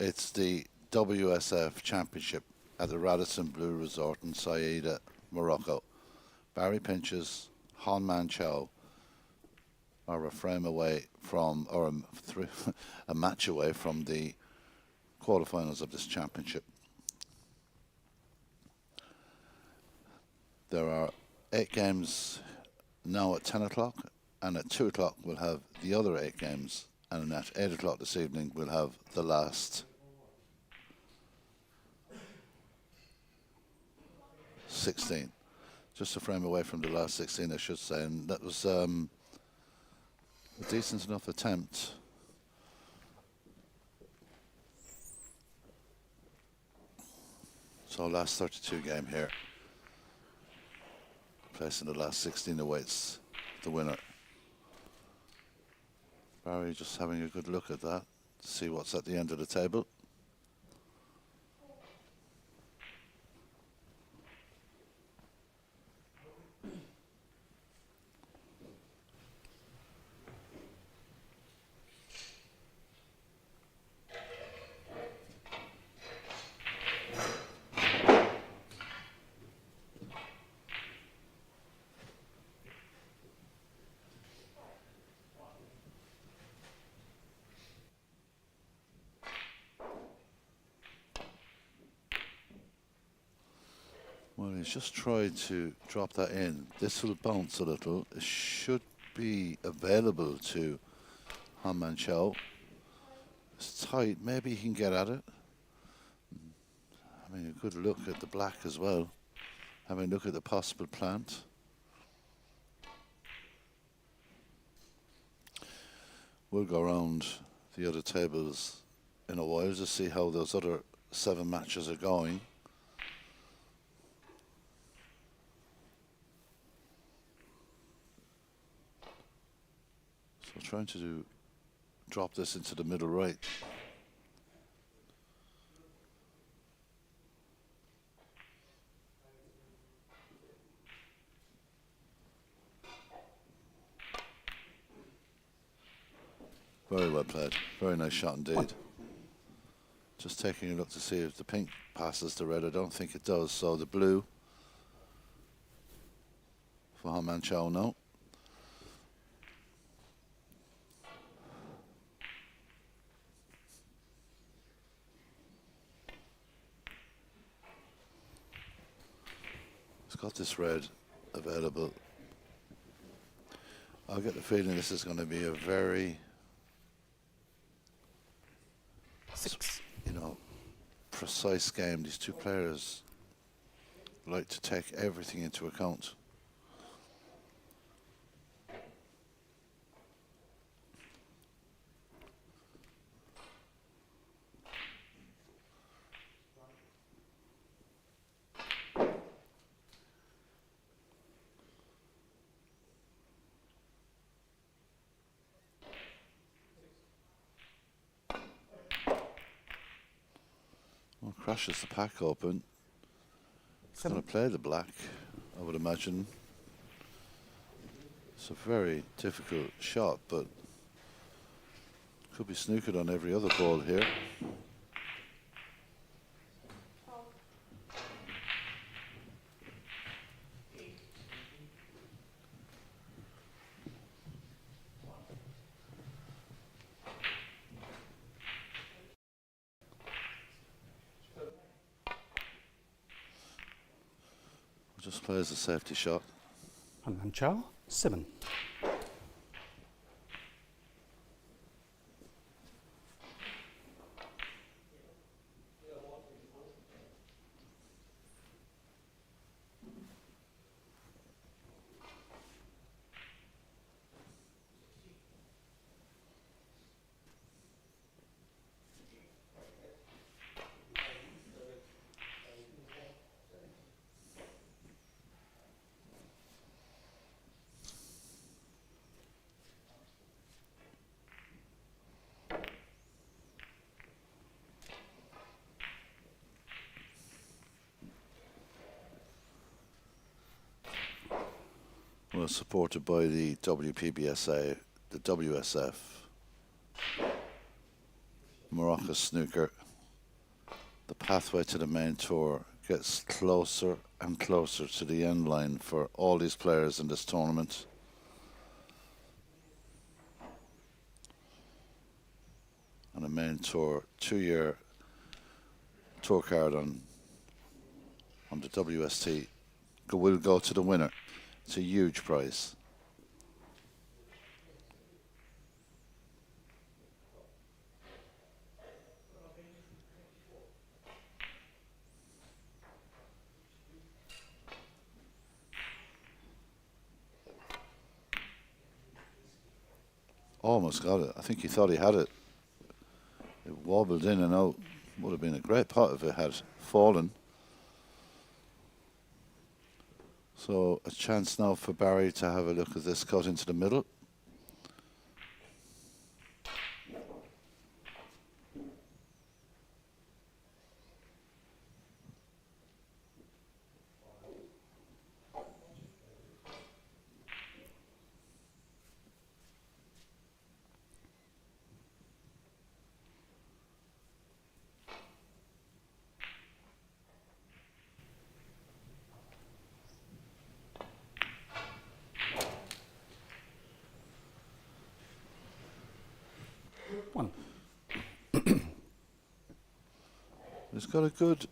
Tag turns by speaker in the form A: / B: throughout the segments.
A: It's the WSF Championship at the Radisson Blue Resort in Saïda, Morocco. Barry Pinches, Han Man Chow are a frame away from, or a match away from the quarterfinals of this championship. There are 8 games now at 10 o'clock, and at 2 o'clock we'll have the other 8 games, and at 8 o'clock this evening we'll have the last 16. Just a frame away from the last 16, I should say, and that was a decent enough attempt. So last 32 game here. Placing the last 16 awaits the winner. Barry just having a good look at that to see what's at the end of the table. Well, he's just tried to drop that in. This will bounce a little. It should be available to Han Man Chow. It's tight. Maybe he can get at it. Having a good look at the black as well. Having a look at the possible plant. We'll go around the other tables in a while to see how those other 7 matches are going. So trying to drop this into the middle right. Very well played. Very nice shot indeed. Just taking a look to see if the pink passes the red. I don't think it does. So the blue for Han Man Chow, no. He's got this red available. I get the feeling this is going to be a very, precise game. These two players like to take everything into account. Crashes the pack open. He's going to play the black, I would imagine. It's a very difficult shot, but could be snookered on every other ball here. Just plays a safety shot.
B: Han Man Chow, 7.
A: Well, supported by the WPBSA, the WSF, Morocco Snooker, The pathway to the main tour gets closer and closer to the end line for all these players in this tournament. And a main tour, 2-year tour card on the WST will go to the winner. It's a huge prize. Almost got it. I think he thought he had it. It wobbled in and out. Would have been a great pot if it had fallen. So a chance now for Barry to have a look at this cut into the middle.
B: One.
A: It's got a good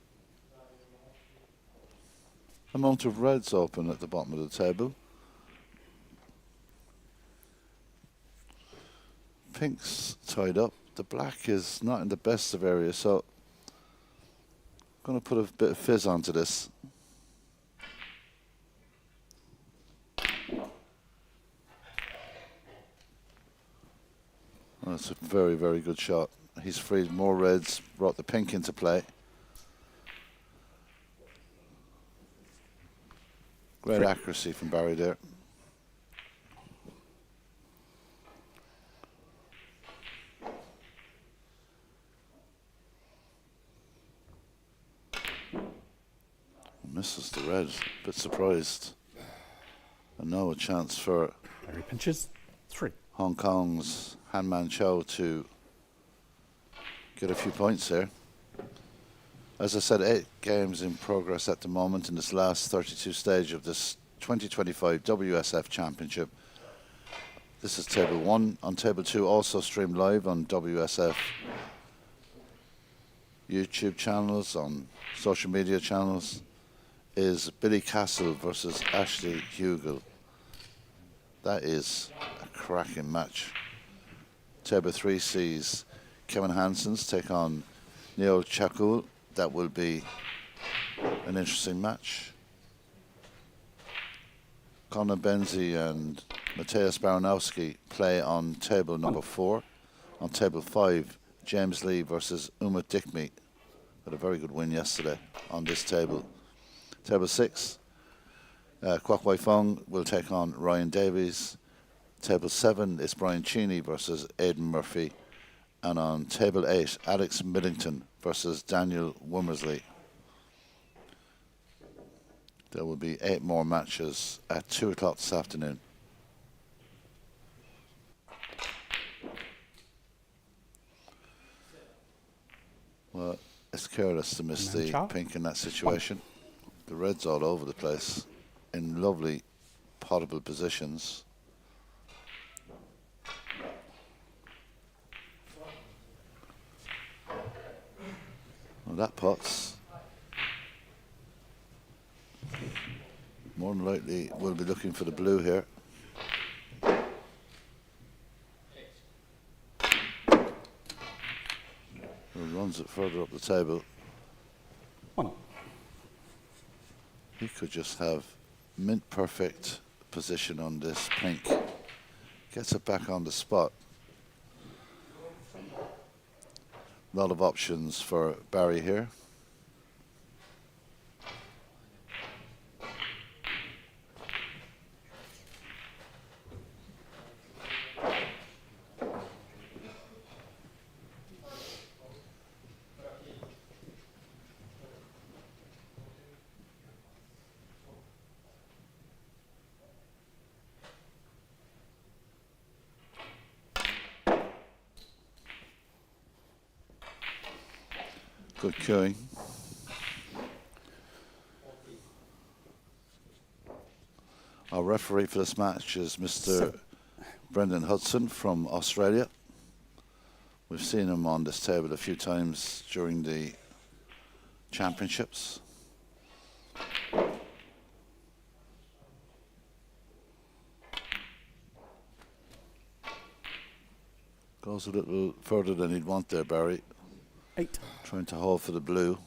A: amount of reds open at the bottom of the table. Pink's tied up. The black is not in the best of areas, so I'm going to put a bit of fizz onto this. Oh, that's a very, very good shot. He's freed more reds, brought the pink into play. Great accuracy from Barry there. Misses the red, a bit surprised. And now a chance for
B: Barry pinches. 3.
A: Hong Kong's Han Man Chow to get a few points there. As I said, 8 games in progress at the moment in this last 32 stage of this 2025 WSF Championship. This is table 1. On table 2, also streamed live on WSF YouTube channels, on social media channels, is Billy Castle versus Ashley Hugel. That is a cracking match. Table 3 sees Kevin Hansen's take on Neil Chakul. That will be an interesting match. Conor Benzi and Mateusz Baranowski play on table number 4. On table 5, James Lee versus Uma Dikmi. Had a very good win yesterday on this table. Table 6, Kwok Wai Fong will take on Ryan Davies. Table 7 is Brian Cheney versus Aidan Murphy. And on table 8, Alex Middington versus Daniel Womersley. There will be 8 more matches at 2 o'clock this afternoon. Well, it's careless to miss the pink in that situation. The red's all over the place in lovely potable positions. Well, that pot's more than likely we'll be looking for the blue here. Runs it further up the table.
B: 1.
A: He could just have mint perfect position on this pink. Gets it back on the spot. A lot of options for Barry here. Good cueing. Our referee for this match is Mr.
B: 7.
A: Brendan Hudson from Australia. We've seen him on this table a few times during the championships. Goes a little further than he'd want there, Barry.
B: 8.
A: Trying to hold for the blue.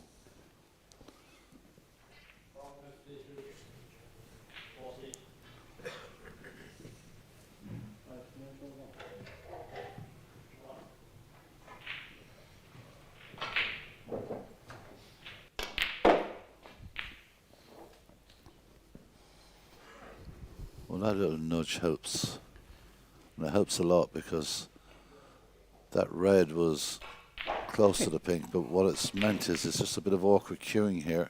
A: Well, that little nudge helps. And it helps a lot because that red was close to the pink, but what it's meant is it's just a bit of awkward cueing here.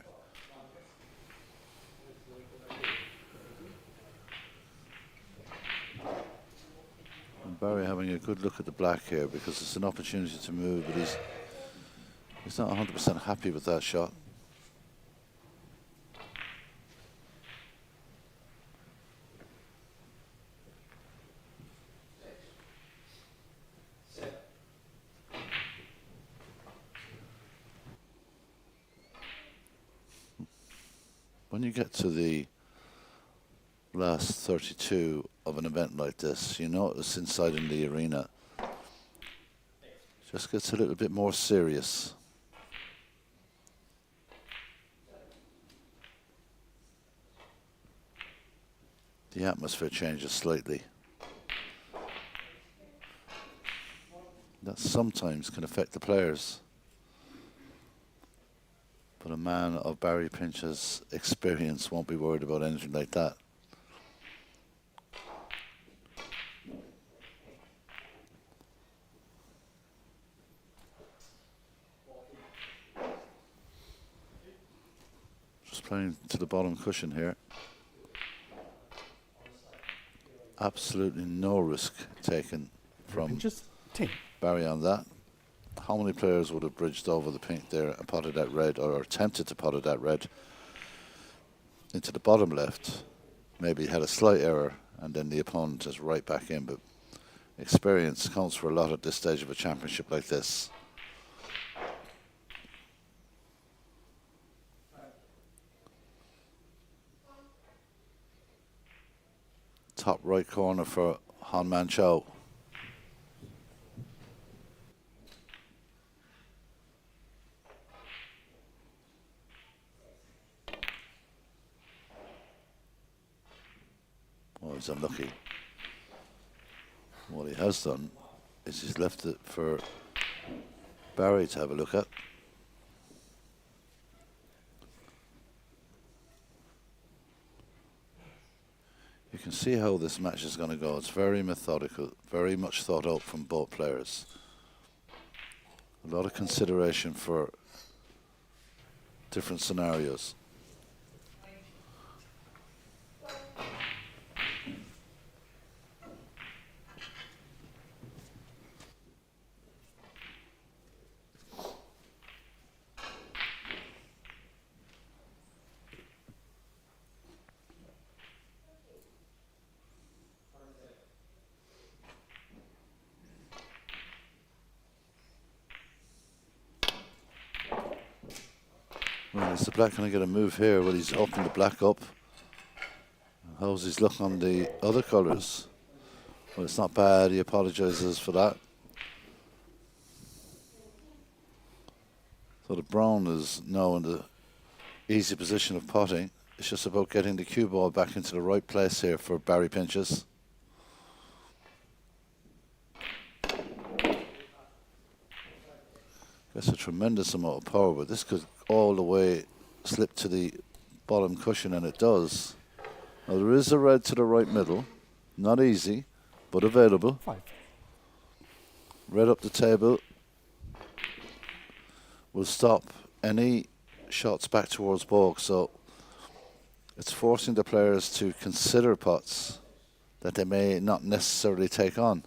A: And Barry having a good look at the black here because it's an opportunity to move, but he's not 100% happy with that shot. When you get to the last 32 of an event like this, you notice inside in the arena, it just gets a little bit more serious. The atmosphere changes slightly. That sometimes can affect the players. But a man of Barry Pinch's experience won't be worried about anything like that. Just playing to the bottom cushion here. Absolutely no risk taken from
B: Pinches. 10.
A: Barry on that. How many players would have bridged over the pink there and potted that red, or attempted to pot it that red into the bottom left? Maybe had a slight error and then the opponent is right back in, but experience counts for a lot at this stage of a championship like this. Top right corner for Han Man Chow. Oh, he's unlucky. What he has done is he's left it for Barry to have a look at. You can see how this match is going to go. It's very methodical, very much thought out from both players. A lot of consideration for different scenarios. Well, is the black going to get a move here? Well, he's opened the black up. How's his look on the other colours? Well, it's not bad. He apologises for that. So the brown is now in the easy position of potting. It's just about getting the cue ball back into the right place here for Barry Pinches. That's a tremendous amount of power, but this could all the way slip to the bottom cushion, and it does. Now there is a red to the right middle. Not easy, but available.
B: 5.
A: Red up the table will stop any shots back towards baulk, so it's forcing the players to consider pots that they may not necessarily take on.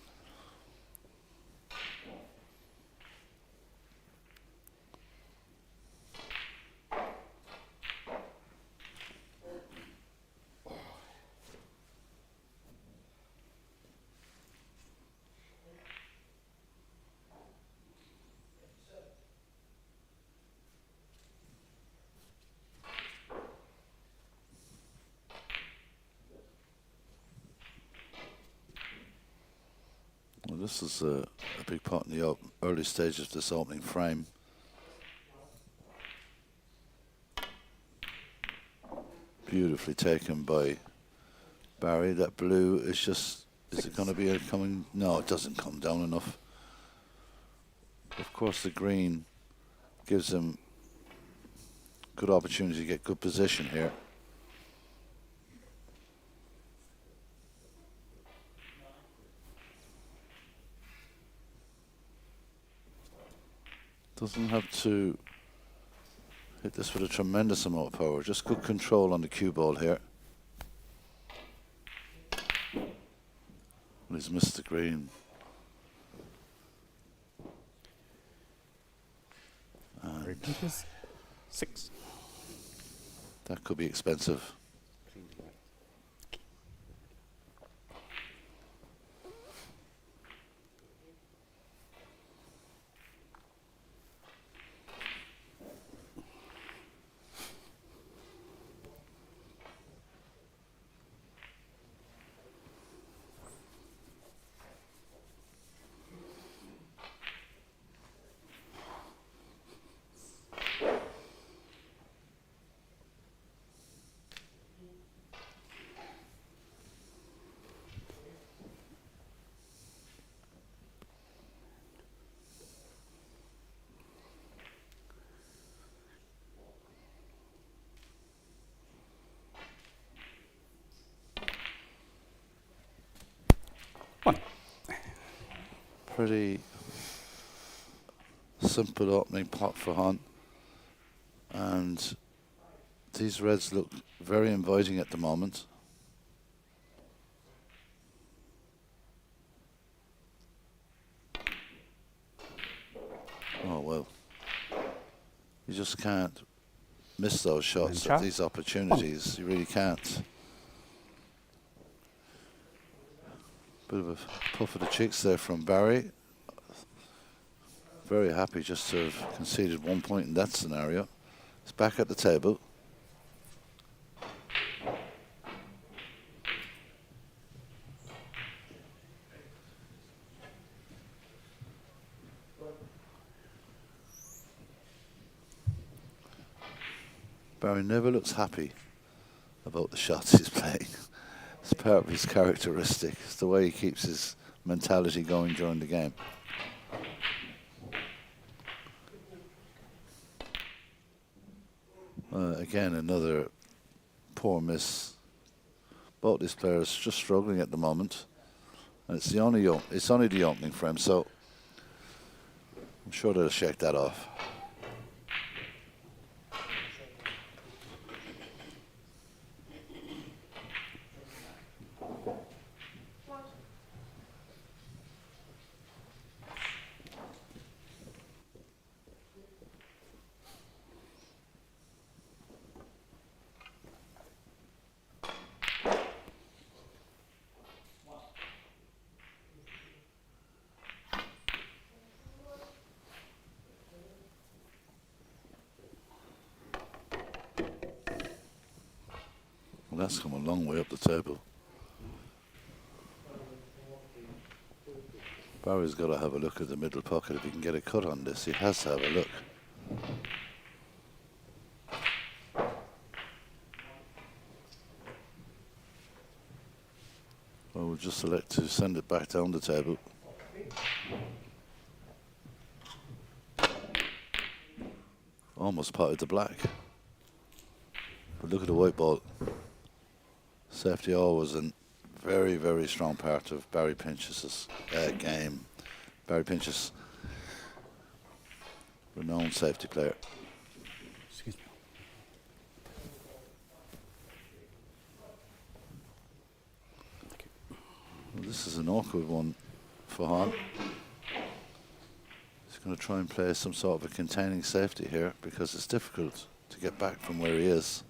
A: This is a big part in the early stages of this opening frame. Beautifully taken by Barry. That blue is just, is it going to be coming? No, it doesn't come down enough. Of course, the green gives him good opportunity to get good position here. Doesn't have to hit this with a tremendous amount of power. Just good control on the cue ball here. And he's missed the green.
B: 3 pinches, 6.
A: That could be expensive. Pretty simple opening pot for Hunt, and these reds look very inviting at the moment. Oh well, you just can't miss those shots at these opportunities. You really can't. Bit of a puff of the cheeks there from Barry. Very happy just to have conceded 1 point in that scenario. He's back at the table. Barry never looks happy about the shots he's playing. It's part of his characteristic. It's the way he keeps his mentality going during the game. Again, another poor miss. Both these players just struggling at the moment, and it's only the opening frame, so I'm sure they'll shake that off. Well, that's come a long way up the table. Barry's got to have a look at the middle pocket if he can get a cut on this. He has to have a look. Well, we'll just select to send it back down the table. Almost potted the black. But look at the white ball. Safety always a very, very strong part of Barry Pinch's game. Barry Pinch's renowned safety player.
B: Excuse me.
A: Well, this is an awkward one for Hahn. He's going to try and play some sort of a containing safety here because it's difficult to get back from where he is.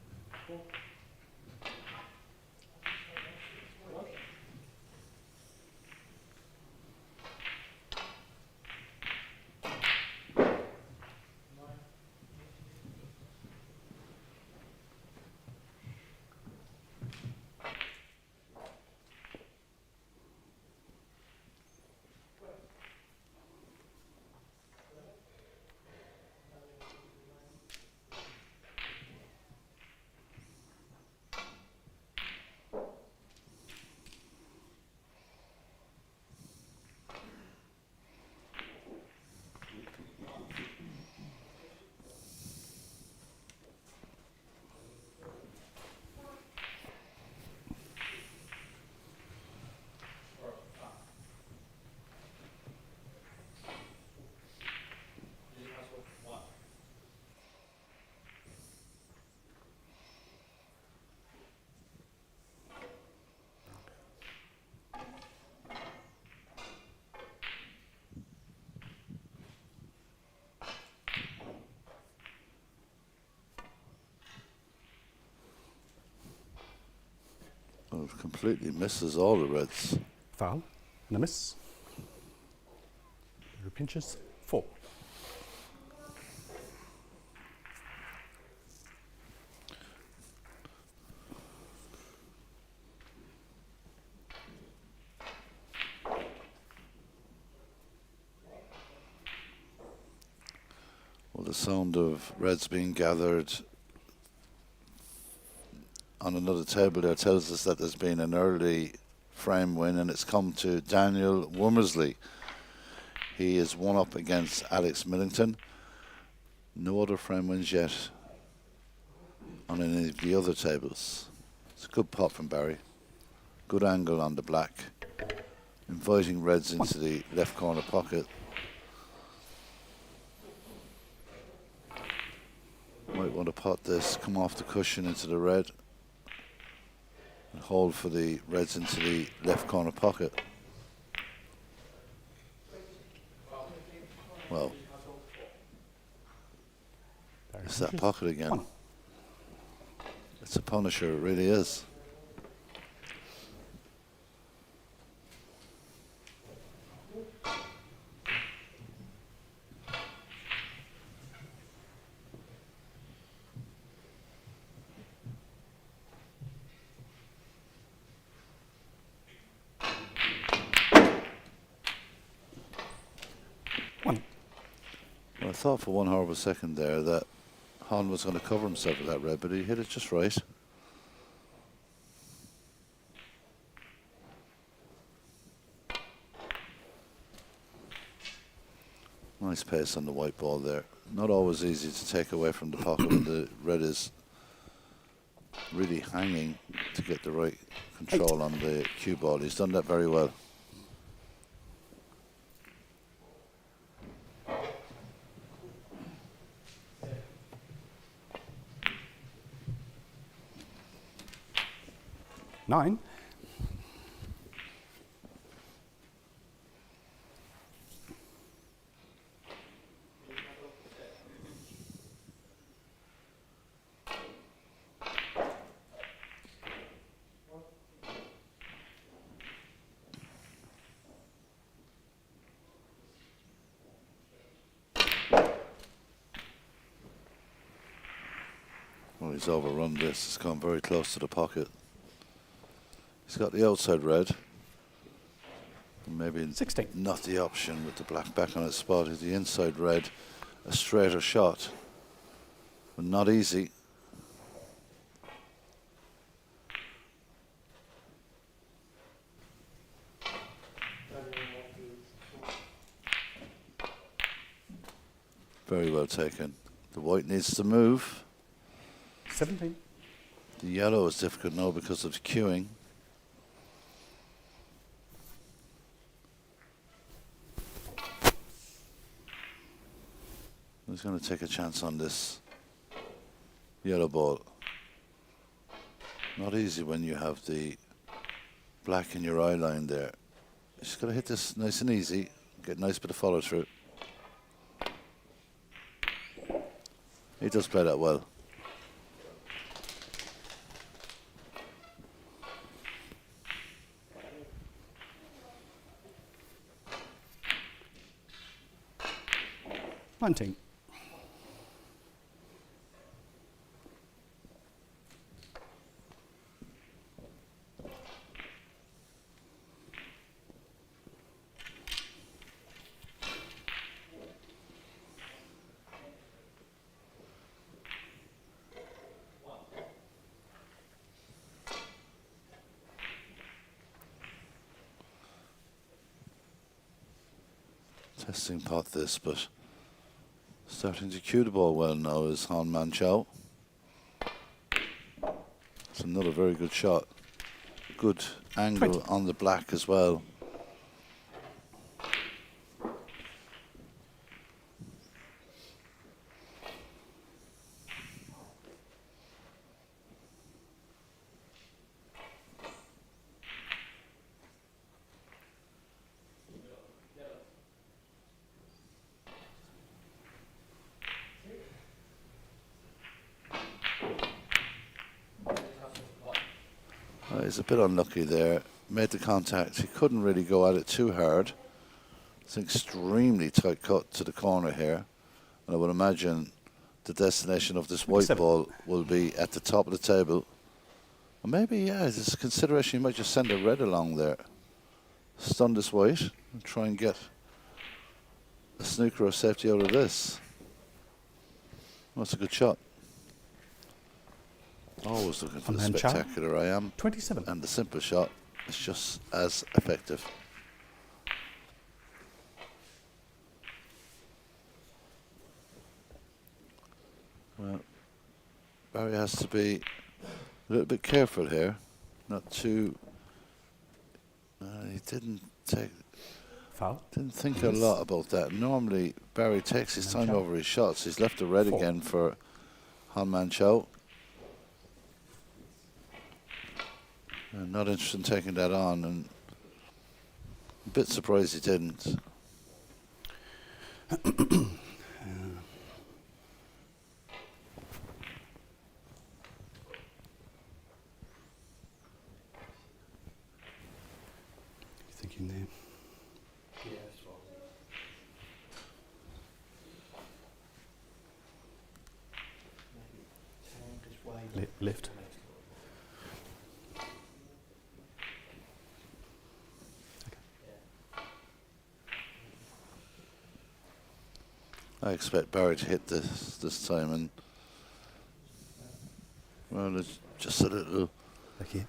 A: completely misses all the reds.
B: Foul and a miss. Barry pinches 4.
A: Well, the sound of reds being gathered on another table there tells us that there's been an early frame win, and it's come to Daniel Womersley. He is one up against Alex Millington. No other frame wins yet on any of the other tables. It's a good pot from Barry. Good angle on the black. Inviting reds into the left corner pocket. Might want to pot this, come off the cushion into the red, and hold for the reds into the left corner pocket. Well,
B: Barry
A: it's that
B: pinches
A: pocket again.
B: 1.
A: It's a punisher, it really is. Well, I thought for one horrible second there that Hahn was going to cover himself with that red, but he hit it just right. Nice pace on the white ball there. Not always easy to take away from the pocket when the red is really hanging to get the right control on the cue ball. He's done that very well.
B: Nine.
A: Well, he's overrun this. It's gone very close to the pocket. He's got the outside red. Maybe
B: 16.
A: not the option with the black back on its spot. Is the inside red a straighter shot? But not easy. Very well taken. The white needs to move.
B: 17.
A: The yellow is difficult now because of queuing. He's going to take a chance on this yellow ball. Not easy when you have the black in your eye line there. He's got to hit this nice and easy, get a nice bit of follow through. He does play that well.
B: Nineteen.
A: Testing pot this, but starting to cue the ball well now is Han Man Chow. It's another very good shot. Good angle
B: 20.
A: on the black as well. he's a bit unlucky there. Made the contact. He couldn't really go at it too hard. It's an extremely tight cut to the corner here. And I would imagine the destination of this white
B: 27.
A: ball will be at the top of the table. Or maybe, yeah, there's a consideration you might just send a red along there. Stun this white and try and get a snooker or safety out of this. That's a good shot. Always looking for the
B: Unhand chow.
A: spectacular, I am.
B: 27.
A: And the simple shot is just as effective. Well, Barry has to be a little bit careful here, not too. He didn't
B: Foul.
A: think a lot about that. Normally, Barry takes his time over his shots. He's left the red
B: 4.
A: again for Han Man Chow. And not interested in taking that on, and a bit surprised he didn't.
B: Thinking there. Lift.
A: I expect Barry to hit this time, and well, it's just a little.
B: Back here.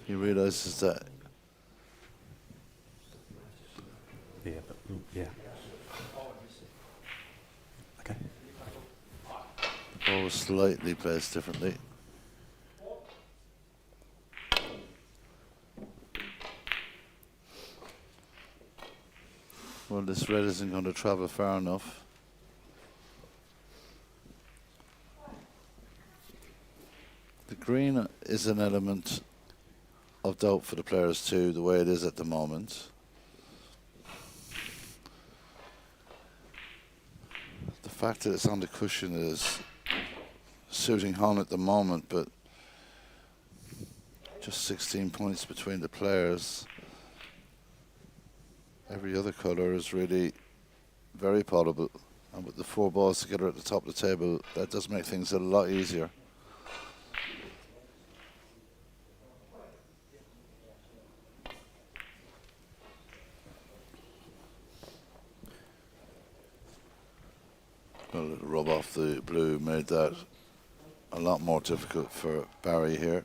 A: He realizes that
B: Yeah, but yeah. Okay.
A: the ball was slightly placed differently. Well, this red isn't going to travel far enough. The green is an element of doubt for the players too, the way it is at the moment. The fact that it's on the cushion is suiting Han at the moment, but just 16 points between the players. Every other colour is really very potable, and with the 4 balls together at the top of the table, that does make things a lot easier. A little rub off the blue made that a lot more difficult for Barry here.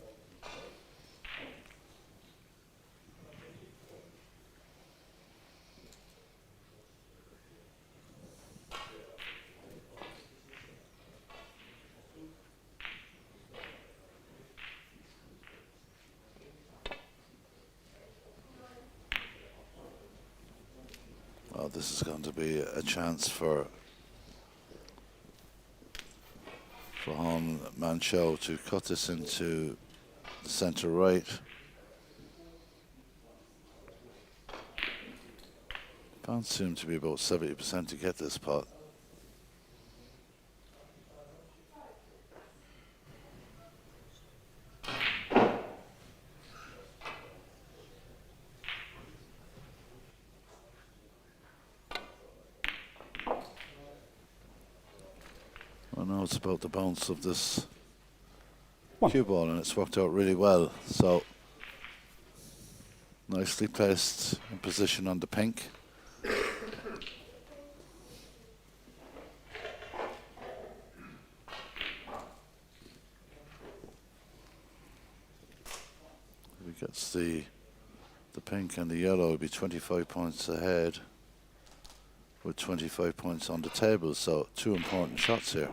A: Well, this is going to be a chance for Han Man Chow to cut this into the centre right. Bounce seemed to be about 70% to get this pot. I know it's about the bounce of this
B: 1.
A: cue ball, and it's worked out really well. So nicely placed in position on the pink. If he gets the pink and the yellow, it'll be 25 points ahead with 25 points on the table. So 2 important shots here.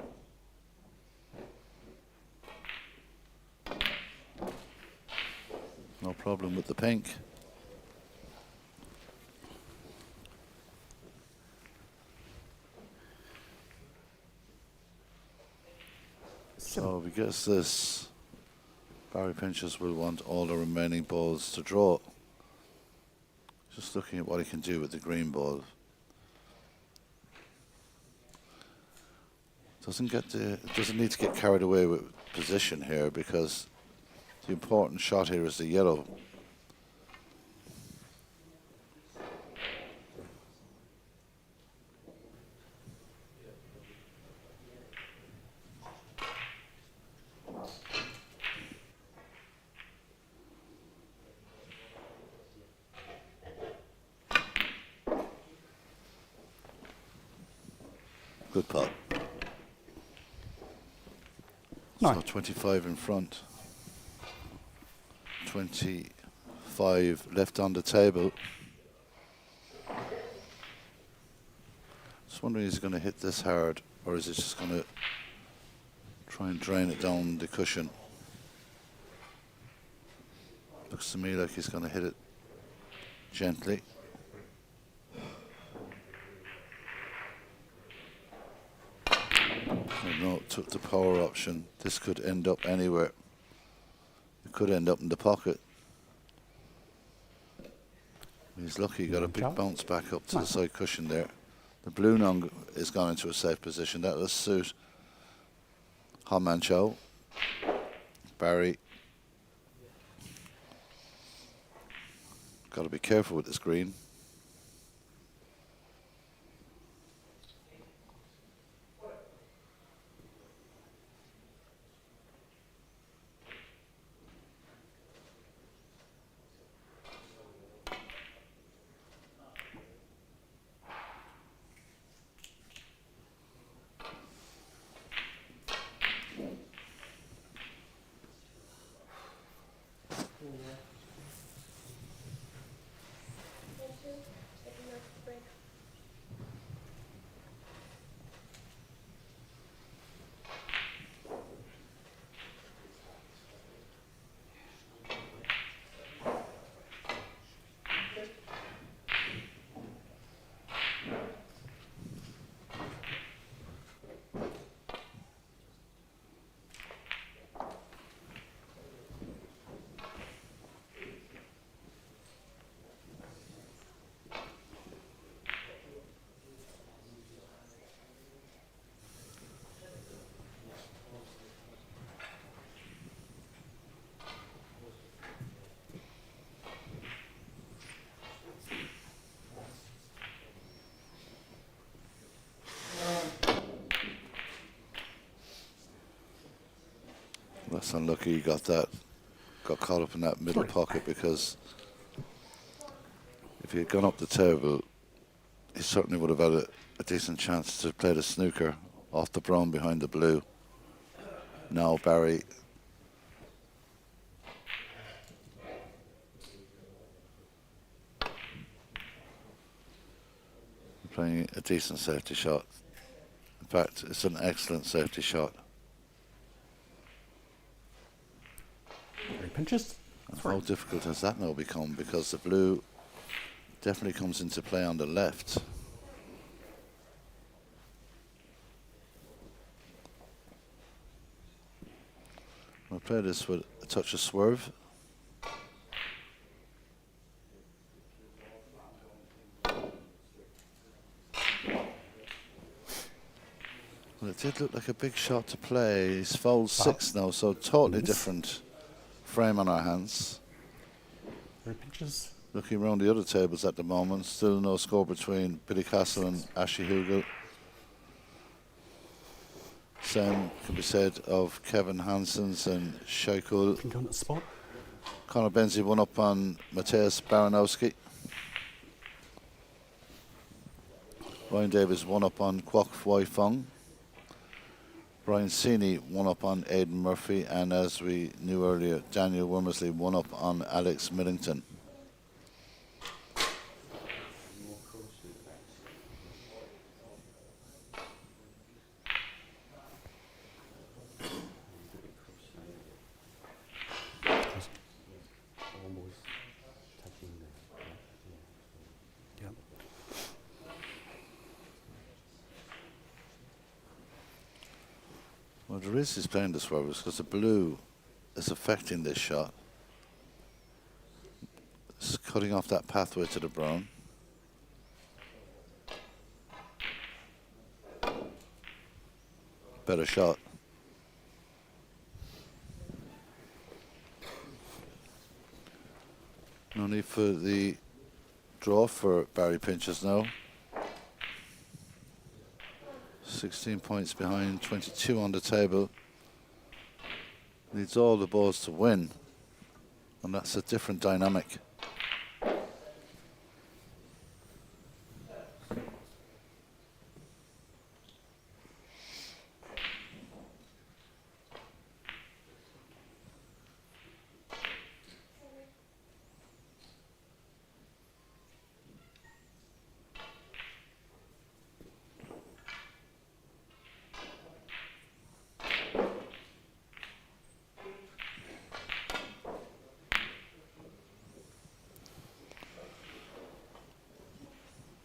A: No problem with the pink. So if he gets this, Barry Pinchers will want all the remaining balls to draw. Just looking at what he can do with the green ball. Doesn't need to get carried away with position here, because The important shot here is the yellow. Good putt. So 25 in front. 25 left on the table. Just wondering, is he going to hit this hard, or is he just going to try and drain it down the cushion? Looks to me like he's going to hit it gently. No, took the power option. This could end up anywhere. It could end up in the pocket. He's lucky he got a big bounce back up to the side cushion there. The blue nung is gone into a safe position. That will suit Han Cho. Barry. Got to be careful with this green. That's unlucky. He got caught up in that middle pocket, because if he had gone up the table, he certainly would have had a decent chance to play the snooker off the brown behind the blue. Now Barry playing a decent safety shot. In fact, it's an excellent safety shot.
B: Pinches.
A: How difficult has that now become? Because the blue definitely comes into play on the left. I'll play this with a touch of swerve. Well, it did look like a big shot to play. He's fouled 6 now, so totally different frame on our hands.
B: Pinches.
A: Looking around the other tables at the moment, still no score between Billy Castle and Ashley Hugel. Same can be said of Kevin Hansen's and Shaikul.
B: On the spot.
A: Conor Benzie won up on Mateusz Baranowski. Ryan Davis won up on Kwok Wai Fong. Brian Sini won up on Aidan Murphy, and as we knew earlier, Daniel Wormersley won up on Alex Millington. Well, the reason he's playing this well is because the blue is affecting this shot. It's cutting off that pathway to the brown. Better shot. Only for the draw for Barry Pinchers now. 16 points behind, 22 on the table. Needs all the balls to win, and that's a different dynamic.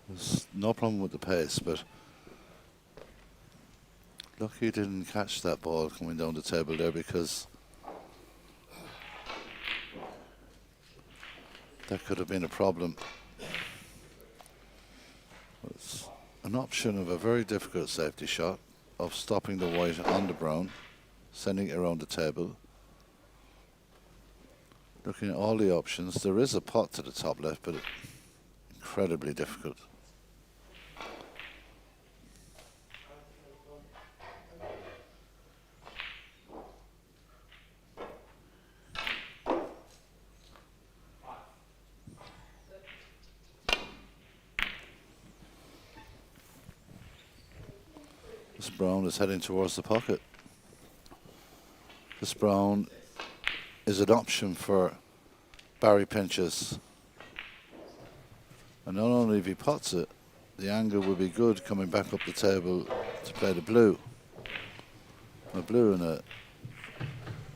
A: There's no problem with the pace, but lucky he didn't catch that ball coming down the table there, because that could have been a problem. It's an option of a very difficult safety shot of stopping the white on the brown, sending it around the table. Looking at all the options, there is a pot to the top left, but incredibly difficult. This brown is heading towards the pocket. This brown is an option for Barry Pinchers. And not only if he pots it, the angle will be good coming back up the table to play the blue. The blue in a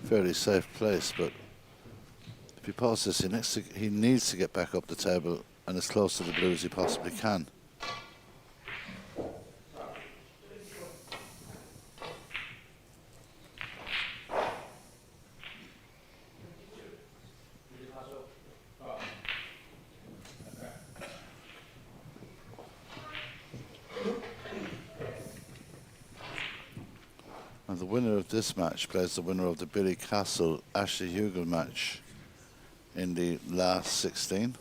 A: fairly safe place, but if he pots this, he needs to get back up the table and as close to the blue as he possibly can. And the winner of this match plays the winner of the Billy Castle Ashley Hugel match in the last 16.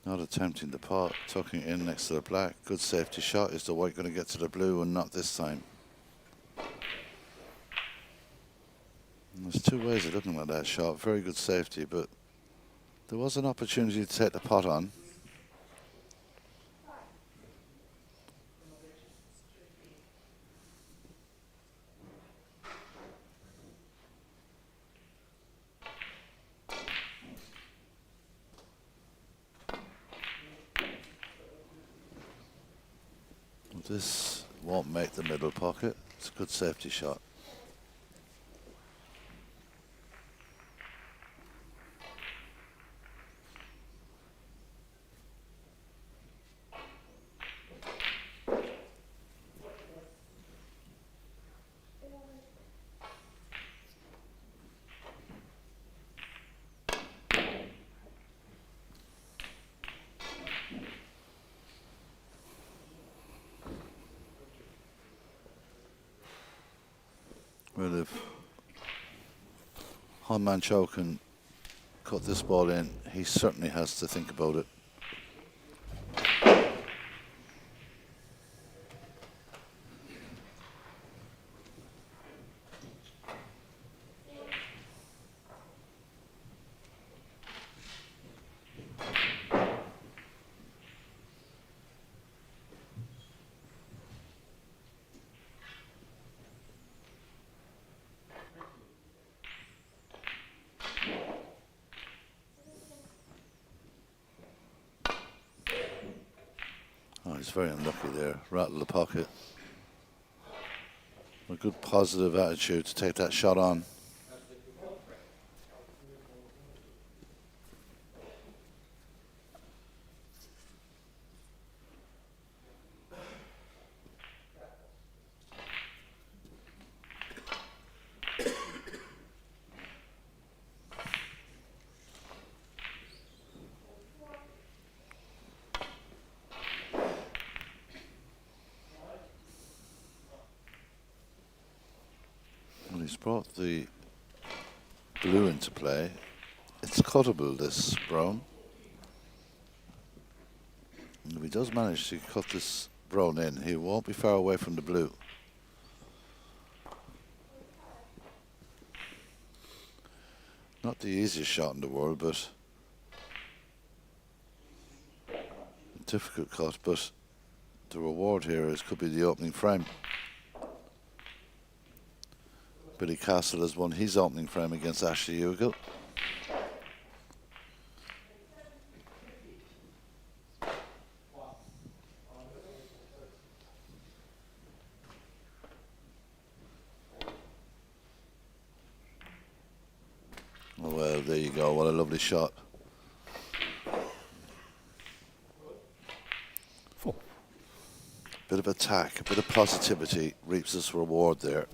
A: Not attempting the pot, tucking in next to the black. Good safety shot. Is the white going to get to the blue? And not this time. And there's two ways of looking at that shot. Very good safety, but there was an opportunity to take the pot on. This won't make the middle pocket. It's a good safety shot. Well, if Honman Cho can cut this ball in, he certainly has to think about it. Oh, he's very unlucky there. Rattle the pocket. A good positive attitude to take that shot on. brought the blue into play. It's cuttable, this brown. And if he does manage to cut this brown in, he won't be far away from the blue. Not the easiest shot in the world, but a difficult cut, but the reward here could be the opening frame. Billy Castle has won his opening frame against Ashley Ugal. Oh, well, there you go. What a lovely shot.
B: 4.
A: Bit of attack, a bit of positivity reaps this reward there.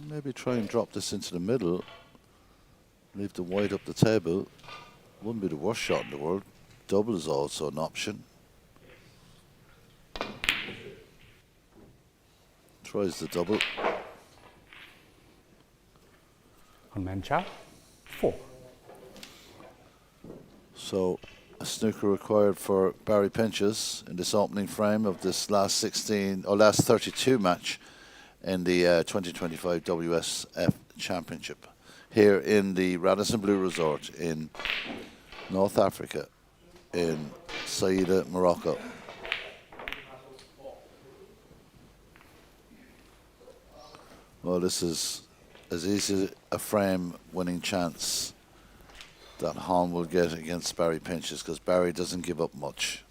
A: Maybe try and drop this into the middle. Leave the white up the table. Wouldn't be the worst shot in the world. Double is also an option. Tries the double.
B: Unman Chow. 4.
A: So a snooker required for Barry Pinches in this opening frame of this last 16 or last 32 match in the 2025 WSF Championship here in the Radisson Blu Resort in North Africa in Saïda, Morocco. Well, this is as easy a frame winning chance that Hahn will get against Barry Pinches, because Barry doesn't give up much.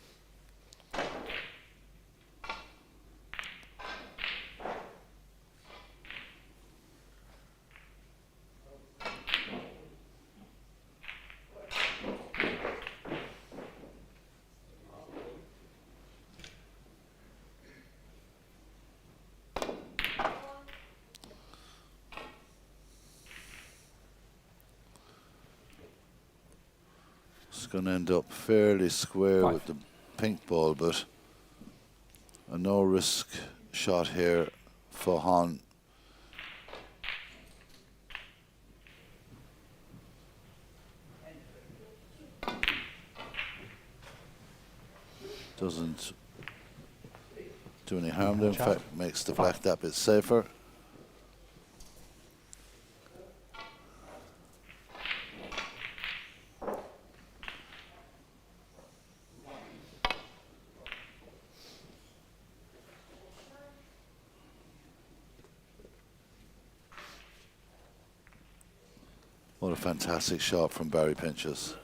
A: It's going to end up fairly square
B: 5.
A: with the pink ball, but a no risk shot here for Hahn. Doesn't do any harm there. In fact, makes the black that bit safer. What a fantastic shot from Barry Pinches.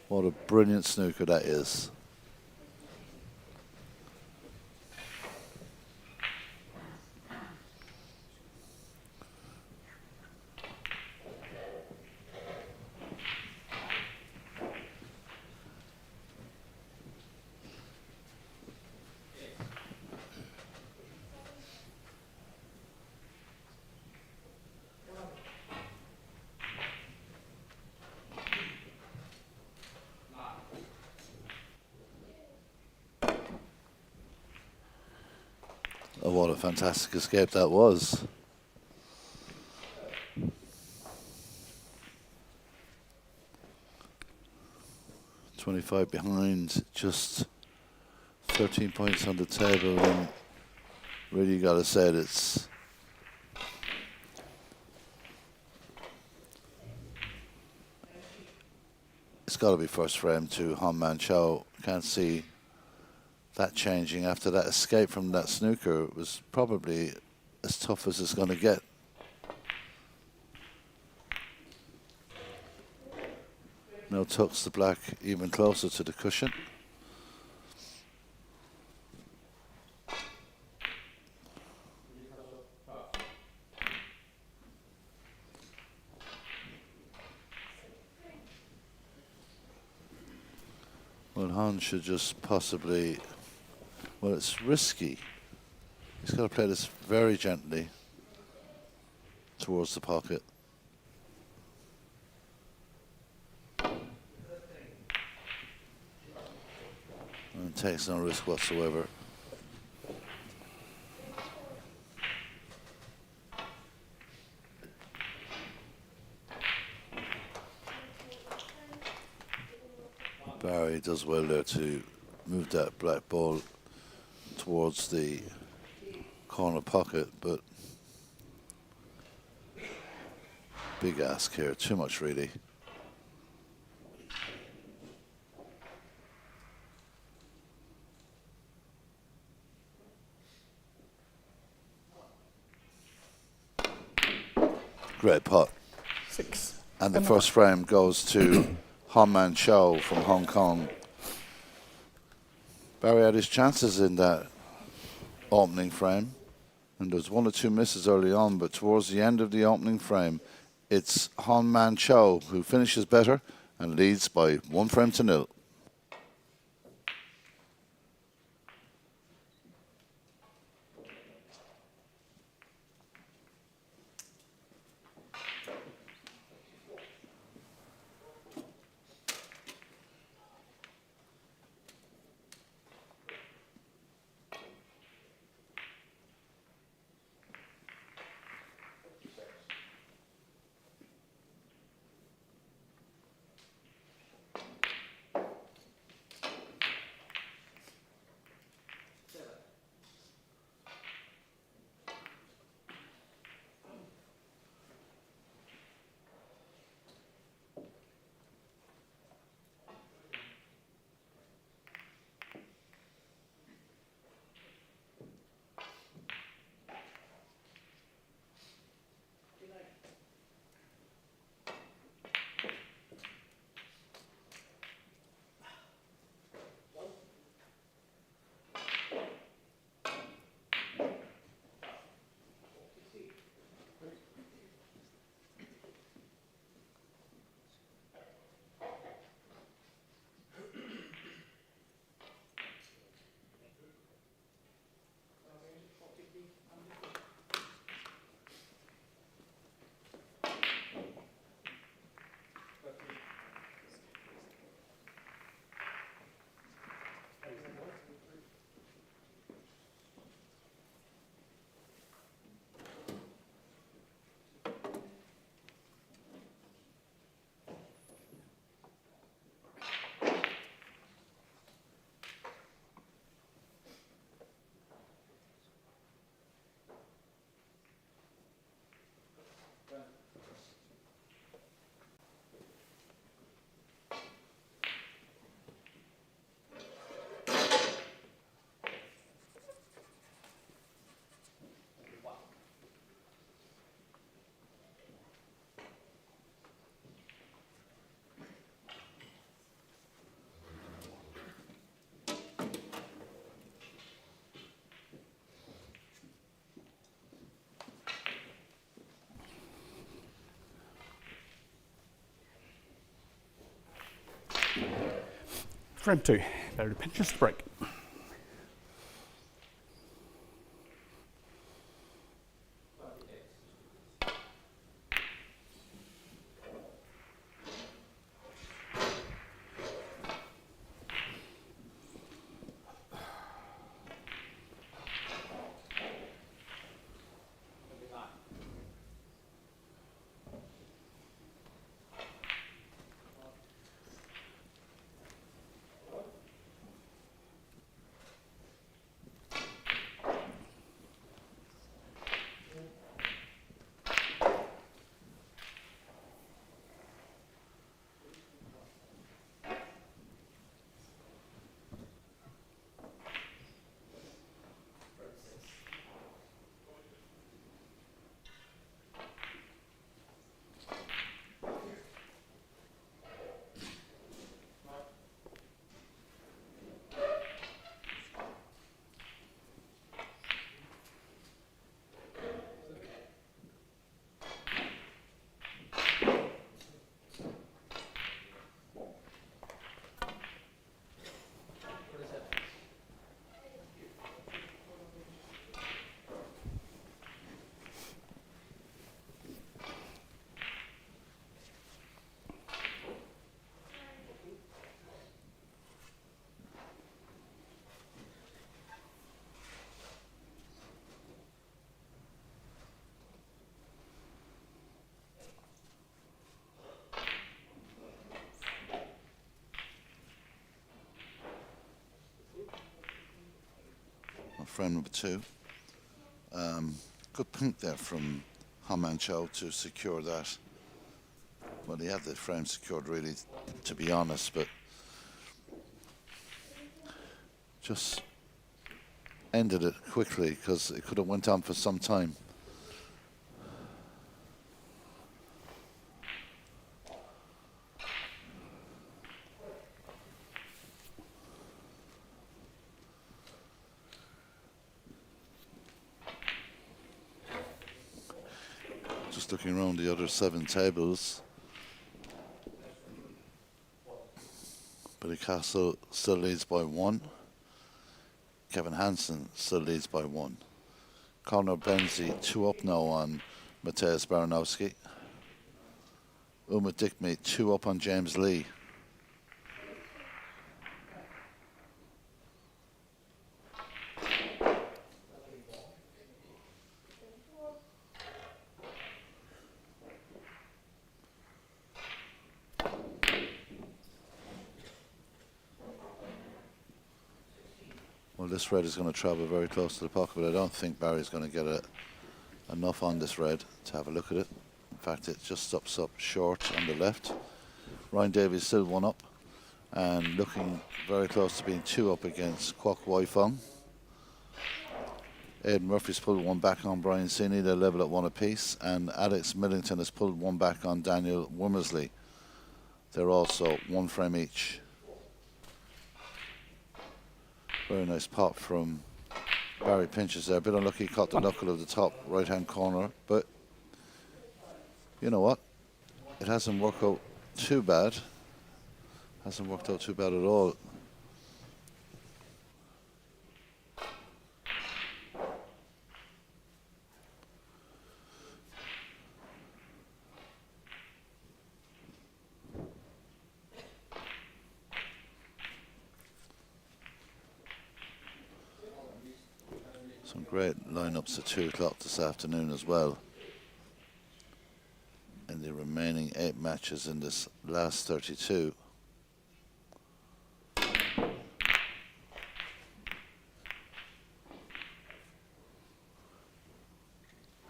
A: What a brilliant snooker that is. Oh, what a fantastic escape that was. .25 behind, just 13 points on the table, and really got to say it's got to be first frame to Han Man Chow. Can't see that changing after that escape from that snooker. It was probably as tough as it's going to get. Now tucks the black even closer to the cushion. Well, Han should just possibly, well, it's risky. He's got to play this very gently towards the pocket. And takes no risk whatsoever. does well there to move that black ball towards the corner pocket, but big ask here, too much really. Great putt.
B: 6.
A: And the first frame goes to Han-Man Chow from Hong Kong. Barry had his chances in that opening frame, and there was 1 or 2 misses early on, but towards the end of the opening frame, it's Han-Man Chow who finishes better and leads by 1 frame to 0.
B: Frame 2. Barry pinches to break.
A: on frame number 2. Good pink there from Haman Cho to secure that. Well, he had the frame secured really, to be honest, but just ended it quickly because it could have went on for some time. Just looking around the other 7 tables. Billy Castle still leads by 1. Kevin Hansen still leads by 1. Conor Benzie 2 up now on Mateusz Baranowski. Uma Dickme 2 up on James Lee. Well, this red is going to travel very close to the pocket, but I don't think Barry's going to get enough on this red to have a look at it. In fact, it just stops up short on the left. Ryan Davies still 1 up and looking very close to being 2 up against Kwok Wai Fong. Aidan Murphy's pulled 1 back on Brian Sini. They're level at 1 apiece. And Alex Millington has pulled 1 back on Daniel Wormersley. They're also 1 frame each. Very nice pop from Barry Pinches there. A bit unlucky, caught the knuckle of the top right-hand corner. But you know what? It hasn't worked out too bad. Hasn't worked out too bad at all. Some great lineups at 2 o'clock this afternoon as well. In the remaining 8 matches in this last 32. I'm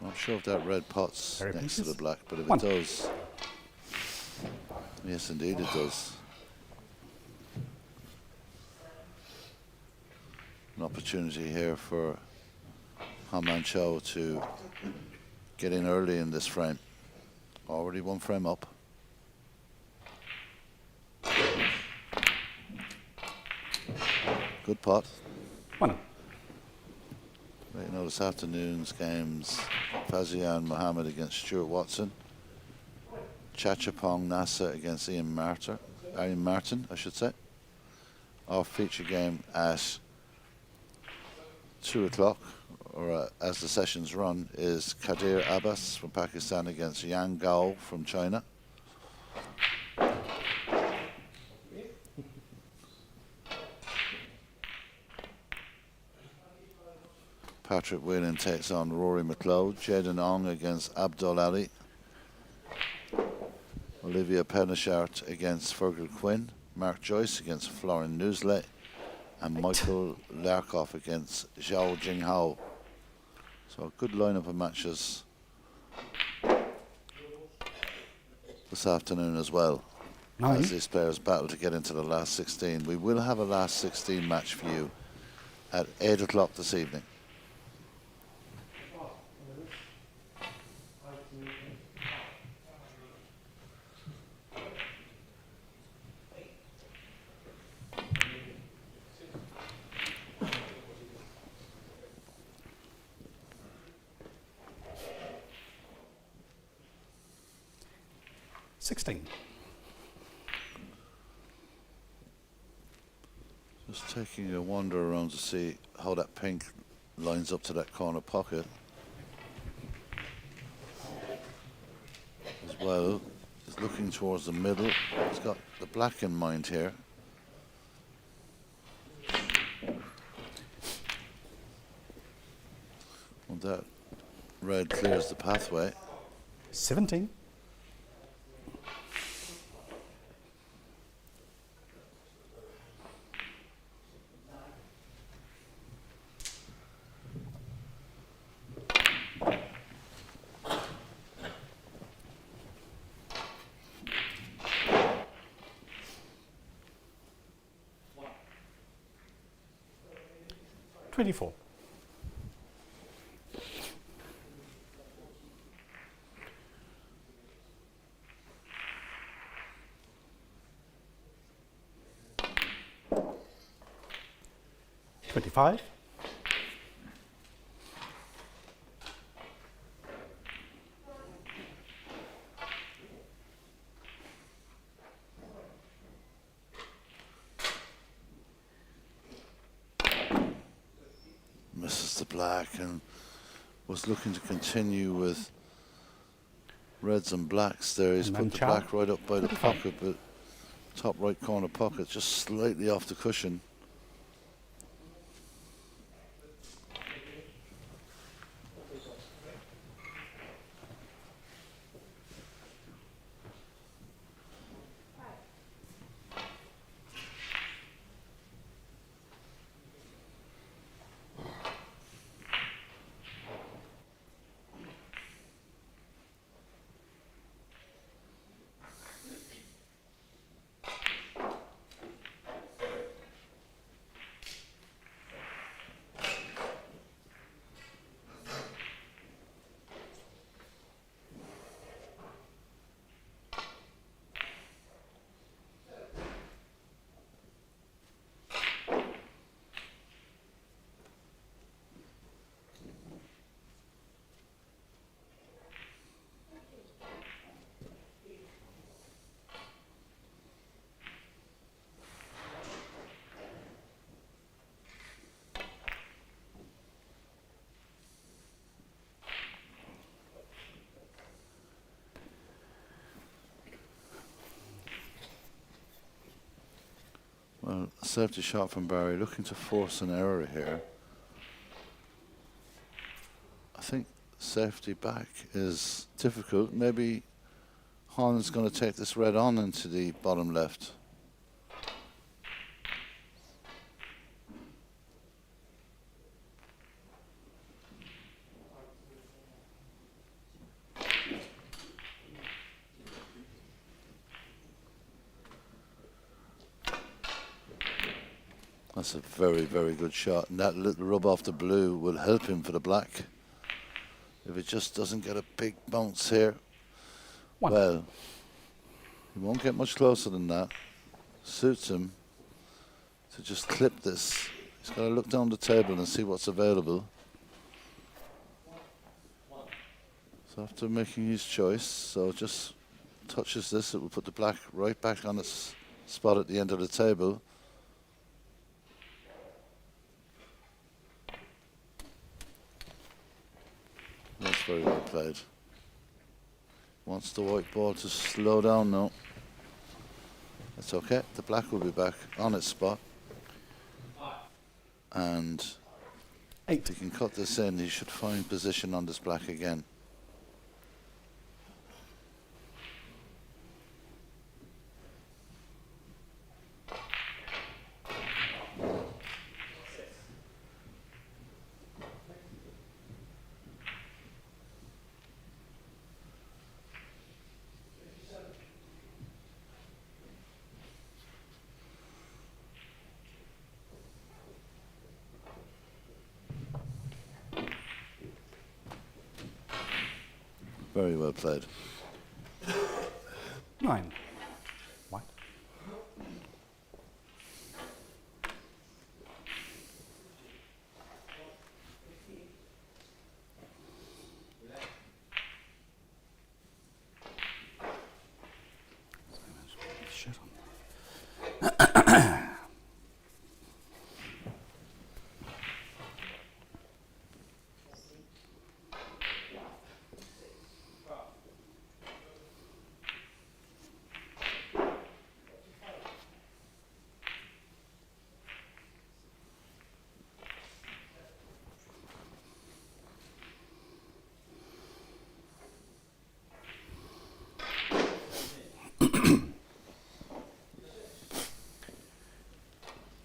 A: not sure if that red pot's next to the black, but if it does, yes indeed it does. An opportunity here for Haman Cho to get in early in this frame. Already 1 frame up. Good pot.
B: 1.
A: Right now this afternoon's games, Fazian Mohammed against Stuart Watson. Chachapong Nasa against Ian Martin, I should say. Our feature game at 2 o'clock, or as the sessions run, is Kadir Abbas from Pakistan against Yang Gao from China. Patrick Whelan takes on Rory McLeod. Jaden Ong against Abdul Ali. Olivia Penishart against Fergal Quinn. Mark Joyce against Florian Newsley. And Michael Larkoff against Zhao Jinghao. So a good lineup of matches this afternoon as well. As these players battle to get into the last 16. We will have a last 16 match for you at 8 o'clock this evening. Just taking a wander around to see how that pink lines up to that corner pocket. As well, he's looking towards the middle. He's got the black in mind here. Well, that red clears the pathway.
B: 17. 24. $25.
A: Misses the black and was looking to continue with reds and blacks there. He's
B: And
A: put
B: then
A: the
B: chow.
A: black right up by the pocket, but top right corner pocket, just slightly off the cushion. Well, safety shot from Barry, looking to force an error here. I think safety back is difficult. Maybe Han's going to take this red on into the bottom left. That's a very, very good shot. And that little rub off the blue will help him for the black. If it just doesn't get a big bounce here, well, he won't get much closer than that. Suits him to just clip this. He's got to look down the table and see what's available. So after making his choice, so just touches this, it will put the black right back on its spot at the end of the table. That's very well played. Wants the white ball to slow down now. That's okay. The black will be back on its spot. And if he can cut this in, he should find position on this black again. Very well played.
B: 9. White. Shit on.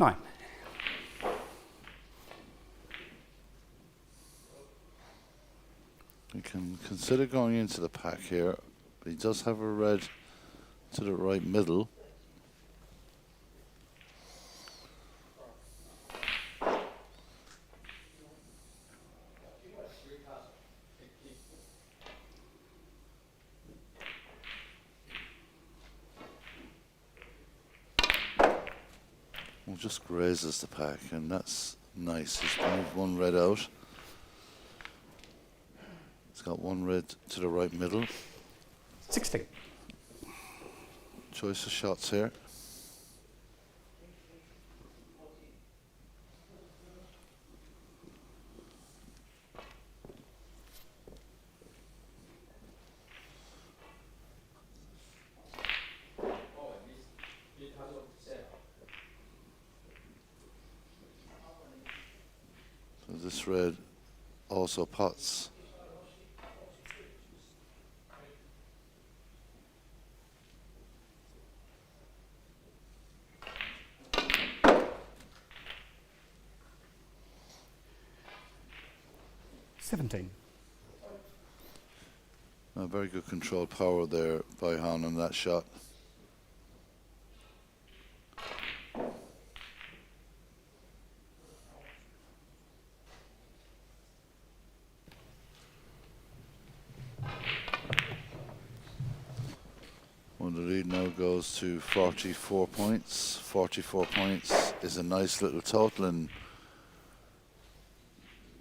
B: Nine.
A: He can consider going into the pack here, but he does have a red to the right middle. just grazes the pack, and that's nice. He's moved one red out. He's got one red to the right middle.
B: 16.
A: Choice of shots here. So this red also pots. A very good controlled power there by Han on that shot. Well, the lead now goes to 44 points. 44 points is a nice little total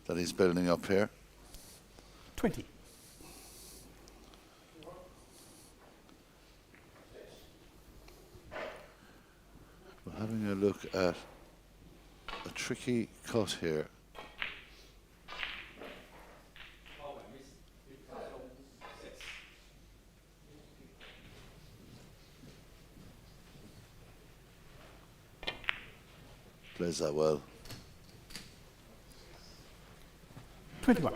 A: that he's building up here.
B: 20.
A: We're having a look at a tricky cut here. Plays that well.
B: 21.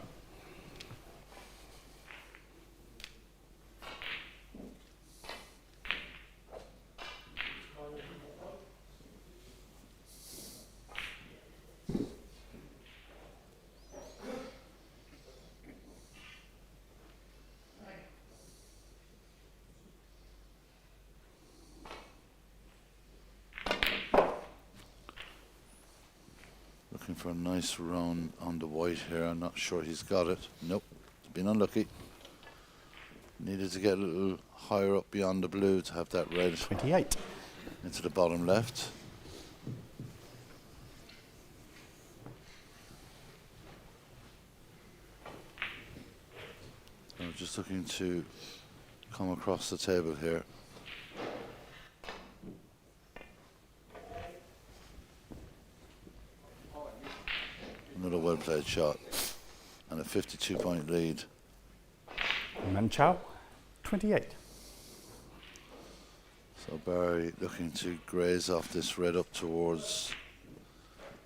A: Looking for a nice round on the white here. I'm not sure he's got it. Nope, he's been unlucky. Needed to get a little higher up beyond the blue to have that red
B: 28.
A: into the bottom left. I'm just looking to come across the table here. Another well-played shot and a 52-point lead.
B: Manchow, 28.
A: So Barry looking to graze off this red up towards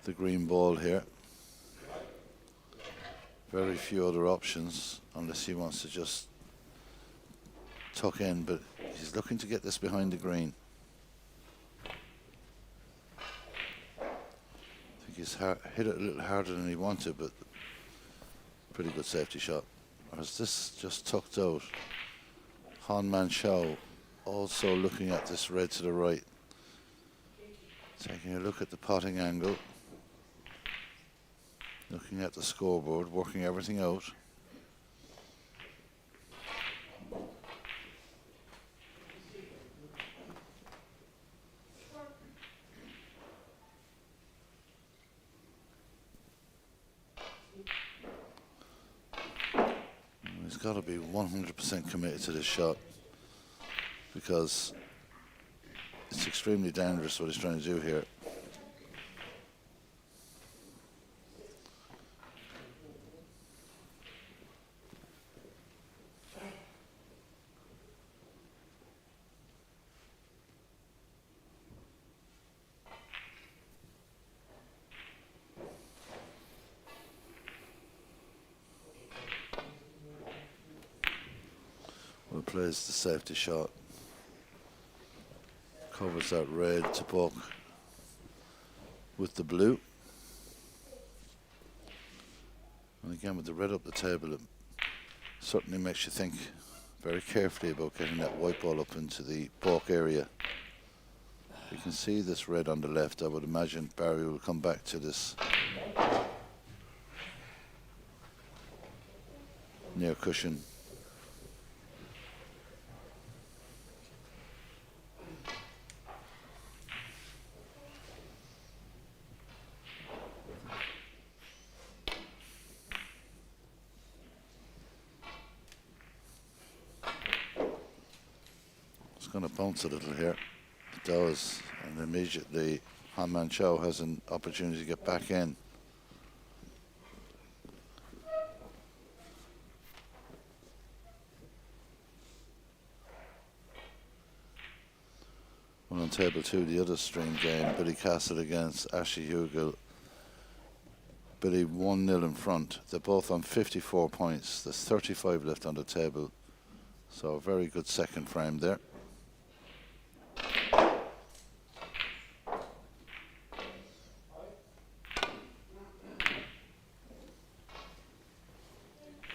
A: the green ball here. Very few other options unless he wants to just tuck in, but he's looking to get this behind the green. I think he's hit it a little harder than he wanted, but pretty good safety shot. Or is this just tucked out? Han Manchow also looking at this red to the right. Taking a look at the potting angle. Looking at the scoreboard, working everything out. He's got to be 100% committed to this shot because it's extremely dangerous what he's trying to do here. Well, plays the safety shot. Covers that red to buck with the blue. And again, with the red up the table, it certainly makes you think very carefully about getting that white ball up into the balk area. You can see this red on the left. I would imagine Barry will come back to this near cushion. going to bounce a little here. It does, and immediately Han Man Chow has an opportunity to get back in. Well, on table 2, the other string game, Billy Castle against Ashley Hugel. Billy 1-0 in front. They're both on 54 points. There's 35 left on the table. So a very good second frame there.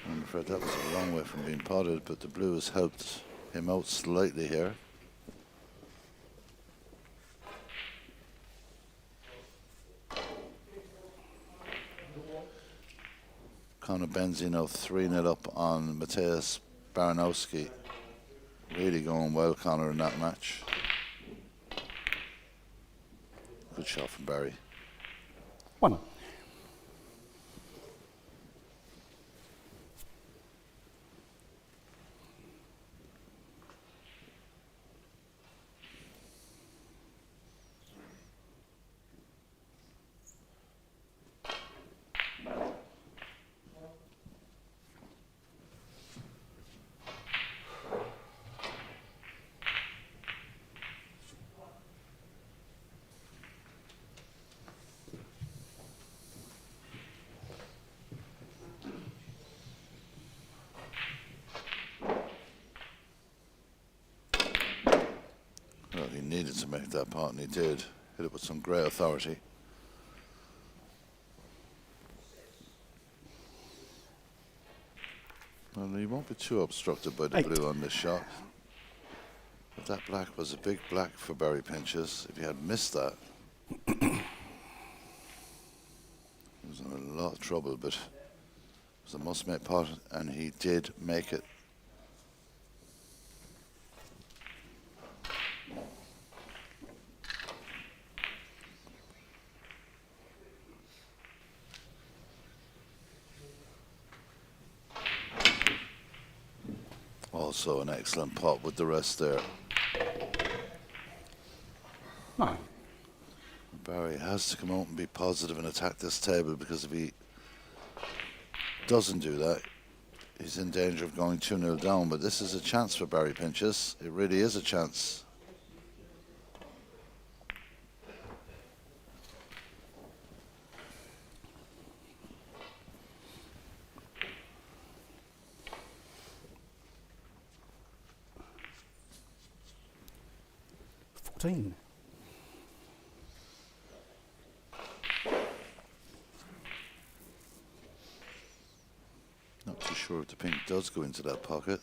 A: I'm afraid that was a long way from being potted, but the blue has helped him out slightly here. Conor Benzino 3-0 up on Mateusz Baranowski. Really going well, Conor, in that match. Good shot from Barry.
B: 1.
A: Well, he needed to make that pot, and he did. Hit it with some great authority. Well, he won't be too obstructed by the
B: 8.
A: blue on this shot. But that black was a big black for Barry Pinches. If he had missed that, he was in a lot of trouble, but it was a must-make pot, and he did make it. Also an excellent pot with the rest there.
B: 9.
A: Barry has to come out and be positive and attack this table, because if he doesn't do that, he's in danger of going 2-0 down. But this is a chance for Barry Pinches. It really is a chance. Not too sure if the pink does go into that pocket.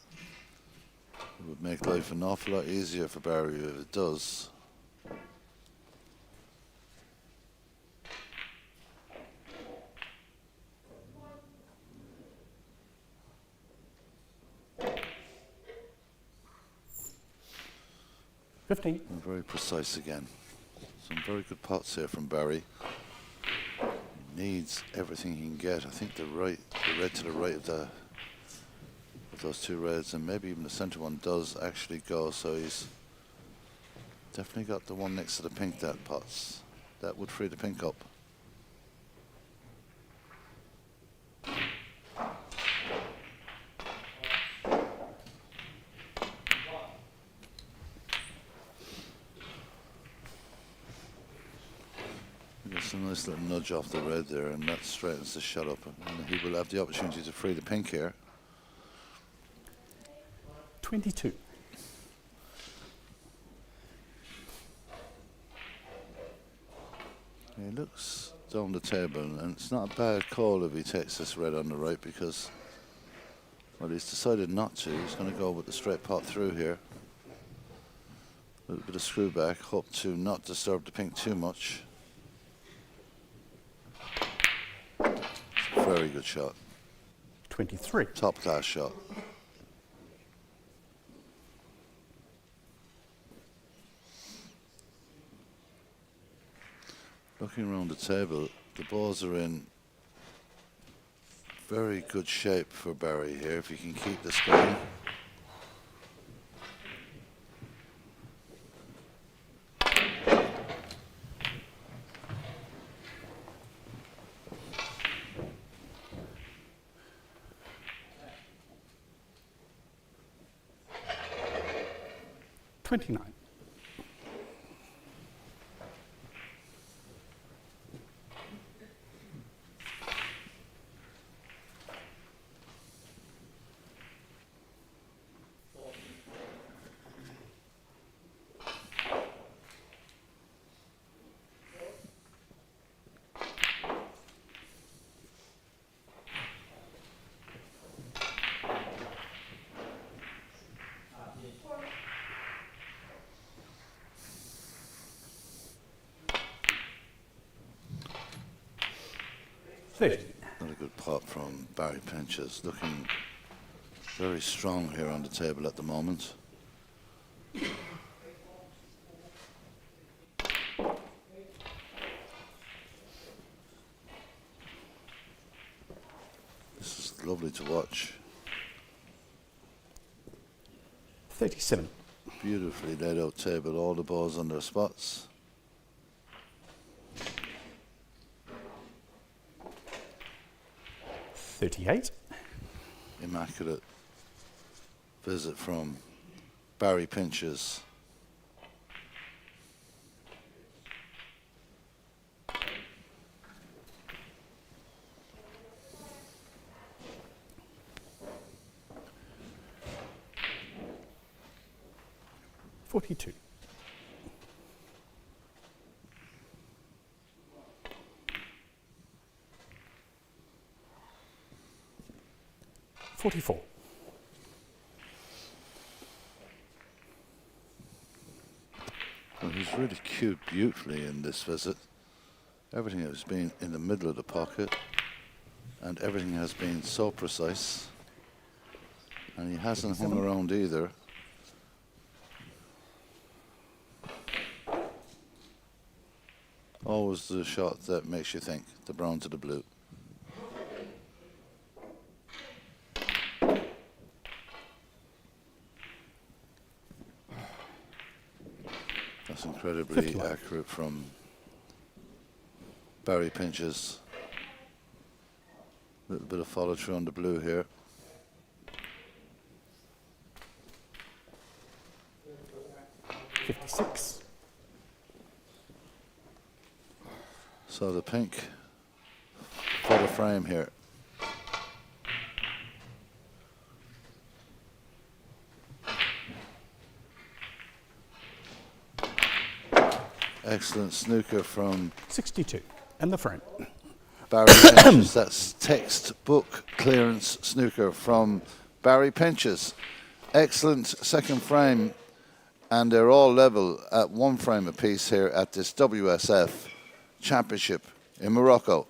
A: It would make life an awful lot easier for Barry if it does. And very precise again. Some very good pots here from Barry. He needs everything he can get. I think the red to the right of those two reds, and maybe even the center one, does actually go. So he's definitely got the one next to the pink that pots. That would free the pink up. It's a nice little nudge off the red there, and that straightens the shot up, and he will have the opportunity to free the pink here.
B: 22.
A: He looks down the table, and it's not a bad call if he takes this red on the right, because, well, he's decided not to. He's going to go with the straight pot through here. A little bit of screw back, hope to not disturb the pink too much. Very good shot.
B: 23.
A: Top class shot. Looking around the table, the balls are in very good shape for Barry here, if he can keep this going.
B: 29.
A: Not a good pot from Barry Pinches. Looking very strong here on the table at the moment. This is lovely to watch.
B: 37.
A: Beautifully laid out table, all the balls on their spots.
B: $38.
A: Immaculate visit from Barry Pinches.
B: $42. $44.
A: Well, he's really cued beautifully in this visit. Everything has been in the middle of the pocket, and everything has been so precise. And he hasn't hung around either. Always the shot that makes you think, the brown to the blue. That's incredibly
B: 51.
A: accurate from Barry Pinches. A little bit of follow through on the blue here.
B: $56.
A: So the pink for the frame here. Excellent snooker from
B: 62. And the frame.
A: Barry Pinches. That's textbook clearance snooker from Barry Pinches. Excellent second frame, and they're all level at one frame apiece here at this WSF Championship in Morocco.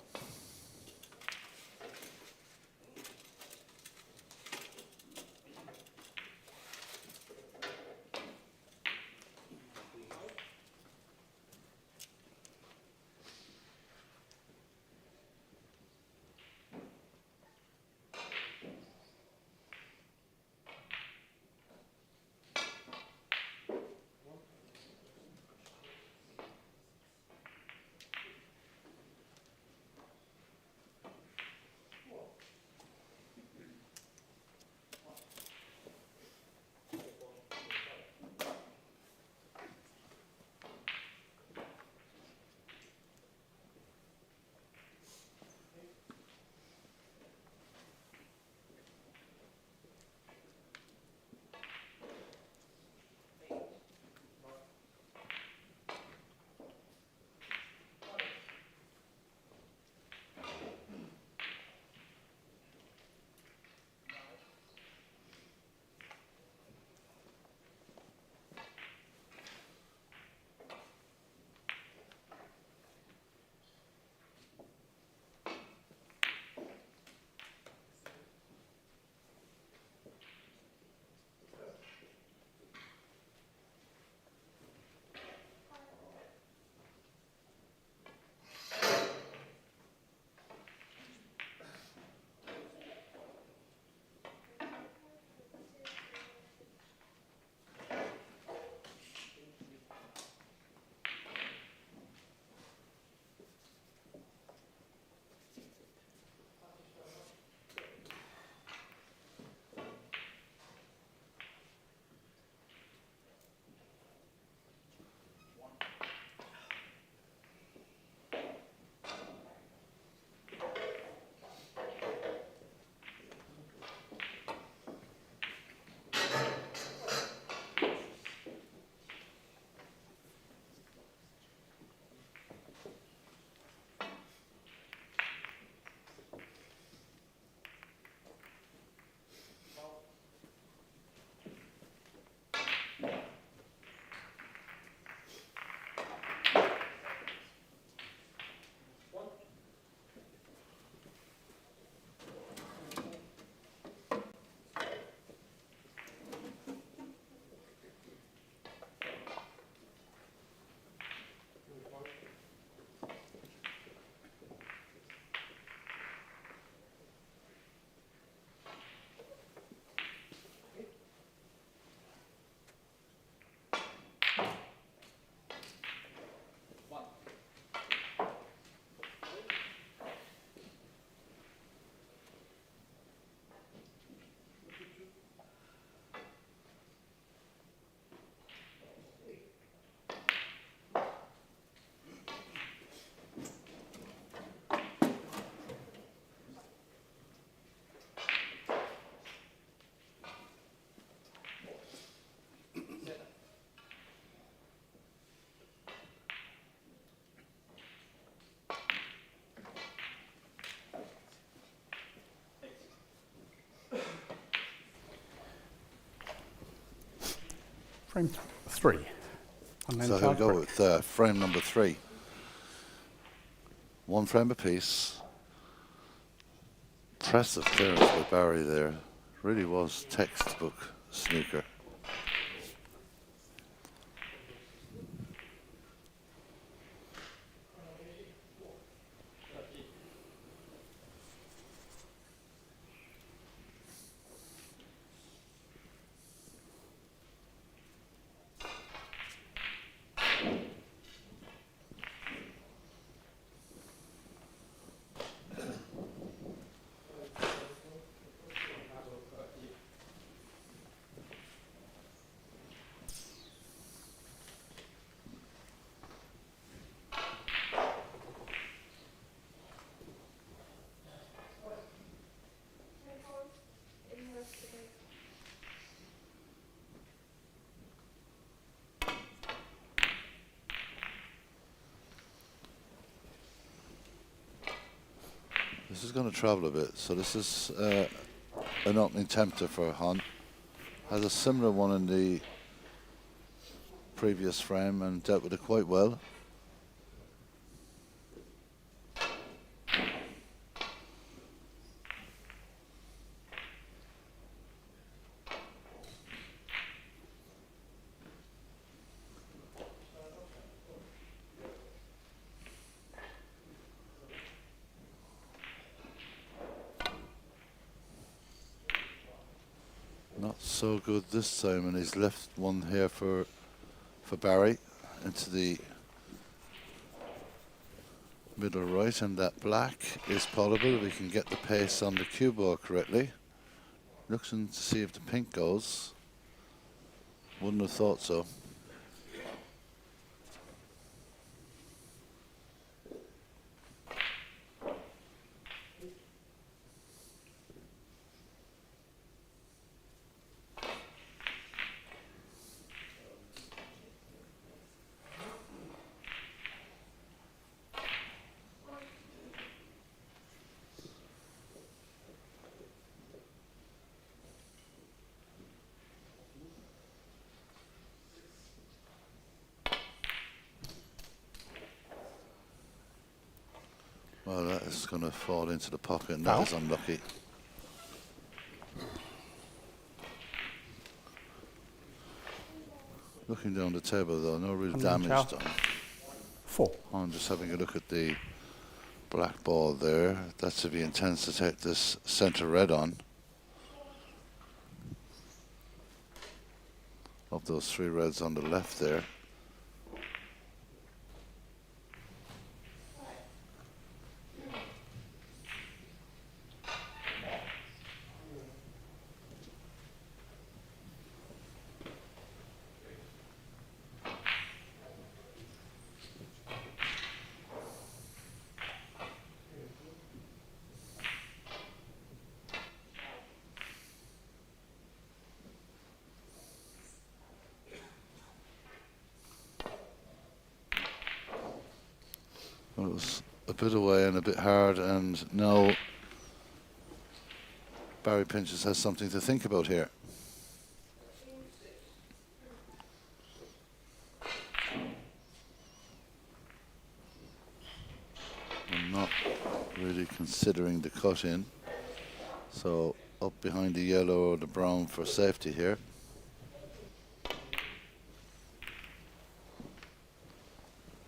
B: Frame 3. Unnamed
A: So here we
B: card
A: go
B: trick.
A: with frame number 3. 1 frame apiece. Impressive clearance by Barry there. Really was textbook snooker. This is going to travel a bit, so this is an opening tempter for Han. Has a similar one in the previous frame and dealt with it quite well. Not so good this time, and he's left one here for Barry into the middle right, and that black is potable. We can get the pace on the cue ball correctly. Looking to see if the pink goes. Wouldn't have thought so. Well, that is going to fall into the pocket, and that
B: Foul.
A: is unlucky. Looking down the table, though, no real
B: Unnamed
A: damage
B: foul.
A: done.
B: 4.
A: I'm just having a look at the black ball there. That's if he intends to take this centre red on. Of those 3 reds on the left there. Well, it was a bit away and a bit hard, and now Barry Pinches has something to think about here. I'm not really considering the cut in, so up behind the yellow or the brown for safety here.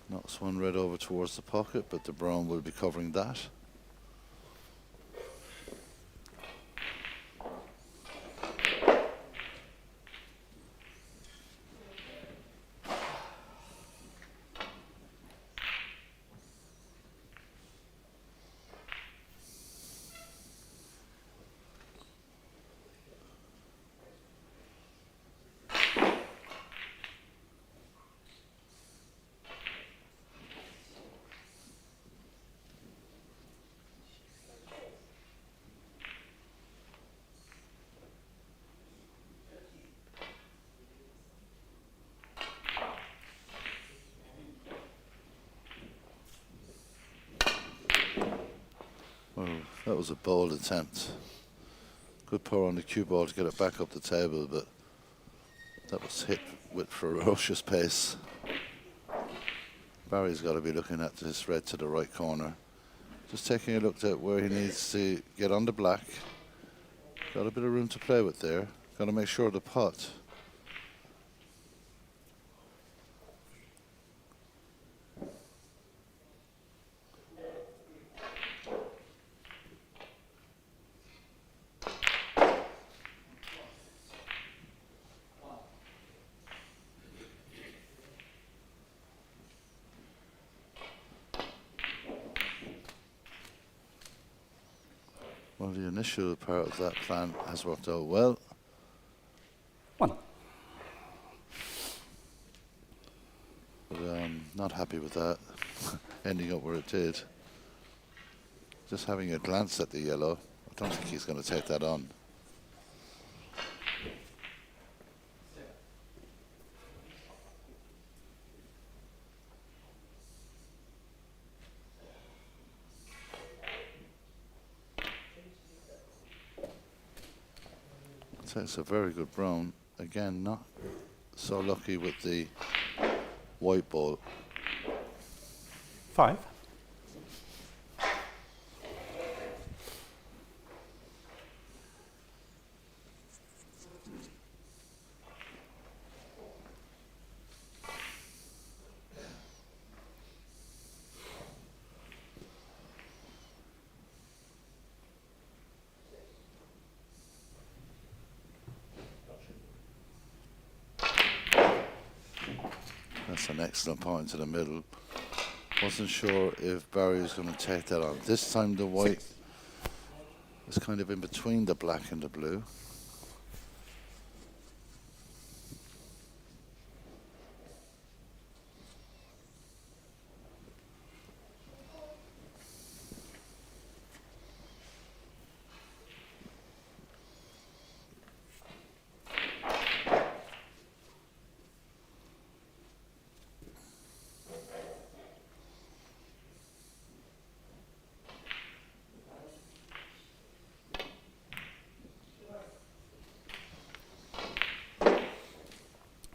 A: Knocks one red over towards the pocket, but the brown will be covering that. Well, that was a bold attempt. Good power on the cue ball to get it back up the table, but That was hit with ferocious pace. Barry's got to be looking at this red to the right corner. Just taking a look at where he needs to get on the black. Got a bit of room to play with there. Got to make sure the putt. Well, the initial part of that plan has worked out well.
B: 1.
A: But not happy with that, ending up where it did. Just having a glance at the yellow, I don't think he's going to take that on. Takes a very good brown. Again, not so lucky with the white ball.
B: 5.
A: That's an excellent point to the middle. Wasn't sure if Barry was going to take that on. This time the white is kind of in between the black and the blue.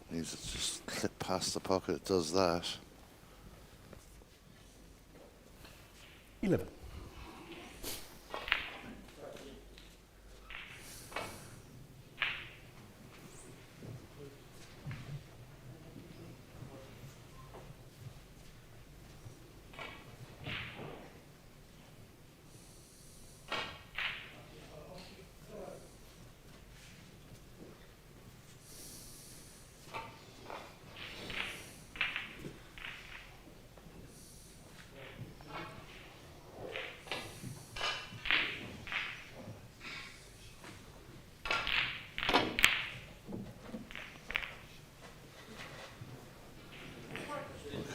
A: Needs to just clip past the pocket. It does that.
B: 11.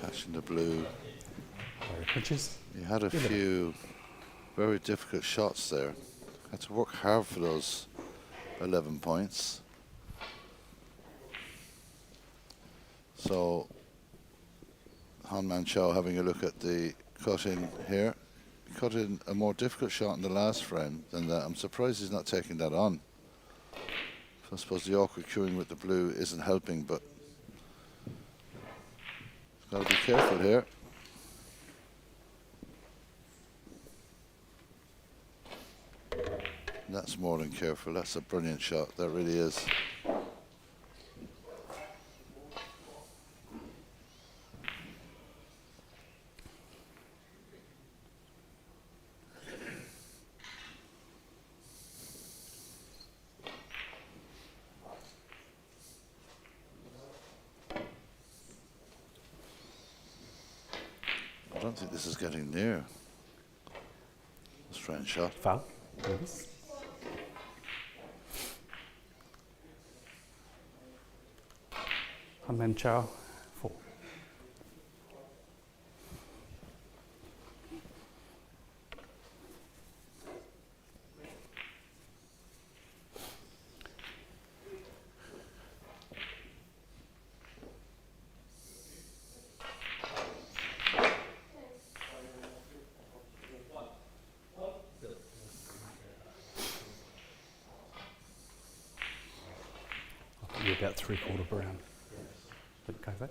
B: Catching the blue. Barry pinches.
A: He had a few very difficult shots there. Had to work hard for those 11 points. So, Han-Man Chow having a look at the cut in here. He cut in a more difficult shot in the last frame than that. I'm surprised he's not taking that on. So I suppose the awkward cueing with the blue isn't helping, but got to be careful here. That's more than careful. That's a brilliant shot. That really is. I don't think this is getting near. Strange shot.
B: Foul. Yes. And then Chow, 4. be about 3/4 brown. Okay, that.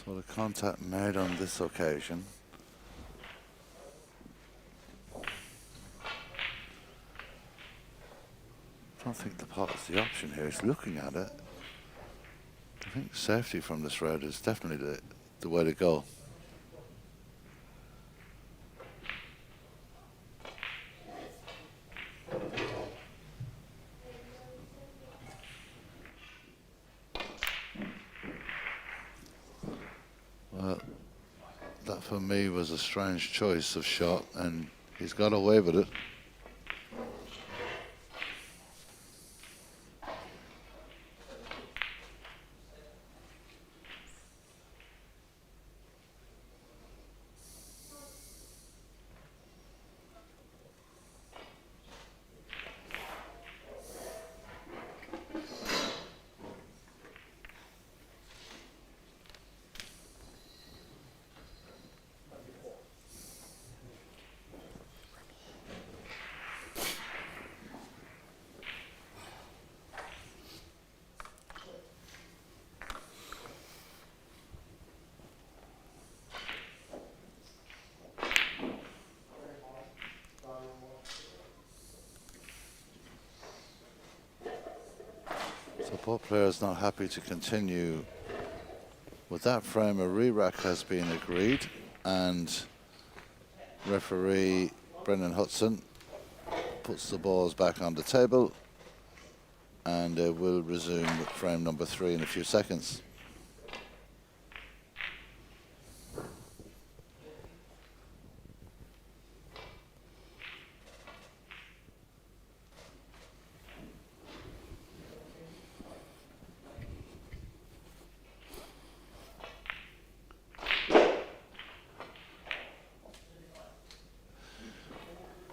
A: So the contact made on this occasion. I don't think the pot is the option here. He's looking at it. I think safety from this round is definitely the way to go. Well, that for me was a strange choice of shot, and he's got away with it. So both players not happy to continue with that frame. A re-rack has been agreed, and referee Brendan Hudson puts the balls back on the table, and will resume with frame number 3 in a few seconds.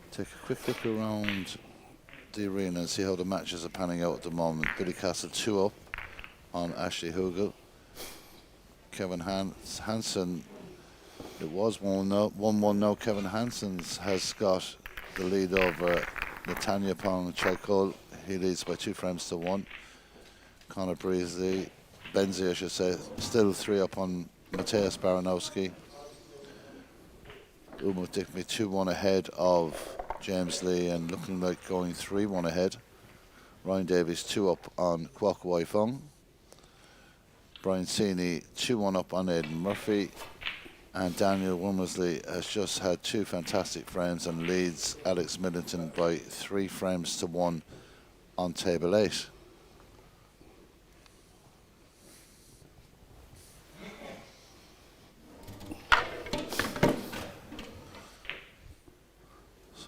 A: Take a quick look around the arena and see how the matches are panning out at the moment. Billy Castle 2 up on Ashley Hugel. Kevin Hansen, it was 1-1 now. Kevin Hansen has got the lead over Natanya Pong-Chaikol. He leads by 2 frames to 1. Conor Benzi, I should say, still 3 up on Mateusz Baranowski. Umut Dikmi 2-1 ahead of James Lee and looking like going 3-1 ahead. Ryan Davies 2 up on Kwok Wai Fong. Brian Sini 2-1 up on Aidan Murphy. And Daniel Womersley has just had 2 fantastic frames and leads Alex Middleton by 3 frames to 1 on table 8.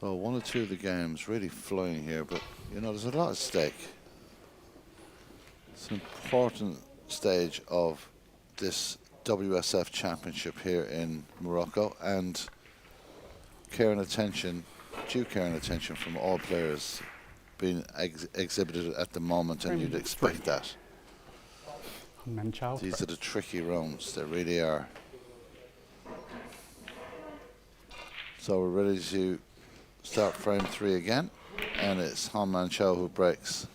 A: So 1 or 2 of the games really flying here, but you know, there's a lot at stake. It's an important stage of this WSF Championship here in Morocco, and due care and attention from all players being exhibited at the moment, and you'd expect that. These are the tricky rounds, they really are. So we're ready to start frame 3 again, and it's Han Man Chow who breaks.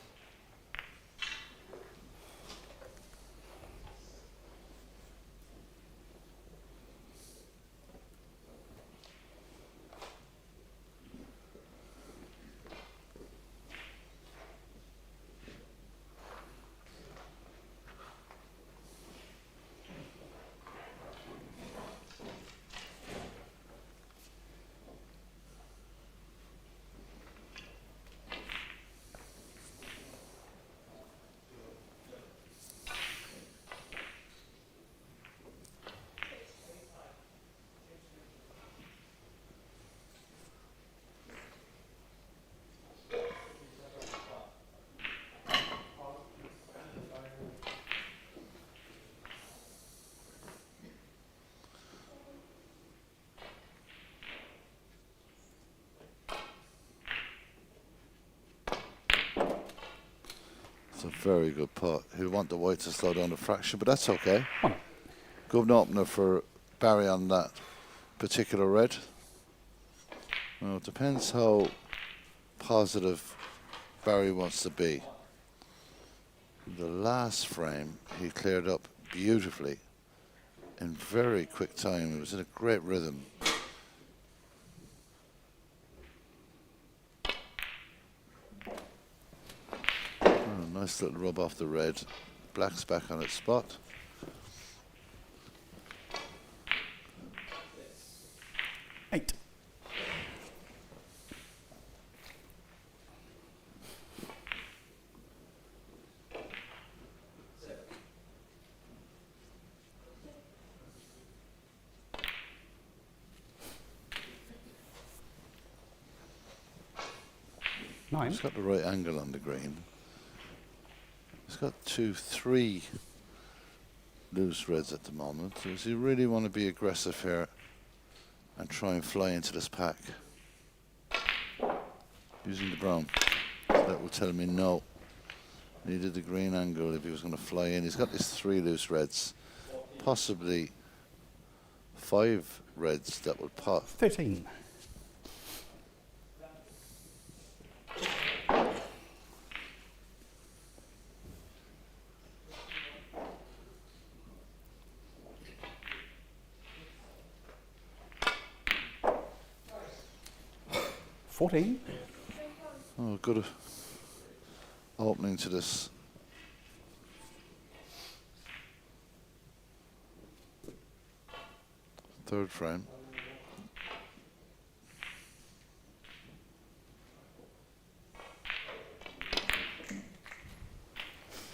A: It's a very good putt. He'll want the white to slow down the fraction, but that's okay.
B: Why not?
A: Good opener for Barry on that particular red. Well, it depends how positive Barry wants to be. The last frame, he cleared up beautifully in very quick time. He was in a great rhythm. Oh, nice little rub off the red. Black's back on its spot.
B: Eight. Nine.
A: He's got the right angle on the green. He's got 2-3 loose reds at the moment. Does he really want to be aggressive here and try and fly into this pack? Using the brown. That will tell me no. Needed the green angle if he was going to fly in. He's got these 3 loose reds. Possibly 5 reds that would pot.
B: 13.
A: Oh, good opening to this. Third frame.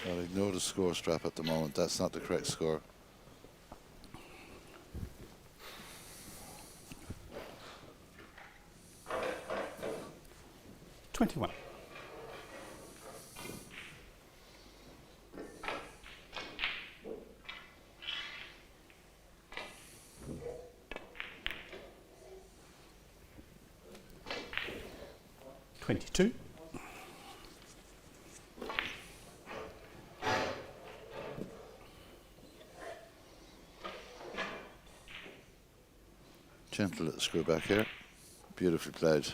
A: I'll ignore the score strap at the moment. That's not the correct score.
B: $21. $22.
A: Gentle little screw back here. Beautifully played.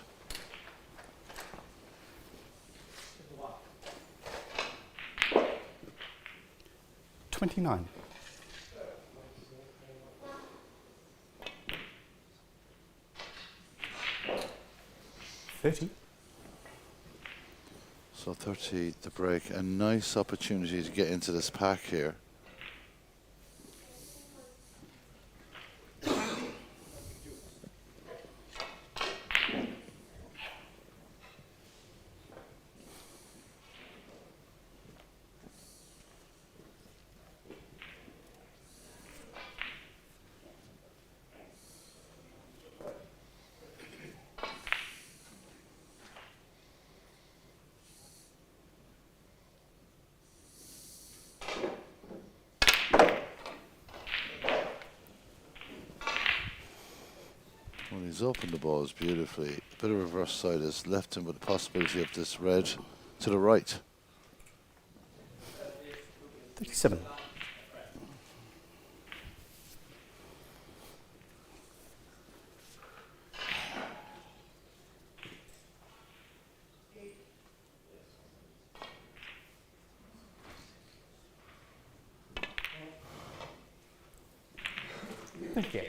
B: $29. $30.
A: So 30 to break. A nice opportunity to get into this pack here. Well, he's opened the balls beautifully. A bit of reverse side has left him with the possibility of this red to the right.
B: 37. Thank you.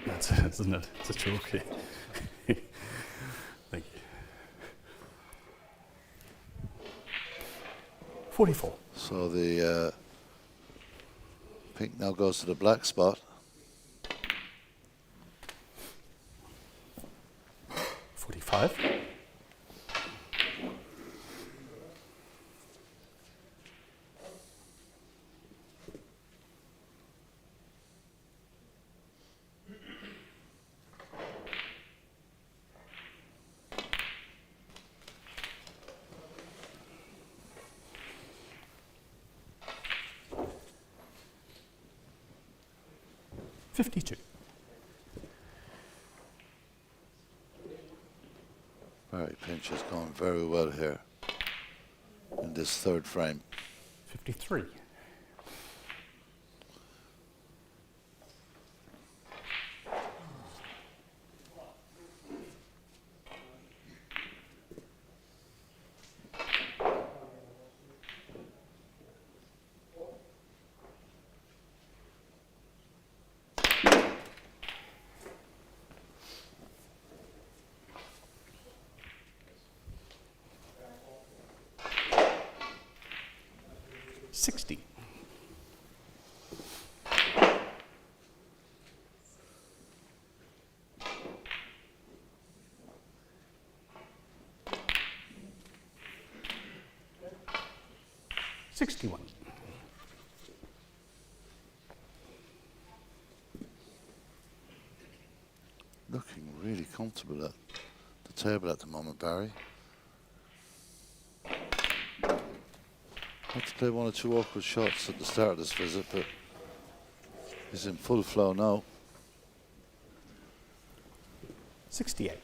B: That's it, isn't it? It's a chalky. Thank you. 44.
A: So the pink now goes to the black spot.
B: 55. $52.
A: Barry Pinch has gone very well here in this third frame.
B: 53. $60. $61.
A: Looking really comfortable at the table at the moment, Barry. Had to play one or two awkward shots at the start of this visit, but he's in full flow now.
B: 68.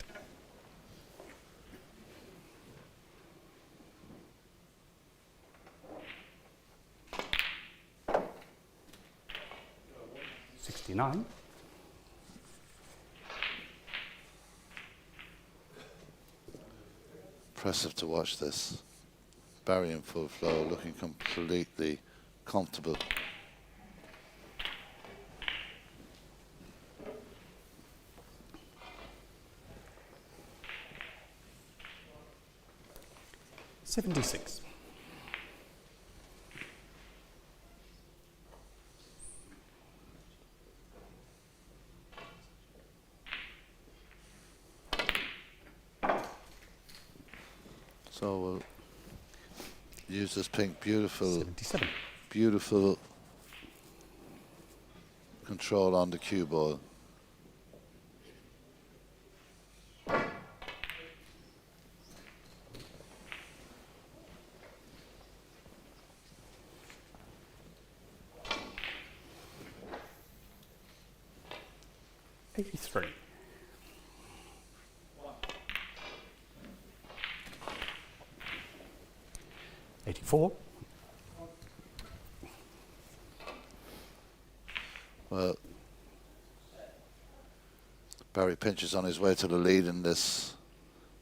B: $69.
A: Impressive to watch this. Barry in full flow, looking completely comfortable.
B: $76.
A: So we'll use this pink, beautiful,
B: 77.
A: beautiful control on the cue ball.
B: $83. $84.
A: Well, Barry Pinch is on his way to the lead in this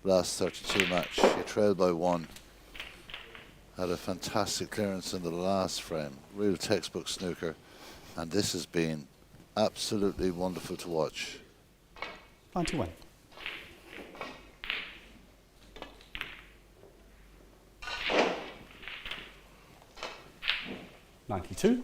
A: last 32 match. He trailed by 1. Had a fantastic clearance in the last frame. Real textbook snooker. And this has been absolutely wonderful to watch.
B: 91. $92.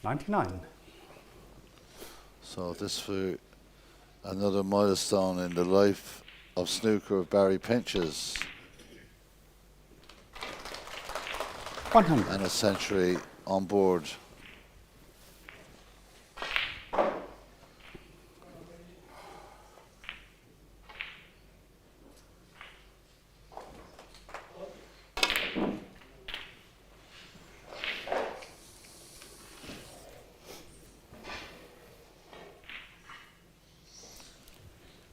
B: $99.
A: So this for another milestone in the life of snooker of Barry Pinch's.
B: 100.
A: And a century on board.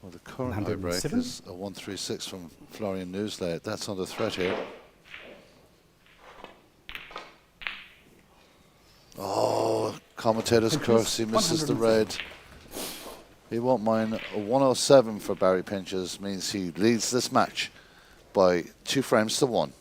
A: Well, the current high break
B: 107.
A: is a 136 from Florian Newslate. That's under threat here. Oh, commentator's curse. He misses the red. He won't mind. A 107 for Barry Pinches means he leads this match by 2 frames to 1.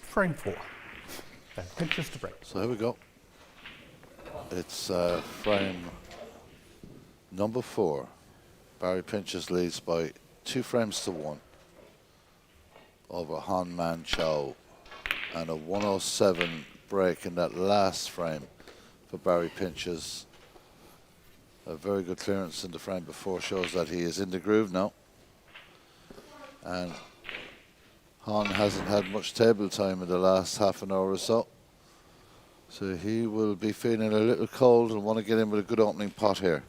B: Frame 4. Barry pinches to break.
A: So here we go. It's frame number 4. Barry Pinches leads by 2 frames to 1 over Han Man Chow, and a 107 break in that last frame for Barry Pinches. A very good clearance in the frame before shows that he is in the groove now. And Han hasn't had much table time in the last half an hour or so. So he will be feeling a little cold and want to get in with a good opening pot here.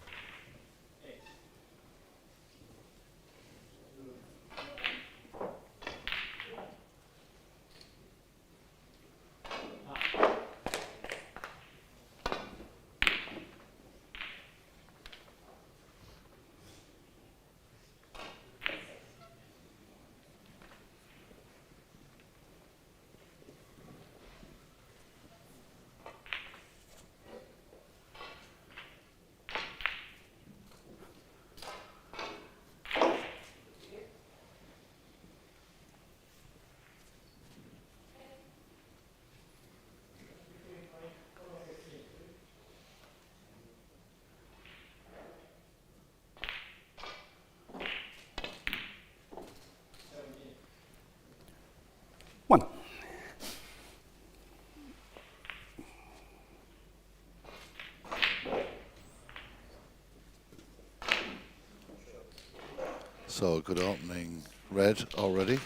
B: One.
A: So a good opening red already.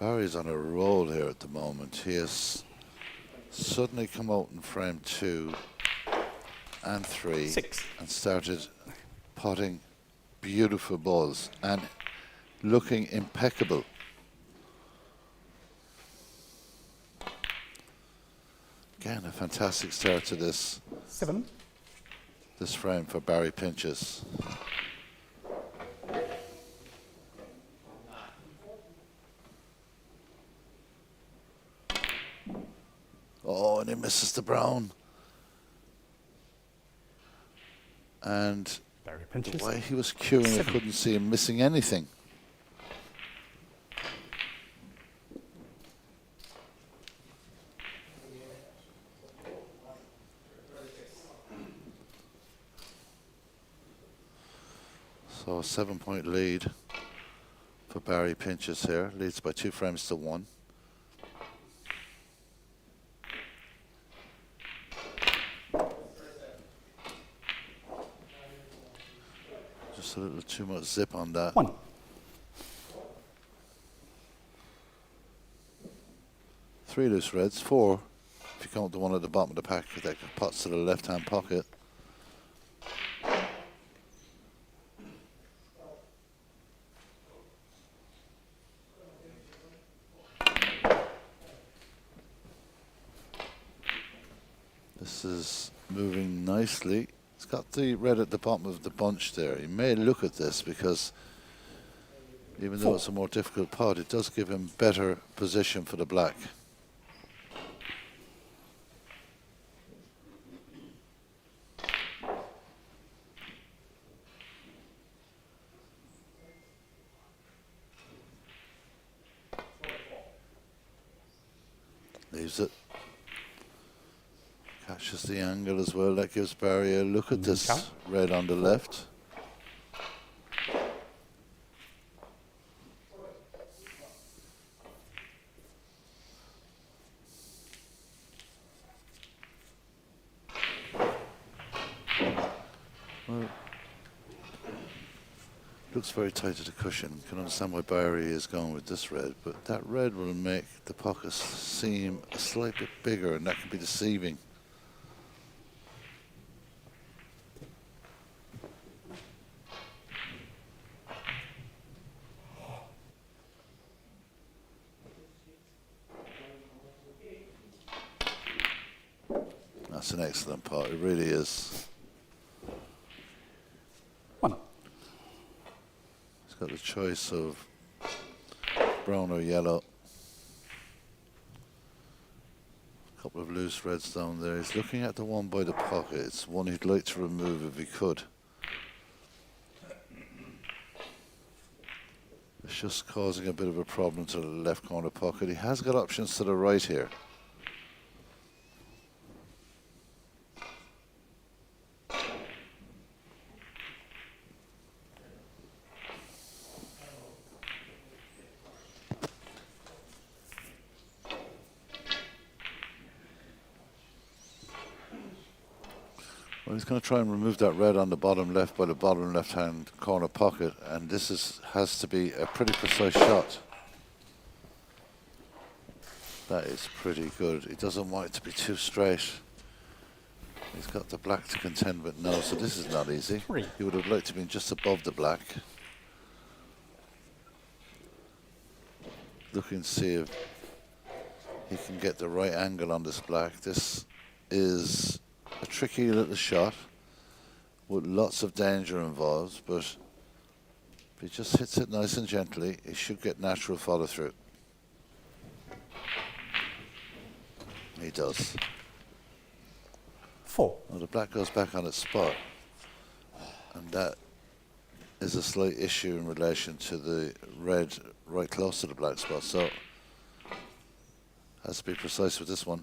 A: Barry's on a roll here at the moment. He has suddenly come out in frame 2 and 3
B: 6.
A: and started potting beautiful balls and looking impeccable. Again, a fantastic start to this
B: 7.
A: frame for Barry Pinches. Oh, and he misses the brown. And
B: Barry pinches.
A: the way he was cueing, I
B: 7.
A: couldn't see him missing anything. So a 7-point lead for Barry Pinches here. Leads by 2 frames to 1. Just a little too much zip on that.
B: 1.
A: Three loose reds, 4 if you count the one at the bottom of the pack that pots to the left-hand pocket. This is moving nicely. It's got the red at the bottom of the bunch there. He may look at this because even though it's a more difficult pot, it does give him better position for the black. Leaves it. Catches the angle as well. That gives Barry a look at this red on the left. Well, looks very tight to the cushion. Can understand why Barry is going with this red, but that red will make the pockets seem a slight bit bigger, and that can be deceiving. That's an excellent pot. It really is.
B: 1.
A: He's got the choice of brown or yellow. A couple of loose reds down there. He's looking at the one by the pocket. It's one he'd like to remove if he could. It's just causing a bit of a problem to the left corner pocket. He has got options to the right here. Well, he's going to try and remove that red on the bottom left by the bottom left-hand corner pocket, and this has to be a pretty precise shot. That is pretty good. He doesn't want it to be too straight. He's got the black to contend with now, so this is not easy.
B: 3.
A: He would have liked to be just above the black. Looking to see if he can get the right angle on this black. This is a tricky little shot with lots of danger involved, but if he just hits it nice and gently, he should get natural follow through. He does.
B: 4.
A: Well, the black goes back on its spot, and that is a slight issue in relation to the red right close to the black spot, so has to be precise with this one.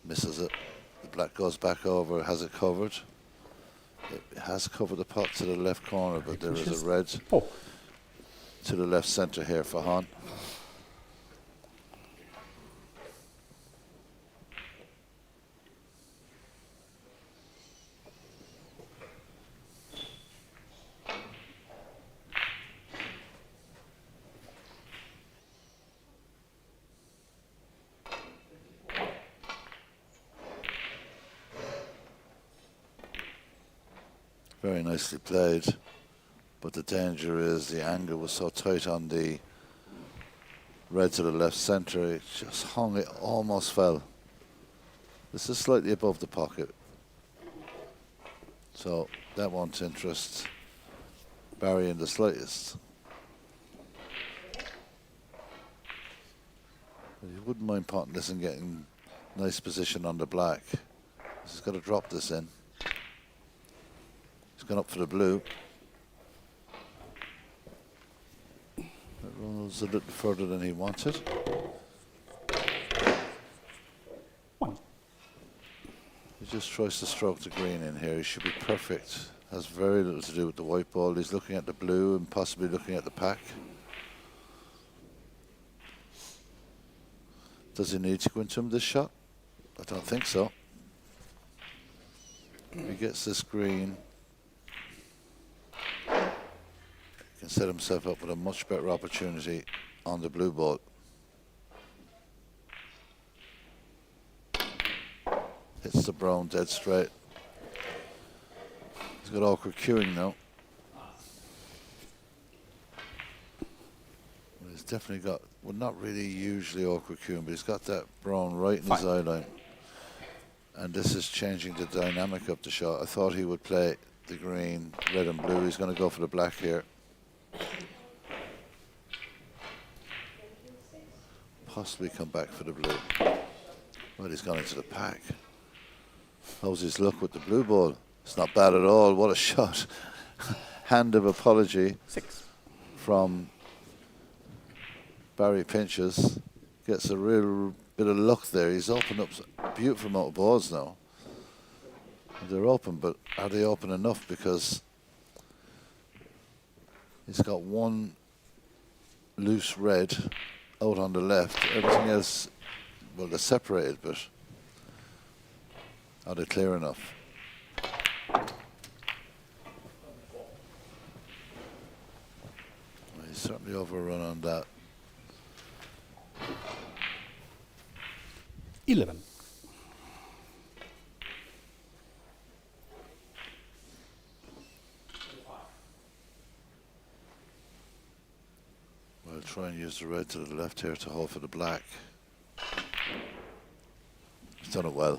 A: Misses it. The black goes back over. Has it covered? It has covered the pot to the left corner, but there is a red
B: 4.
A: to the left centre here for Hahn. Very nicely played, but the danger is the angle was so tight on the red to the left centre, it just hung, it almost fell. This is slightly above the pocket, so that won't interest Barry in the slightest. But he wouldn't mind potting this and getting nice position on the black. He's got to drop this in. He's gone up for the blue. That rolls a little further than he wanted.
B: 1.
A: He just tries to stroke the green in here. He should be perfect. Has very little to do with the white ball. He's looking at the blue and possibly looking at the pack. Does he need to go into him this shot? I don't think so. If he gets this green, he can set himself up with a much better opportunity on the blue ball. Hits the brown dead straight. He's got awkward cueing now. Well, he's definitely got, well, not really usually awkward cueing, but he's got that brown right in his eye line. And this is changing the dynamic of the shot. I thought he would play the green, red and blue. He's going to go for the black here. Possibly come back for the blue. Well, he's gone into the pack. How's his luck with the blue ball? It's not bad at all. What a shot. Hand of apology
B: 6.
A: from Barry Pinches. Gets a real bit of luck there. He's opened up a beautiful amount of balls now. They're open, but are they open enough? Because he's got one loose red out on the left. Everything else, well, they're separated, but are they clear enough? Well, he's certainly overrun on that.
B: 11.
A: Well, try and use the red to the left here to hold for the black. He's done it well.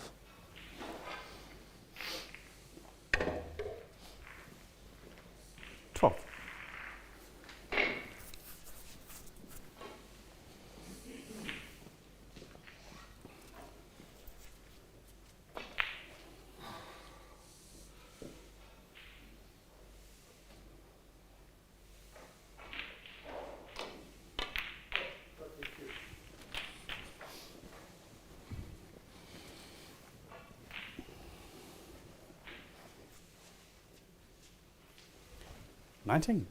B: 19.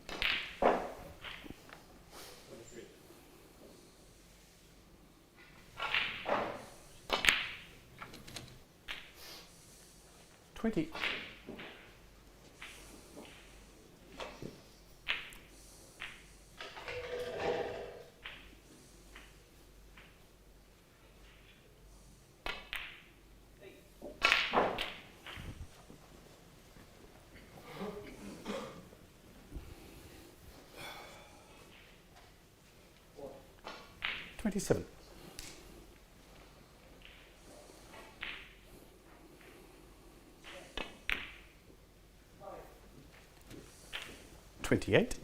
B: 20. 27. 28.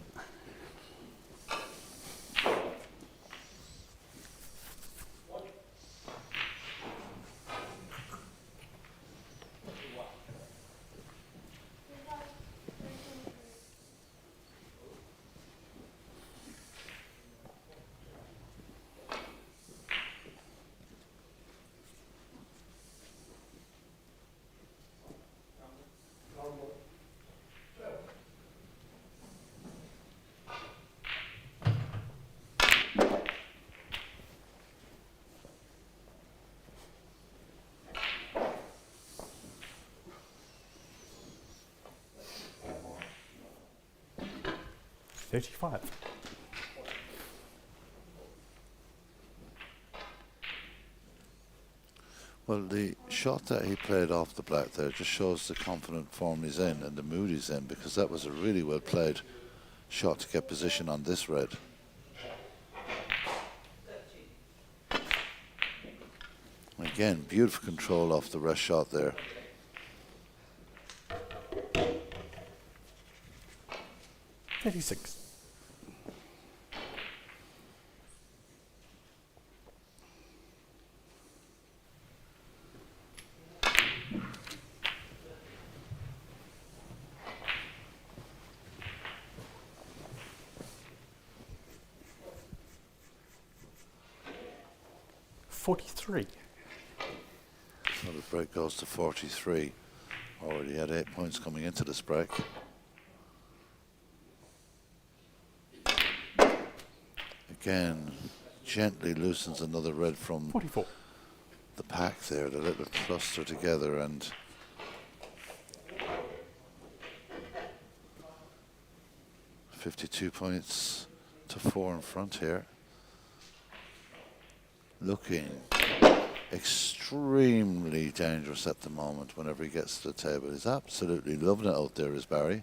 B: 35.
A: Well, the shot that he played off the black there just shows the confident form he's in and the mood he's in, because that was a really well played shot to get position on this red. Again, beautiful control off the rest shot there.
B: $36. 43.
A: So the break goes to 43. Already had 8 points coming into this break. Again, gently loosens another red from
B: 44.
A: the pack there, the little cluster together, and $52 points to 4 in front here. Looking extremely dangerous at the moment whenever he gets to the table. He's absolutely loving it out there, is Barry.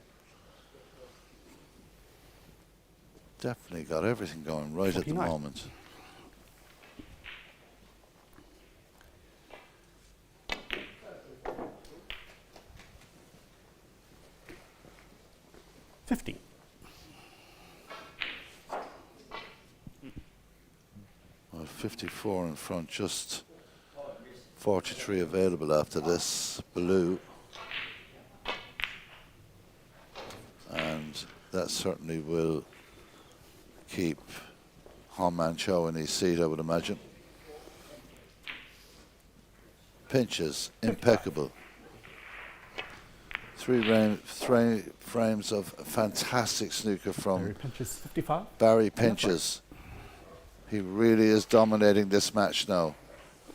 A: Definitely got everything going right
B: 49.
A: at the moment.
B: $50.
A: Well, 54 in front, just 43 available after this blue. And that certainly will keep Han Cho in his seat, I would imagine. Pinches, impeccable. Three frames of fantastic snooker from
B: Barry Pinches 55.
A: Barry Pinches. He really is dominating this match now,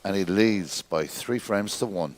A: and he leads by 3 frames to 1.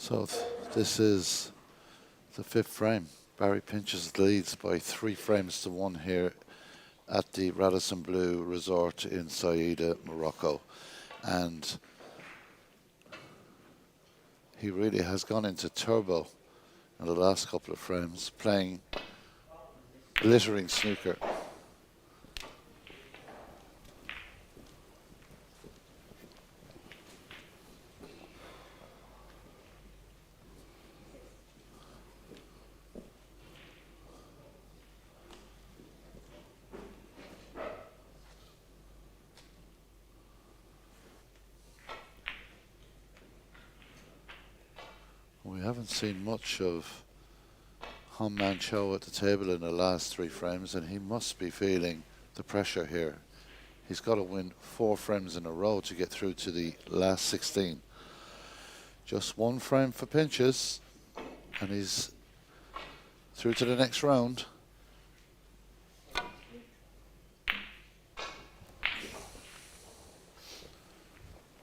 A: So this is the fifth frame. Barry Pinches leads by 3 frames to 1 here at the Radisson Blu Resort in Saïda, Morocco. And he really has gone into turbo in the last couple of frames, playing glittering snooker. We haven't seen much of Han Man Cho at the table in the last 3 frames, and he must be feeling the pressure here. He's got to win 4 frames in a row to get through to the last 16. Just 1 frame for Pinches, and he's through to the next round.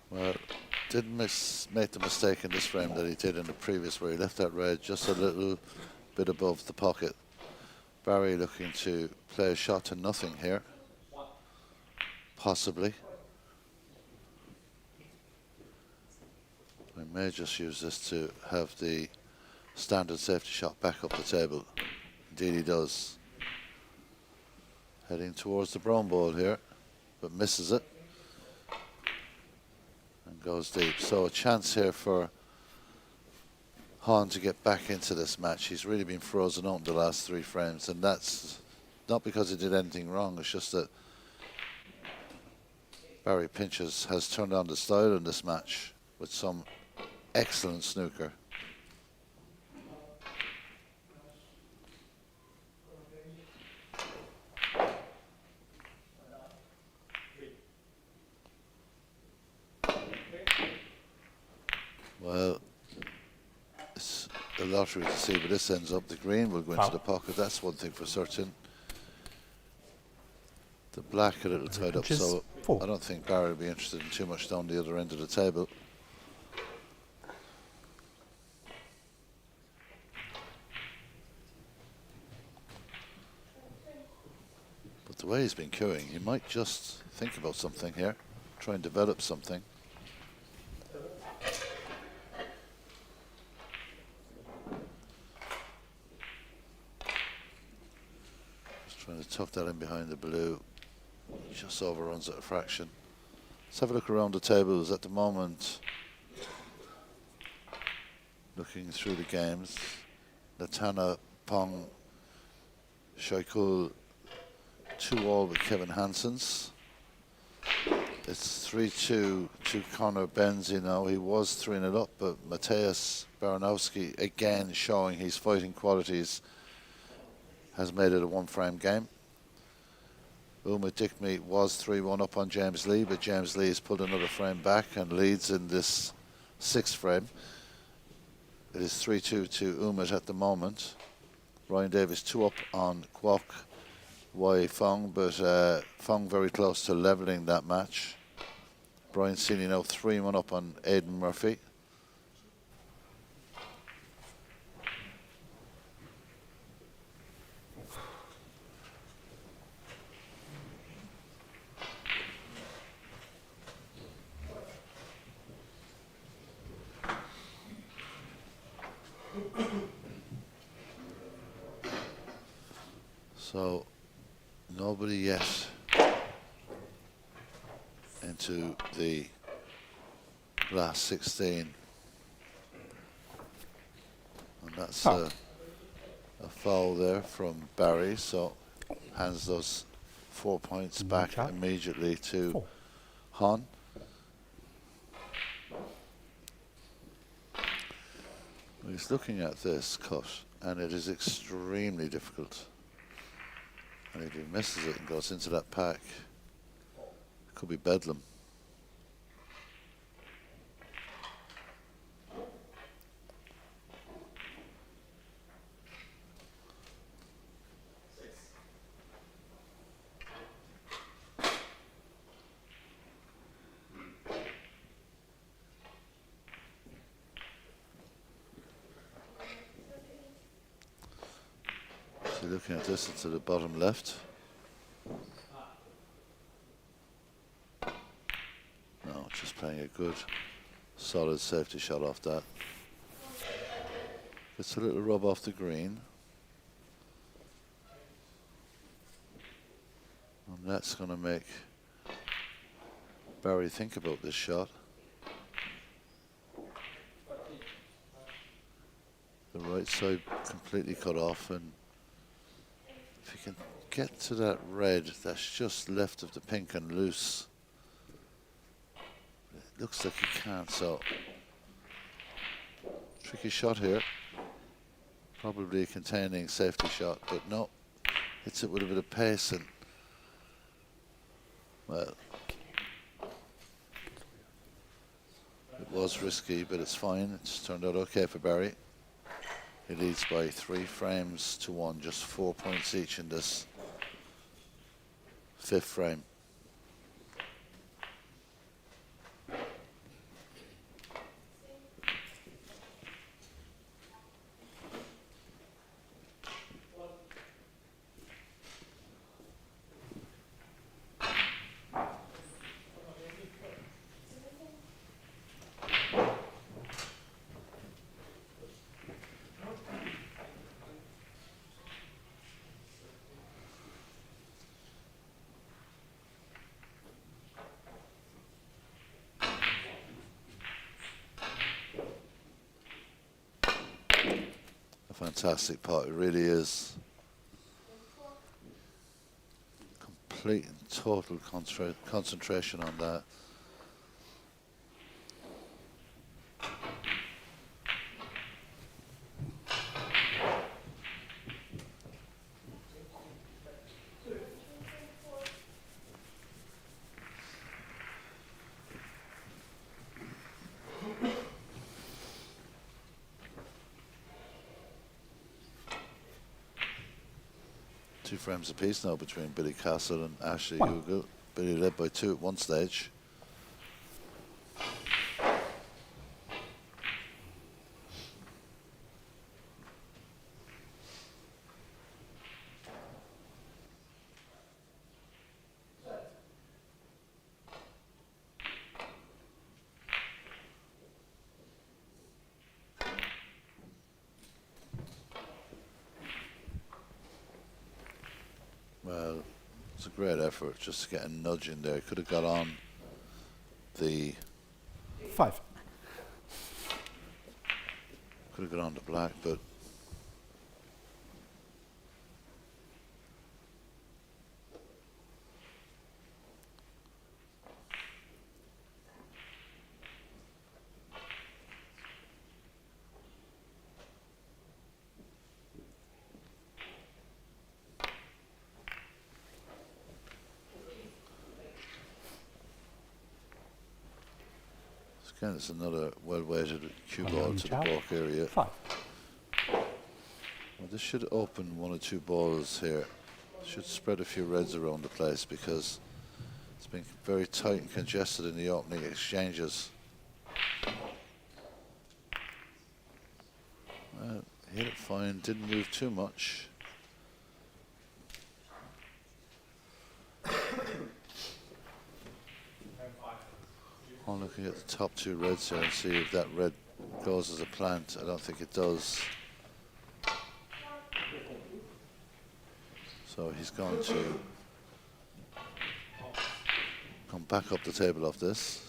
A: Well, didn't make the mistake in this frame that he did in the previous, where he left that red just a little bit above the pocket. Barry looking to play a shot to nothing here, possibly. We may just use this to have the standard safety shot back up the table. Indeed he does. Heading towards the brown ball here, but misses it. And goes deep. So a chance here for Han to get back into this match. He's really been frozen out in the last 3 frames, and that's not because he did anything wrong. It's just that Barry Pinches has turned on the style in this match with some excellent snooker. Well, it's a lottery to see where this ends up. The green will go into the pocket. That's one thing for certain. The black a little tied up, so I don't think Barry will be interested in too much down the other end of the table. But the way he's been queuing, he might just think about something here, try and develop something. Trying to tuck that in behind the blue. Just overruns it a fraction. Let's have a look around the tables at the moment. Looking through the games. Natana, Pong, Shaikul, 2-all with Kevin Hansen's. It's 3-2 to Conor Benzie now. He was 3-0 up, but Mateusz Baranowski, again showing his fighting qualities, has made it a 1-frame game. Uma Dickme was 3-1 up on James Lee, but James Lee has pulled another frame back and leads in this 6th frame. It is 3-2 to Umit at the moment. Ryan Davis 2 up on Kwok Wai Fong, but Fong very close to levelling that match. Brian Seeley now 3-1 up on Aidan Murphy. So nobody yet into the last 16, and that's a foul there from Barry, so hands those 4 points back immediately to Han. He's looking at this cut, and it is extremely difficult. And if he misses it and goes into that pack, it could be bedlam. looking at this, it's to the bottom left. No, just playing a good, solid safety shot off that. Gets a little rub off the green. And that's going to make Barry think about this shot. The right side completely cut off, and if you can get to that red that's just left of the pink and loose, it looks like you can't, so tricky shot here. Probably a containing safety shot, but no, hits it with a bit of pace, and well, it was risky, but it's fine. It's turned out okay for Barry. He leads by 3 frames to 1, just 4 points each in this 5th frame. Fantastic putt, it really is. Complete and total concentration on that. Two frames apiece now between Billy Castle and Ashley Hugo. Billy led by 2 at one stage. Well, it's a great effort just to get a nudge in there. Could have got on the
B: 5.
A: Could have got on the black, but again, it's another well-weighted cue ball to the balk area.
B: 5.
A: Well, this should open 1 or 2 balls here. Should spread a few reds around the place because it's been very tight and congested in the opening exchanges. Hit it fine, didn't move too much. I'm looking at the top 2 reds here and see if that red goes as a plant. I don't think it does. So he's going to come back up the table off this.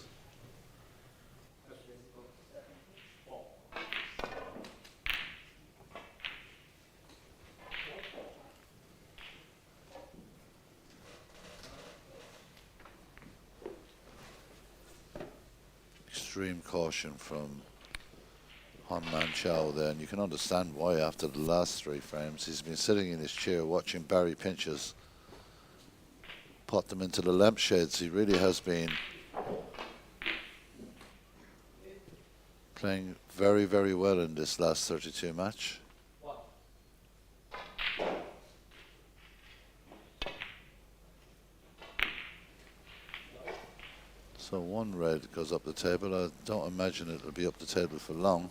A: Extreme caution from Han-Man Chow there, and you can understand why after the last 3 frames. He's been sitting in his chair watching Barry pinches, pot them into the lampshades. He really has been playing very, very well in this last 32 match. So 1 red goes up the table. I don't imagine it'll be up the table for long.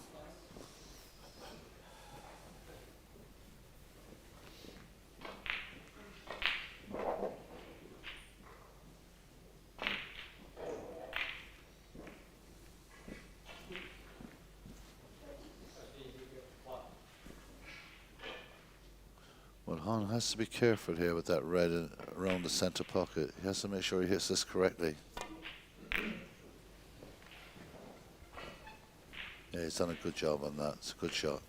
A: has to be careful here with that red around the center pocket. He has to make sure he hits this correctly. Yeah, he's done a good job on that. It's a good shot.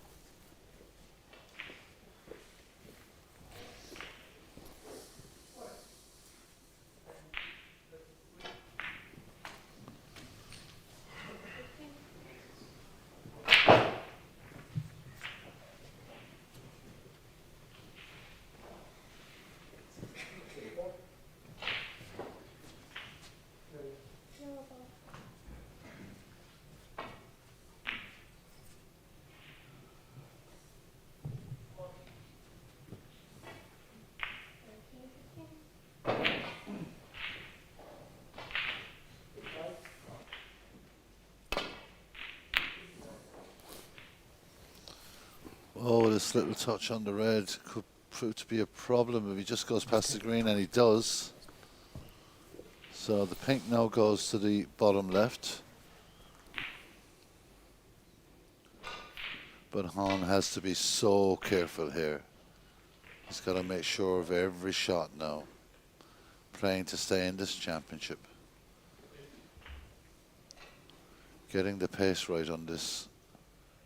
A: Oh, this little touch on the red could prove to be a problem if he just goes past the green, and he does. So the pink now goes to the bottom left. But Hahn has to be so careful here. He's got to make sure of every shot now, playing to stay in this championship. Getting the pace right on this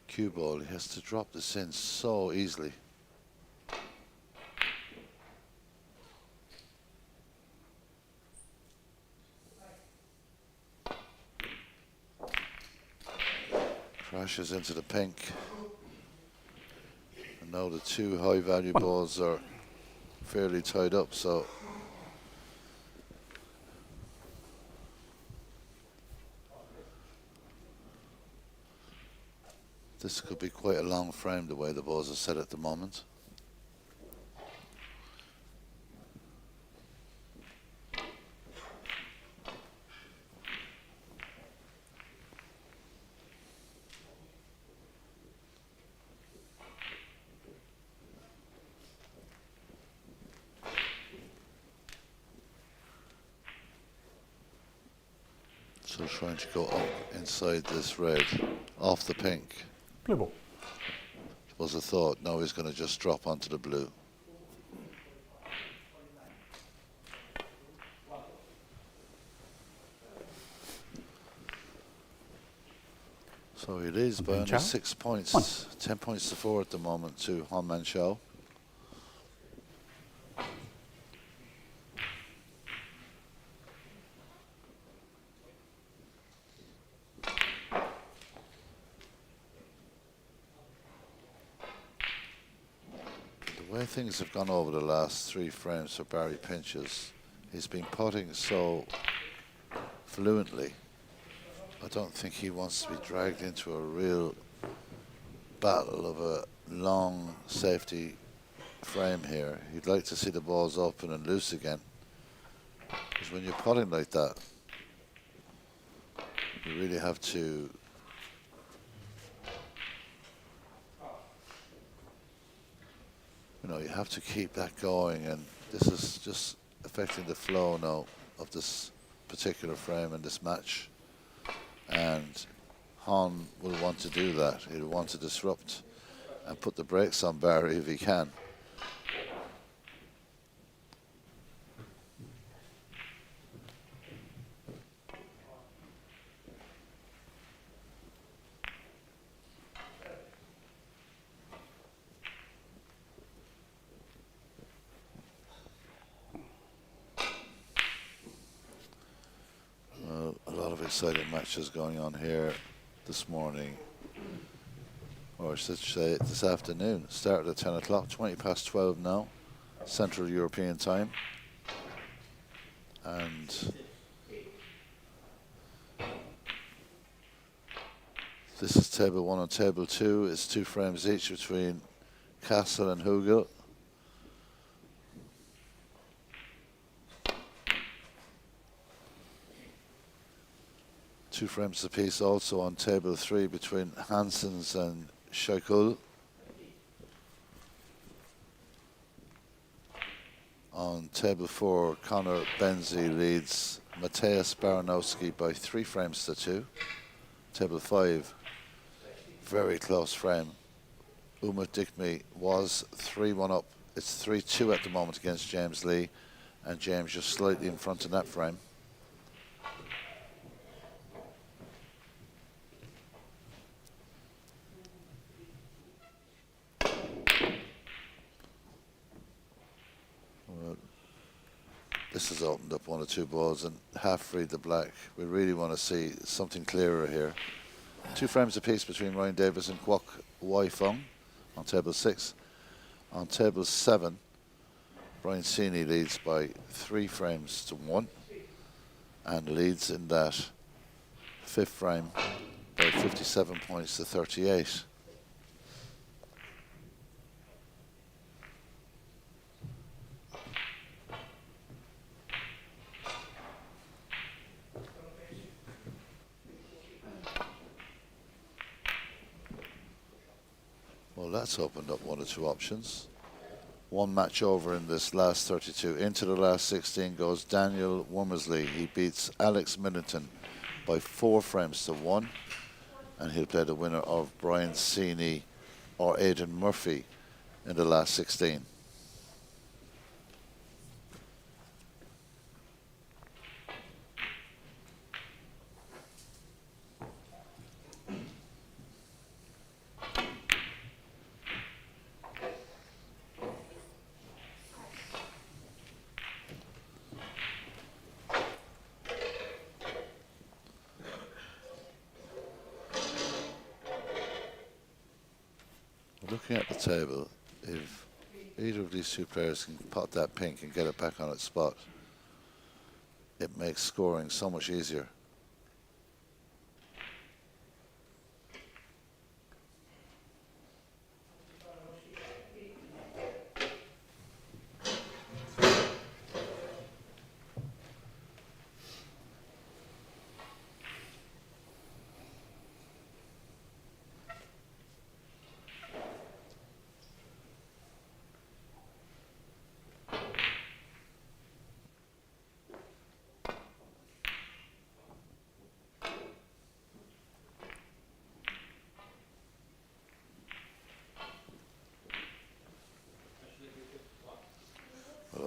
A: cue ball. He has to drop this in so easily. Crashes into the pink. And now the two high value balls are fairly tied up, so this could be quite a long frame the way the balls are set at the moment. So trying to go up inside this red, off the pink.
B: Blue ball.
A: Was a thought. Now he's going to just drop onto the blue. So he leads by only 6 points. 10 points to 4 at the moment to Han Man Chao. The way things have gone over the last 3 frames for Barry Pinches, he's been putting so fluently. I don't think he wants to be dragged into a real battle of a long safety frame here. He'd like to see the balls open and loose again. Because when you're putting like that, you really have to you have to keep that going, and this is just affecting the flow now of this particular frame in this match. And Han will want to do that. He'll want to disrupt and put the brakes on Barry if he can. Exciting matches going on here this morning, or I should say this afternoon. Started at 10 o'clock, 20 past 12 now, Central European time. And this is table 1 and table 2. It's 2 frames each between Castle and Hugel. Two frames apiece also on table 3 between Hansens and Scheikul. On table 4, Conor Benzie leads Mateusz Baranowski by 3 frames to 2. Table 5, very close frame. Umut Dikmi was 3-1 up It's 3-2 at the moment against James Lee, and James just slightly in front of that frame. Well, this has opened up 1 or 2 balls and half freed the black. We really want to see something clearer here. 2 frames apiece between Ryan Davis and Kwok Wai Fung on table 6. On table 7, Brian Sini leads by 3 frames to 1 and leads in that 5th frame by 57 points to 38. Well, that's opened up 1 or 2 options. 1 match over in this last 32. Into the last 16 goes Daniel Womersley. He beats Alex Middleton by 4 frames to 1. And he'll play the winner of Brian Sini or Aidan Murphy in the last 16. Looking at the table, if either of these 2 players can pot that pink and get it back on its spot, it makes scoring so much easier.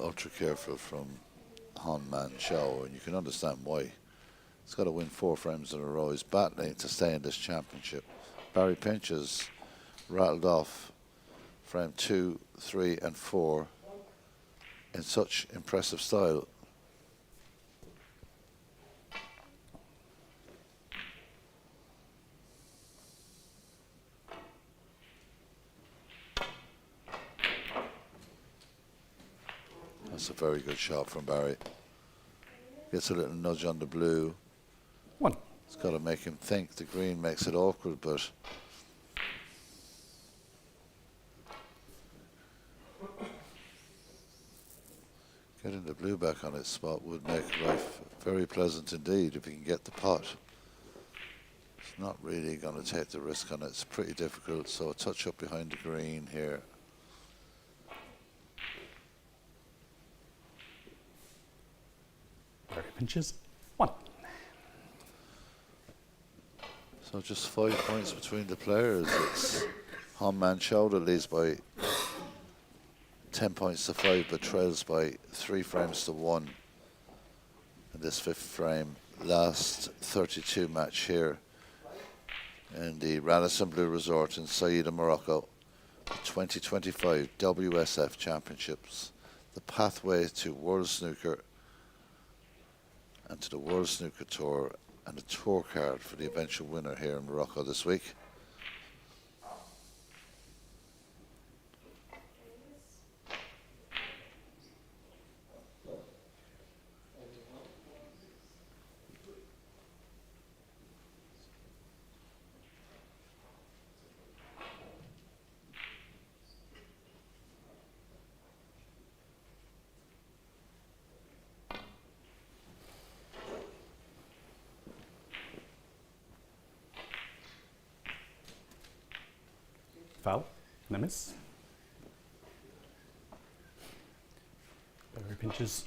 A: Ultra careful from Han Man Chao, and you can understand why. He's got to win 4 frames in a row. He's battling to stay in this championship. Barry Pinch has rattled off frame 2, 3 and 4 in such impressive style. That's a very good shot from Barry. Gets a little nudge on the blue.
B: 1.
A: It's got to make him think. The green makes it awkward, but getting the blue back on its spot would make life very pleasant indeed if he can get the pot. It's not really going to take the risk on it. It's pretty difficult, so a touch up behind the green here.
B: Barry Pinches 1.
A: So just 5 points between the players. It's Han Man Chao that leads by 10 points to 5, but trails by 3 frames to 1 in this 5th frame. Last 32 match here in the Radisson Blu Resort in Saida, Morocco. The 2025 WSF Championships. The pathway to World Snooker and to the World Snooker Tour, and a tour card for the eventual winner here in Morocco this week.
B: Foul and a miss. Barry Pinches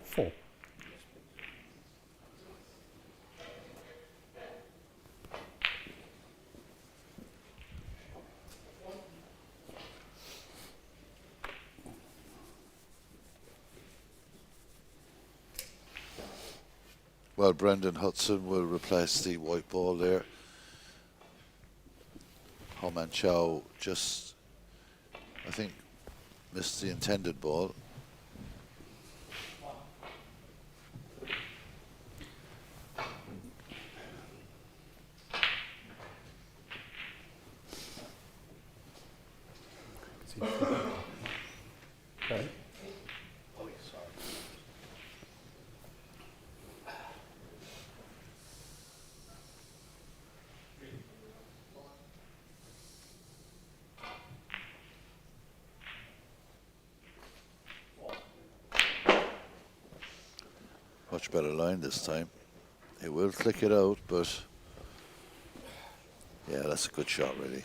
B: 4.
A: Well, Brendan Hudson will replace the white ball there. Homan Chow just, I think, missed the intended ball.
B: Okay.
A: Much better line this time. He will flick it out, but yeah, that's a good shot, really.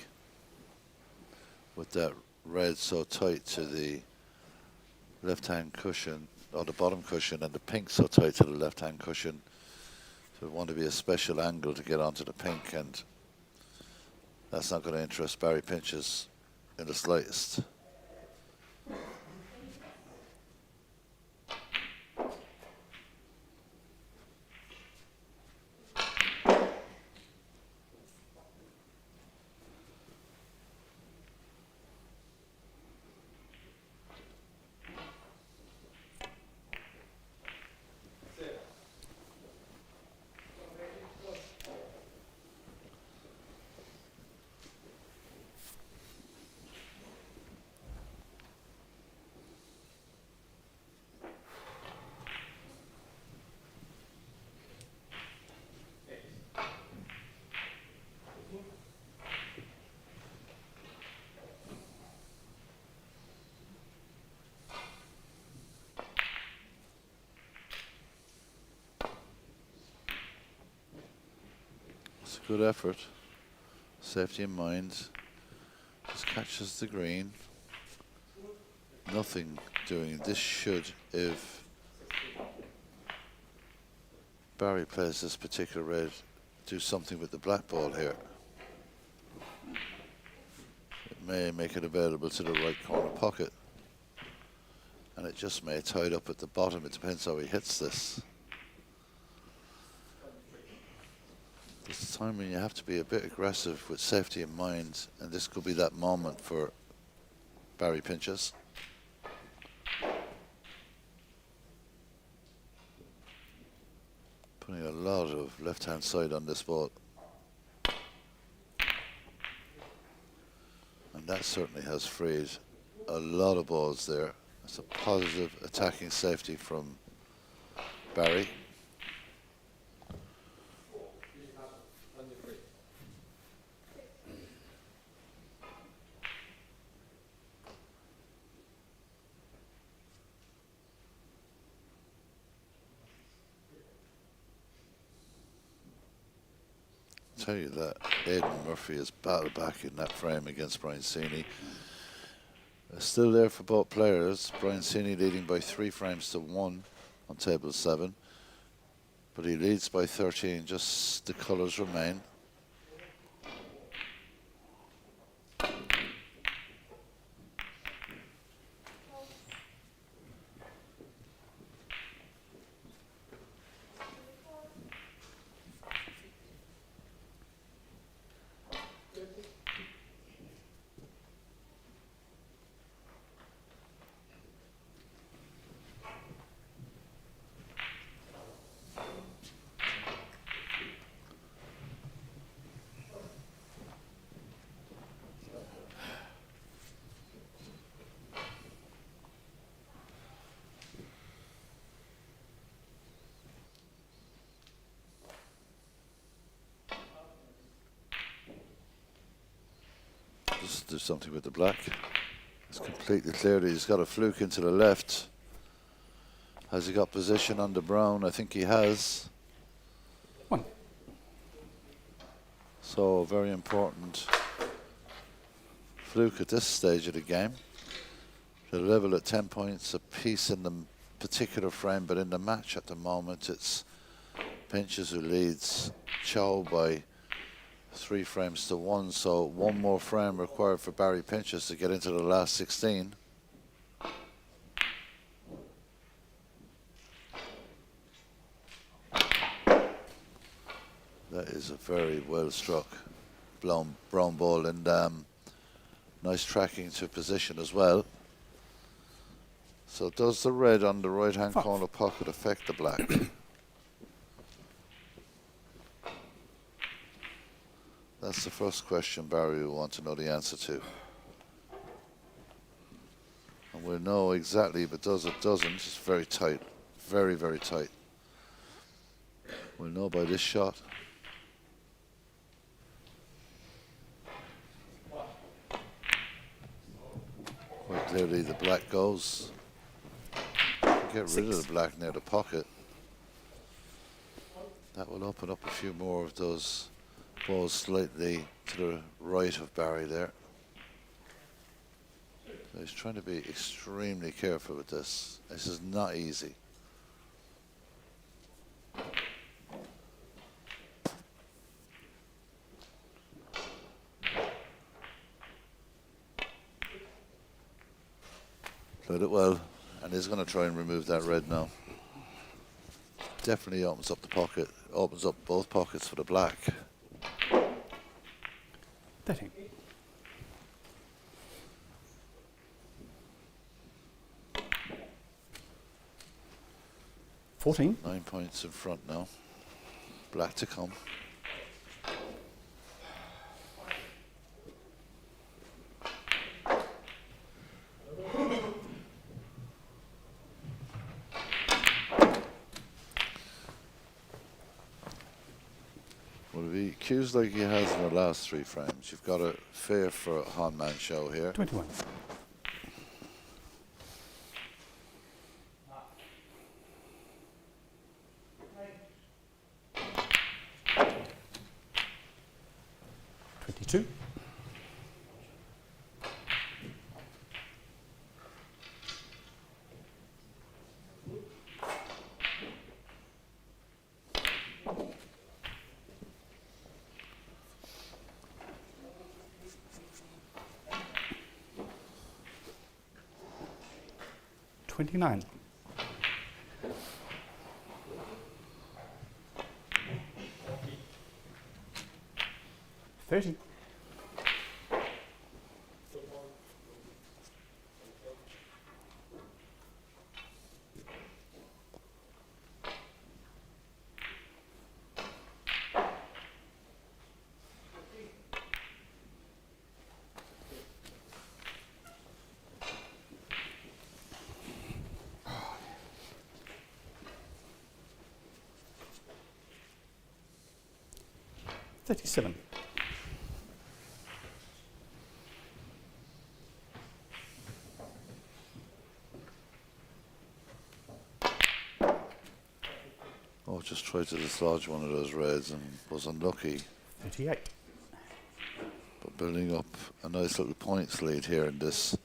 A: With that red so tight to the left-hand cushion, or the bottom cushion, and the pink so tight to the left-hand cushion. So it want to be a special angle to get onto the pink, and that's not going to interest Barry Pinches in the slightest. It's a good effort. Safety in mind. Just catches the green. Nothing doing. This should, if Barry plays this particular red, do something with the black ball here. It may make it available to the right corner pocket. And it just may tie it up at the bottom. It depends how he hits this. There's a time when you have to be a bit aggressive with safety in mind, and this could be that moment for Barry Pinches. Putting a lot of left-hand side on this ball. And that certainly has freed a lot of balls there. It's a positive attacking safety from Barry. Tell you that Aidan Murphy has battled back in that frame against Brian Sini. Still there for both players. Brian Sini leading by 3 frames to 1 on table 7, but he leads by 13. Just the colours remain. Just do something with the black. It's completely clear that he's got a fluke into the left. Has he got position on the brown? I think he has.
B: 1.
A: So very important fluke at this stage of the game. They're level at 10 points apiece in the particular frame, but in the match at the moment it's Pinches who leads Chow by 3 frames to 1, so 1 more frame required for Barry Pinches to get into the last 16. That is a very well struck brown ball, and nice tracking to position as well. So does the red on the right hand
B: 5.
A: corner pocket affect the black? That's the first question Barry will want to know the answer to. And we'll know exactly if it does or doesn't. It's very tight. Very, very tight. We'll know by this shot. Quite clearly the black goes. Get rid of the black near the pocket. That will open up a few more of those balls slightly to the right of Barry there. So he's trying to be extremely careful with this. This is not easy. Played it well, and he's going to try and remove that red now. Definitely opens up the pocket, opens up both pockets for the black.
B: 13. $14.
A: 9 points in front now. Black to come. Well, if he cues like he has in the last 3 frames, you've got a fair for a Hanman show here.
B: 21. $22. $29. 30. $37.
A: Oh, just tried to dislodge one of those reds and was unlucky.
B: 38.
A: But building up a nice little points lead here in this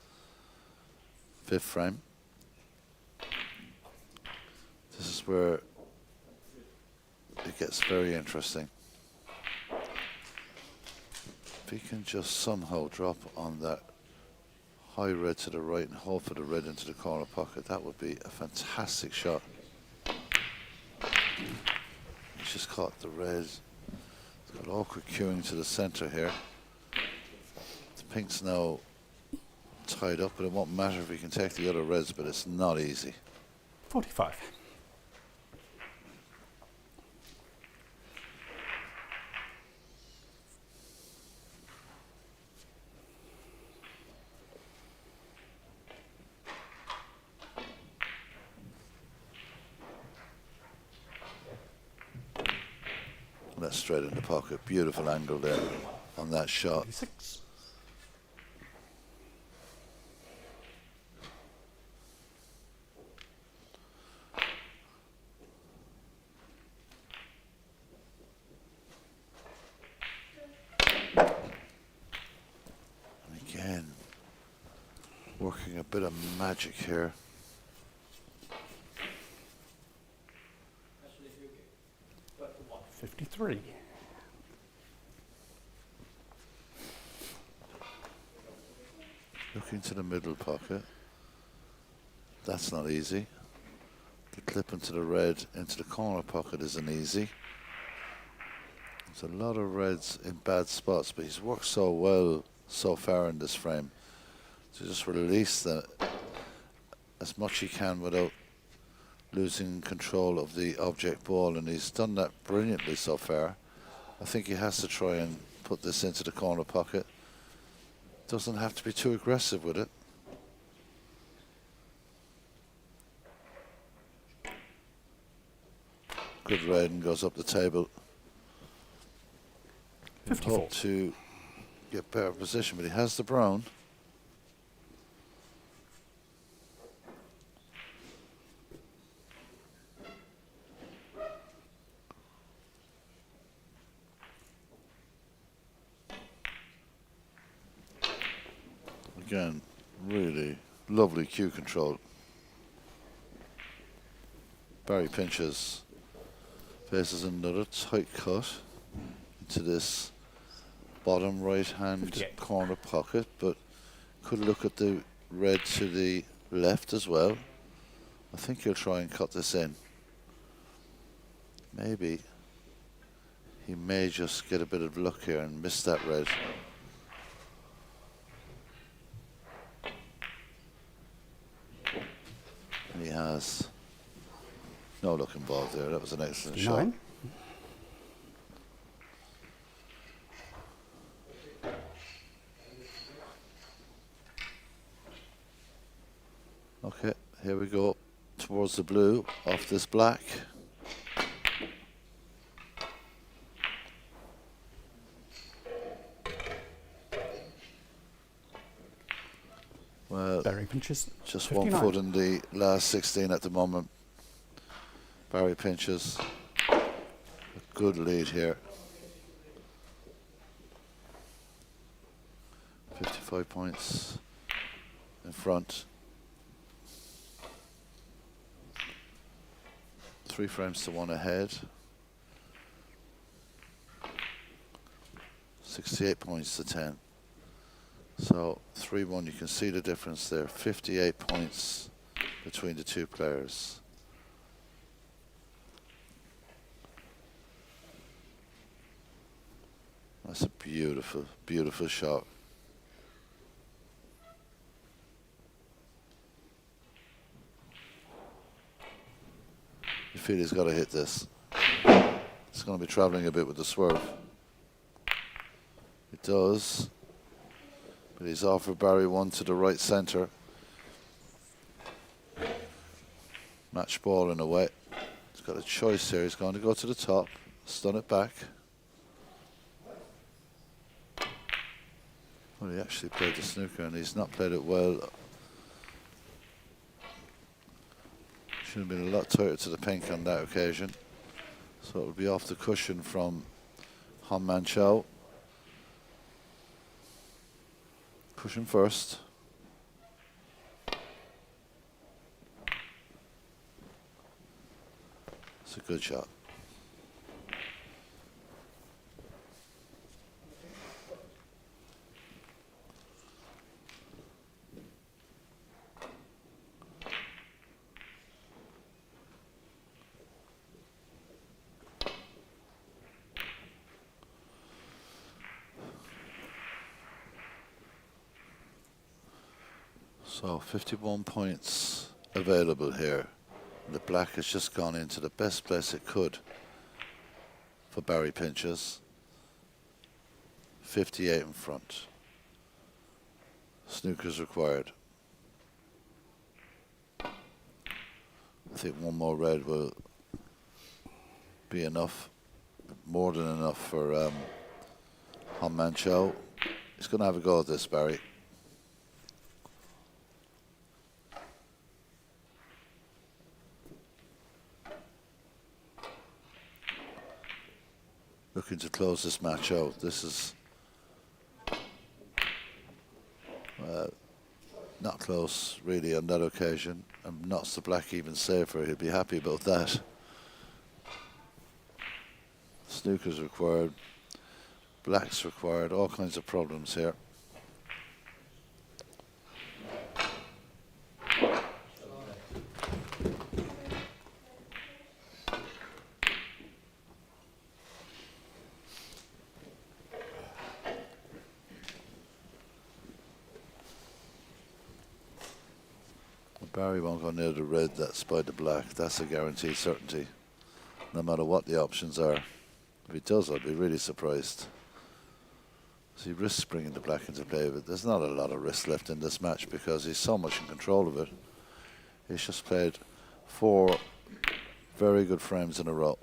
A: 5th frame. This is where it gets very interesting. If he can just somehow drop on that high red to the right and hope for the red into the corner pocket, that would be a fantastic shot. He's just caught the red. It's got awkward cueing to the center here. The pink's now tied up, but it won't matter if he can take the other reds, but it's not easy.
B: 45.
A: That's straight in the pocket. Beautiful angle there on that shot.
B: 36.
A: And again, working a bit of magic here.
B: $53.
A: Looking to the middle pocket. That's not easy. The clip into the red into the corner pocket isn't easy. There's a lot of reds in bad spots, but he's worked so well so far in this frame to just release as much he can without losing control of the object ball, and he's done that brilliantly so far. I think he has to try and put this into the corner pocket. Doesn't have to be too aggressive with it. Good red and goes up the table.
B: 54.
A: Hope to get better position, but he has the brown. Again, really lovely cue control. Barry pinches, faces another tight cut into this bottom right hand
B: 58.
A: corner pocket, but could look at the red to the left as well. I think he'll try and cut this in. Maybe he may just get a bit of luck here and miss that red. And he has no luck involved there. That was an excellent shot.
B: 9.
A: Okay, here we go towards the blue off this black. Well,
B: Barry pinches.
A: just
B: 59.
A: 1 foot in the last 16 at the moment. Barry pinches. A good lead here. 55 points in front. 3 frames to 1 ahead. 68 points to 10. So 3-1, you can see the difference there. 58 points between the two players. That's a beautiful, beautiful shot. You feel he's got to hit this. It's going to be traveling a bit with the swerve. It does. But he's offered Barry one to the right centre. Match ball in a way. He's got a choice here. He's going to go to the top, stun it back. Well, he actually played the snooker and he's not played it well. Should have been a lot tighter to the pink on that occasion. So it will be off the cushion from Han Man Chow. Cushion first. It's a good shot. So 51 points available here. The black has just gone into the best place it could for Barry pinches. 58 in front. Snooker's required. I think one more red will be enough, more than enough for Han Man Chow. He's going to have a go at this, Barry. Looking to close this match out. This is not close really on that occasion, and knocks the black even safer. He'll be happy about that. Snooker's required, black's required, all kinds of problems here. Barry won't go near the red that's by the black. That's a guaranteed certainty, no matter what the options are. If he does, I'll be really surprised. So he risks bringing the black into play, but there's not a lot of risk left in this match because he's so much in control of it. He's just played 4 very good frames in a row.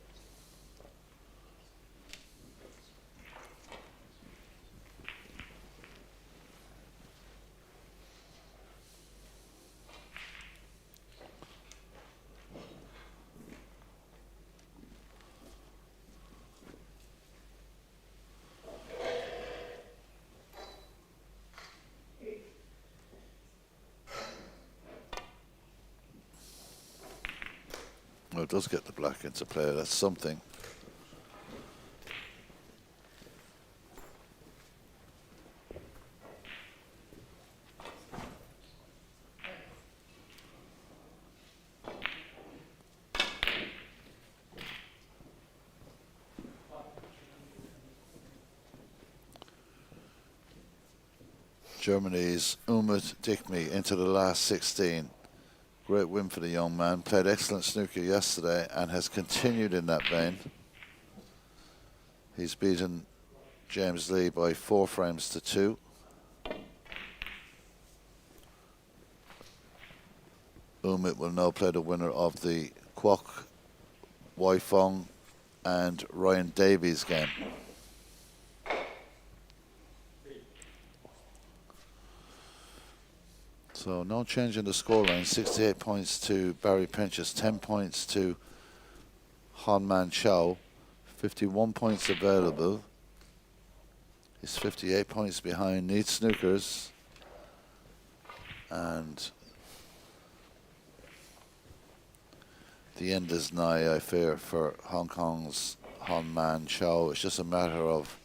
A: Well, it does get the black into play. That's something. Germany's Umut Dikmi into the last 16. Great win for the young man. Played excellent snooker yesterday and has continued in that vein. He's beaten James Lee by 4 frames to 2. Umut will now play the winner of the Kwok Waifeng and Ryan Davies game. So no change in the scoreline. 68 points to Barry Pinchas, 10 points to Han Man Chow, 51 points available. He's 58 points behind Neat Snookers. And the end is nigh, I fear, for Hong Kong's Han Man Chow. It's just a matter of,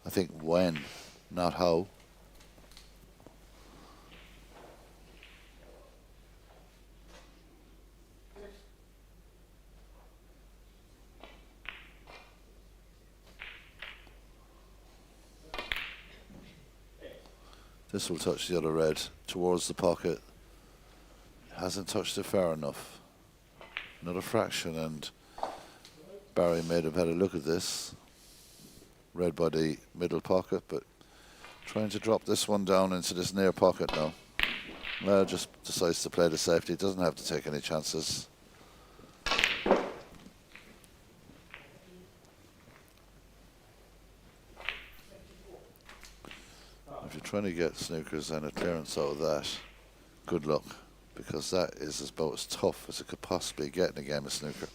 A: I think, when, not how. This will touch the other red towards the pocket. Hasn't touched it far enough. Another fraction, and Barry may have had a look at this. Red by the middle pocket, but trying to drop this one down into this near pocket now. Well, just decides to play the safety. Doesn't have to take any chances. If you're trying to get snookers and a clearance out of that, good luck, because that is about as tough as it could possibly get in a game of snooker.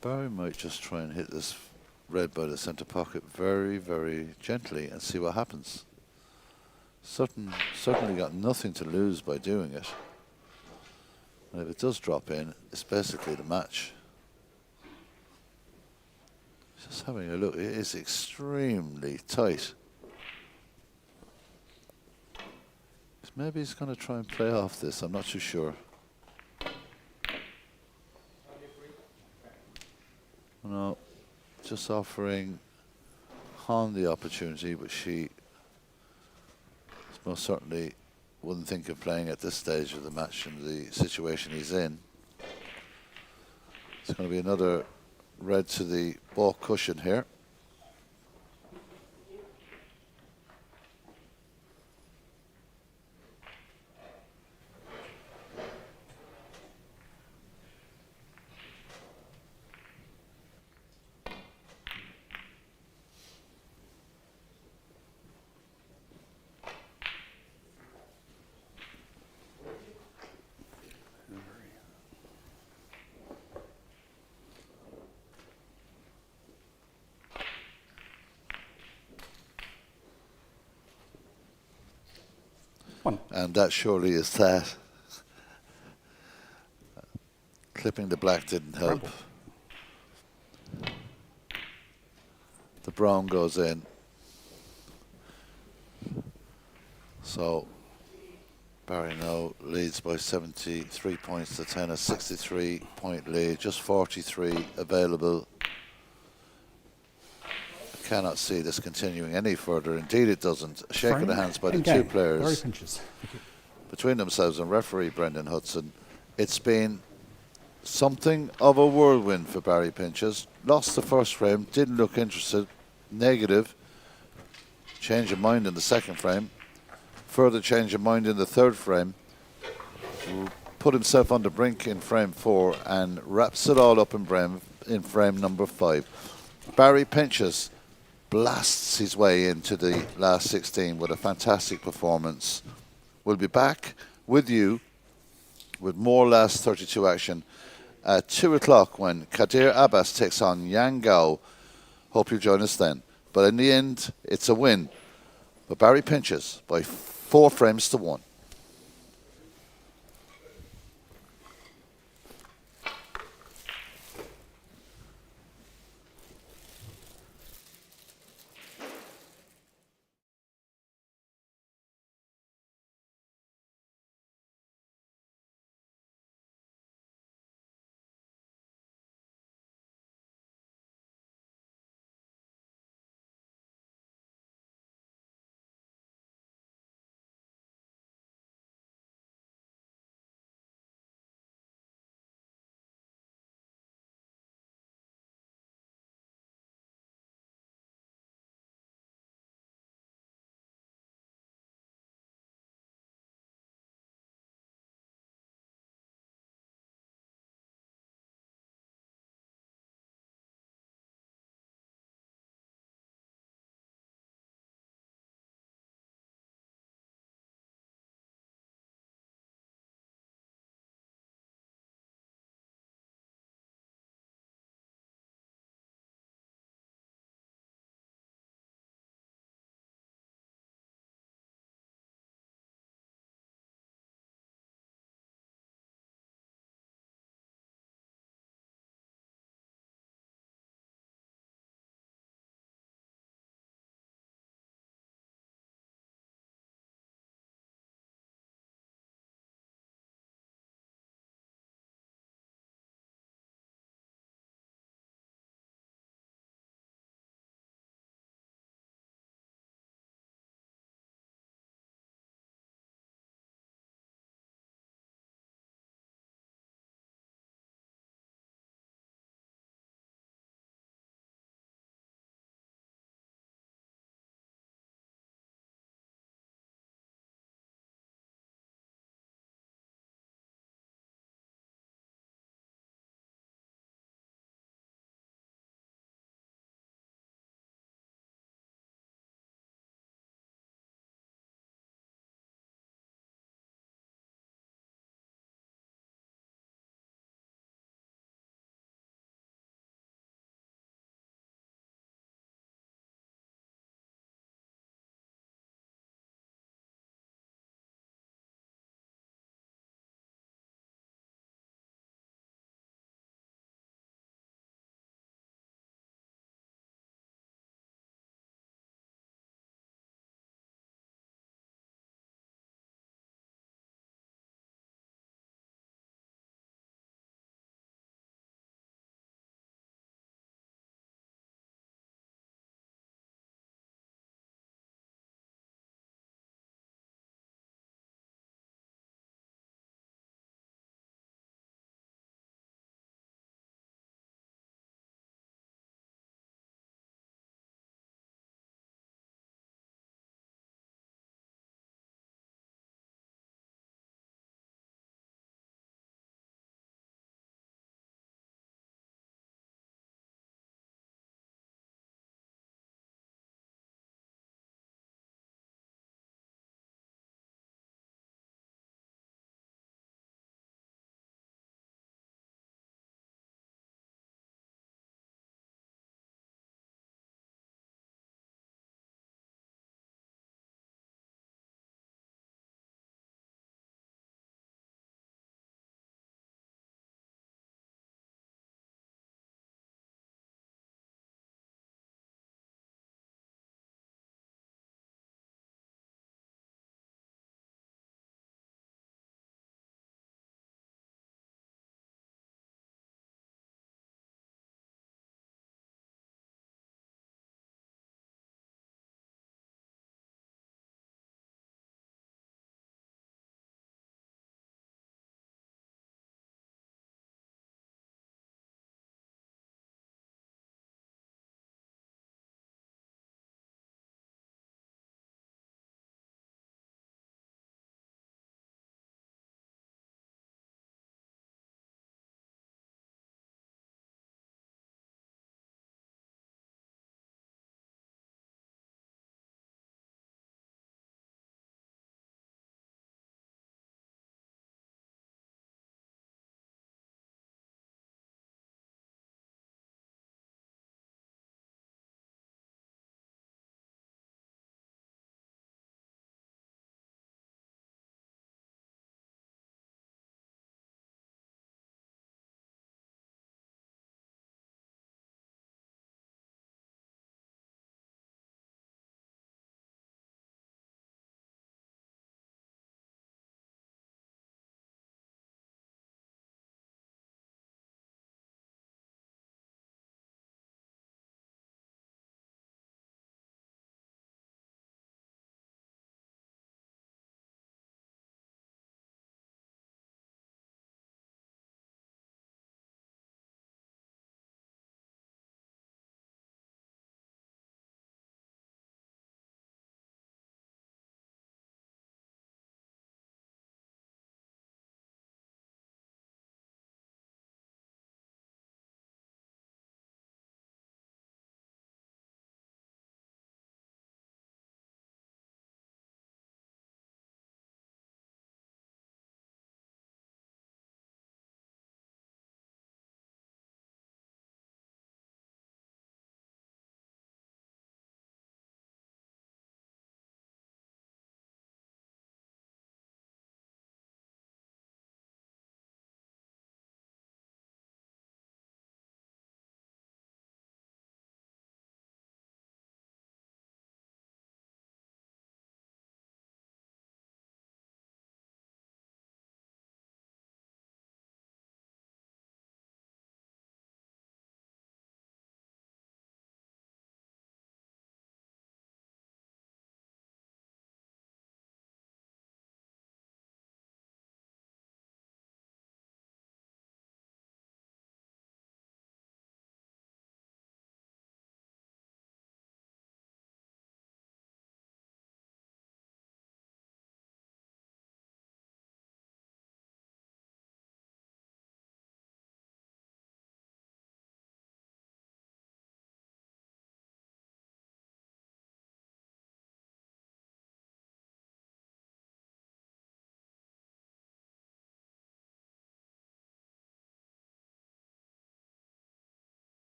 A: Barry might just try and hit this red by the centre pocket very, very gently and see what happens. Certainly got nothing to lose by doing it. And if it does drop in, it's basically the match. Just having a look, it is extremely tight. Maybe he's going to try and play off this, I'm not too sure. No, just offering Han the opportunity, but she most certainly wouldn't think of playing at this stage of the match in the situation he's in. It's going to be another red to the ball cushion here. And that surely is that. Clipping the black didn't help.
B: Rumble.
A: Brown goes in. So Barry now leads by 73 points to 10, a 63-point lead, just 43 available. I cannot see this continuing any further. Indeed it doesn't. A shake of the hands by the two players
B: Barry Pinches.
A: between themselves and referee Brendan Hudson. It's been something of a whirlwind for Barry Pinches. Lost the first frame, didn't look interested, negative. Change of mind in the second frame. Further change of mind in the third frame. Put himself on the brink in frame 4 and wraps it all up in frame number 5. Barry Pinches blasts his way into the last 16 with a fantastic performance. We'll be back with you with more last 32 action at 2 o'clock when Kadir Abbas takes on Yang Gao. Hope you'll join us then. But in the end, it's a win for Barry Pinches by 4 frames to 1.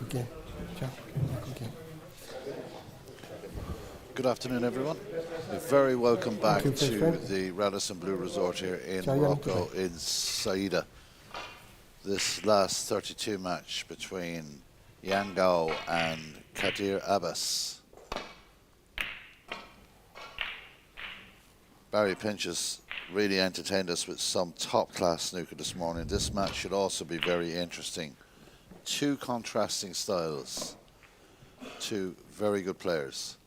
C: Good game. Ciao. Good game.
A: Good afternoon, everyone. You're very welcome back
C: Thank you,
A: to
C: friend.
A: the Radisson Blue Resort here in
C: Ciao,
A: Morocco,
C: Yannick.
A: in Saida. This last 32 match between Yangao and Kadir Abbas. Barry Pinchas really entertained us with some top-class snooker this morning. This match should also be very interesting. Two contrasting styles, two very good players.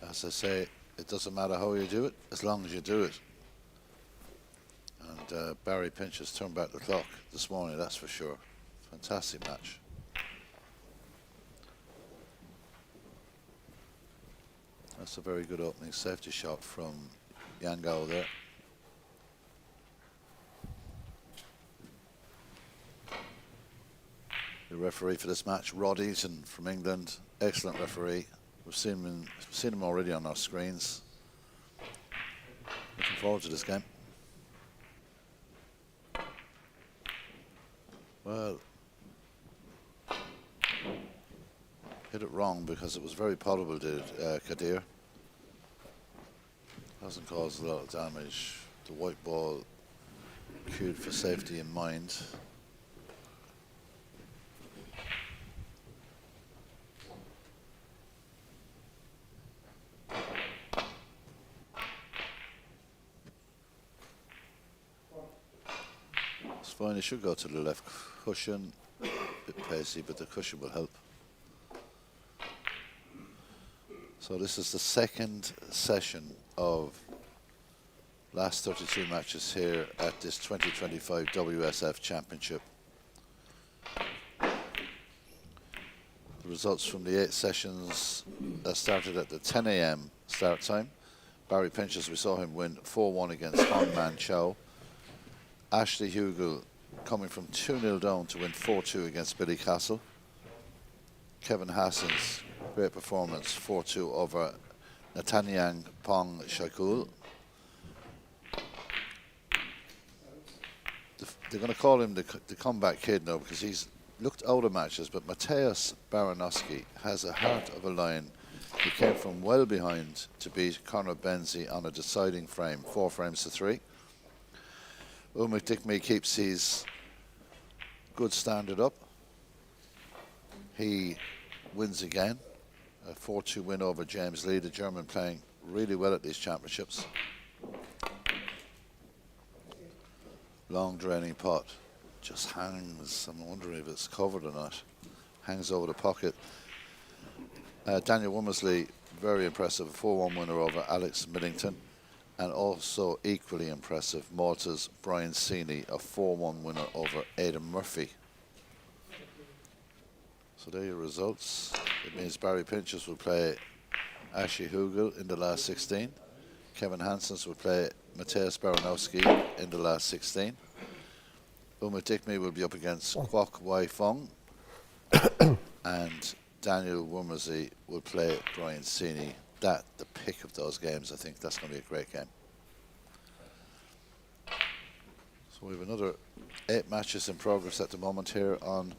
A: As I say, it doesn't matter how you do it, as long as you do it. And Barry Pinchas turned back the clock this morning, that's for sure. Fantastic match. That's a very good opening safety shot from Yangao there. The referee for this match, Rod Eaton from England, excellent referee. We've seen him already on our screens. Looking forward to this game. Well, hit it wrong because it was very potable, did Kadir. Hasn't caused a lot of damage. The white ball cued for safety in mind. It's fine, it should go to the left cushion. A bit pacey, but the cushion will help. So this is the second session of last 32 matches here at this 2025 WSF Championship. The results from the 8 sessions that started at the 10 a.m. start time. Barry Pinchas, we saw him win 4-1 against Hong Man Chow. Ashley Hugel coming from 2-0 down to win 4-2 against Billy Castle. Kevin Hassan's great performance, 4-2 over Natanyang Pong Shaikul. They're going to call him the comeback kid now because he's looked out of matches, but Mateusz Baranowski has a heart of a lion. He came from well behind to beat Conor Benzie on a deciding frame, 4 frames to 3. Umut Dikme keeps his good standard up. He wins again, a 4-2 win over James Lee, the German playing really well at these championships. Long draining pot, just hangs. I'm wondering if it's covered or not. Hangs over the pocket. Daniel Womersley, very impressive, a 4-1 winner over Alex Middleton. And also equally impressive, Malta's Brian Seaney, a 4-1 winner over Aidan Murphy. So there are your results. It means Barry Pinchas will play Ashley Hugel in the last 16. Kevin Hansen's will play Mateusz Baranowski in the last 16. Umut Dikme will be up against Kwok Wai Fong. And Daniel Womersley will play Brian Seaney. The pick of those games, I think that's going to be a great game. So we have another 8 matches in progress at the moment here on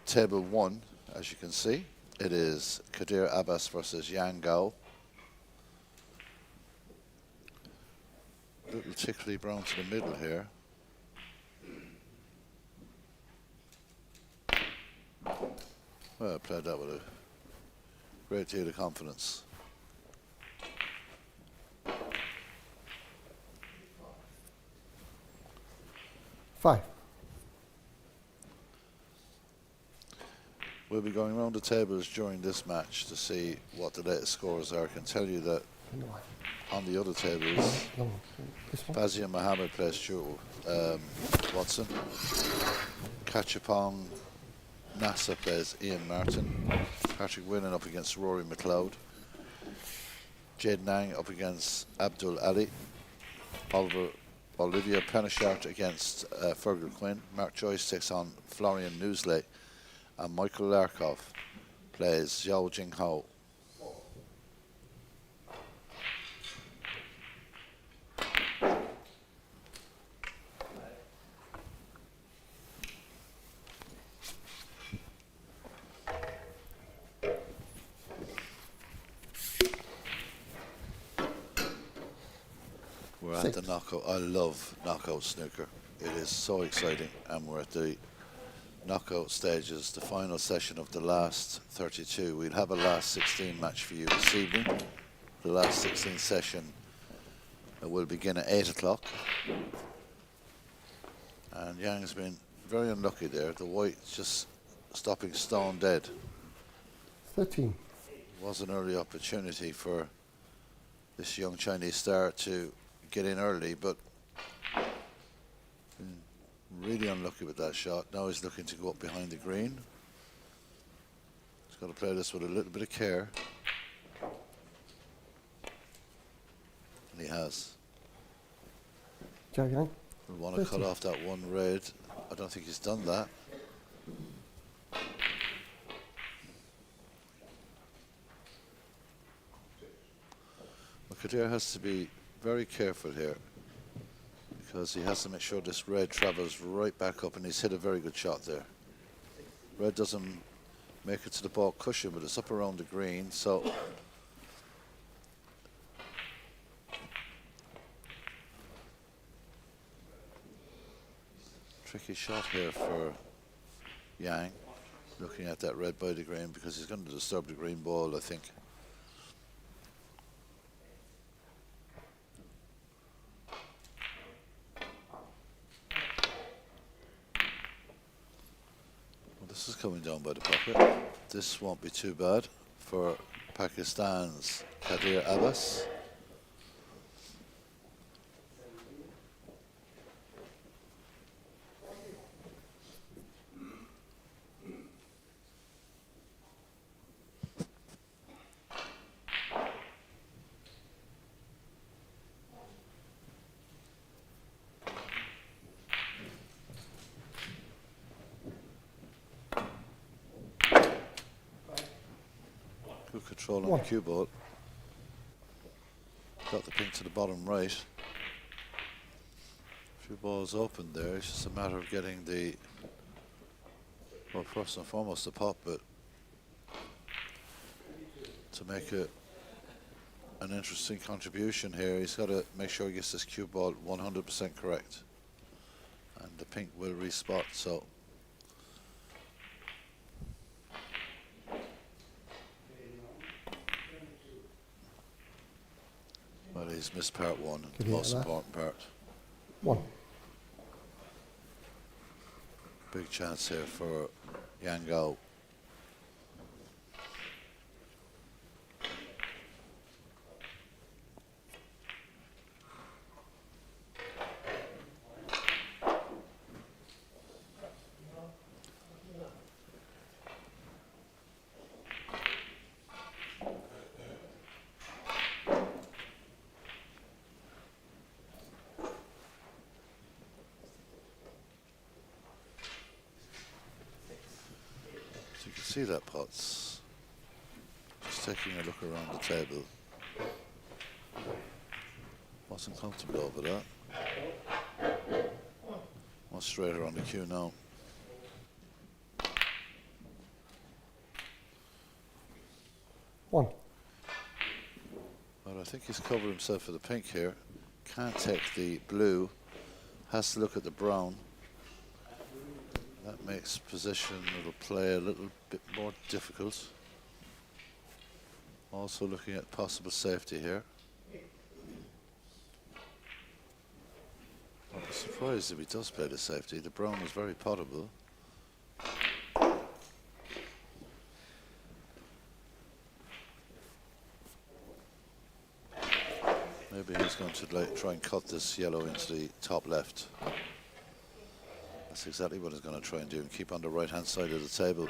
A: table 1. As you can see, it is Kadir Abbas versus Yang Gao. Little tickly brown to the middle here. Well, I played that with a great deal of confidence.
C: Five.
A: We'll be going around the tables during this match to see what the latest scores are. I can tell you that on the other tables,
C: No, this one.
A: Fazia Mohammed plays Stuart Watson. Kachapong Nasa plays Ian Martin. Patrick Winnan up against Rory McLeod. Jade Nang up against Abdul Ali. Olivia Penachart against Fergal Quinn. Mark Joyce takes on Florian Newsley. and Michael Larkov plays Zhao Jinghao. We're at the knockout. I love knockout snooker. It is so exciting, and we're at the knockout stages, the final session of the last 32. We'll have a last 16 match for you this evening. The last 16 session will begin at 8 o'clock. And Yang's been very unlucky there. The white's just stopping stone dead.
C: 13.
A: Was an early opportunity for this young Chinese star to get in early, but really unlucky with that shot. Now he's looking to go up behind the green. He's got to play this with a little bit of care. And he has.
C: Zhao Yang.
A: We want to cut off that one red. I don't think he's done that. Kadir has to be very careful here, because he has to make sure this red travels right back up, and he's hit a very good shot there. Red doesn't make it to the ball cushion, but it's up around the green, so tricky shot here for Yang, looking at that red by the green, because he's going to disturb the green ball, I think. This is coming down by the pocket. This won't be too bad for Pakistan's Kadir Abbas. Good control on the cue ball. Got the pink to the bottom right. A few balls open there. It's just a matter of getting the, well, first and foremost the pop, but to make it an interesting contribution here, he's got to make sure he gets this cue ball 100% correct. And the pink will respot, so. Well, he's missed part one, the most important part.
C: 1.
A: Big chance here for Yang Gao. So you can see that Potts just taking a look around the table. Wasn't comfortable over that. Much straighter on the cue now.
C: One.
A: Well, I think he's covered himself with the pink here. Can't take the blue. Has to look at the brown. That makes position of the play a little bit more difficult. Also looking at possible safety here. I'll be surprised if he does play the safety. The brown is very potable. Maybe he's going to try and cut this yellow into the top left. That's exactly what he's going to try and do, and keep on the right-hand side of the table.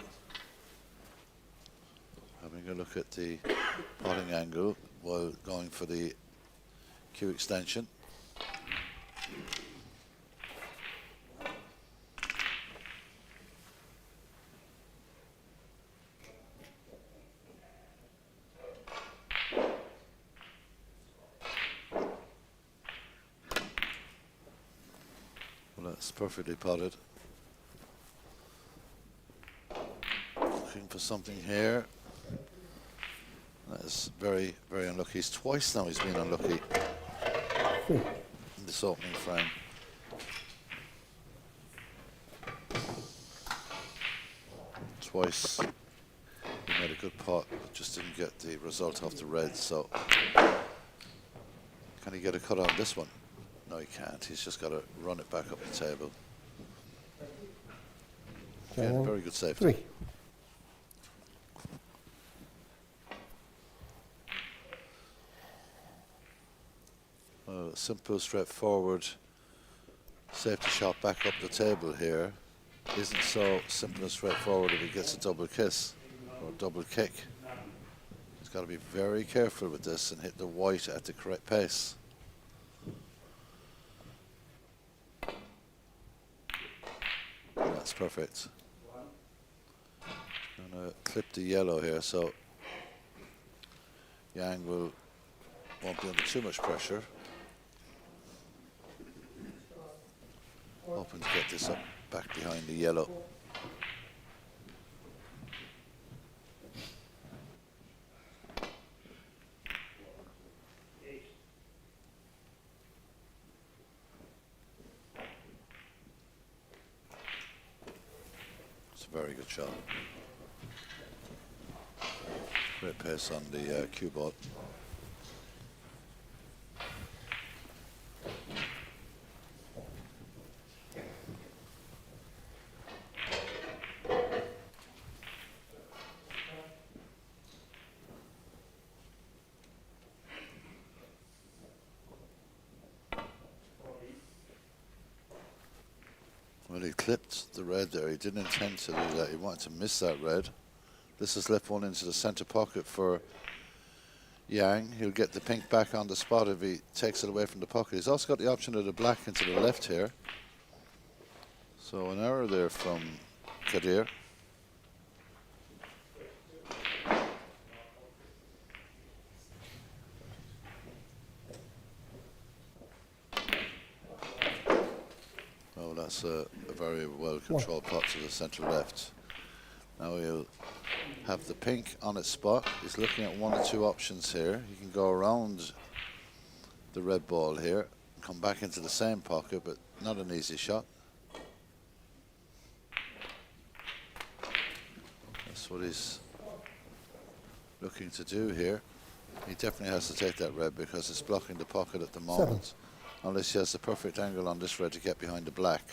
A: Having a look at the potting angle while going for the cue extension. That's perfectly potted. Looking for something here. That is very, very unlucky. He's twice now he's been unlucky
C: 3.
A: in this opening frame. Twice he made a good pot, but just didn't get the result off the red. So can he get a cut on this one? No, he can't. He's just got to run it back up the table. Again, very good safety.
C: 3.
A: Simple, straightforward safety shot back up the table here isn't so simple and straightforward if he gets a double kiss or a double kick. He's got to be very careful with this and hit the white at the correct pace. That's perfect. Going to clip the yellow here, so Yang won't be under too much pressure. Hoping to get this up back behind the yellow. It's a very good shot. Great pace on the cue ball. Well, he clipped the red there. He didn't intend to do that. He wanted to miss that red. This has left one into the center pocket for Yang. He'll get the pink back on the spot if he takes it away from the pocket. He's also got the option of the black into the left here. So an error there from Kadir. Oh, that's a very well-controlled pot to the center left. Now he'll have the pink on its spot. He's looking at one or two options here. He can go around the red ball here, come back into the same pocket, but not an easy shot. That's what he's looking to do here. He definitely has to take that red because it's blocking the pocket at the moment. Unless he has the perfect angle on this red to get behind the black,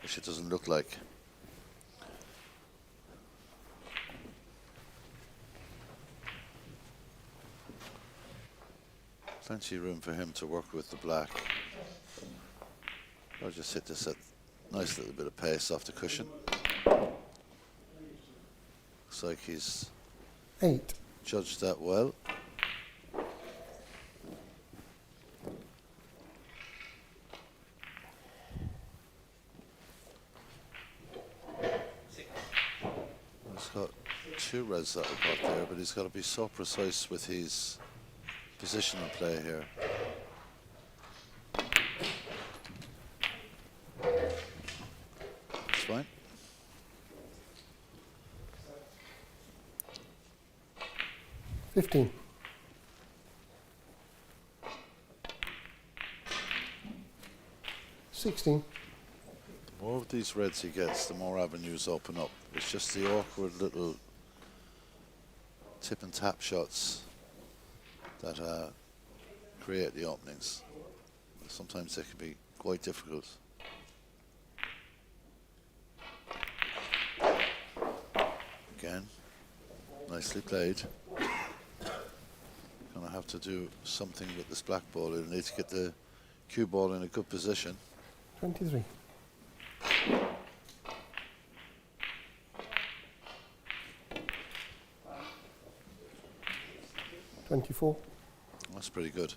A: which it doesn't look like. Plenty of room for him to work with the black. I'll just hit this at nice little bit of pace off the cushion. Looks like he's
C: 8.
A: judged that well. He's got two reds that we got there, but he's got to be so precise with his positional play here. It's fine.
C: $15. $16.
A: The more of these reds he gets, the more avenues open up. It's just the awkward little tip and tap shots that create the openings. Sometimes they can be quite difficult. Again, nicely played. Gonna have to do something with this black ball. He'll need to get the cue ball in a good position.
C: 23. $24.
A: That's pretty good.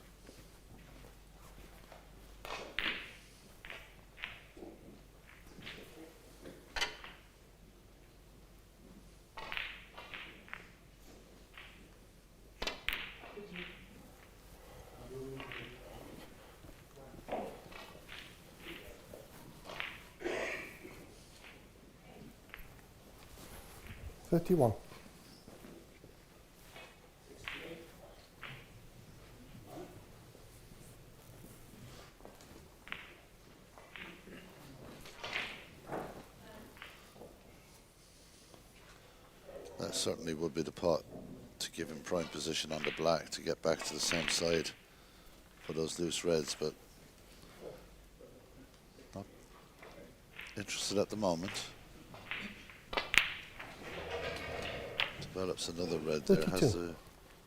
C: 31.
A: That certainly would be the pot to give him prime position on the black to get back to the same side for those loose reds, but not interested at the moment. Develops another red there,
C: 32.
A: has the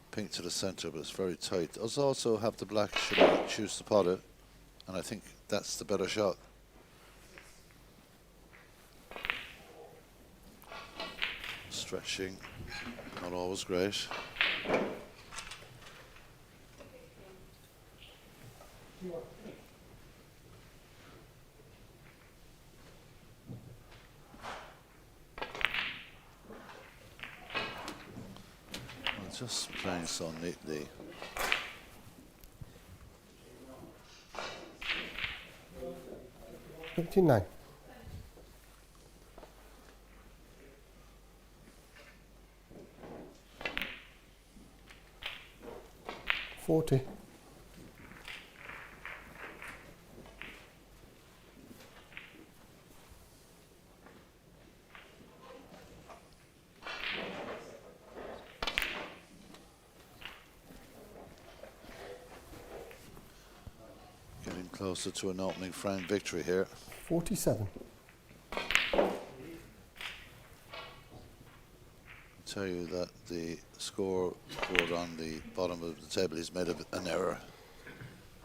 A: pink to the center, but it's very tight. Does also have the black should he choose to pot it, and I think that's the better shot. Stretching, not always great. Well, just playing so neatly.
C: $59. 40.
A: Getting closer to an opening frame victory here.
C: 47.
A: Tell you that the scoreboard on the bottom of the table is made of an error.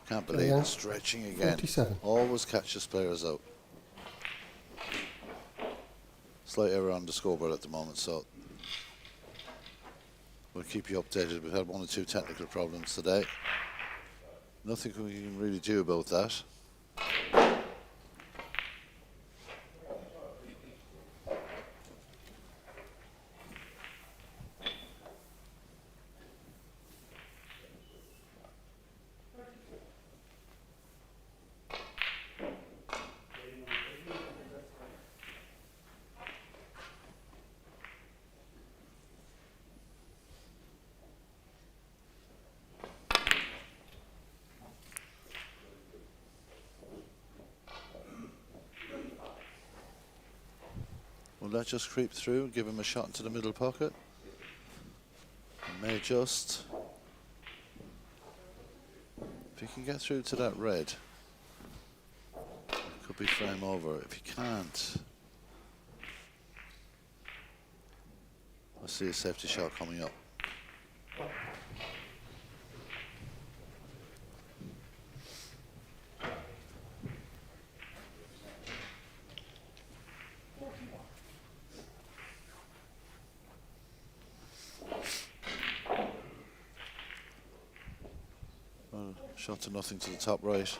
A: Can't believe
C: Yeah.
A: it's stretching again.
C: 47.
A: Always catches players out. Slight error on the scoreboard at the moment, so we'll keep you updated. We've had one or two technical problems today. Nothing we can really do about that. Will that just creep through and give him a shot into the middle pocket? It may just. If he can get through to that red, it could be frame over. If he can't, I see a safety shot coming up. Shot to nothing to the top right.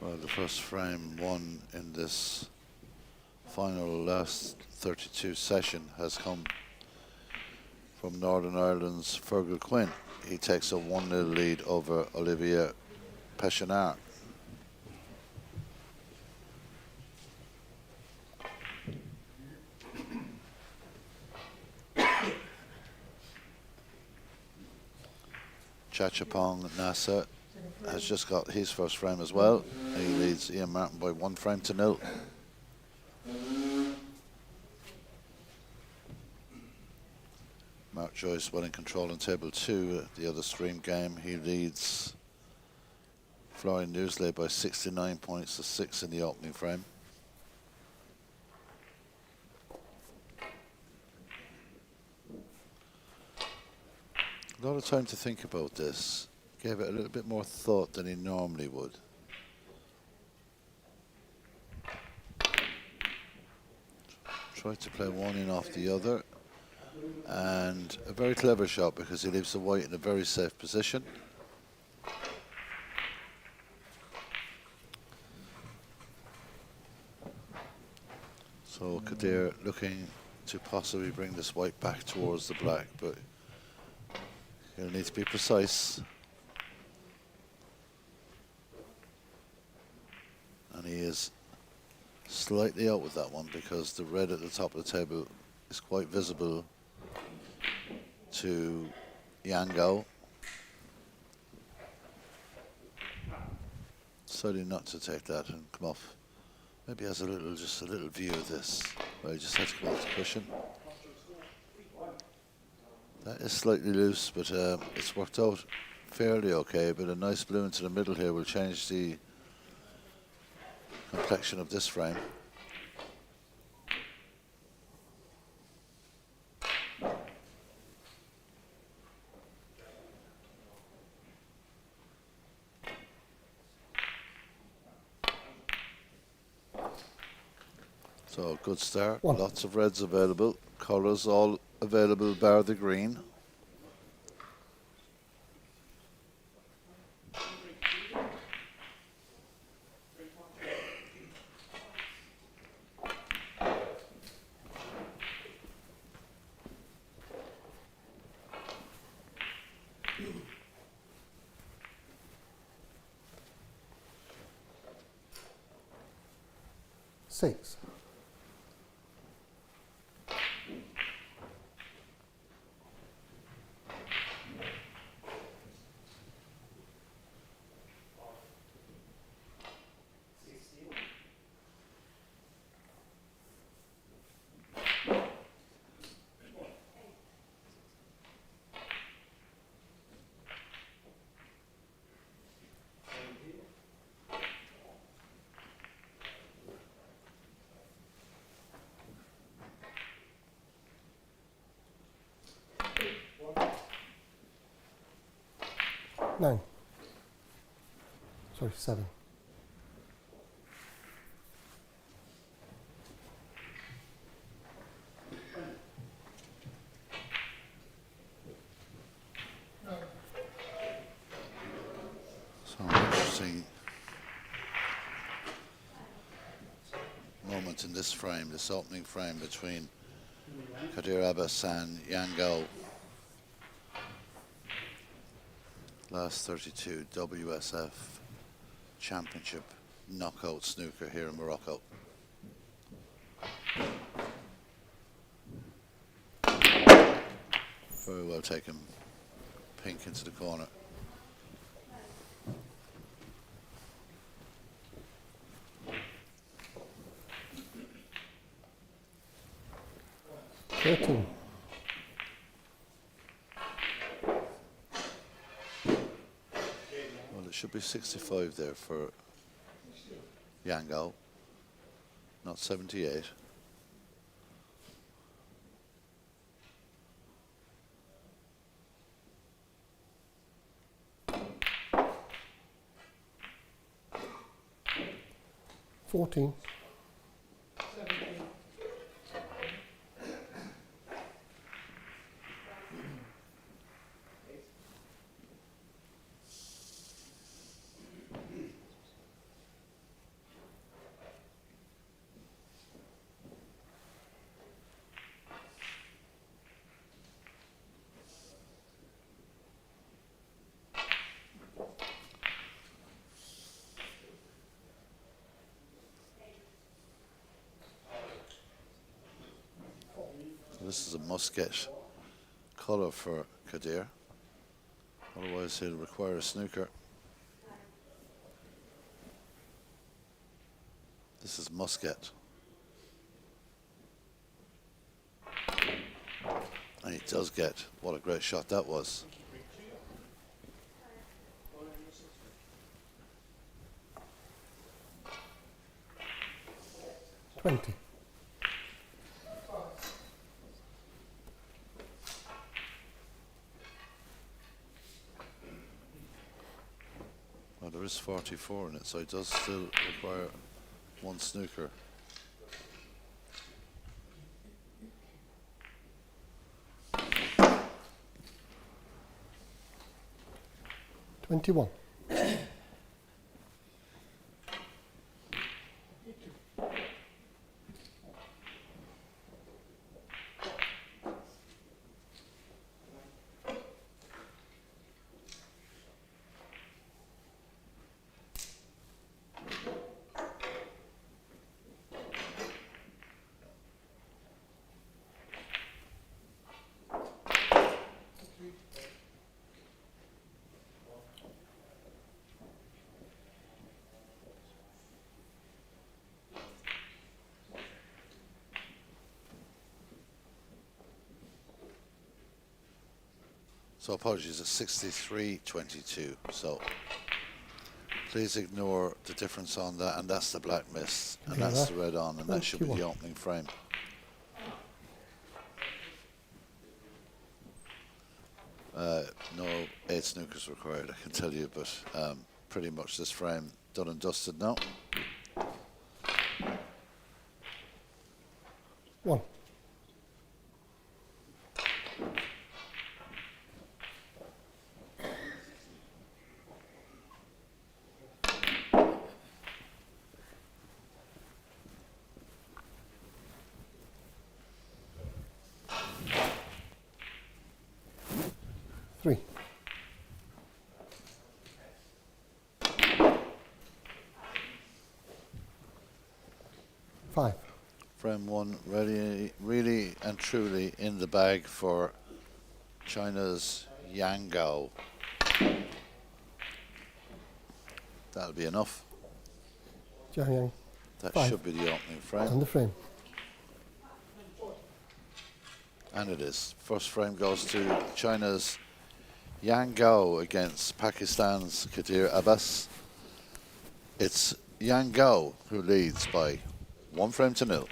A: Well, the first frame won in this final last 32 session has come from Northern Ireland's Fergal Quinn. He takes a 1-0 lead over Olivier Pechinard. Chachapong Nasa has just got his first frame as well. He leads Ian Martin by 1 frame to 0. Mark Joyce well in control on table 2. The other stream game, he leads Florian Newsley by 69 points to 6 in the opening frame. A lot of time to think about this. Gave it a little bit more thought than he normally would. Tried to play one in off the other. And a very clever shot because he leaves the white in a very safe position. So Kadir looking to possibly bring this white back towards the black, but he'll need to be precise. And he is slightly out with that one because the red at the top of the table is quite visible to Yango. Deciding not to take that and come off. Maybe has just a little view of this, where he just had to come off the cushion. That is slightly loose, but it's worked out fairly okay. But a nice blue into the middle here will change the complexion of this frame. So good start.
C: One.
A: Lots of reds available. Colours all available bar the green.
C: Six. Nine. Sorry, 7.
A: So interesting moment in this frame, this opening frame between Kadir Abbas and Yango. Last 32 WSF Championship knockout snooker here in Morocco. Very well taken. Pink into the corner.
C: Thirteen.
A: Well, it should be 65 there for Yango, not 78.
C: Fourteen.
A: This is a must-get colour for Kadir. Otherwise, he'll require a snooker. This is must-get. And he does get. What a great shot that was.
C: 20.
A: Well, there is 44 in it, so it does still require one snooker.
C: $21.
A: So apologies, it's 63-22. So please ignore the difference on that, and that's the black mist, and
C: Okay,
A: that's
C: that-
A: the red on, and that should be the
C: 21.
A: opening frame. No 8 snookers required, I can tell you, but pretty much this frame done and dusted now.
C: 1. Three. 5.
A: Frame 1 really and truly in the bag for China's Yang Gao. That'll be enough.
C: Jiang Yang
A: That
C: 5.
A: should be the opening frame.
C: And the frame.
A: And it is. First frame goes to China's Yang Gao against Pakistan's Kadir Abbas. It's Yang Gao who leads by 1 frame to 0.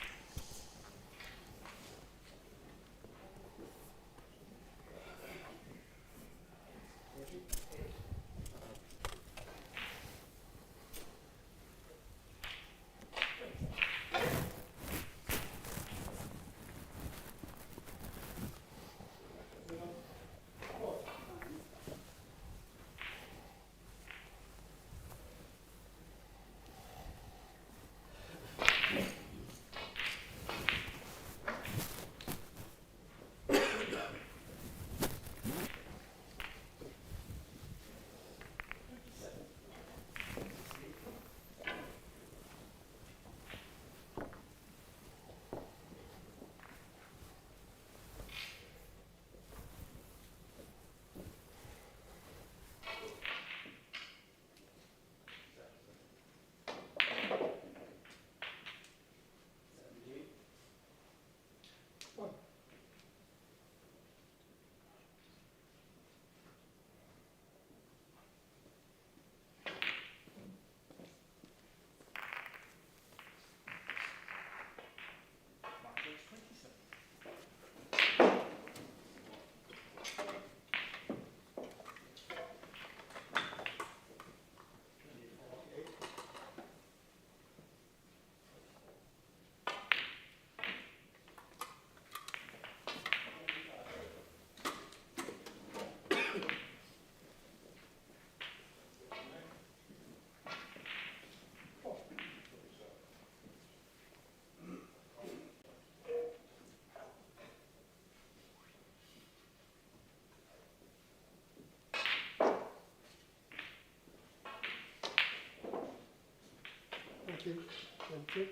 C: Thank you. Thank you.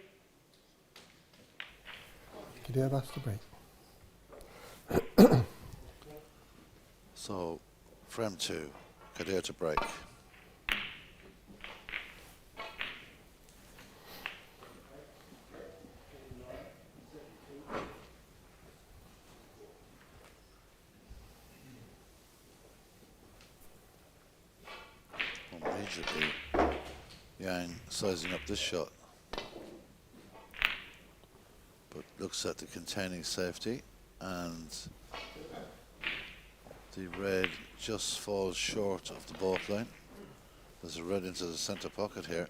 C: Kadir Abbas to break.
A: So frame 2, Kadir to break. Immediately Yang sizing up this shot, but looks at the containing safety, and the red just falls short of the baulk line. There's a red into the centre pocket here.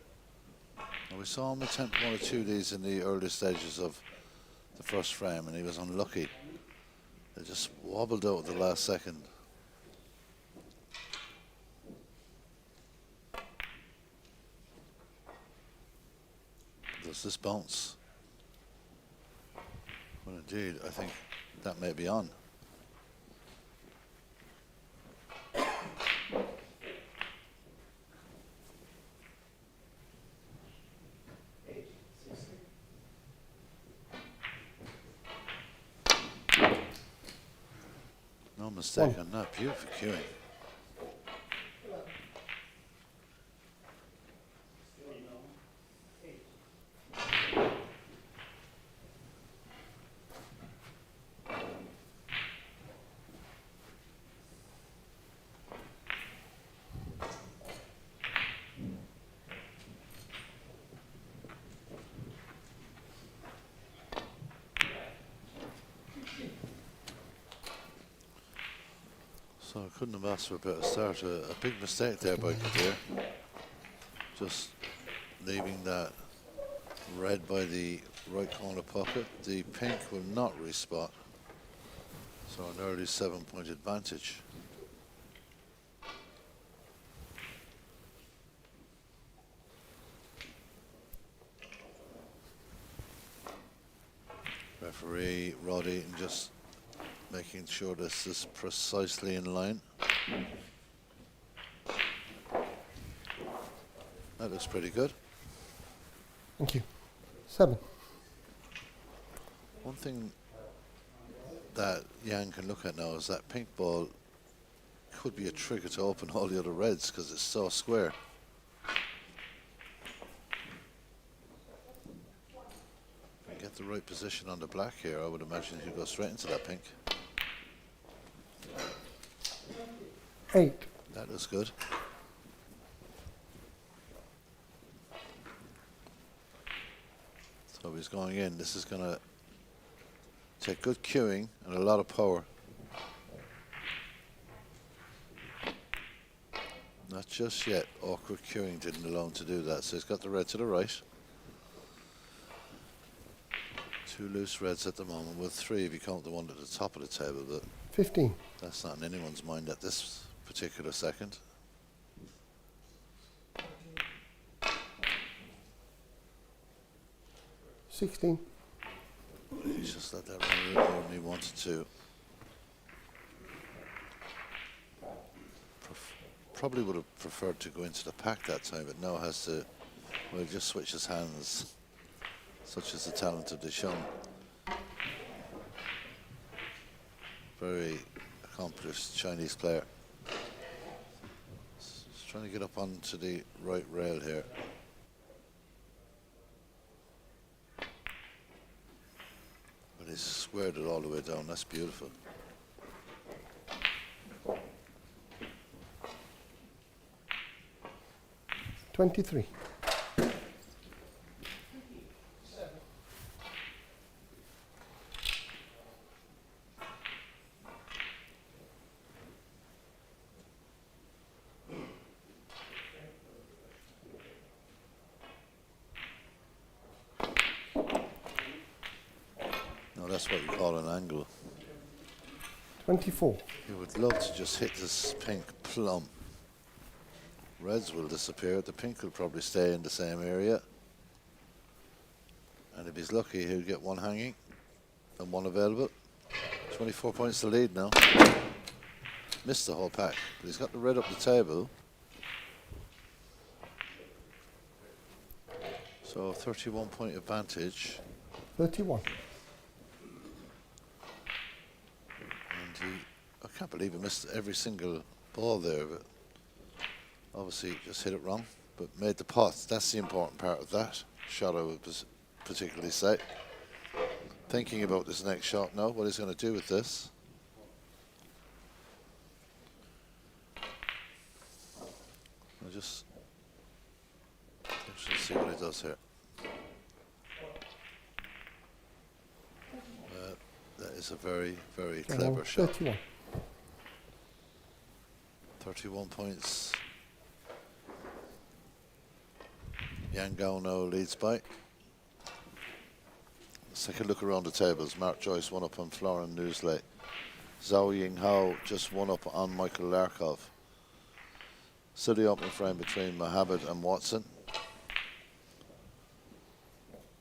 A: And we saw him attempt one or two of these in the early stages of the first frame, and he was unlucky. They just wobbled out at the last second. Does this bounce? Well, indeed, I think that may be on. No mistake on that. Beautiful cueing. So I couldn't have asked for a better start. A big mistake there by Kadir. Just leaving that red by the right corner pocket. The pink will not respot. So an early 7-point advantage. Referee Rod Eaton just making sure this is precisely in line. That looks pretty good.
C: Thank you. 7.
A: One thing that Yang can look at now is that pink ball could be a trigger to open all the other reds because it's so square. If you get the right position on the black here, I would imagine he'll go straight into that pink.
C: 8.
A: That looks good. So he's going in. This is going to take good cueing and a lot of power. Not just yet. Awkward cueing didn't allow him to do that. So he's got the red to the right. 2 loose reds at the moment, with 3 if you count the one at the top of the table, but
C: 15.
A: that's not in anyone's mind at this particular second.
C: 16.
A: He's just let that run a little more than he wanted to. Probably would have preferred to go into the pack that time, but now has to, well, he just switches hands, such as the talent of Deschamps. Very accomplished Chinese player. Just trying to get up onto the right rail here. But he's squared it all the way down. That's beautiful.
C: $23.
A: Now that's what you call an angle.
C: 24.
A: You would love to just hit this pink plumb. Reds will disappear. The pink will probably stay in the same area. And if he's lucky, he'll get one hanging and one available. 24 points to lead now. Missed the whole pack, but he's got the red up the table. So 31-point advantage.
C: 31.
A: And he, I can't believe he missed every single ball there, but obviously just hit it wrong, but made the pot. That's the important part of that shot, I would particularly say. Thinking about this next shot now, what he's going to do with this. I'll just actually see what he does here. That is a very, very clever shot.
C: 31.
A: 31 points Yang now leads by. Let's take a look around the tables. Mark Joyce 1 up on Florian Newsley. Zhao Yinghao just 1 up on Michael Larkov. Still the opening frame between Mohammed and Watson.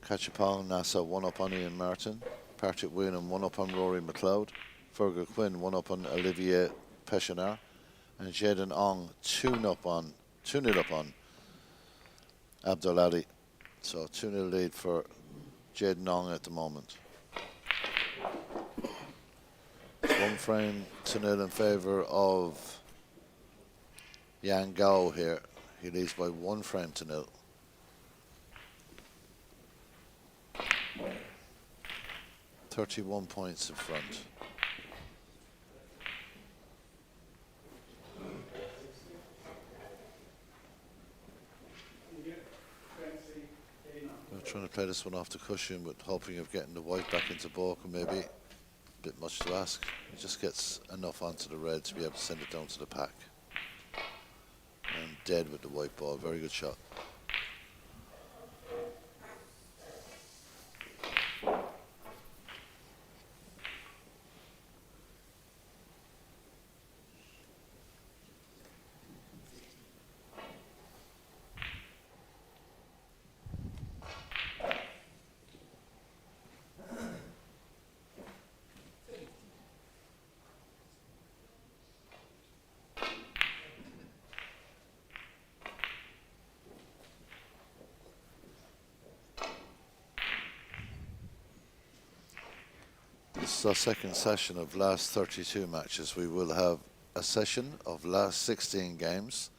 A: Kachapong Nasa 1 up on Ian Martin. Patrick Weenham 1 up on Rory McLeod. Fergal Quinn 1 up on Olivier Pechonar. And Jaden Ong 2-0 up on Abdul Ali. So 2-0 lead for Jaden Ong at the moment. It's 1 frame to 0 in favour of Yang Gao here. He leads by 1 frame to 0. .31 points in front. We're trying to play this one off the cushion with hoping of getting the white back into balk, and maybe a bit much to ask. He just gets enough onto the red to be able to send it down to the pack. And dead with the white ball. Very good shot. This is our second session of last 32 matches. We will have a session of last 16 games,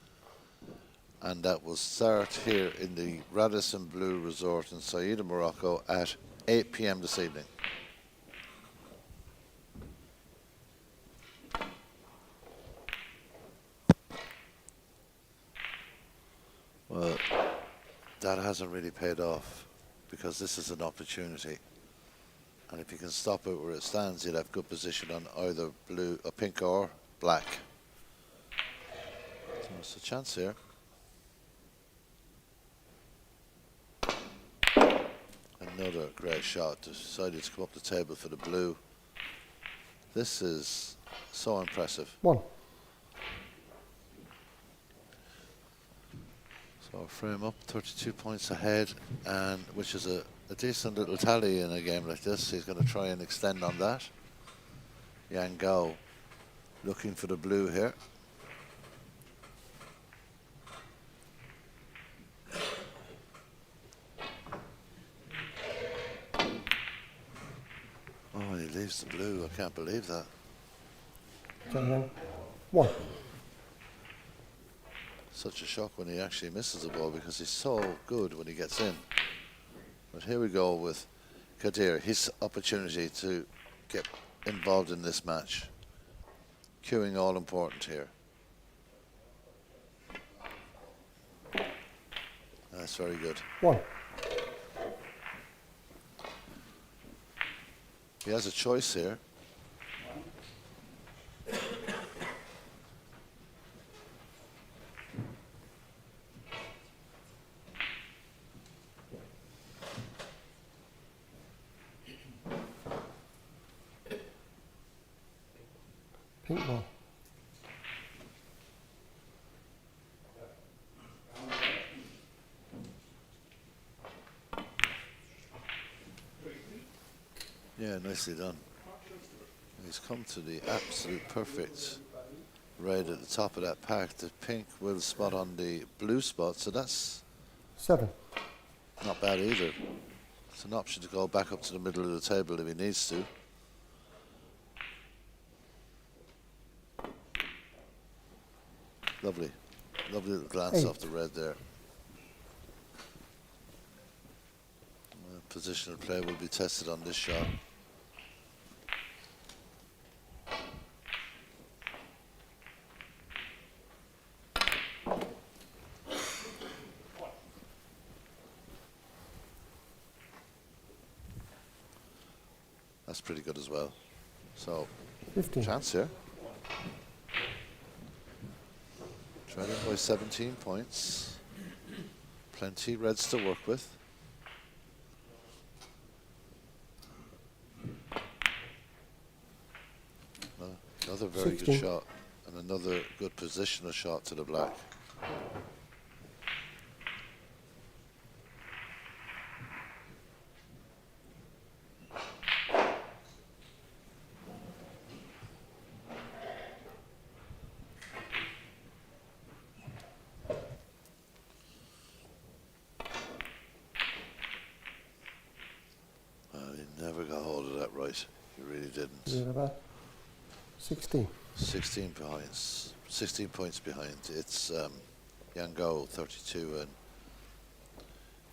A: and that will start here in the Radisson Blu Resort in Saïda, Morocco at 8 p.m. this evening. Well, that hasn't really paid off because this is an opportunity. And if you can stop it where it stands, you'll have good position on either blue or pink or black. So it's a chance here. Another great shot. Decided to come up the table for the blue. This is so impressive.
C: 1.
A: So frame up, 32 points ahead, and which is a decent little tally in a game like this. He's going to try and extend on that. Yang Gao looking for the blue here. Oh, he leaves the blue. I can't believe that.
C: 1.
A: Such a shock when he actually misses the ball because he's so good when he gets in. But here we go with Kadir, his opportunity to get involved in this match. Queuing all important here. That's very good.
C: 1.
A: He has a choice here.
C: Pink ball.
A: Yeah, nicely done. He's come to the absolute perfect red at the top of that pack. The pink will spot on the blue spot, so that's
C: 7.
A: not bad either. It's an option to go back up to the middle of the table if he needs to. Lovely. Lovely little glance
C: 8.
A: off the red there. Positional play will be tested on this shot. That's pretty good as well. So,
C: 15.
A: chance here. Trailing by 17 points. Plenty reds to work with. Another very
C: 16.
A: good shot, and another good positional shot to the black. He never got hold of that right. He really didn't.
C: Is it about 16?
A: 16 behind, 16 points behind. It's Yango 32 and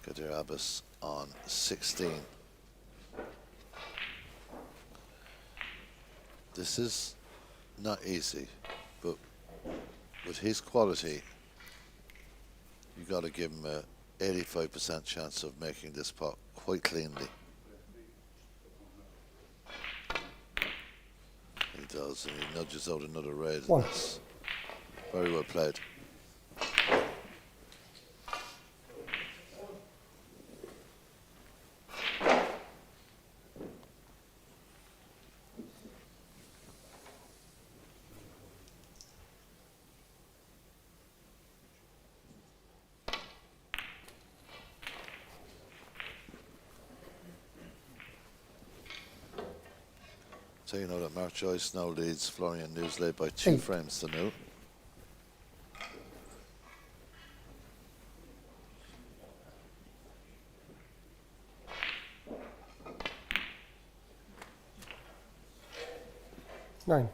A: Kadir Abbas on 16. This is not easy, but with his quality, you got to give him a 85% chance of making this pot quite cleanly. He does, and he nudges out another red.
C: One.
A: That's very well played. So you know that Mark Joyce now leads Florian Newsley by 2
C: 8.
A: frames to nil.
C: Nine.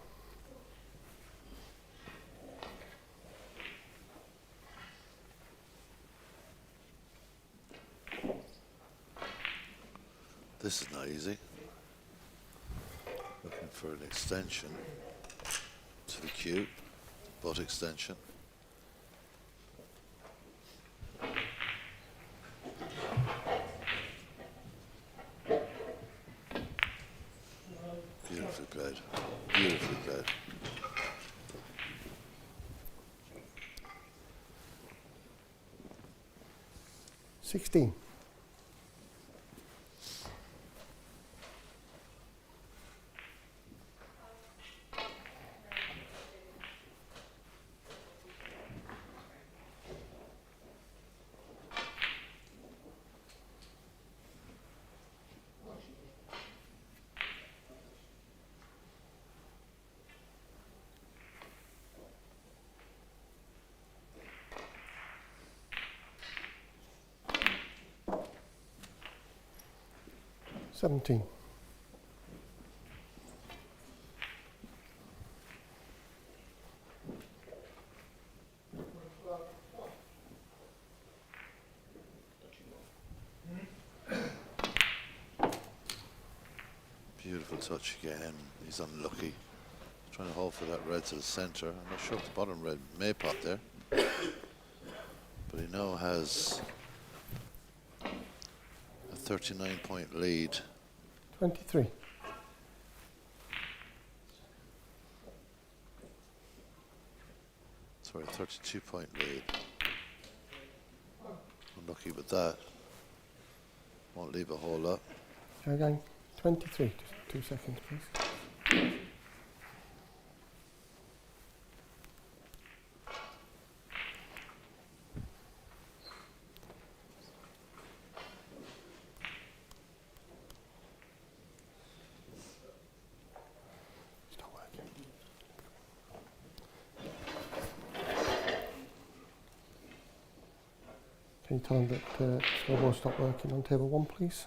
A: This is not easy. Looking for an extension to the cue, butt extension. Beautifully played. Beautifully played.
C: $16. $17.
A: Beautiful touch again. He's unlucky. Trying to hold for that red to the center. I'm not sure if the bottom red may pop there. But he now has a 39-point lead.
C: 23.
A: Sorry, 32-point lead. Unlucky with that. Won't leave a whole lot.
C: Try again. 23. Just 2 seconds, please. It's not working. Can you tell them that the scoreboard stopped working on table 1, please?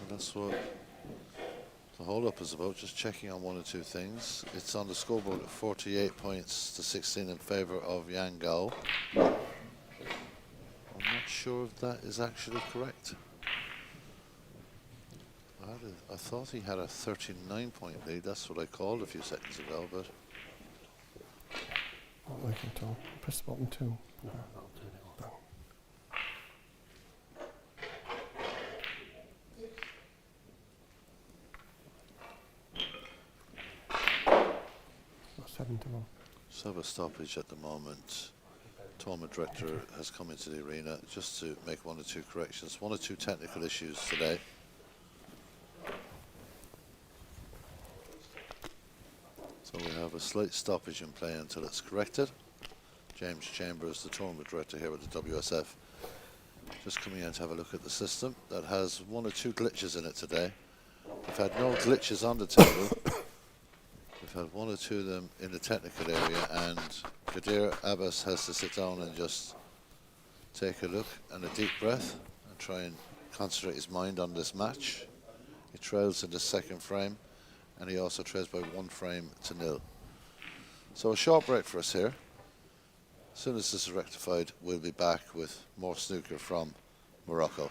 A: That's what the hold-up is about, just checking on 1 or 2 things. It's on the scoreboard at 48 points to 16 in favour of Yang Gao. I'm not sure if that is actually correct. I thought he had a 39-point lead. That's what I called a few seconds ago, but
C: Not working at all. Press the button 2.
D: No, I'll turn it on.
C: Got 7 to 1.
A: so a stoppage at the moment. Tournament director has come into the arena just to make 1 or 2 corrections, 1 or 2 technical issues today. So we have a slight stoppage in play until it's corrected. James Chambers, the tournament director here at the WSF, just coming in to have a look at the system that has 1 or 2 glitches in it today. We've had no glitches on the table. We've had 1 or 2 of them in the technical area, and Kadir Abbas has to sit down and just take a look and a deep breath and try and concentrate his mind on this match. He trails in the 2nd frame, and he also trails by 1 frame to 0. So a short break for us here. As soon as this is rectified, we'll be back with more snooker from Morocco.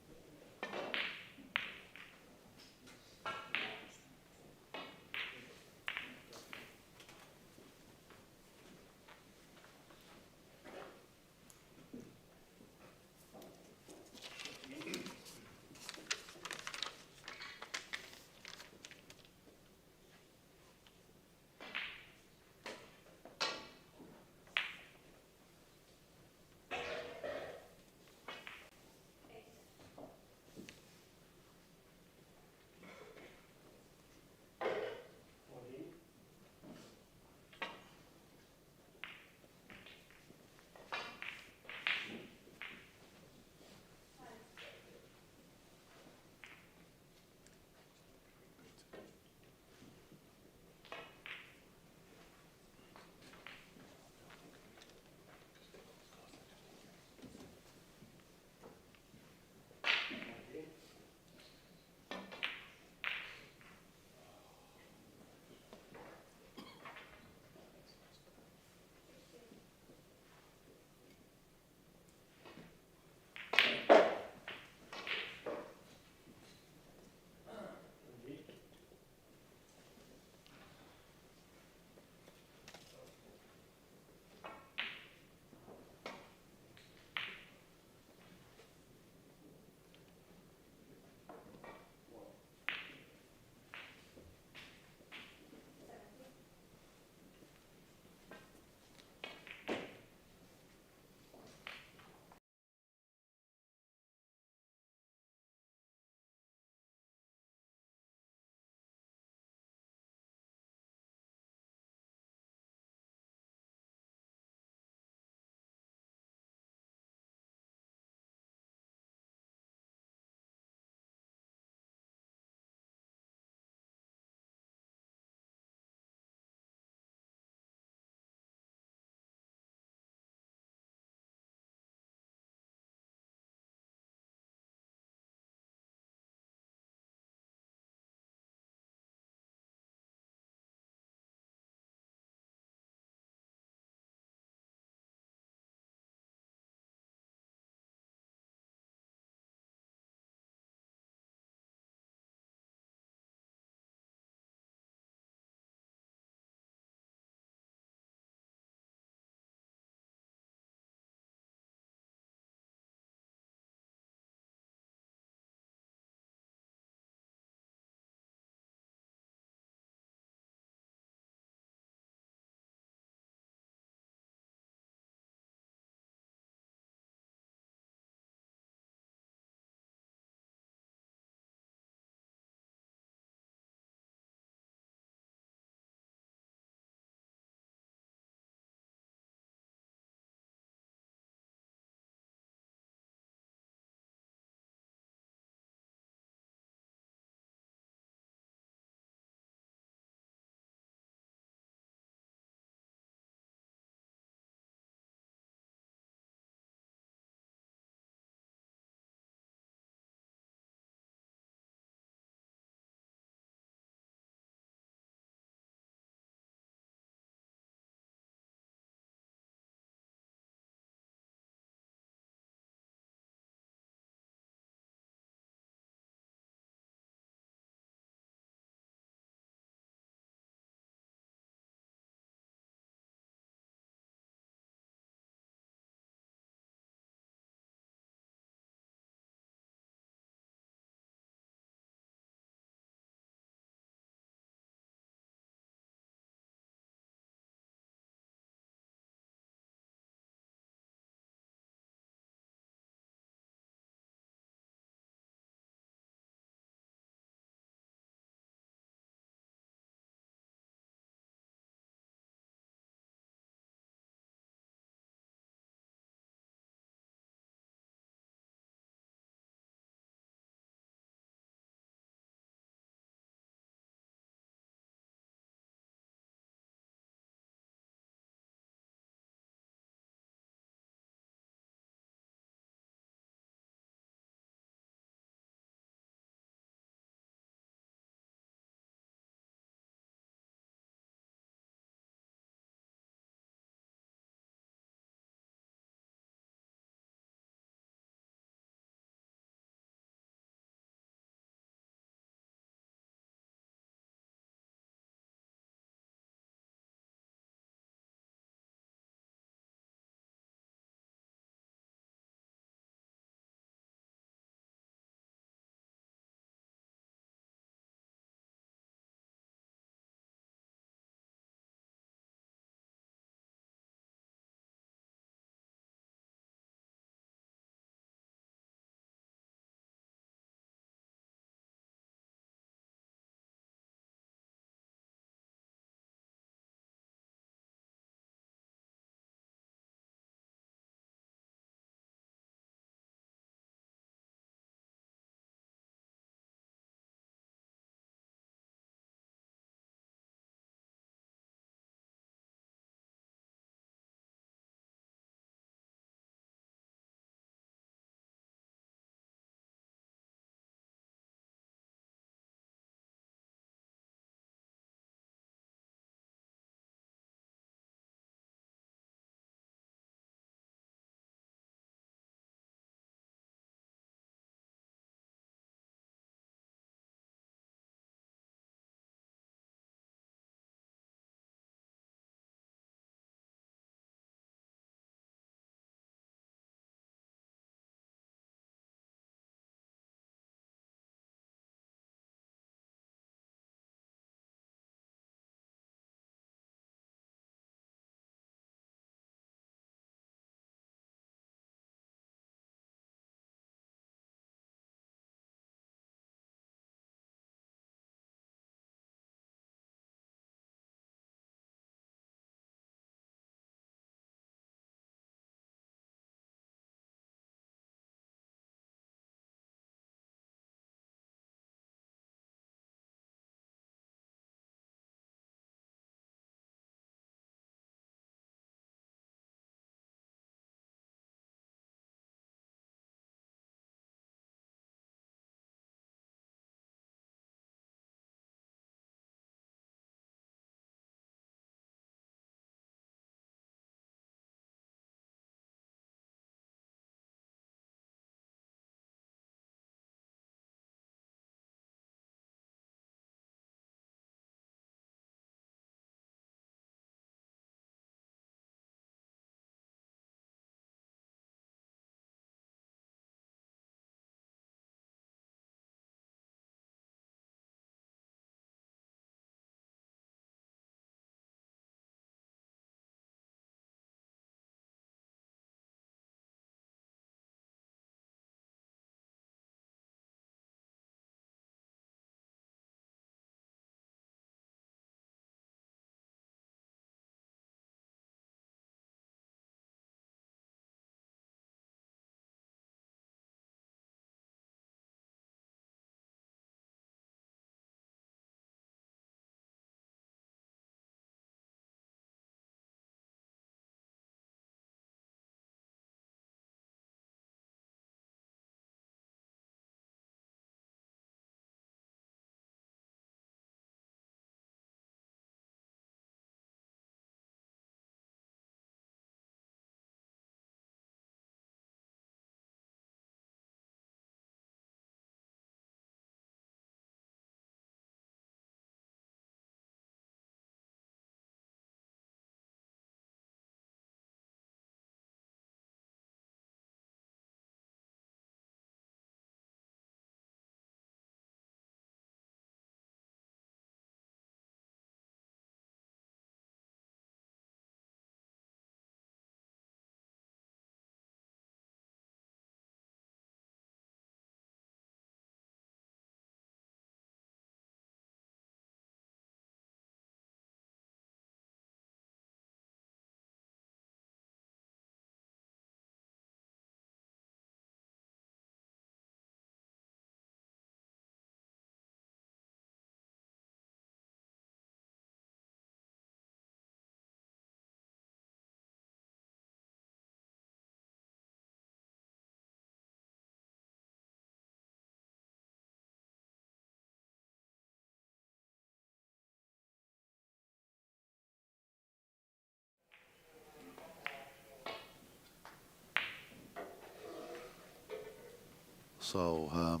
A: So,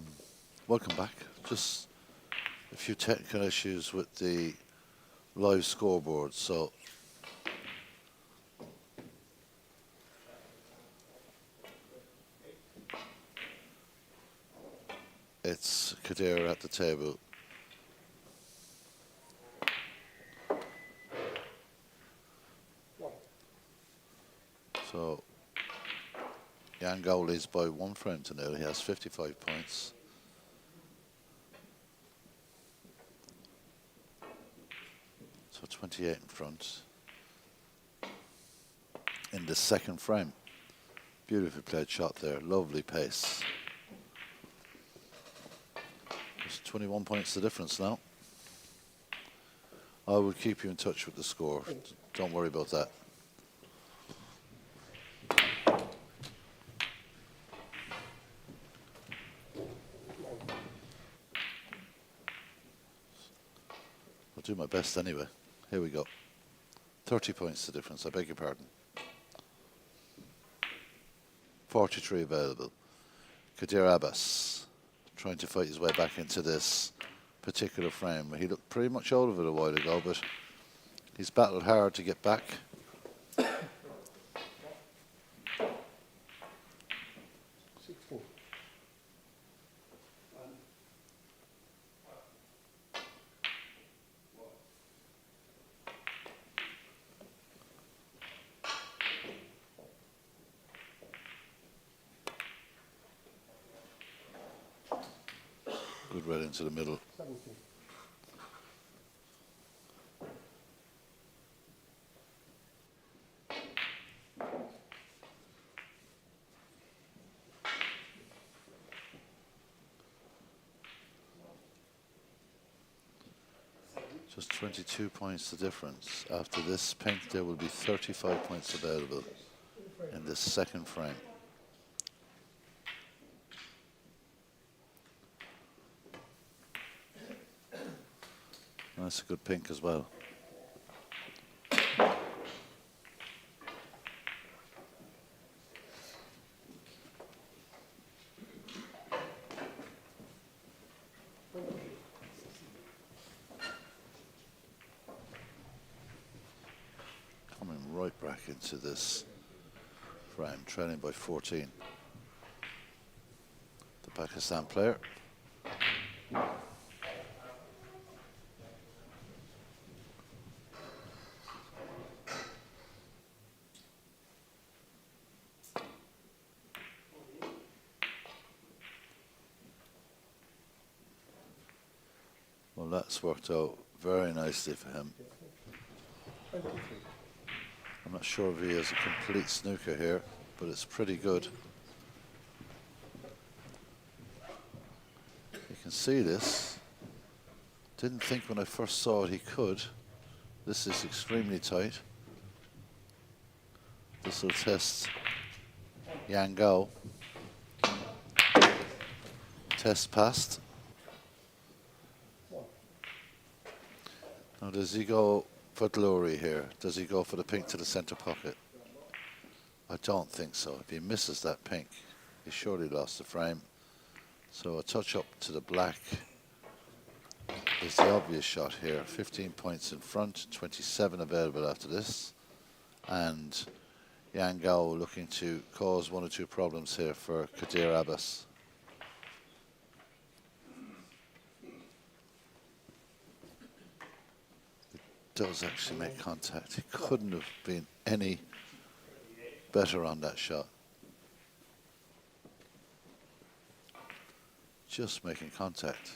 A: welcome back. Just a few technical issues with the live scoreboard. So, it's Kadir at the table. So, Yango leads by 1 frame to 0. He has 55 points. So 28 in front. In the second frame. Beautifully played shot there. Lovely pace. Just 21 points the difference now. I will keep you in touch with the score. Don't worry about that. I'll do my best anyway. Here we go. 30 points the difference, I beg your pardon. 43 available. Kadir Abbas trying to fight his way back into this particular frame. He looked pretty much out of it a while ago, but he's battled hard to get back. Good right into the middle.
C: 17.
A: Just 22 points the difference. After this pink, there will be 35 points available in this second frame. That's a good pink as well. Coming right back into this frame, trailing by 14. The Pakistan player. Well, that's worked out very nicely for him.
C: 23.
A: I'm not sure if he has a complete snooker here, but it's pretty good. You can see this. Didn't think when I first saw it he could. This is extremely tight. This will test Yang Gao. Test passed. Now does he go for glory here? Does he go for the pink to the center pocket? I don't think so. If he misses that pink, he surely lost the frame. So a touch up to the black is the obvious shot here. 15 points in front, 27 available after this. And Yang Gao looking to cause 1 or 2 problems here for Kadir Abbas. Does actually make contact. He couldn't have been any better on that shot. Just making contact.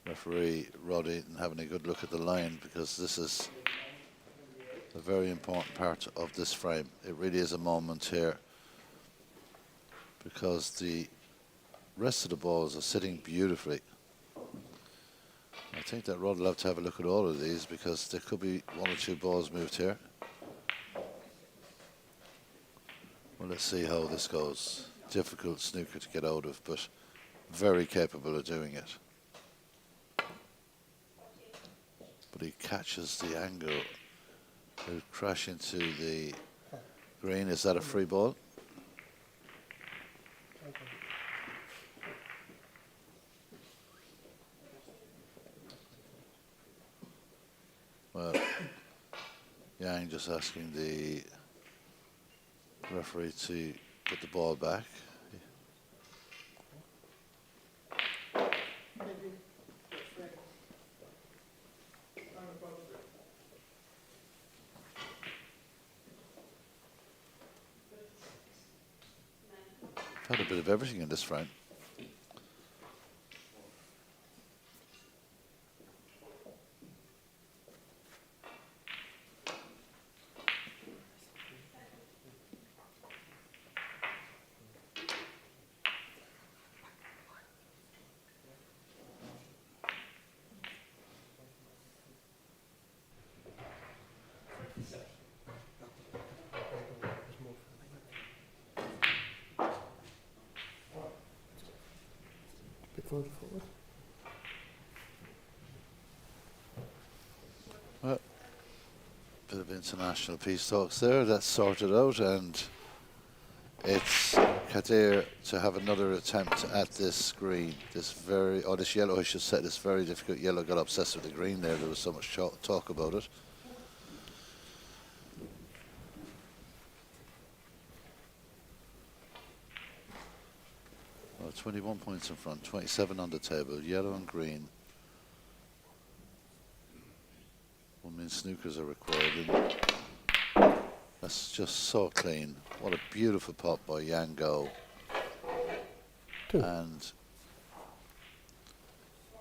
A: Referee Rod Eaton having a good look at the line, because this is a very important part of this frame. It really is a moment here, because the rest of the balls are sitting beautifully. I think that Rod will have to have a look at all of these, because there could be 1 or 2 balls moved here. Well, let's see how this goes. Difficult snooker to get out of, but very capable of doing it. But he catches the angle. He'll crash into the green. Is that a free ball? Well, Yang just asking the referee to put the ball back. Had a bit of everything in this frame.
C: Bit further forward.
A: Well, bit of international peace talks there. That's sorted out, and it's Kadir to have another attempt at this green. This yellow, I should say, this very difficult yellow. Got obsessed with the green there. There was so much talk about it. Well, 21 points in front, 27 on the table, yellow and green. Women's snookers are required. And that's just so clean. What a beautiful pot by Yang Go.
C: Two.
A: And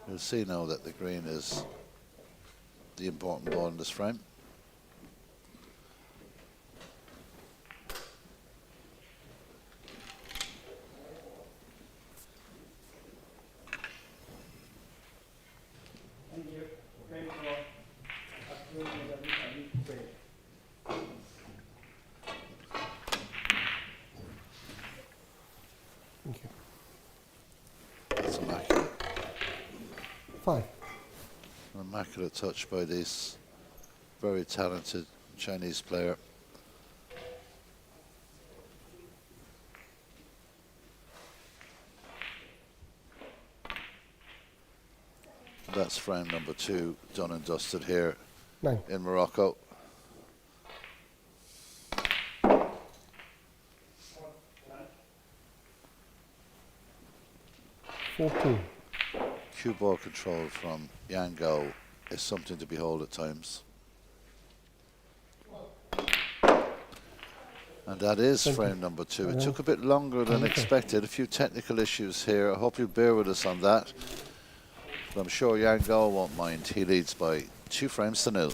A: you'll see now that the green is the important ball in this frame.
C: Thank you.
A: That's immaculate.
C: 5.
A: An immaculate touch by this very talented Chinese player. That's frame number 2 done and dusted here
C: 9.
A: in Morocco. Cue ball control from Yang Go is something to behold at times. And that is frame number 2. It took a bit longer than expected. A few technical issues here. I hope you bear with us on that. But I'm sure Yang Go won't mind. He leads by 2 frames to 0.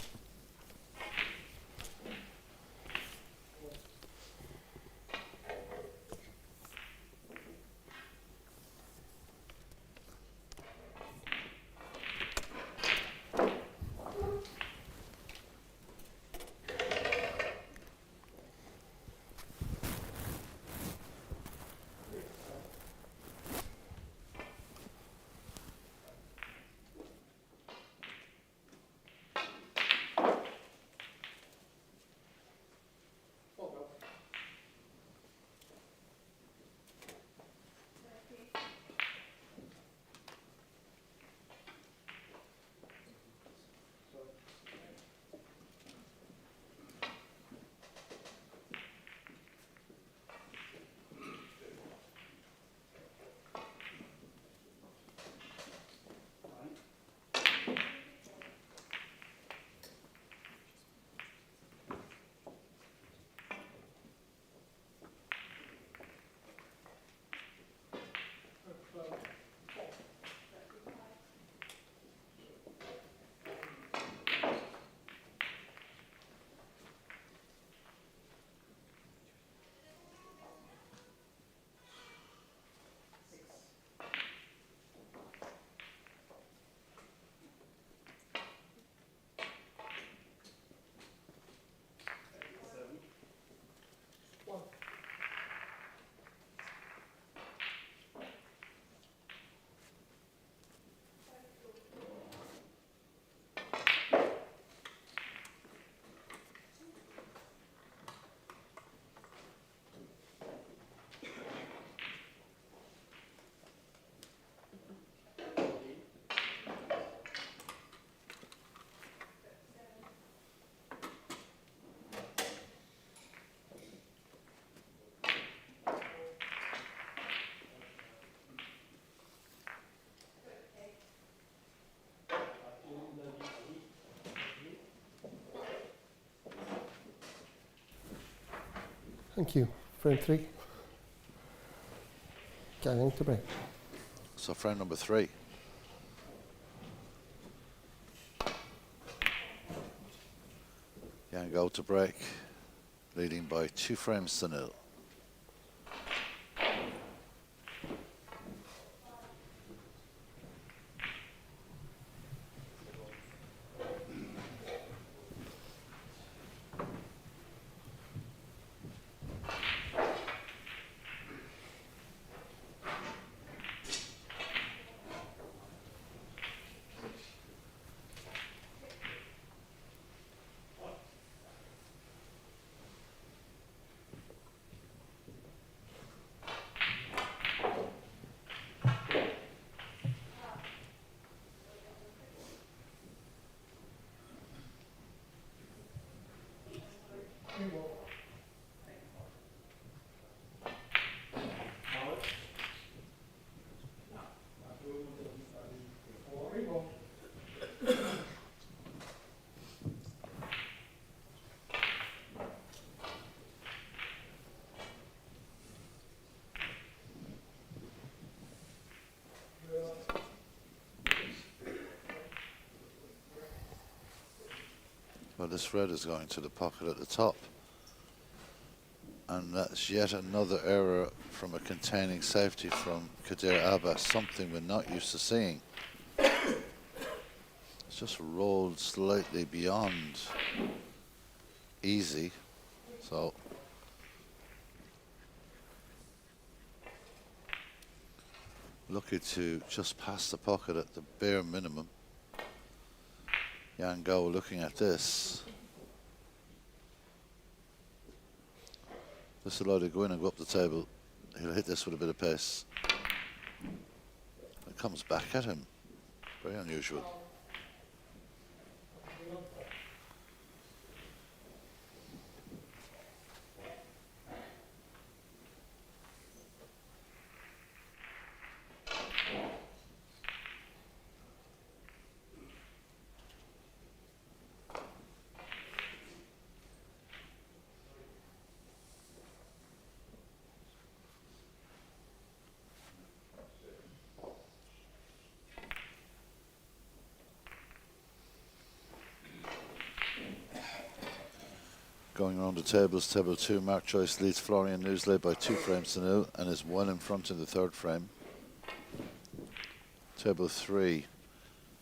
C: Thank you. Frame 3. Going to break.
A: So frame number 3. Yang go to break, leading by 2 frames to 0. Well, this red is going to the pocket at the top. And that's yet another error from a containing safety from Kadir Abba, something we're not used to seeing. It's just rolled slightly beyond easy. So lucky to just pass the pocket at the bare minimum. Yang Go looking at this. This will either go in and go up the table. He'll hit this with a bit of pace. It comes back at him. Very unusual. Going around the tables, table 2, Mark Joyce leads Florian Newsley by 2 frames to 0 and is 1 in front in the 3rd frame. Table 3,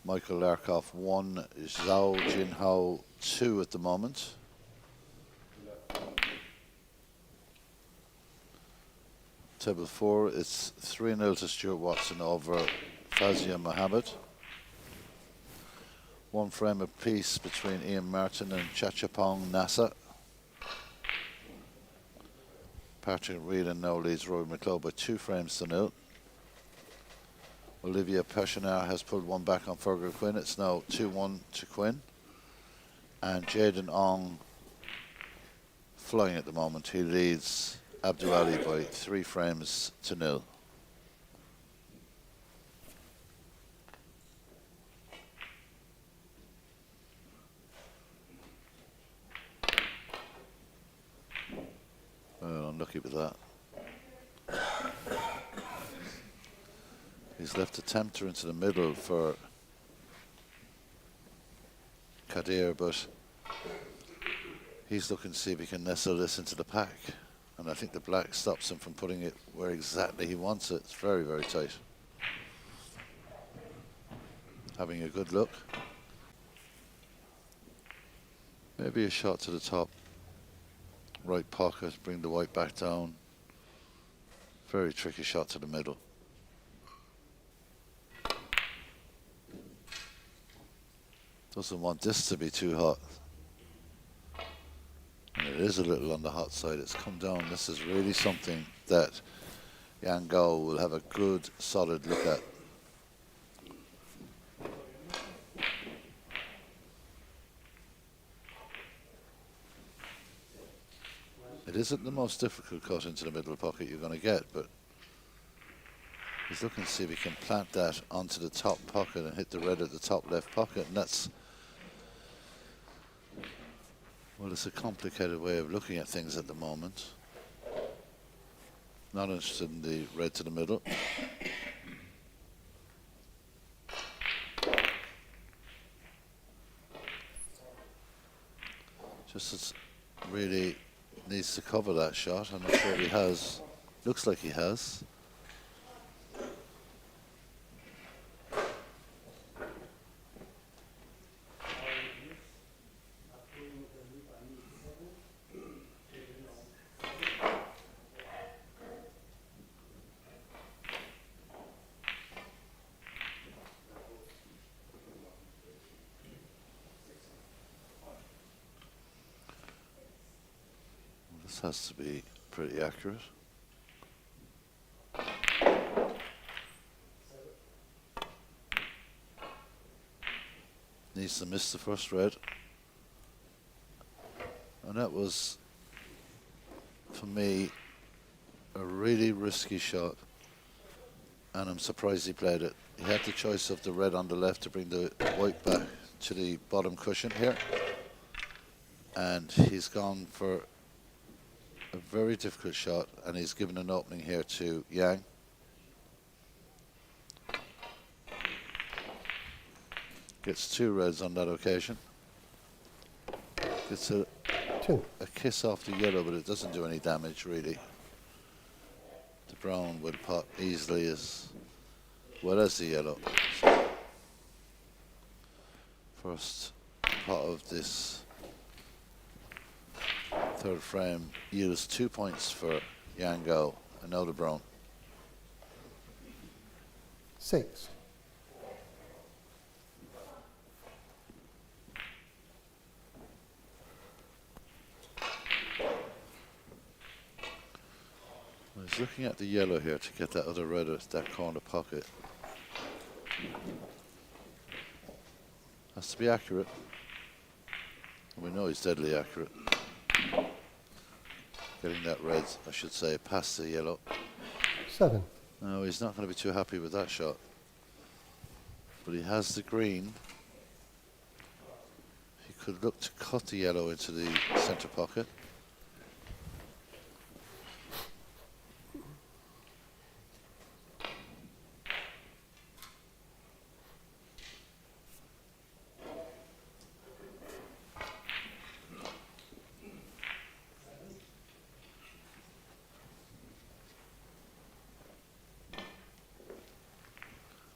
A: Michael Larkoff 1, Zhao Jinhao 2 at the moment. Table 4, it's 3-0 to Stuart Watson over Fazia Mohammed. 1 frame apiece between Ian Martin and Chachapong Nasa. Patrick Reedon now leads Rory McLeod by 2 frames to 0. Olivia Pechenar has pulled one back on Fergal Quinn. It's now 2-1 to Quinn. And Jaden Ong flying at the moment. He leads Abdul Ali by 3 frames to 0. Oh, unlucky with that. He's left a tempter into the middle for Kadir, but he's looking to see if he can nestle this into the pack. And I think the black stops him from putting it where exactly he wants it. It's very, very tight. Having a good look. Maybe a shot to the top. Right pocket, bring the white back down. Very tricky shot to the middle. Doesn't want this to be too hot. And it is a little on the hot side. It's come down. This is really something that Yang Gao will have a good, solid look at. It isn't the most difficult cut into the middle pocket you're going to get, but he's looking to see if he can plant that onto the top pocket and hit the red at the top left pocket, and that's, well, it's a complicated way of looking at things at the moment. Not interested in the red to the middle. Just as really needs to cover that shot. I'm not sure he has. Looks like he has. This has to be pretty accurate. Needs to miss the first red. And that was, for me, a really risky shot. And I'm surprised he played it. He had the choice of the red on the left to bring the white back to the bottom cushion here. And he's gone for a very difficult shot, and he's given an opening here to Yang. Gets 2 reds on that occasion. Gets a kiss off the yellow, but it doesn't do any damage really. The brown will pot easily as well as the yellow. First pot of this third frame yields 2 points for Yang Go, and now the brown.
C: 6.
A: Well, he's looking at the yellow here to get that other red at that corner pocket. Has to be accurate. And we know he's deadly accurate. Getting that red, I should say, past the yellow.
C: 7.
A: No, he's not going to be too happy with that shot. But he has the green. He could look to cut the yellow into the centre pocket.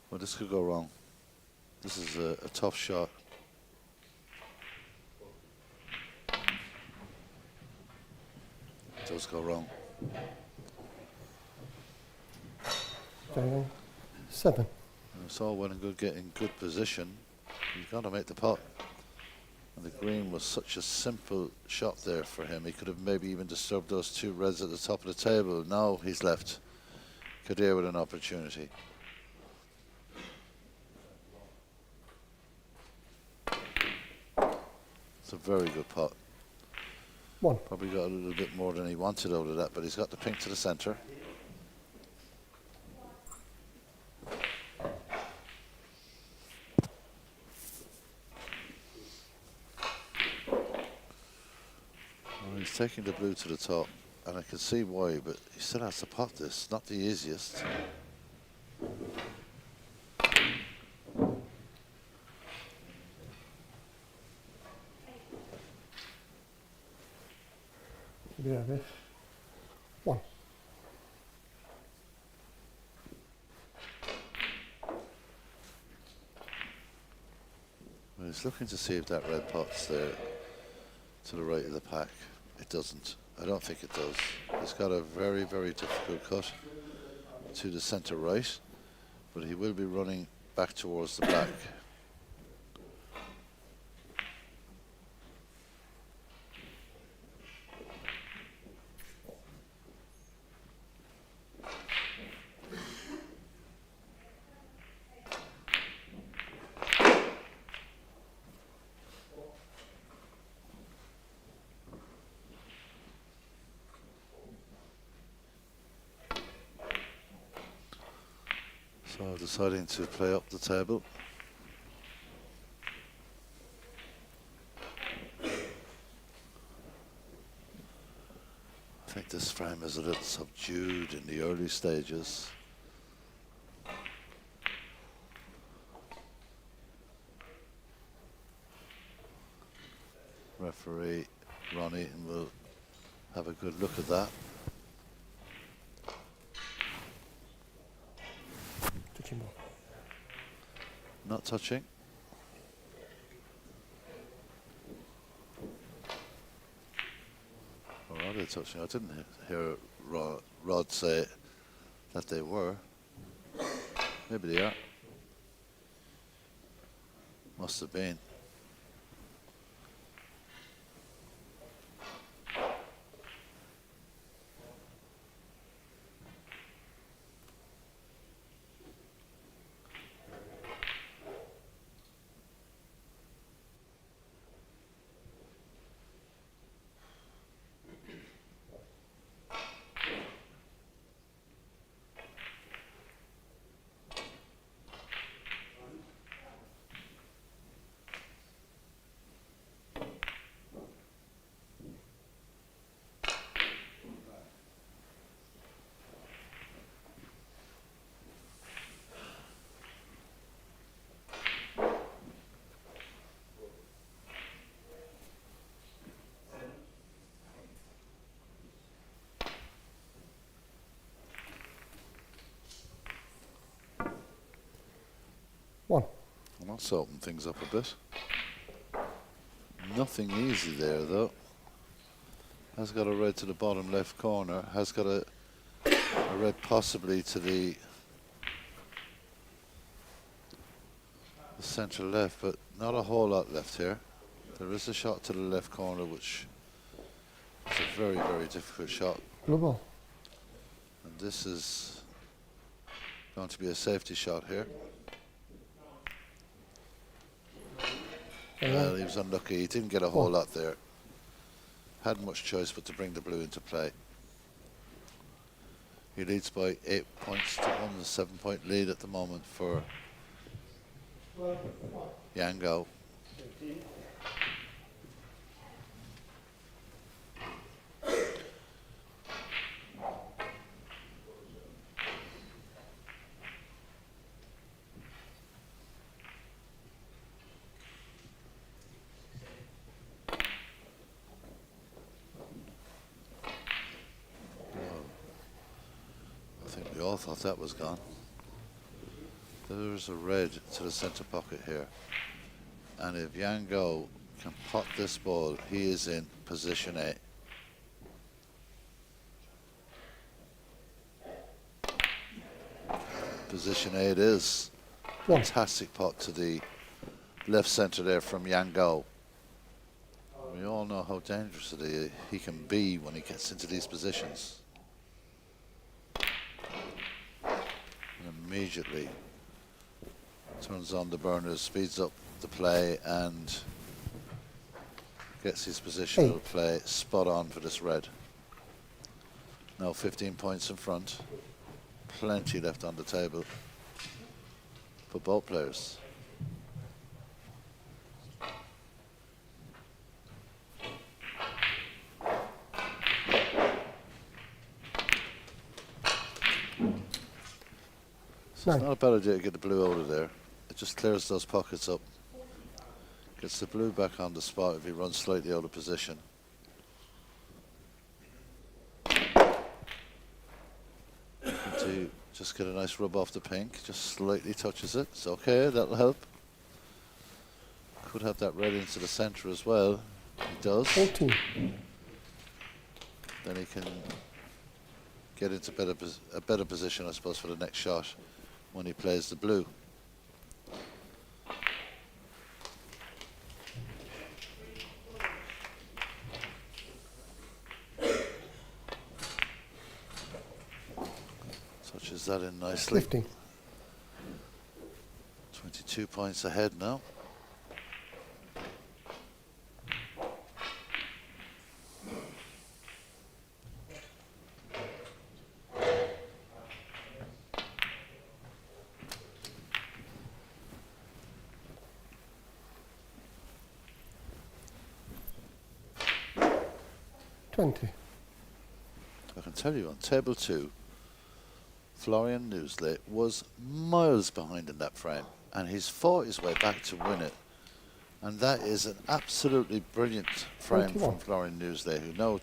A: Well, this could go wrong. This is a tough shot. It does go wrong.
C: Staying 7.
A: And it's all well and good getting good position. You've got to make the pot. And the green was such a simple shot there for him. He could have maybe even disturbed those 2 reds at the top of the table. Now he's left Kadir with an opportunity. It's a very good pot.
C: 1.
A: Probably got a little bit more than he wanted out of that, but he's got the pink to the centre. Well, he's taking the blue to the top, and I can see why, but he still has to pot this. Not the easiest.
C: Yeah, this. 1.
A: Well, he's looking to see if that red pot's there to the right of the pack. It doesn't. I don't think it does. He's got a very, very difficult cut to the centre right, but he will be running back towards the black. So deciding to play up the table. I think this frame is a little subdued in the early stages. Referee Ron Eaton will have a good look at that.
C: Touching ball.
A: Not touching. Or are they touching? I didn't hear Rod say that they were. Maybe they are. Must have been.
C: One.
A: Well, let's open things up a bit. Nothing easy there, though. Has got a red to the bottom left corner. Has got a red possibly to the centre left, but not a whole lot left here. There is a shot to the left corner, which is a very, very difficult shot.
C: Blue ball.
A: And this is going to be a safety shot here. Well, he was unlucky. He didn't get a whole lot there. Hadn't much choice but to bring the blue into play. He leads by 8 points to 1, a 7-point lead at the moment for Yango. We all thought that was gone. There's a red to the centre pocket here. And if Yango can pot this ball, he is in position A. Position A it is. Fantastic pot to the left centre there from Yango. We all know how dangerous he can be when he gets into these positions. Immediately turns on the burners, speeds up the play and gets his positional play spot on for this red. Now 15 points in front, plenty left on the table for both players. So it's not a bad idea to get the blue out of there. It just clears those pockets up. Gets the blue back on the spot if he runs slightly out of position. To just get a nice rub off the pink, just slightly touches it. It's okay, that'll help. Could have that red into the centre as well. He does.
C: 14.
A: Then he can get into a better position, I suppose, for the next shot when he plays the blue. Touches that in nicely.
C: 15.
A: 22 points ahead now. I can tell you on table 2, Florian Newsley was miles behind in that frame, and he's fought his way back to win it. And that is an absolutely brilliant frame
C: 21.
A: from Florian Newsley, who now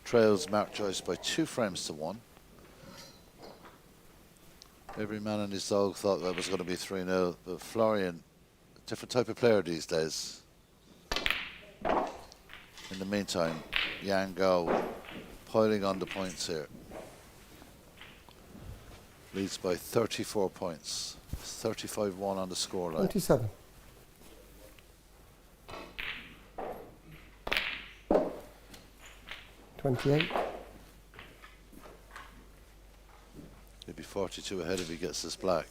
A: trails Mark Joyce by 2 frames to 1. Every man and his dog thought that was going to be 3-0, but Florian, a different type of player these days. In the meantime, Yang Gao piling on the points here. Leads by 34 points. 35-1 on the scoreline.
C: 27. $28.
A: He'll be 42 ahead if he gets this black.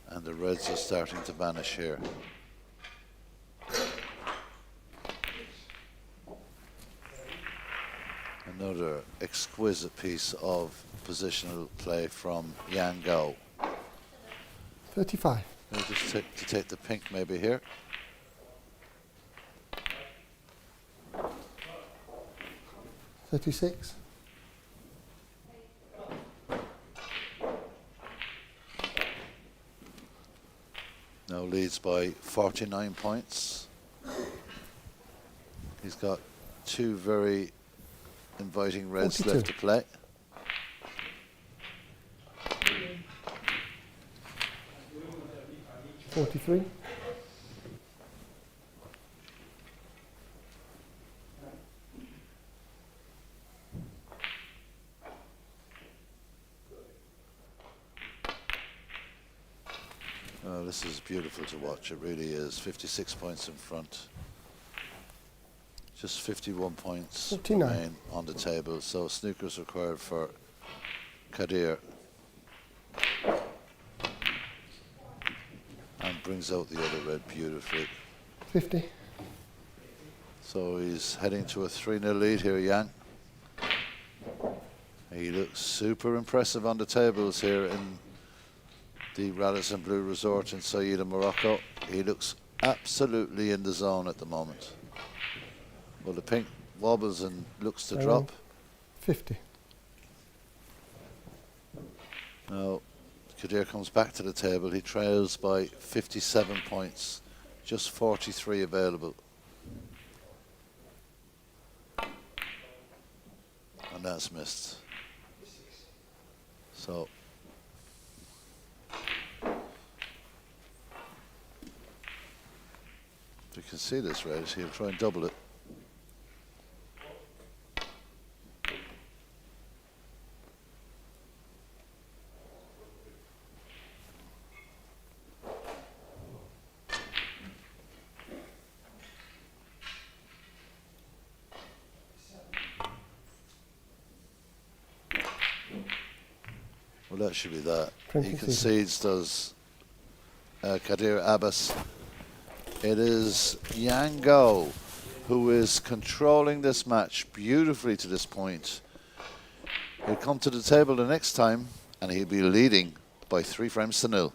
A: And the reds are starting to vanish here. Another exquisite piece of positional play from Yang Gao.
C: 35.
A: Maybe just to take the pink maybe here.
C: $36.
A: Now leads by 49 points. He's got 2 very inviting reds
C: 42.
A: left to play.
C: $43.
A: Oh, this is beautiful to watch. It really is. 56 points in front. Just 51 points
C: 49.
A: remain on the table. So snooker's required for Kadir. And brings out the other red beautifully.
C: 50.
A: So he's heading to a 3-0 lead here, Yang. He looks super impressive on the tables here in the Radisson Blue Resort in Saïda, Morocco. He looks absolutely in the zone at the moment. Well, the pink wobbles and looks to drop.
C: 50.
A: Now, Kadir comes back to the table. He trails by 57 points. Just 43 available. And that's missed. So if you can see this race, he'll try and double it. Well, that should be that. He
C: 26.
A: concedes, does Kadir Abbas. It is Yang Gao who is controlling this match beautifully to this point. He'll come to the table the next time and he'll be leading by 3 frames to 0.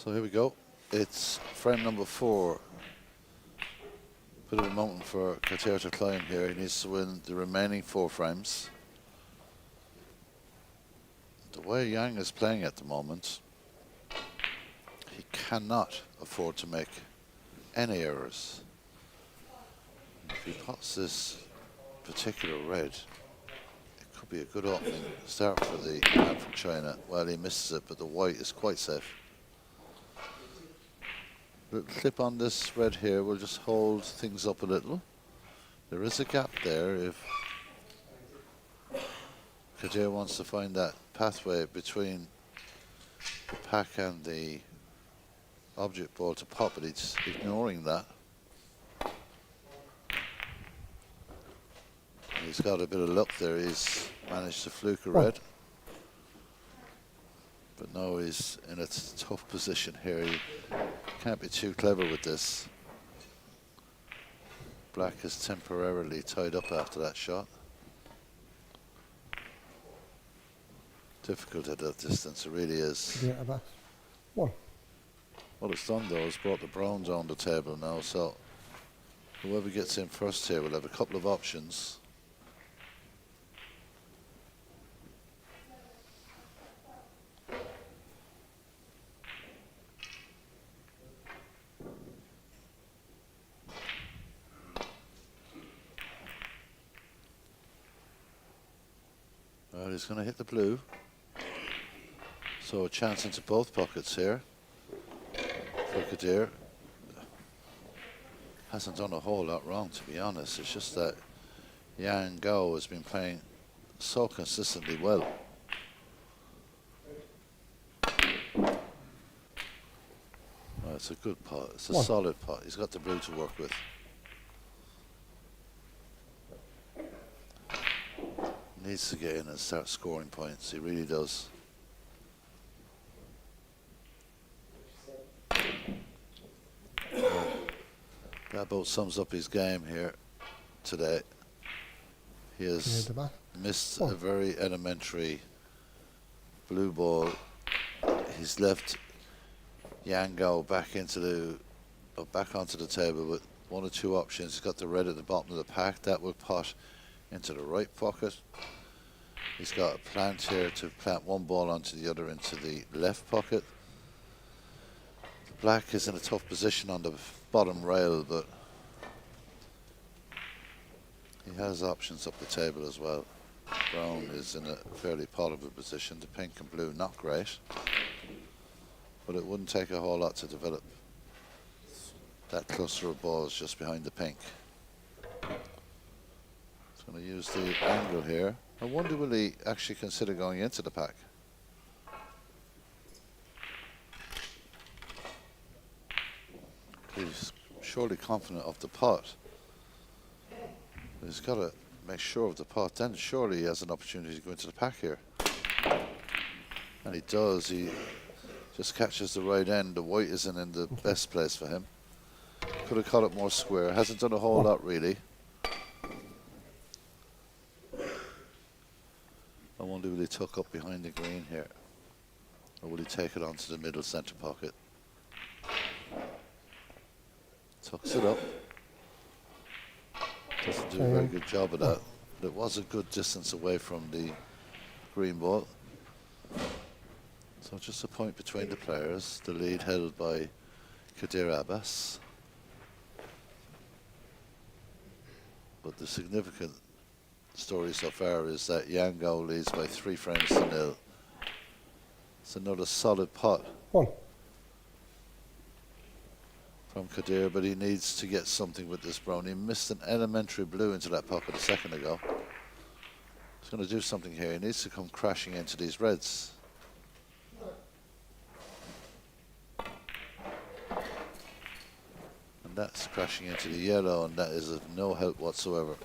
A: So here we go. It's frame number 4. Bit of a mountain for Katir to climb here. He needs to win the remaining 4 frames. The way Yang is playing at the moment, he cannot afford to make any errors. If he pots this particular red, it could be a good opening start for the man from China. Well, he misses it, but the white is quite safe. Little clip on this red here will just hold things up a little. There is a gap there if Kadir wants to find that pathway between the pack and the object ball to pop, but he's ignoring that. He's got a bit of luck there. He's managed to fluke a red. But now he's in a tough position here. He can't be too clever with this. Black is temporarily tied up after that shot. Difficult at that distance, it really is.
C: Yeah, about 1.
A: What it's done though is brought the browns on the table now, so whoever gets in first here will have a couple of options. Well, he's going to hit the blue. So a chance into both pockets here for Kadir. Hasn't done a whole lot wrong, to be honest. It's just that Yang Gao has been playing so consistently well. Well, it's a good pot. It's a solid pot. He's got the blue to work with. Needs to get in and start scoring points. He really does. Well, that about sums up his game here today. He has missed a very elementary blue ball. He's left Yang Gao back into the back onto the table with 1 or 2 options. He's got the red at the bottom of the pack. That will pot into the right pocket. He's got a plant here to plant 1 ball onto the other into the left pocket. The black is in a tough position on the bottom rail, but he has options up the table as well. Brown is in a fairly potable position. The pink and blue not great, but it wouldn't take a whole lot to develop that cluster of balls just behind the pink. He's going to use the angle here. I wonder will he actually consider going into the pack. He's surely confident of the pot. But he's got to make sure of the pot. Then surely he has an opportunity to go into the pack here. And he does. He just catches the right end. The white isn't in the best place for him. Could have caught it more square. Hasn't done a whole lot really. I wonder will he tuck up behind the green here, or will he take it onto the middle centre pocket? Tucks it up. Doesn't do a very good job of that. But it was a good distance away from the green ball. So just a point between the players. The lead held by Kadir Abbas. But the significant story so far is that Yang Gao leads by 3 frames to 0. It's another solid pot from Kadir, but he needs to get something with this brown. He missed an elementary blue into that pocket a second ago. He's going to do something here. He needs to come crashing into these reds. And that's crashing into the yellow, and that is of no help whatsoever.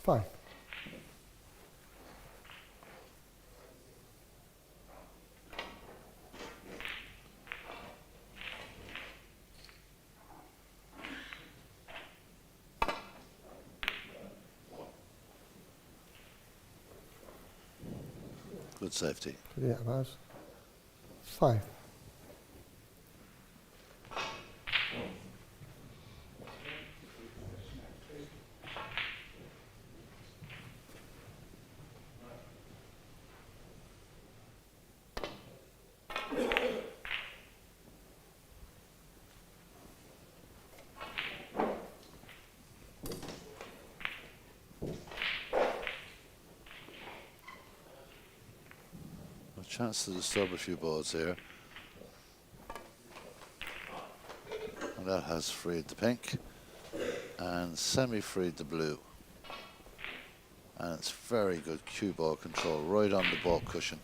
C: Fine.
A: Good safety.
C: Today Abbas. 5.
A: A chance to disturb a few boards here. And that has freed the pink and semi-freed the blue. And it's very good cue ball control right on the ball cushion.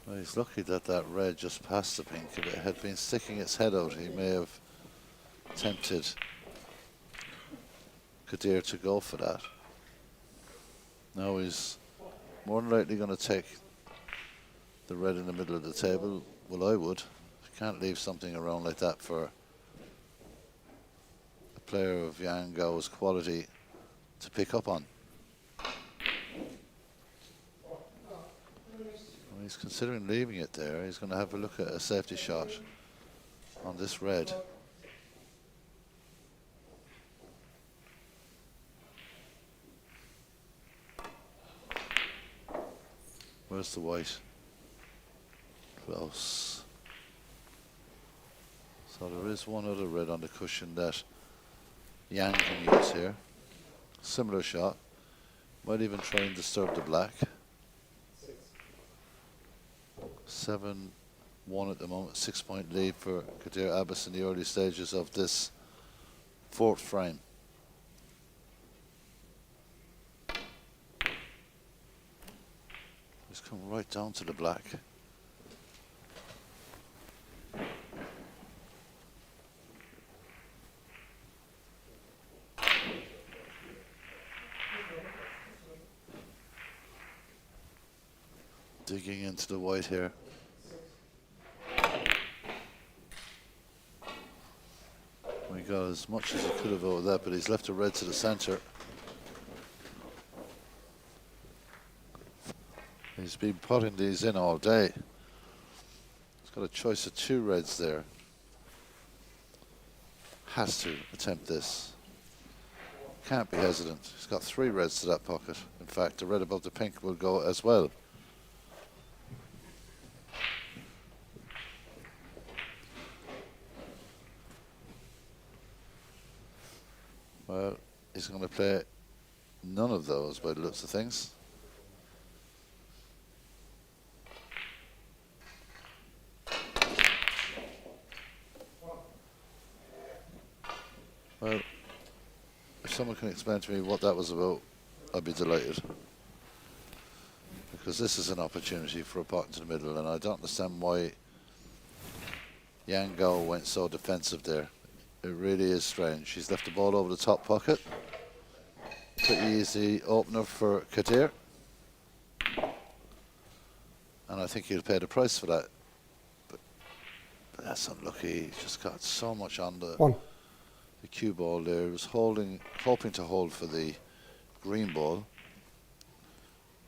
A: Well, he's lucky that that red just passed the pink. If it had been sticking its head out, he may have tempted Kadir to go for that. Now he's more than likely going to take the red in the middle of the table. Well, I would. You can't leave something around like that for a player of Yang Gao's quality to pick up on. Well, he's considering leaving it there. He's going to have a look at a safety shot on this red. Where's the white? Close. So there is one other red on the cushion that Yang can use here. Similar shot. Might even try and disturb the black. 7-1 at the moment. 6-point lead for Kadir Abbas in the early stages of this fourth frame. He's come right down to the black. Digging into the white here. We got as much as he could have over that, but he's left a red to the center. He's been putting these in all day. He's got a choice of 2 reds there. Has to attempt this. Can't be hesitant. He's got 3 reds to that pocket. In fact, the red above the pink will go as well. Well, he's going to play none of those by the looks of things. Well, if someone can explain to me what that was about, I'd be delighted. Because this is an opportunity for a pot into the middle, and I don't understand why Yang Gao went so defensive there. It really is strange. He's left the ball over the top pocket. Pretty easy opener for Kadir. And I think he'll pay the price for that. But that's unlucky. He's just got so much on the cue ball there. He was hoping to hold for the green ball.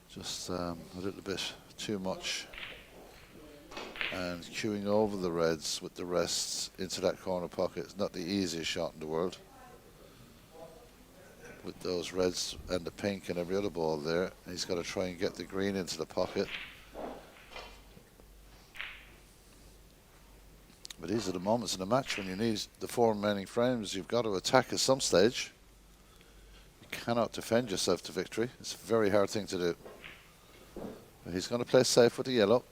A: Just a little bit too much. And cueing over the reds with the rests into that corner pocket is not the easiest shot in the world. With those reds and the pink and every other ball there, he's got to try and get the green into the pocket. But these are the moments in the match when you need the 4 remaining frames. You've got to attack at some stage. You cannot defend yourself to victory. It's a very hard thing to do. But he's going to play safe with the yellow.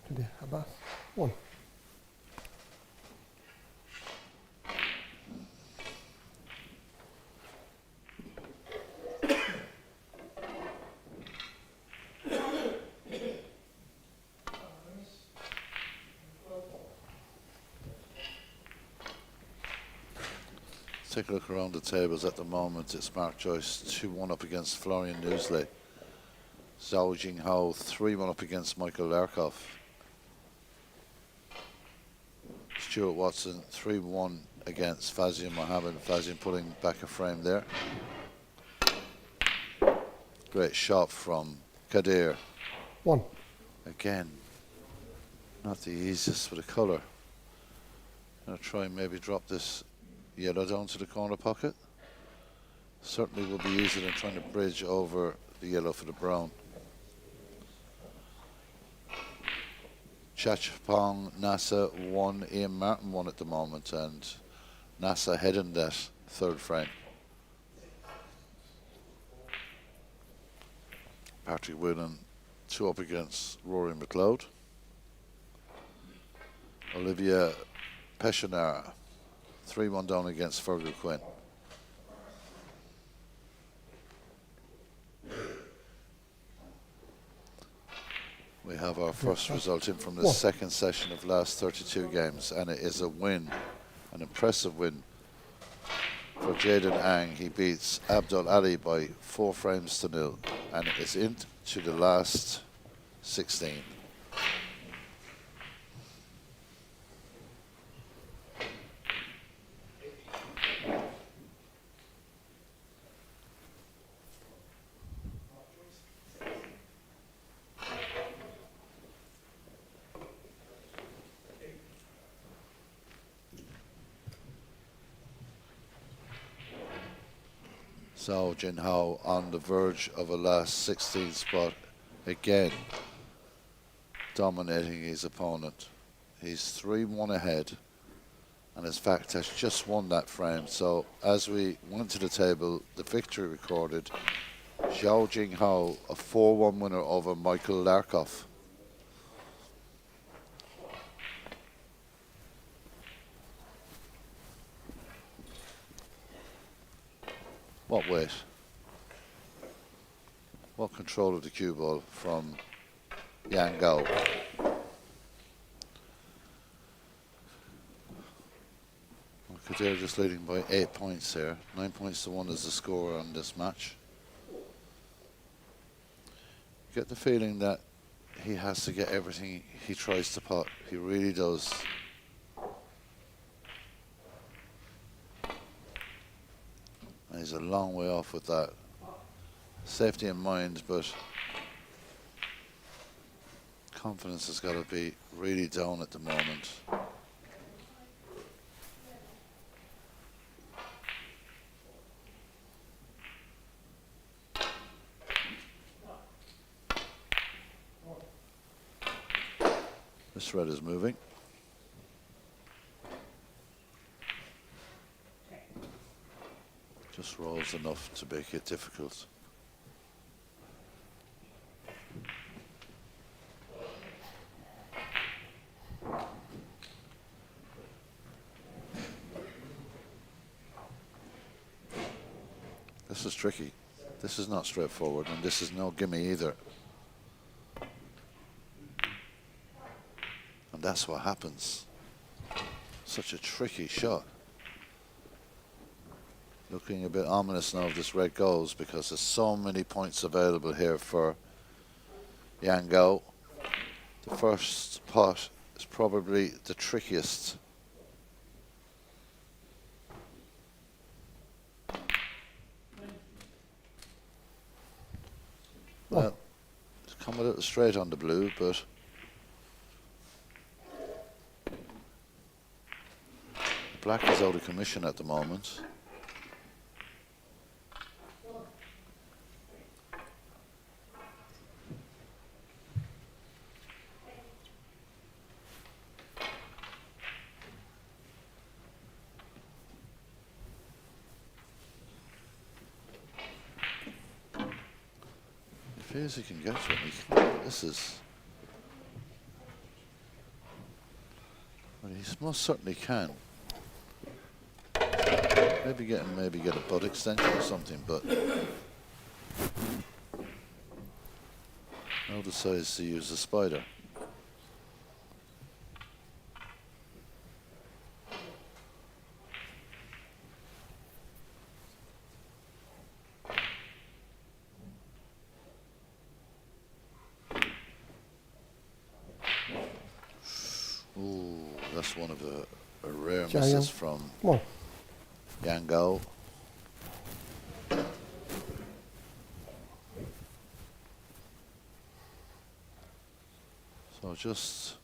C: Today Abbas. 1.
A: Take a look around the tables at the moment. It's Mark Joyce 2-1 up against Florian Newsley. Zhao Jinghao 3-1 up against Michael Larkoff. Stuart Watson 3-1 against Fazian Mohammed. Fazian putting back a frame there. Great shot from Kadir.
C: 1.
A: Again, not the easiest with the colour. I'll try and maybe drop this yellow down to the corner pocket. Certainly will be easier than trying to bridge over the yellow for the brown. Chachapong, NASA 1, Ian Martin 1 at the moment, and NASA heading that third frame. Patrick Whelan 2 up against Rory McLeod. Olivia Peshanar 3-1 down against Fergal Quinn. We have our first result in from the second session of last 32 games, and it is a win, an impressive win for Jaden Ang. He beats Abdul Ali by 4 frames to 0, and it is into the last 16. So Jinhao on the verge of a last 16 spot again, dominating his opponent. He's 3-1 ahead, and in fact has just won that frame. So as we went to the table, the victory recorded, Zhao Jinghao, a 4-1 winner over Michael Larkoff. What weight? What control of the cue ball from Yang Gao? Kadir just leading by 8 points here. 9 points to 1 is the score on this match. Get the feeling that he has to get everything he tries to pot. He really does. And he's a long way off with that. Safety in mind, but confidence has got to be really down at the moment. This red is moving. Just rolls enough to make it difficult. This is tricky. This is not straightforward, and this is no gimme either. And that's what happens. Such a tricky shot. Looking a bit ominous now if this red goes, because there's so many points available here for Yang Gao. The first pot is probably the trickiest. Well, it's come a little straight on the blue, but the black is out of commission at the moment. As he can get to it, he can. This is. Well, he most certainly can. Maybe get a butt extension or something, but now decides to use the spider. That's one of a rare
C: Giant.
A: misses from
C: One.
A: Yango. So just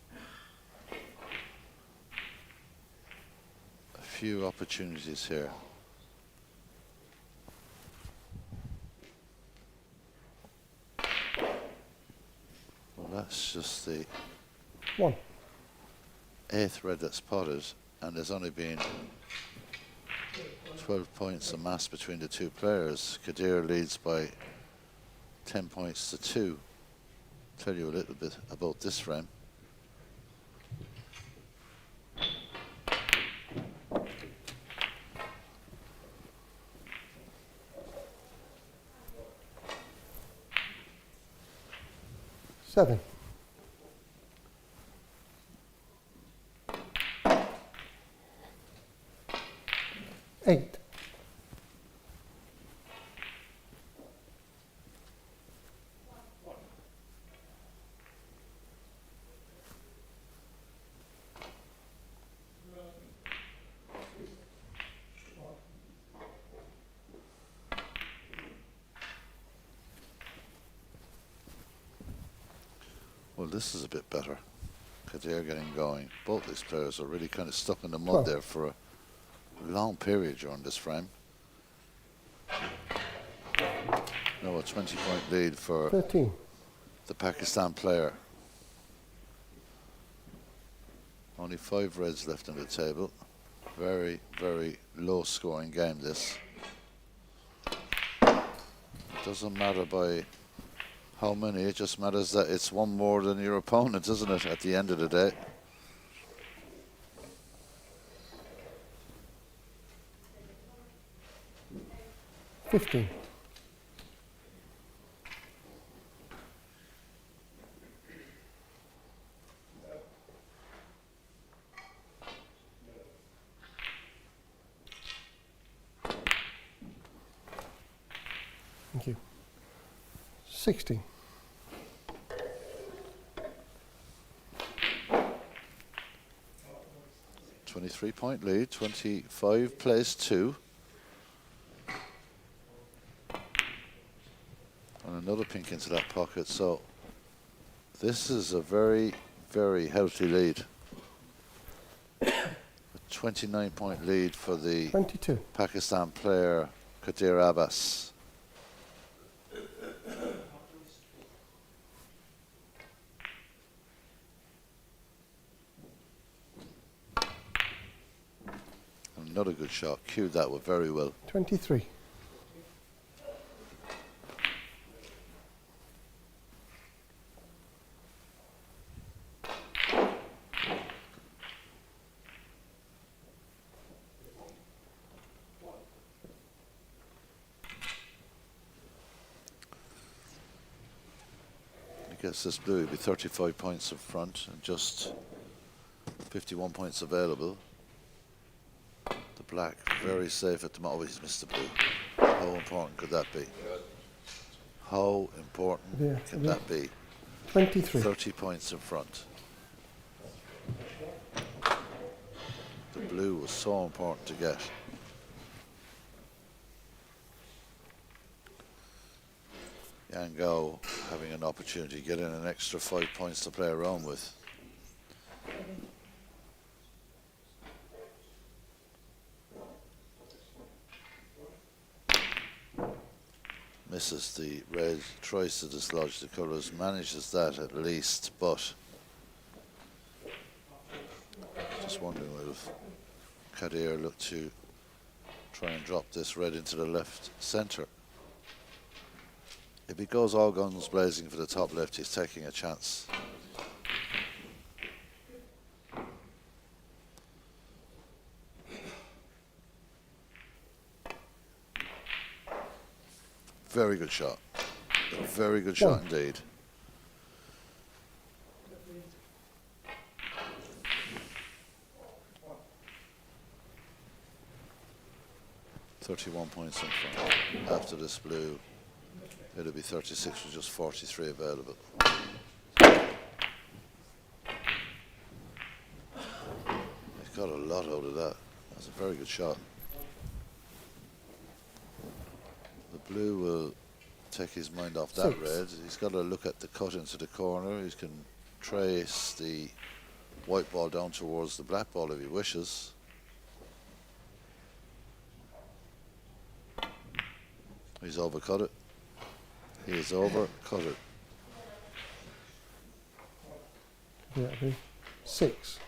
A: a few opportunities here. Well, that's just the
C: One.
A: 8th red that's spotted, and there's only been 12 points amassed between the two players. Kadir leads by 10 points to 2. Tell you a little bit about this frame.
C: Seven. Eight.
A: Well, this is a bit better. Kadir getting going. Both these players are really kind of stuck in the mud
C: 12.
A: there for a long period during this frame. Now a 20-point lead for
C: 13.
A: the Pakistan player. Only 5 reds left on the table. Very, very low scoring game this. It doesn't matter by how many, it just matters that it's one more than your opponent, isn't it, at the end of the day?
C: $15. Thank you. 16.
A: .3 lead, 25 plays 2. And another pink into that pocket, so this is a very, very healthy lead. A 29-point lead for the
C: 22.
A: Pakistan player Kadir Abbas. Another good shot, cued that one very well.
C: 23.
A: I guess this blue would be 35 points up front and just 51 points available. The black very safe at the moment. Oh, he's missed the blue. How important could that be? How important
C: Yeah,
A: can
C: yeah.
A: that be?
C: 23.
A: 30 points in front. The blue was so important to get. Yango having an opportunity to get in an extra 5 points to play around with. Misses the red, tries to dislodge the colours, manages that at least, but just wondering if Kadir look to try and drop this red into the left centre. If he goes all guns blazing for the top left, he's taking a chance. Very good shot. A very good shot indeed. .31 points in front. After this blue, it'll be 36 with just 43 available. got a lot out of that. That's a very good shot. The blue will take his mind off that
C: 6.
A: red. He's got to look at the cut into the corner. He can trace the white ball down towards the black ball if he wishes. He's overcut it. He has overcut it.
C: Yeah, that'd be 6.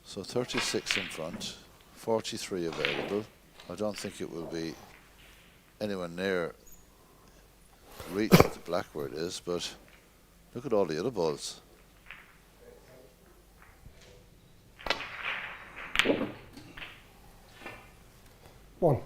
A: So 36 in front, 43 available. I don't think it will be anywhere near reach of the black where it is, but look at all the other balls.
C: One.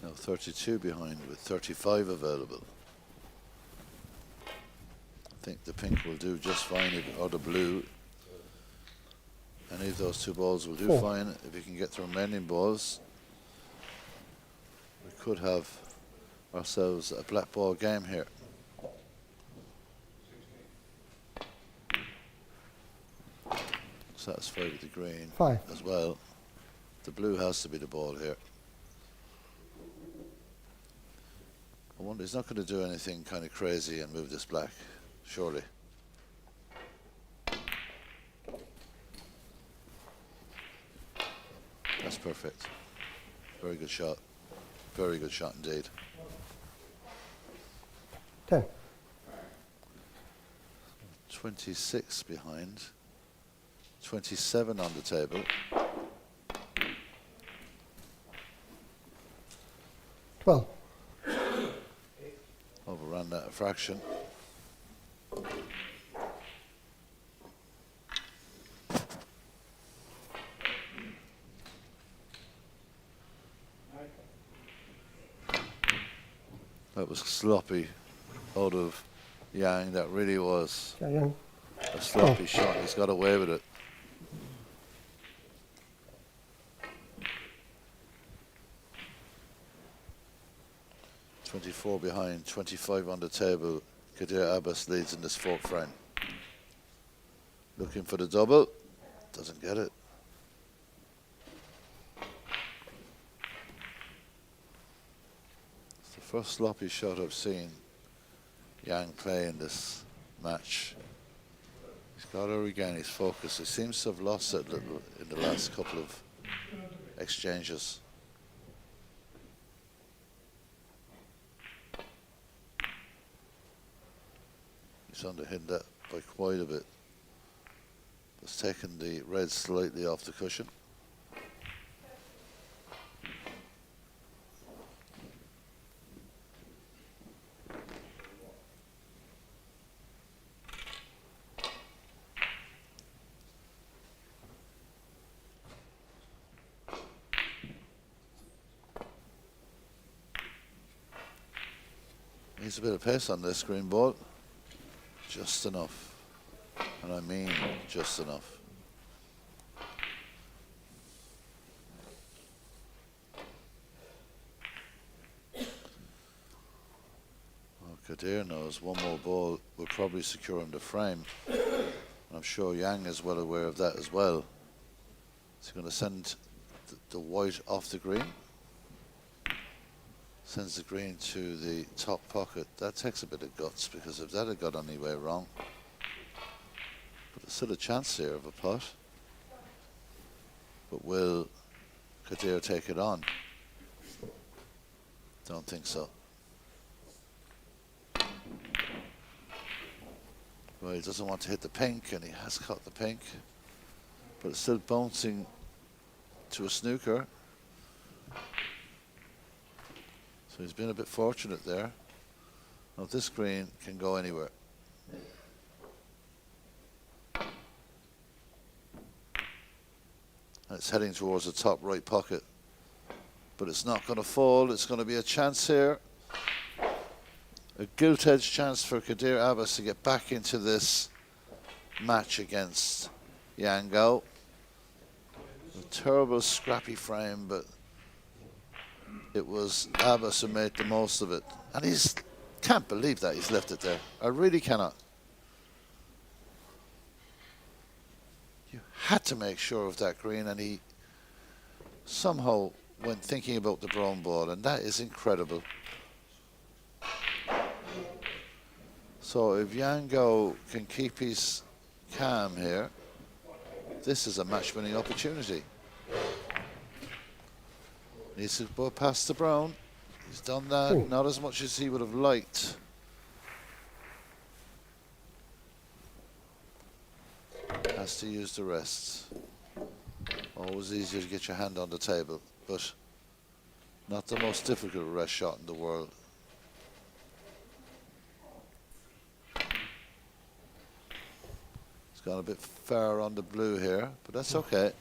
A: Now 32 behind with 35 available. I think the pink will do just fine, or the blue. Any of those two balls will do
C: 4.
A: fine. If you can get the remaining balls, we could have ourselves a black ball game here. Satisfied with the green
C: 5.
A: as well. The blue has to be the ball here. I wonder, he's not going to do anything kind of crazy and move this black, surely. That's perfect. Very good shot. Very good shot indeed.
C: 10.
A: 26 behind. 27 on the table.
C: 12.
A: Overran that a fraction. That was sloppy out of Yang. That really was
C: Yeah, Young.
A: a sloppy shot. He's got away with it. .24 behind, 25 on the table. Kadir Abbas leads in this fourth frame. Looking for the double. Doesn't get it. It's the first sloppy shot I've seen Yang play in this match. He's got to regain his focus. He seems to have lost it a little in the last couple of exchanges. He's underhit that by quite a bit. It's taken the red slightly off the cushion. Needs a bit of pace on this green ball. Just enough. And I mean just enough. Well, Kadir knows one more ball will probably secure him the frame. And I'm sure Yang is well aware of that as well. Is he going to send the white off the green? Sends the green to the top pocket. That takes a bit of guts, because if that had got any way wrong, but there's still a chance here of a putt. But will Kadir take it on? Don't think so. Well, he doesn't want to hit the pink, and he has caught the pink, but it's still bouncing to a snooker. So he's been a bit fortunate there. Now this green can go anywhere. And it's heading towards the top right pocket. But it's not going to fall. It's going to be a chance here. A gilt-edged chance for Kadir Abbas to get back into this match against Yango. A terrible scrappy frame, but it was Abbas who made the most of it. And he's, can't believe that he's left it there. I really cannot. You had to make sure of that green, and he somehow went thinking about the brown ball, and that is incredible. So if Yango can keep his calm here, this is a match-winning opportunity. Needs to go past the brown. He's done that, not as much as he would have liked. Has to use the rest. Always easier to get your hand on the table, but not the most difficult rest shot in the world. He's gone a bit far on the blue here, but that's okay.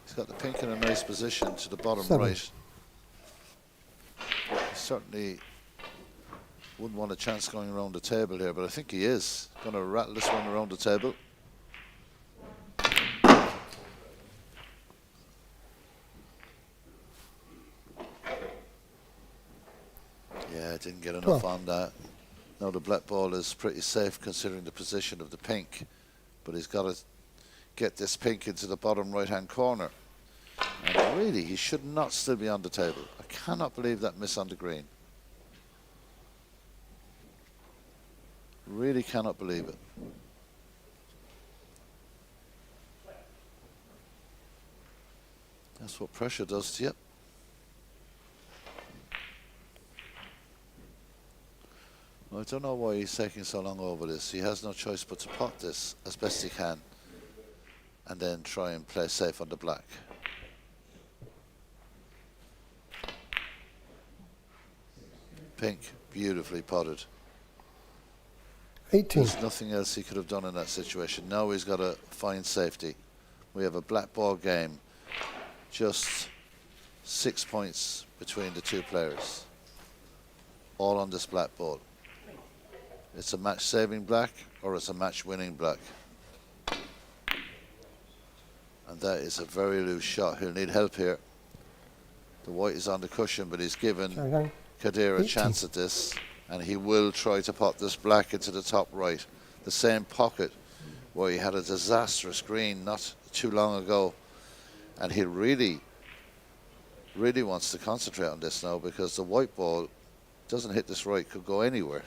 A: He's got the pink in a nice position to the bottom right. He certainly wouldn't want a chance going around the table here, but I think he is going to rattle this one around the table. Yeah, didn't get enough on that. Now the black ball is pretty safe considering the position of the pink, but he's got to get this pink into the bottom right-hand corner. And really, he should not still be on the table. I cannot believe that miss on the green. Really cannot believe it. That's what pressure does to you. Well, I don't know why he's taking so long over this. He has no choice but to pot this as best he can and then try and play safe on the black. Pink, beautifully potted.
C: 18.
A: There's nothing else he could have done in that situation. Now he's got to find safety. We have a black ball game. Just 6 points between the two players. All on this black ball. It's a match saving black or it's a match winning black. And that is a very loose shot. He'll need help here. The white is on the cushion, but he's given Kadir a chance at this, and he will try to pot this black into the top right. The same pocket where he had a disastrous green not too long ago. And he really wants to concentrate on this now, because the white ball doesn't hit this right, could go anywhere.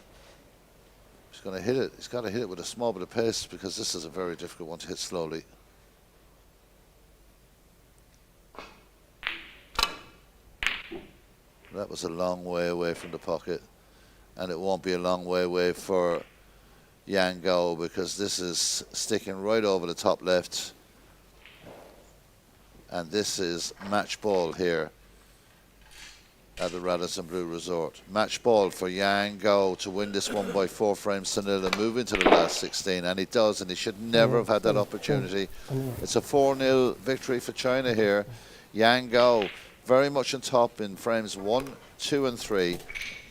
A: He's going to hit it. He's got to hit it with a small bit of pace, because this is a very difficult one to hit slowly. That was a long way away from the pocket, and it won't be a long way away for Yango, because this is sticking right over the top left, and this is match ball here at the Radisson Blu Resort. Match ball for Yango to win this one by 4 frames to 0 and move into the last 16, and he does, and he should never have had that opportunity. It's a 4-0 victory for China here. Yango very much on top in frames 1, 2 and 3.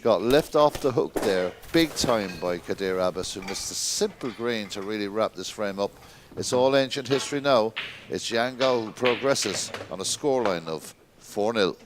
A: Got left off the hook there big time by Kadir Abbas, who missed a simple green to really wrap this frame up. It's all ancient history now. It's Yango who progresses on a scoreline of 4-0.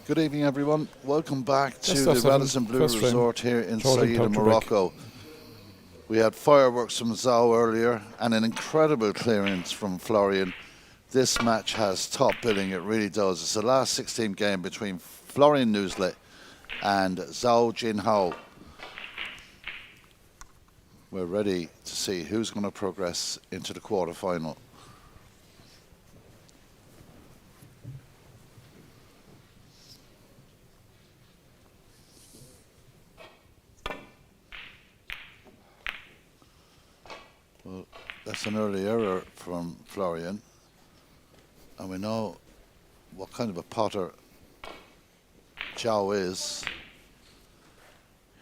A: Good evening, everyone. Welcome back to
C: Just
A: the
C: us seven,
A: Radisson Blue
C: first frame.
A: Resort here in
C: Jordan,
A: Saïda,
C: touch your
A: Morocco. We had fireworks from Zhao earlier and an incredible clearance from Florian. This match has top billing, it really does. It's the last 16 game between Florian Newsley and Zhao Jinhao. We're ready to see who's going to progress into the quarterfinal. Well, that's an early error from Florian. And we know what kind of a potter Zhao is.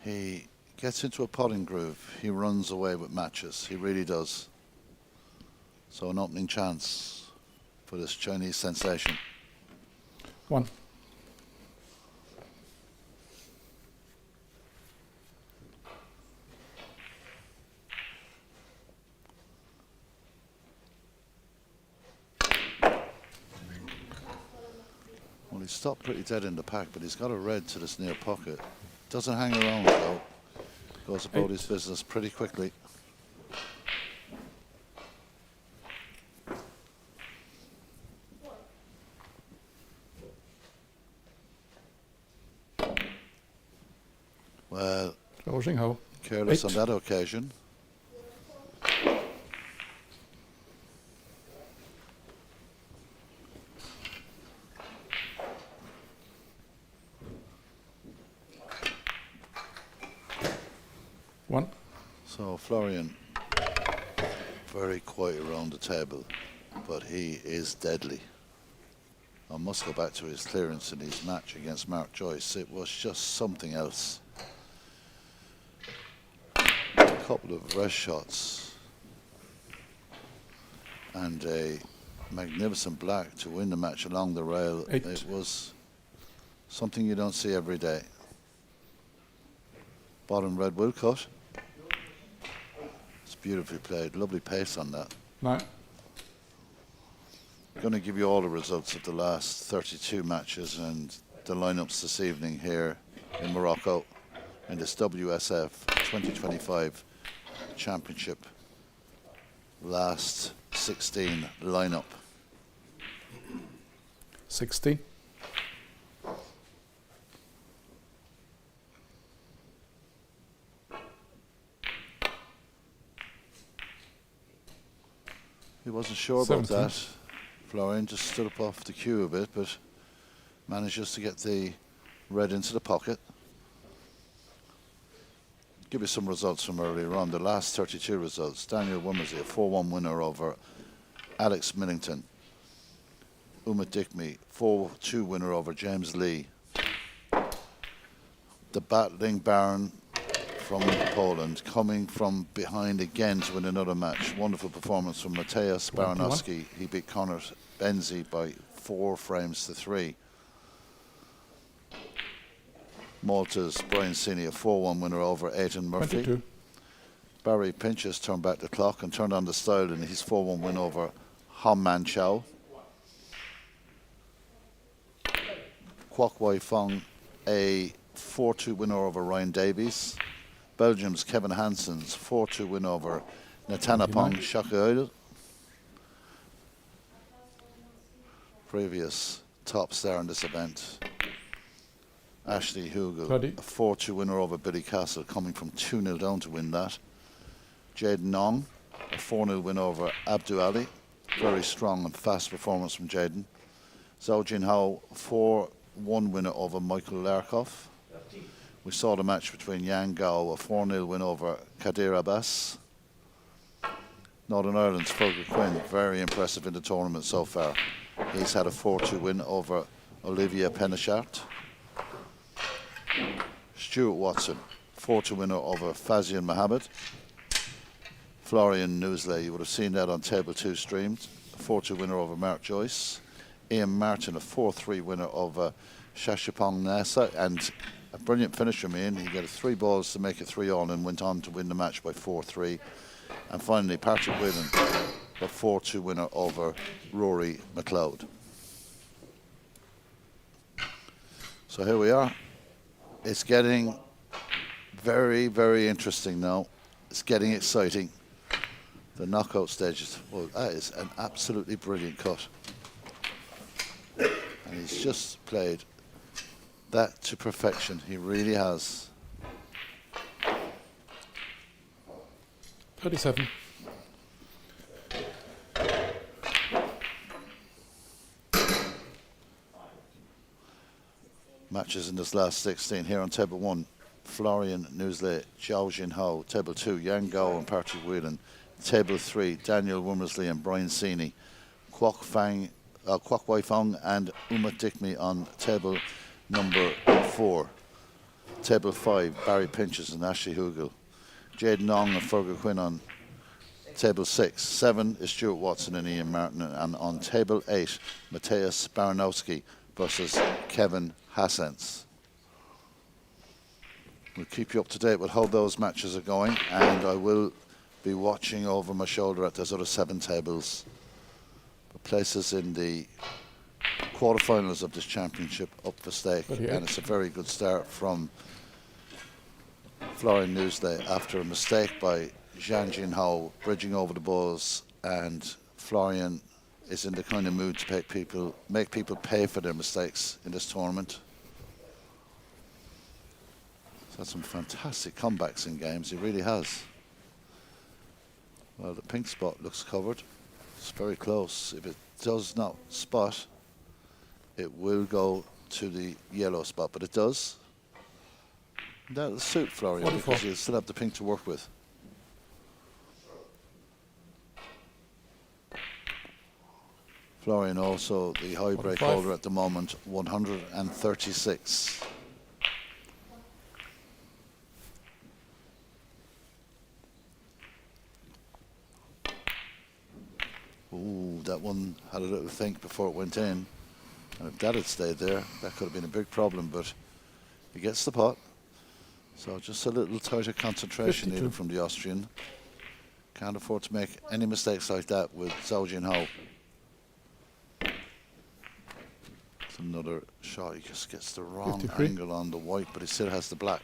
A: He gets into a potting groove. He runs away with matches. He really does. So an opening chance for this Chinese sensation.
C: 1.
A: Well, he's stopped pretty dead in the pack, but he's got a red to this near pocket. Doesn't hang around though. Goes about his business pretty quickly. Well,
C: Closing hole.
A: careless
C: 8.
A: on that occasion. So Florian, very quiet around the table, but he is deadly. I must go back to his clearance in his match against Mark Joyce. It was just something else. A couple of rest shots and a magnificent black to win the match along the rail.
C: 8.
A: It was something you don't see every day. Bottom red will cut. It's beautifully played. Lovely pace on that.
C: 9.
A: Going to give you all the results of the last 32 matches and the lineups this evening here in Morocco in this WSF 2025 Championship. Last 16 lineup.
C: 60.
A: He wasn't sure
C: 17.
A: about that. Florian just stood up off the cue a bit, but manages to get the red into the pocket. Give you some results from earlier on. The last 32 results. Daniel Wimmersey, a 4-1 winner over Alex Millington. Umut Dikmi, 4-2 winner over James Lee. The battling Baron from Poland, coming from behind again to win another match. Wonderful performance from Mateusz Baranowski. He beat Conor Benzie by 4 frames to 3. Malta's Brian Sini, a 4-1 winner over Aiton Murphy.
C: 22.
A: Barry Pinchas turned back the clock and turned on the style in his 4-1 win over Han Man Chow. Kwok Wai Fong, a 4-2 winner over Ryan Davies. Belgium's Kevin Hansen's 4-2 win over Natanapong Shakaoil. Previous top star in this event, Ashley Hugel, a 4-2 winner over Billy Castle, coming from 2-0 down to win that. Jaden Nong, a 4-0 win over Abdu Ali. Very strong and fast performance from Jaden. Zhao Jinhao, 4-1 winner over Michael Larkoff. We saw the match between Yang Gao, a 4-0 win over Kadir Abbas. Northern Ireland's Fergal Quinn, very impressive in the tournament so far. He's had a 4-2 win over Olivia Penachart. Stuart Watson, 4-2 winner over Fazian Mohammed. Florian Newsley, you would have seen that on Table 2 streamed, a 4-2 winner over Mark Joyce. Ian Martin, a 4-3 winner over Shashapong Nasa, and a brilliant finish from Ian. He got 3 balls to make it 3-all and went on to win the match by 4-3. And finally, Patrick Whelan, a 4-2 winner over Rory McLeod. So here we are. It's getting very, very interesting now. It's getting exciting. The knockout stages. Well, that is an absolutely brilliant cut. And he's just played that to perfection. He really has.
C: 37.
A: Matches in this last 16 here on table 1. Florian Newsley, Zhao Jinhao. Table 2, Yang Gao and Patrick Whelan. Table 3, Daniel Womersley and Brian Sini. Kwok Wai Fong and Uma Dikmi on table number 4. Table 5, Barry Pinches and Ashley Hugel. Jade Nong and Fergal Quinn on table 6. 7 is Stuart Watson and Ian Martin. And on table 8, Mateusz Baranowski versus Kevin Hassens. We'll keep you up to date with how those matches are going, and I will be watching over my shoulder at those other 7 tables. The places in the quarterfinals of this championship up for stake, and it's a very good start from Florian Newsley after a mistake by Zhang Jinhao bridging over the balls, and Florian is in the kind of mood to make people pay for their mistakes in this tournament. He's had some fantastic comebacks in games, he really has. Well, the pink spot looks covered. It's very close. If it does not spot, it will go to the yellow spot, but it does. That'll suit Florian
C: 44.
A: because he'll still have the pink to work with. Florian also the high break
C: 45.
A: holder at the moment, 136. Ooh, that one had a little think before it went in. And if that had stayed there, that could have been a big problem, but he gets the pot. So just a little tighter concentration
C: 52.
A: needed from the Austrian. Can't afford to make any mistakes like that with Zhao Jinhao. It's another shot. He just gets the wrong
C: 53.
A: angle on the white, but he still has the black.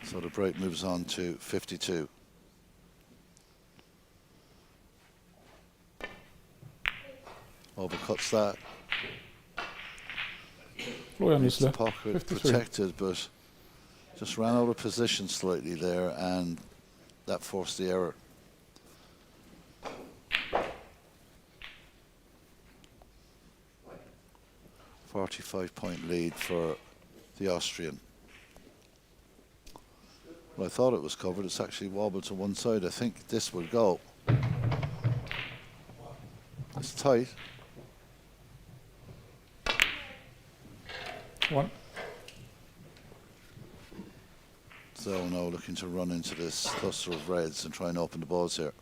A: So the break moves on to 52. Overcuts that.
C: Florian
A: It's the
C: Newsley.
A: pocket
C: 53.
A: protected, but just ran out of position slightly there, and that forced the error. .45 lead for the Austrian. Well, I thought it was covered. It's actually wobbled to one side. I think this will go. It's tight.
C: 1.
A: So now looking to run into this cluster of reds and try and open the balls here.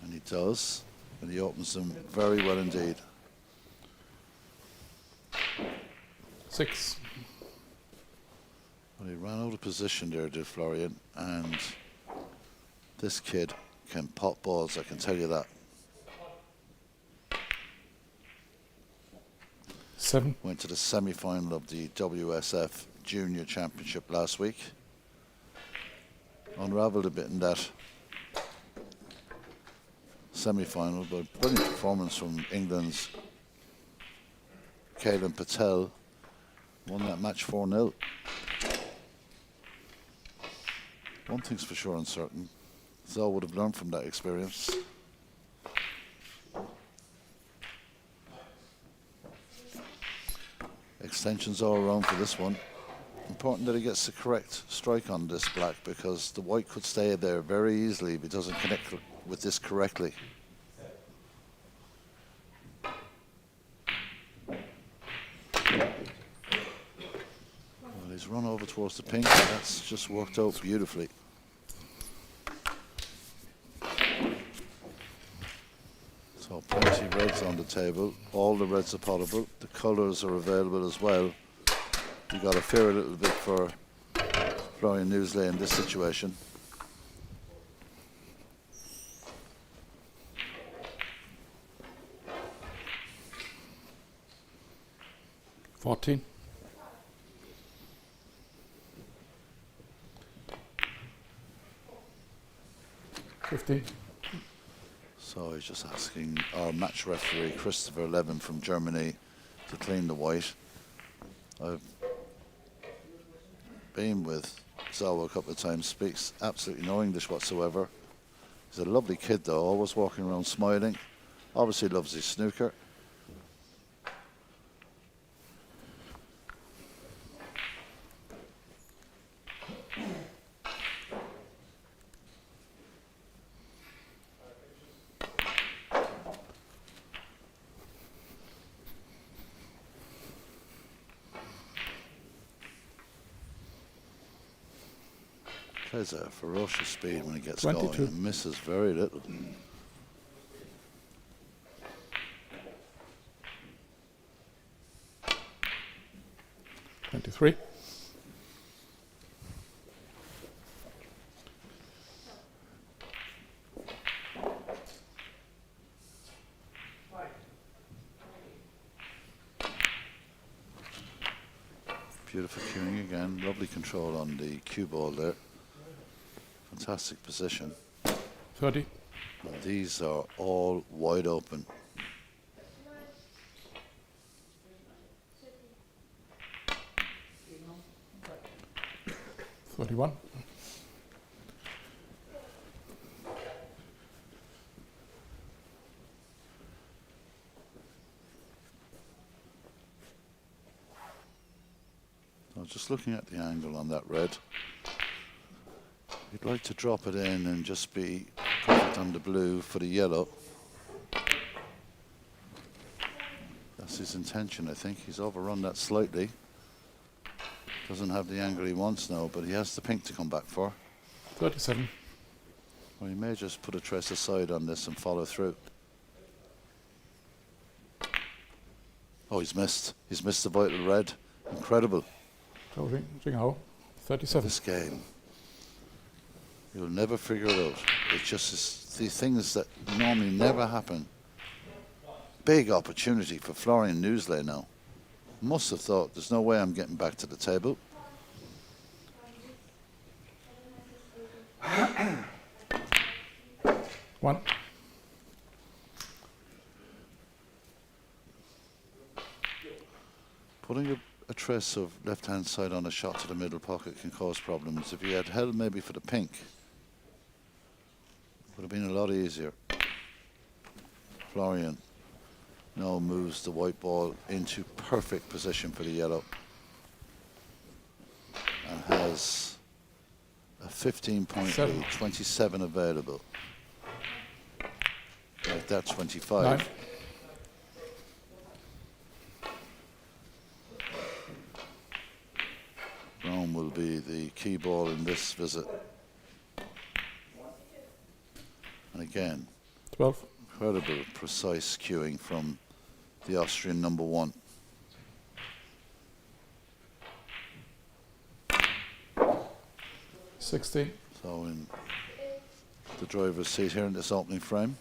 A: And he does. And he opens them very well indeed.
C: 6.
A: Well, he ran out of position there, did Florian. And this kid can pop balls, I can tell you that.
C: 7.
A: Went to the semi-final of the WSF Junior Championship last week. Unravelled a bit in that semi-final, but brilliant performance from England's Kaylan Patel. Won that match 4-0. One thing's for sure and certain. Zoe would have learned from that experience. Extensions all around for this one. Important that he gets the correct strike on this black, because the white could stay there very easily if he doesn't connect with this correctly. Well, he's run over towards the pink. That's just worked out beautifully. So plenty reds on the table. All the reds are potable. The colours are available as well. You got to fear a little bit for Florian Newsley in this situation.
D: 14.
A: So he's just asking our match referee, Christopher Levin from Germany, to clean the white. I've been with Zawa a couple of times, speaks absolutely no English whatsoever. He's a lovely kid though, always walking around smiling. Obviously loves his snooker. Plays a ferocious speed when he gets
D: 22.
A: going and misses very little.
D: $23.
A: Beautiful cueing again, lovely control on the cue ball there. Fantastic position.
D: 30.
A: And these are all wide open.
D: $31.
A: I was just looking at the angle on that red. You'd like to drop it in and just be perfect on the blue for the yellow. That's his intention, I think. He's overrun that slightly. Doesn't have the angle he wants now, but he has the pink to come back for.
D: 37.
A: Or he may just put a trace aside on this and follow through. Oh, he's missed. He's missed the vital red. Incredible.
D: So ring out. 37.
A: This game. You'll never figure it out. It's just these things that normally never happen. Big opportunity for Florian Newsley now. Must have thought, there's no way I'm getting back to the table.
D: One.
A: Putting a trace of left-hand side on a shot to the middle pocket can cause problems. If you had held maybe for the pink, would have been a lot easier. Florian now moves the white ball into perfect position for the yellow and has a 15-point
D: Seven.
A: lead, 27 available. Like that, 25.
D: 9.
A: Brown will be the key ball in this visit. And again,
D: 12.
A: incredible precise cueing from the Austrian number one.
D: $16.
A: So in the driver's seat here in this opening frame.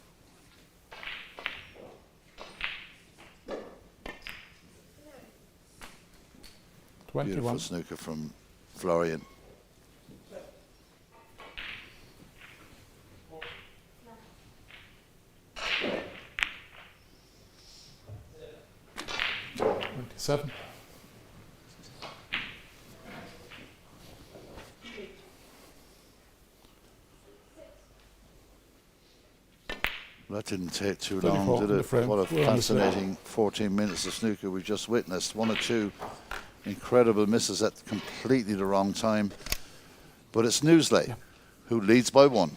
A: Beautiful
D: 21.
A: snooker from Florian.
D: $27.
A: That didn't take too
D: 34
A: long, did
D: in the
A: it?
D: frame.
A: What a
D: We're on the frame.
A: fascinating 14 minutes of snooker we just witnessed. 1 or 2 incredible misses at completely the wrong time. But it's Newsley who leads by 1.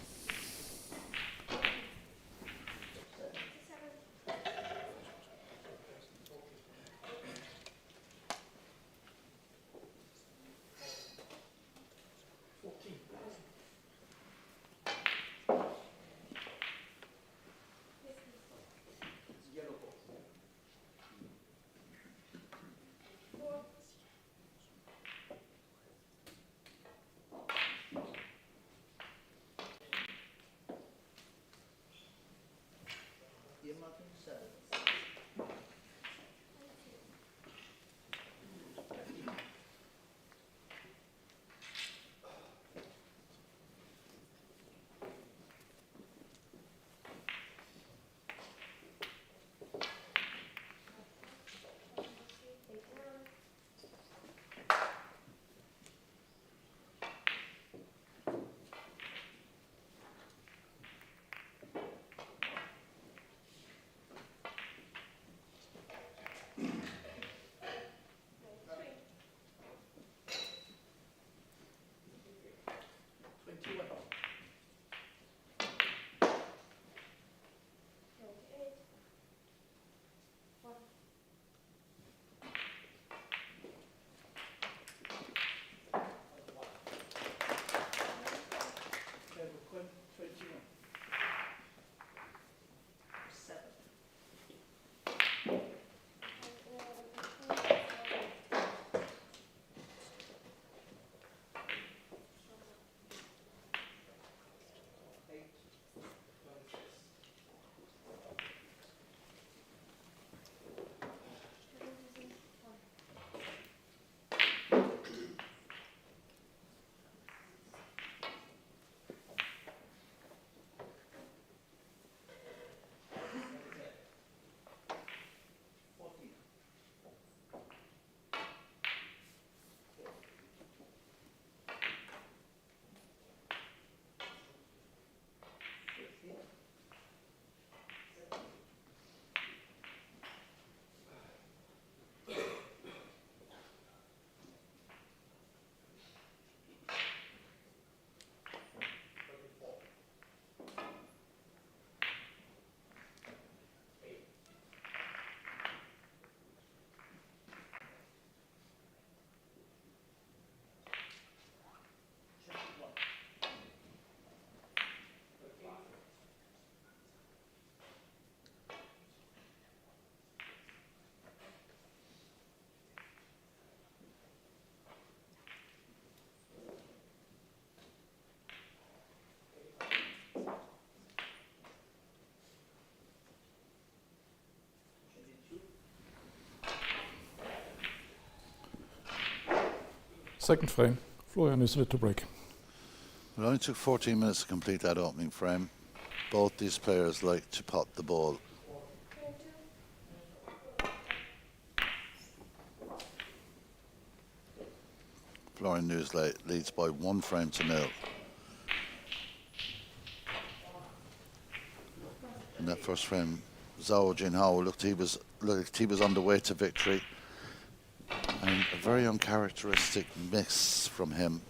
D: Second frame. Florian is lit to break.
A: It only took 14 minutes to complete that opening frame. Both these players like to pot the ball. Florian Newsley leads by 1 frame to 0. In that first frame, Zhao Jinhao looked he was on the way to victory, and a very uncharacteristic miss from him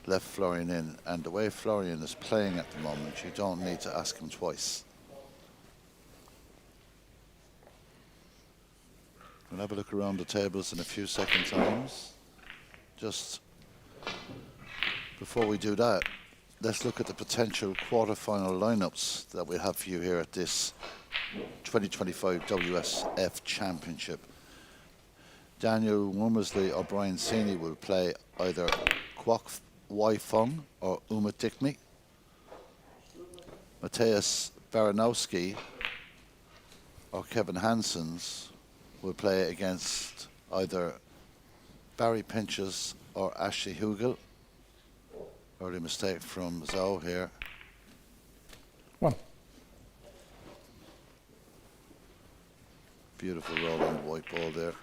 A: left Florian in. And the way Florian is playing at the moment, you don't need to ask him twice. We'll have a look around the tables in a few second times. Just before we do that, let's look at the potential quarter-final lineups that we have for you here at this 2025 WSF Championship. Daniel Wormersley or Brian Sini will play either Kwok Wai Fung or Uma Dikmi. Matthias Baranowski or Kevin Hansens will play against either Barry Pinches or Ashley Hugel. Early mistake from Zhao here.
D: 1.
A: Beautiful roll on the white ball there.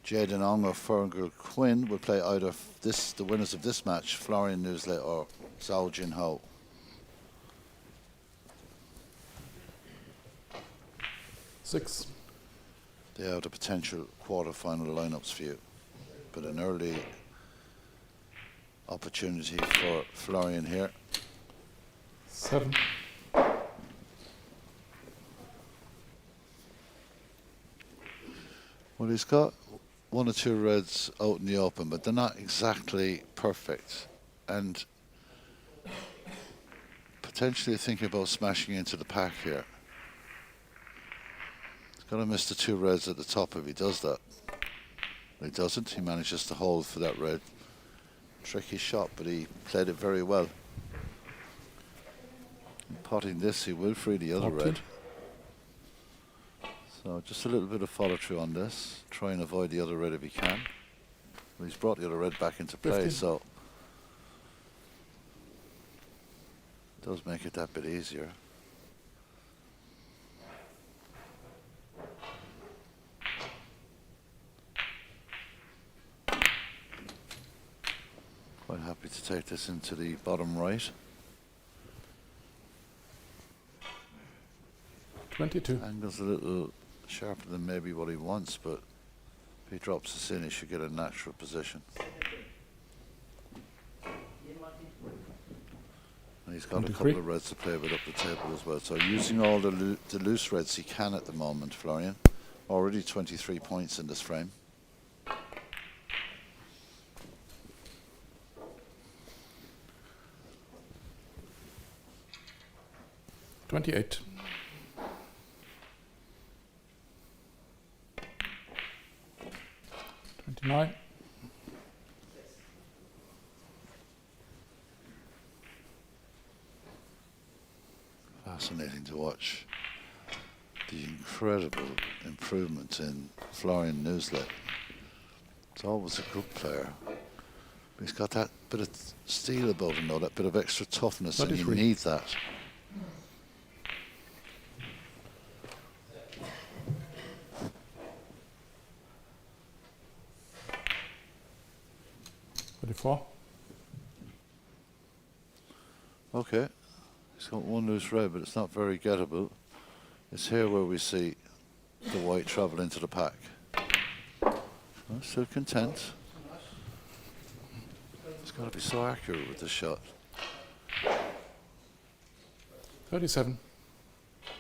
A: Jaden Ong or Fergal Quinn will play either the winners of this match, Florian Newsley or Zhao Jinhao.
D: 6.
A: They are the potential quarter-final lineups for you, but an early opportunity for Florian here.
D: 7.
A: Well, he's got 1 or 2 reds out in the open, but they're not exactly perfect, and potentially thinking about smashing into the pack here. He's got to miss the 2 reds at the top if he does that. If he doesn't, he manages to hold for that red. Tricky shot, but he played it very well. In potting this, he will free the other red. So just a little bit of follow through on this. Try and avoid the other red if he can. Well, he's brought the other red back into play,
D: 15.
A: so it does make it that bit easier. Quite happy to take this into the bottom right.
D: 22.
A: Angle's a little sharper than maybe what he wants, but if he drops this in, he should get a natural position. And he's got
D: 23.
A: a couple of reds to play with up the table as well. So using all the loose reds he can at the moment, Florian. Already 23 points in this frame.
D: 28. 29.
A: Fascinating to watch the incredible improvement in Florian Newsley. He's always a good player. But he's got that bit of steel about him, though, that bit of extra toughness, and you
D: 33.
A: need that. Okay, he's got 1 loose red, but it's not very gettable. It's here where we see the white travel into the pack. Well, still content. He's got to be so accurate with this shot.
D: 37.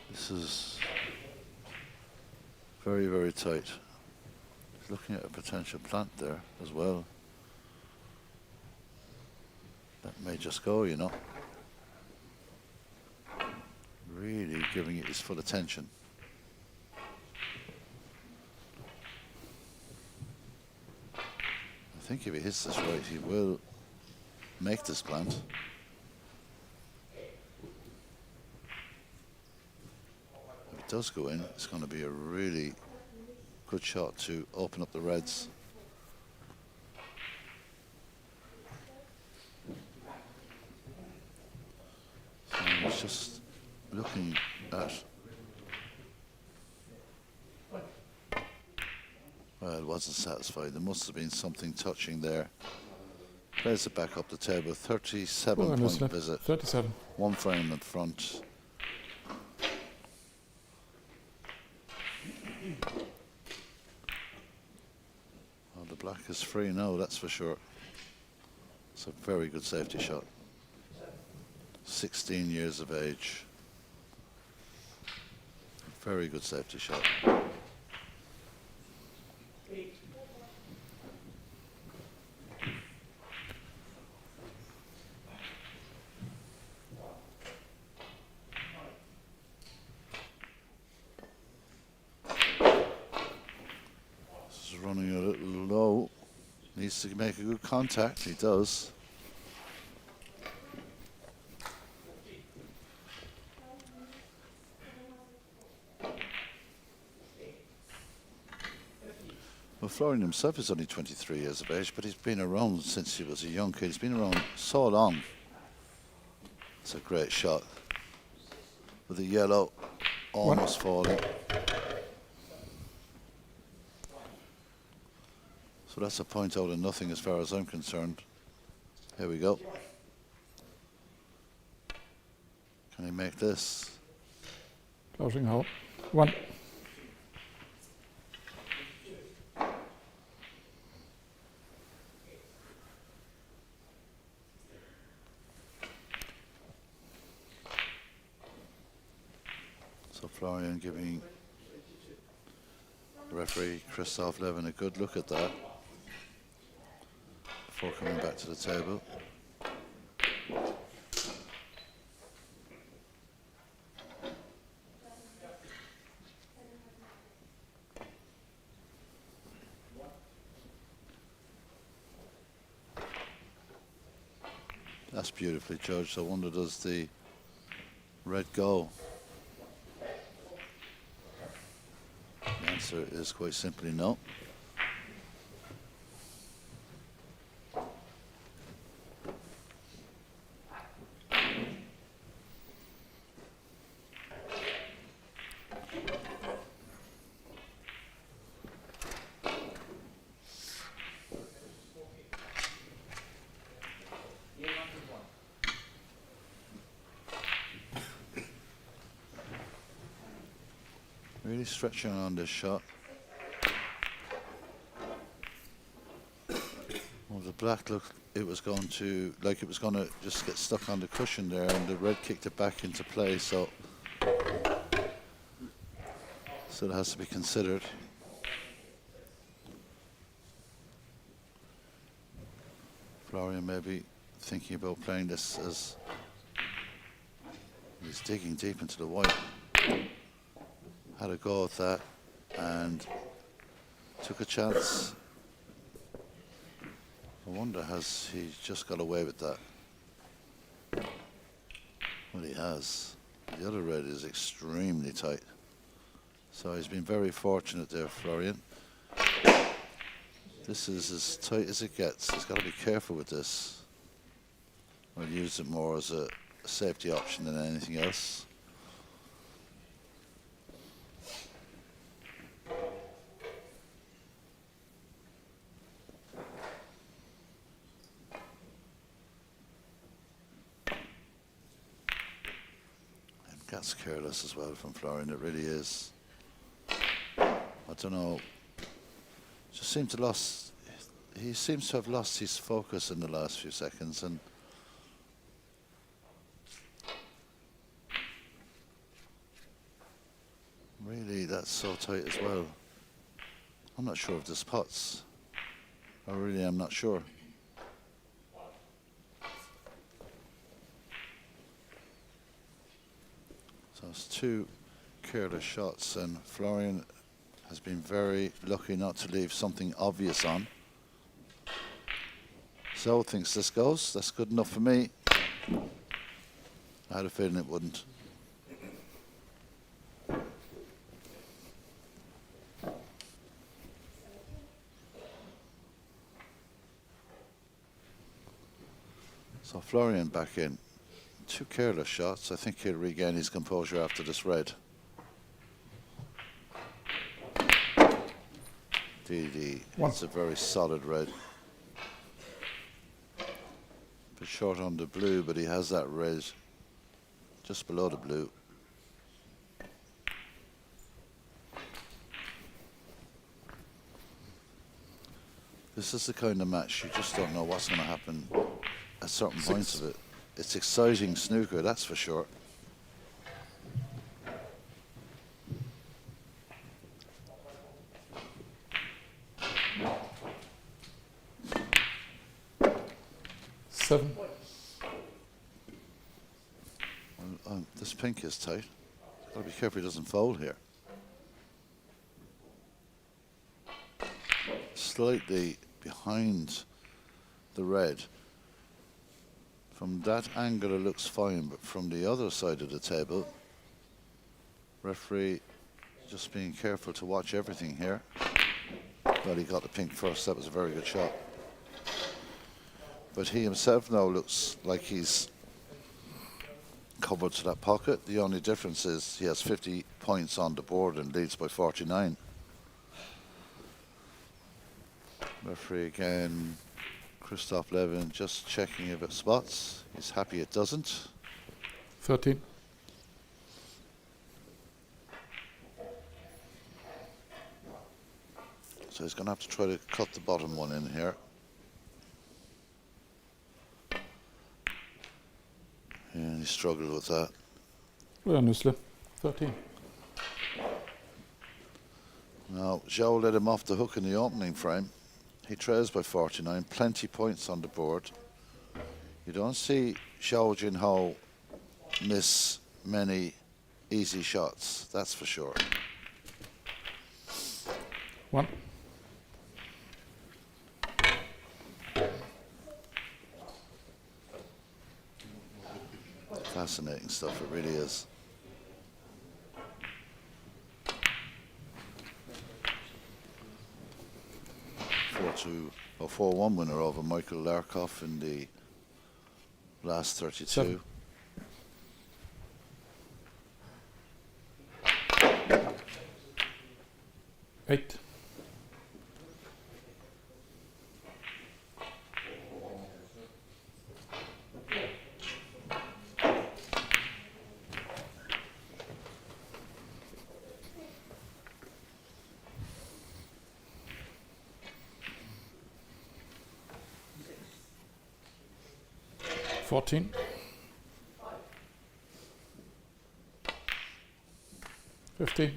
A: This is very, very tight. He's looking at a potential plant there as well. That may just go, you know. Really giving it his full attention. I think if he hits this right, he will make this plant. If it does go in, it's going to be a really good shot to open up the reds. He's just looking at. Well, wasn't satisfied. There must have been something touching there. Plays it back up the table. 37
D: Oh, I missed
A: point
D: it.
A: visit.
D: 37.
A: One frame in front. Well, the black is free now, that's for sure. It's a very good safety shot. 16 years of age. Very good safety shot. This is running a little low. Needs to make a good contact. He does. Well, Florian himself is only 23 years of age, but he's been around since he was a young kid. He's been around so long. It's a great shot. With the yellow almost falling. So that's a point out of nothing as far as I'm concerned. Here we go. Can he make this?
D: Closing hole. 1.
A: So Florian giving the referee Christoph Levin a good look at that before coming back to the table. That's beautifully judged. I wonder, does the red go? The answer is quite simply no. Really stretching on this shot. Well, the black looked it was going to just get stuck on the cushion there, and the red kicked it back into play, so it has to be considered. Florian may be thinking about playing this as he's digging deep into the white. Had a go at that and took a chance. I wonder, has he just got away with that? Well, he has. The other red is extremely tight. So he's been very fortunate there, Florian. This is as tight as it gets. He's got to be careful with this. I'll use it more as a safety option than anything else. That's careless as well from Florian, it really is. I don't know. Just seemed to he seems to have lost his focus in the last few seconds, and really that's so tight as well. I'm not sure of this putts. I really am not sure. So it's two careless shots, and Florian has been very lucky not to leave something obvious on. So thinks this goes. That's good enough for me. I had a feeling it wouldn't. So Florian back in. 2 careless shots. I think he'll regain his composure after this red. DD.
D: One.
A: It's a very solid red. Bit short on the blue, but he has that red just below the blue. This is the kind of match you just don't know what's going to happen at certain points of it. It's exciting snooker, that's for sure.
D: Seven.
A: This pink is tight. Got to be careful he doesn't fold here. Slightly behind the red. From that angle it looks fine, but from the other side of the table, referee just being careful to watch everything here. Well, he got the pink first. That was a very good shot. But he himself now looks like he's covered to that pocket. The only difference is he has 50 points on the board and leads by 49. Referee again, Christoph Levin, just checking if it spots. He's happy it doesn't.
D: 13.
A: So he's going to have to try to cut the bottom one in here. And he struggled with that.
D: Florian, 13.
A: Now, Zhou let him off the hook in the opening frame. He trails by 49, plenty points on the board. You don't see Zhou Jinhao miss many easy shots, that's for sure.
D: 1.
A: Fascinating stuff, it really is. A 4-1 winner over Michael Larkoff in the last 32.
D: 7. Eight. Fourteen. 15.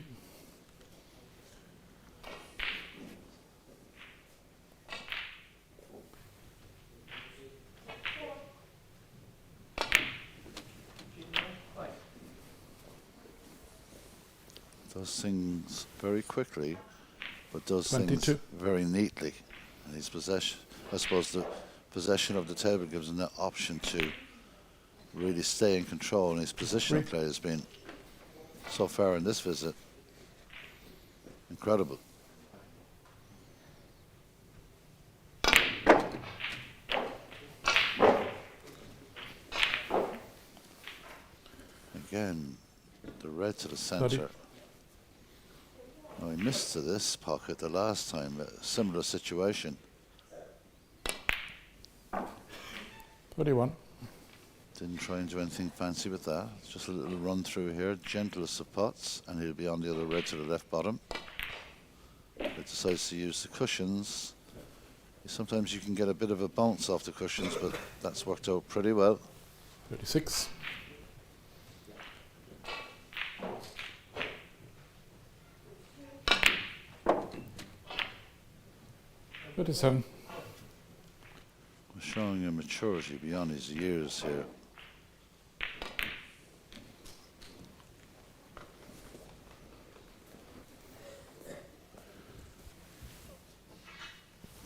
A: Does things very quickly, but does
D: 22.
A: things very neatly. And his possession, I suppose the possession of the table gives him the option to really stay in control, and his positional play has been, so far in this visit, incredible. Again, the red to the center. Oh, he missed to this pocket the last time, a similar situation.
D: 31.
A: Didn't try and do anything fancy with that. It's just a little run through here, gentlest of pots, and he'll be on the other red to the left bottom. He decides to use the cushions. Sometimes you can get a bit of a bounce off the cushions, but that's worked out pretty well.
D: 36. 37.
A: Showing a maturity beyond his years here.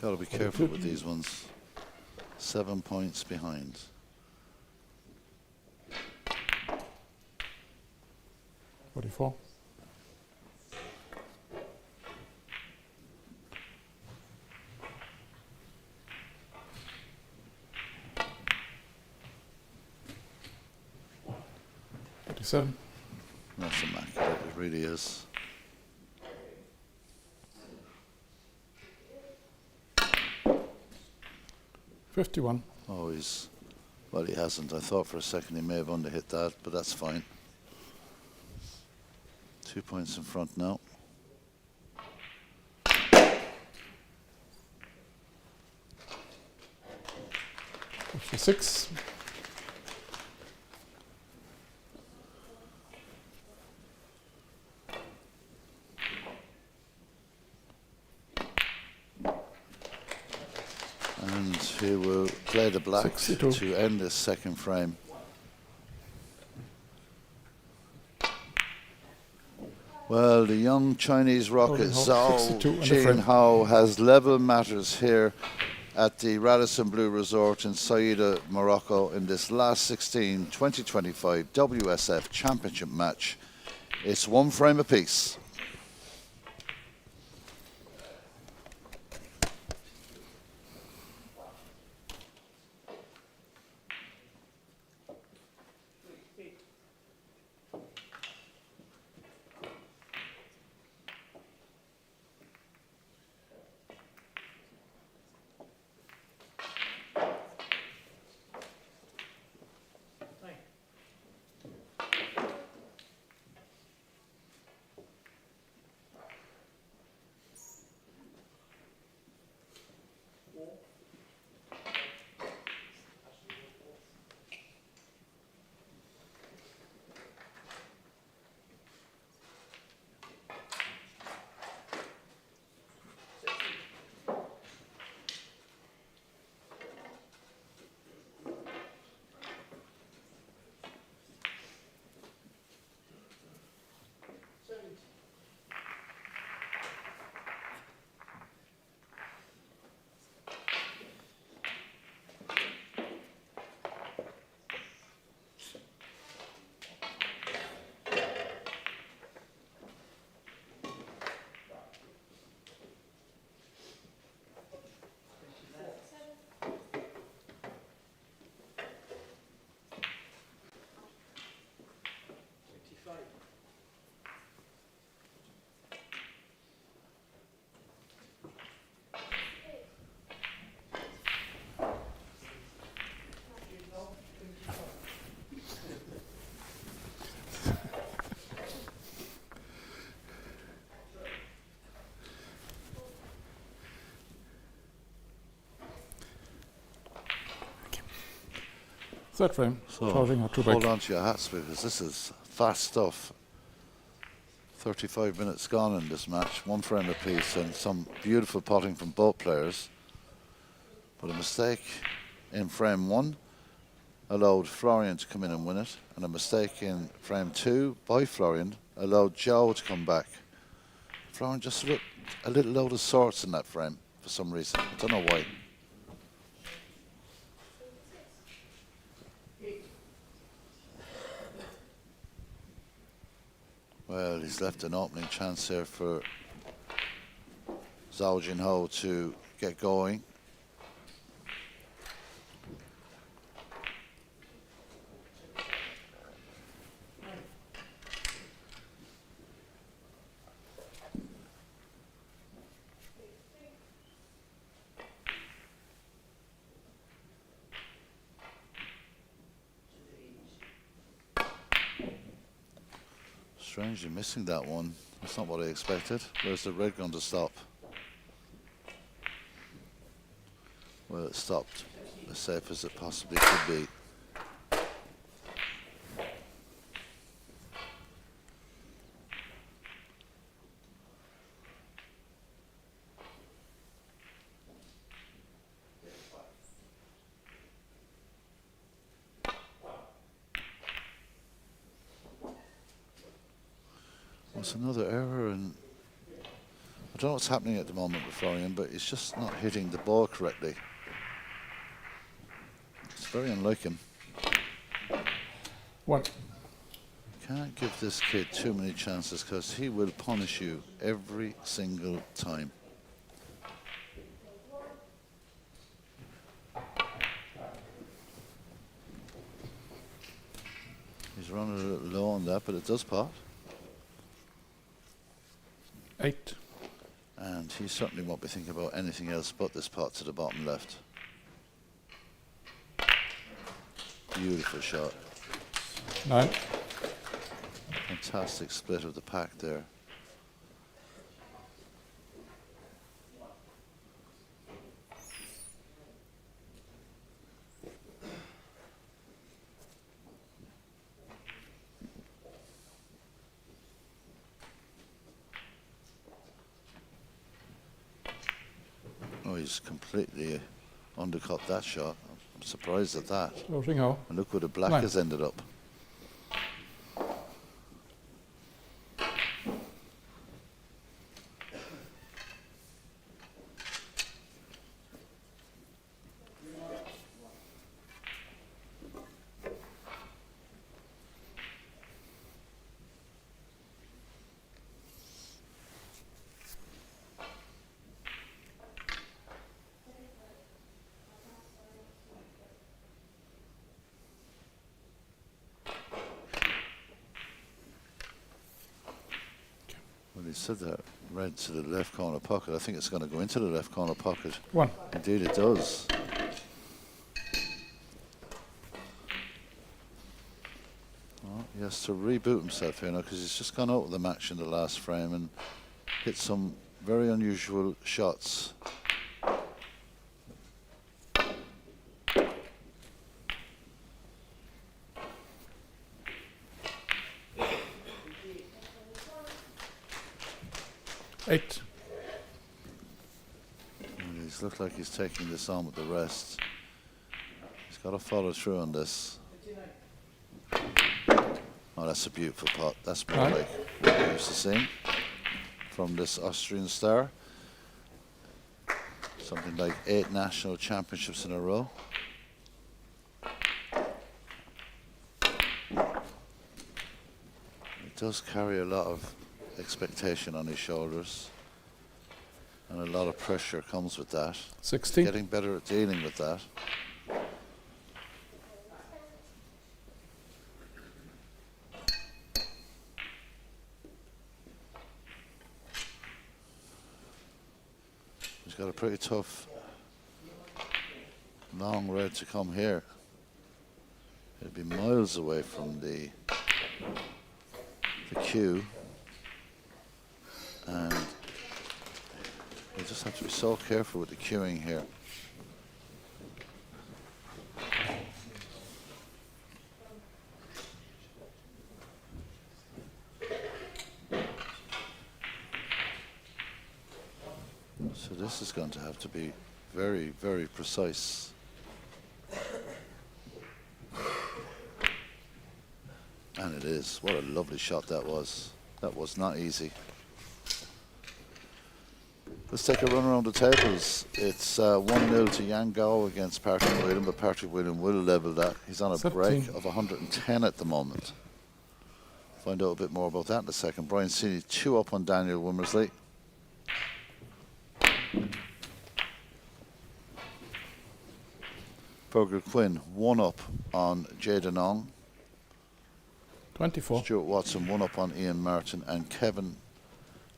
A: Got to be careful with these ones. 7 points behind.
D: 44. 47.
A: That's immaculate, it really is.
D: $51.
A: Oh, well, he hasn't. I thought for a second he may have underhit that, but that's fine. 2 points in front now.
D: 56.
A: And he will play the black
D: 62.
A: to end this second frame. Well, the young Chinese rocket Zhao
D: 62 in the frame.
A: Jinhao has level matters here at the Radisson Blu Resort in Saida, Morocco in this last 2025 WSF Championship match. It's 1 frame apiece.
D: Third frame.
A: So
D: Charging or 2
A: hold
D: back.
A: on to your hats because this is fast stuff. 35 minutes gone in this match, 1 frame apiece, and some beautiful potting from both players. But a mistake in frame 1 allowed Florian to come in and win it, and a mistake in frame 2 by Florian allowed Joe to come back. Florian just looked a little out of sorts in that frame for some reason. I don't know why. Well, he's left an opening chance here for Zhao Jinhao to get going. Strangely missing that one. That's not what I expected. Where's the red going to stop? Well, it stopped as safe as it possibly could be. It's another error, and I don't know what's happening at the moment with Florian, but he's just not hitting the ball correctly. It's very unlike him.
D: 1.
A: Can't give this kid too many chances because he will punish you every single time. He's running a little low on that, but it does pot.
D: 8.
A: And he certainly won't be thinking about anything else but this pot to the bottom left. Beautiful shot.
D: 9.
A: Fantastic split of the pack there. Oh, he's completely undercut that shot. I'm surprised at that.
D: Closing hole.
A: And look where the black
D: 9.
A: has ended up. Well, he said that red to the left corner pocket. I think it's going to go into the left corner pocket.
D: 1.
A: Indeed it does. Well, he has to reboot himself here now because he's just gone out of the match in the last frame and hit some very unusual shots.
D: Eight.
A: And he's looked like he's taking this on with the rest. He's got to follow through on this. Oh, that's a beautiful pot. That's more
D: Right.
A: like what we're used to seeing from this Austrian star. Something like 8 national championships in a row. He does carry a lot of expectation on his shoulders, and a lot of pressure comes with that.
D: 16.
A: Getting better at dealing with that. He's got a pretty tough long red to come here. It'd be miles away from the cue, and you just have to be so careful with the cueing here. So this is going to have to be very, very precise. And it is. What a lovely shot that was. That was not easy. Let's take a run around the tables. It's 1-0 to Yang Gao against Patrick William, but Patrick William will level that. He's on a
D: 17.
A: break of 110 at the moment. Find out a bit more about that in a second. Brian Seeley 2 up on Daniel Wimmersley. Fergal Quinn 1 up on Jada Nong.
D: 24.
A: Stuart Watson 1 up on Ian Martin, and Kevin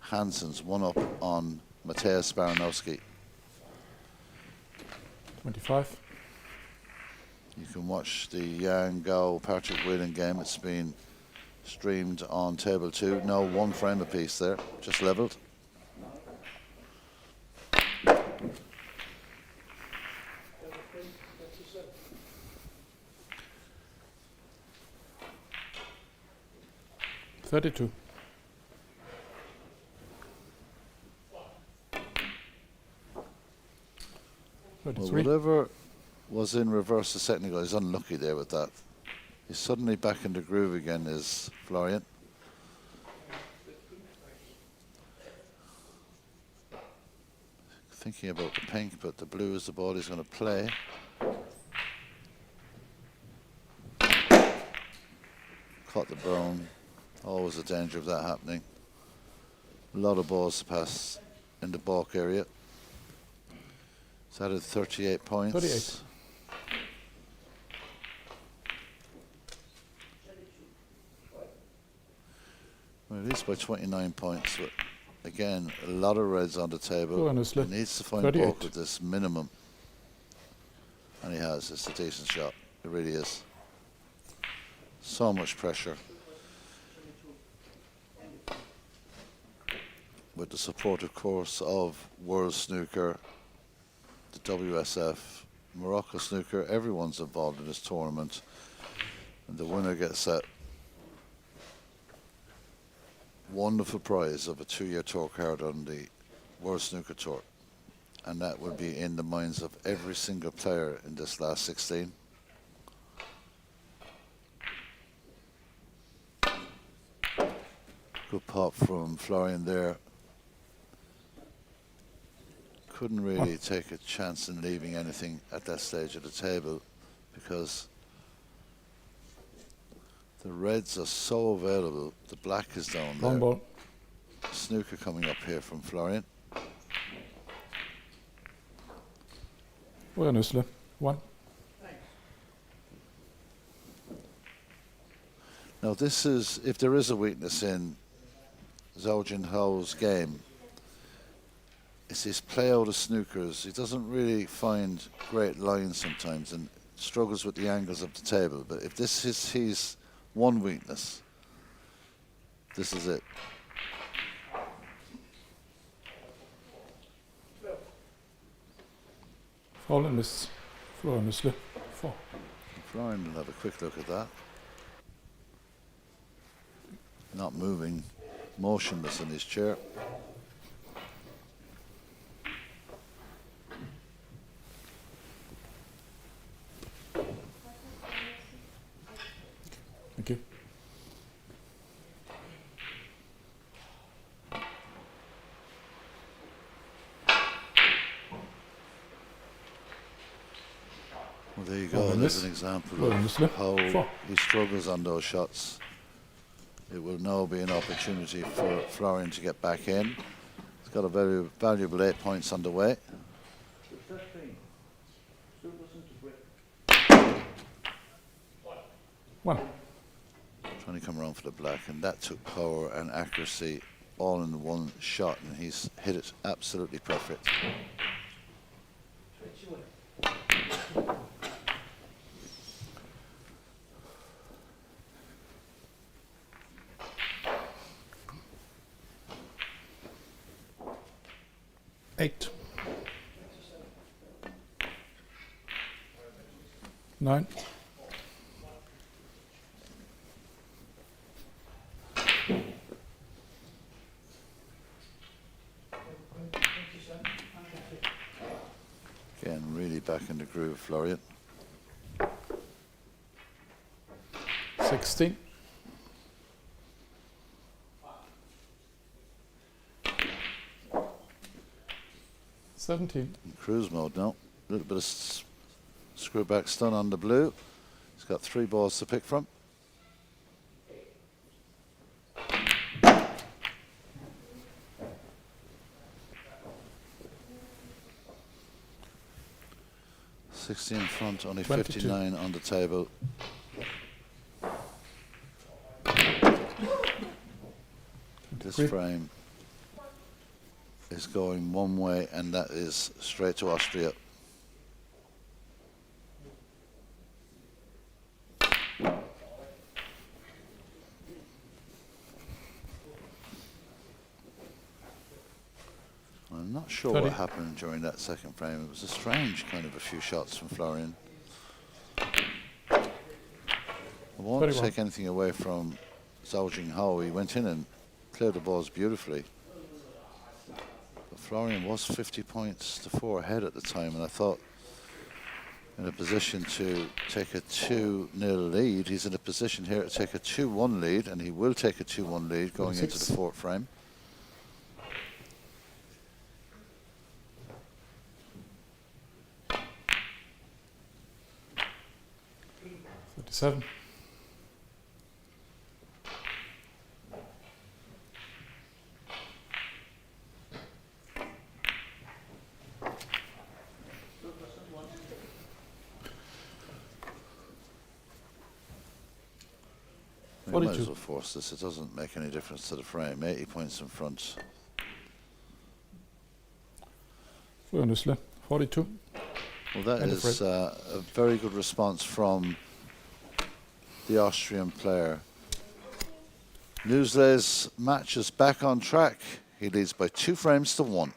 A: Hansen's 1 up on Mateusz Baranowski.
D: 25.
A: You can watch the Yang Gao Patrick Whelan game. It's been streamed on table 2. No, 1 frame apiece there, just levelled.
D: $32.
A: Well,
D: 33.
A: whatever was in reverse the technical, he's unlucky there with that. He's suddenly back in the groove again, is Florian. Thinking about the pink, but the blue is the ball he's going to play. Caught the brown. Always a danger of that happening. A lot of balls to pass in the balk area. It's added 38 points.
D: 38.
A: Well, it is by 29 points. But again, a lot of reds on the table.
D: Florian
A: He needs to find
D: 38.
A: bulk with this minimum. And he has. It's a decent shot. It really is. So much pressure. With the support, of course, of World Snooker, the WSF, Morocco Snooker, everyone's involved in this tournament. And the winner gets that wonderful prize of a 2-year tour card on the World Snooker Tour. And that will be in the minds of every single player in this last 16. Good pop from Florian there. Couldn't really take a chance in leaving anything at that stage of the table because the reds are so available. The black is down
D: Long
A: there.
D: ball.
A: Snooker coming up here from Florian.
D: Florian Usle. 1.
A: Now this is, if there is a weakness in Zhao Jinhao's game, it's his play out of snookers. He doesn't really find great lines sometimes and struggles with the angles of the table. But if this is his one weakness, this is it.
D: Florian Usle. 4.
A: Florian will have a quick look at that. Not moving, motionless in his chair.
D: Thank you.
A: Well, there you go.
D: Florian
A: There's
D: Usle.
A: an example
D: Florian
A: of
D: Usle.
A: how
D: 4.
A: he struggles on those shots. It will now be an opportunity for Florian to get back in. He's got a very valuable 8 points on the way.
D: 1.
A: Trying to come around for the black, and that took power and accuracy all in one shot, and he's hit it absolutely perfect.
D: Eight. 9.
A: Again, really back in the groove, Florian.
D: 16. 17.
A: In cruise mode now. A little bit of screw back stun on the blue. He's got 3 balls to pick from. $60 in front, only
D: 22.
A: 59 on the table. This
D: 23.
A: frame is going one way, and that is straight to Austria. I'm not sure
D: 30.
A: what happened during that second frame. It was a strange kind of a few shots from Florian. I won't
D: 31.
A: take anything away from Zhao Jinghao. He went in and cleared the balls beautifully. But Florian was 50 points to 4 ahead at the time, and I thought in a position to take a 2-0 lead. He's in a position here to take a 2-1 lead, and he will take a 2-1 lead going into
D: 26.
A: the 4th frame.
D: Seven.
A: We might
D: 42.
A: as well force this. It doesn't make any difference to the frame. 80 points in front.
D: Florian Nüssle, 42.
A: Well, that
D: And a
A: is a very good response from the Austrian player. Nüssle's match is back on track. He leads by 2 frames to 1.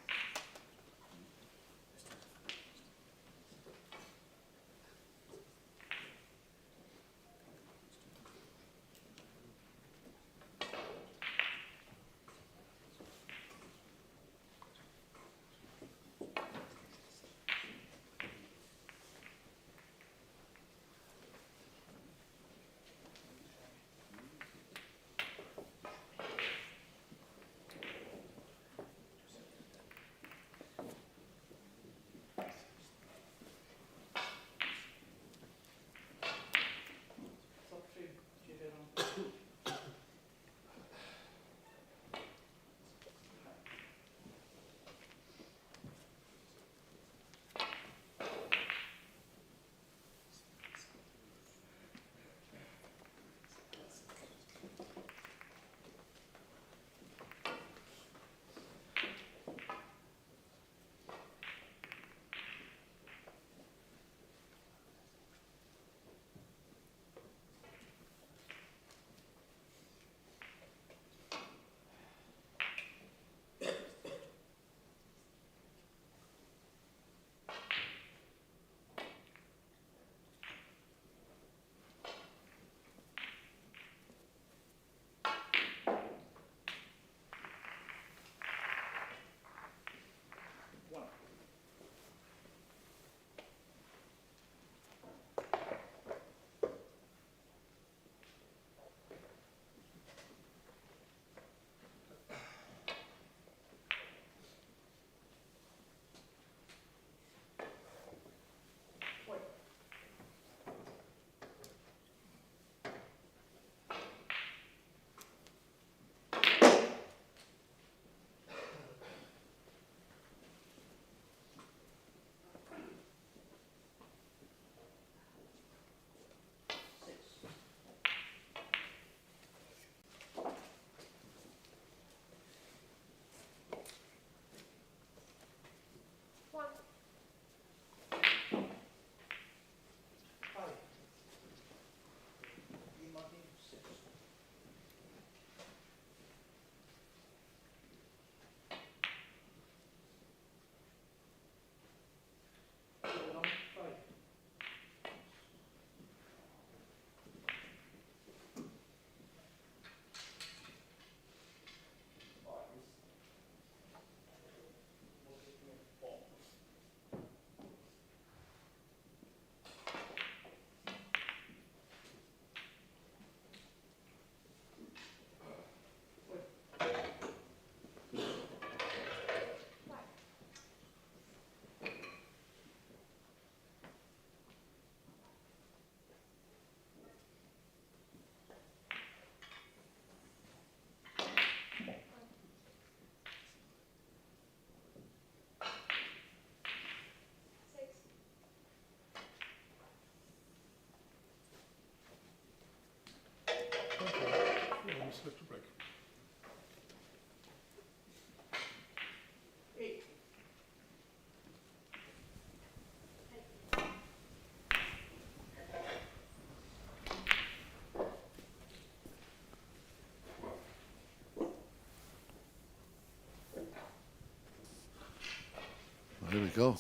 A: Here we go.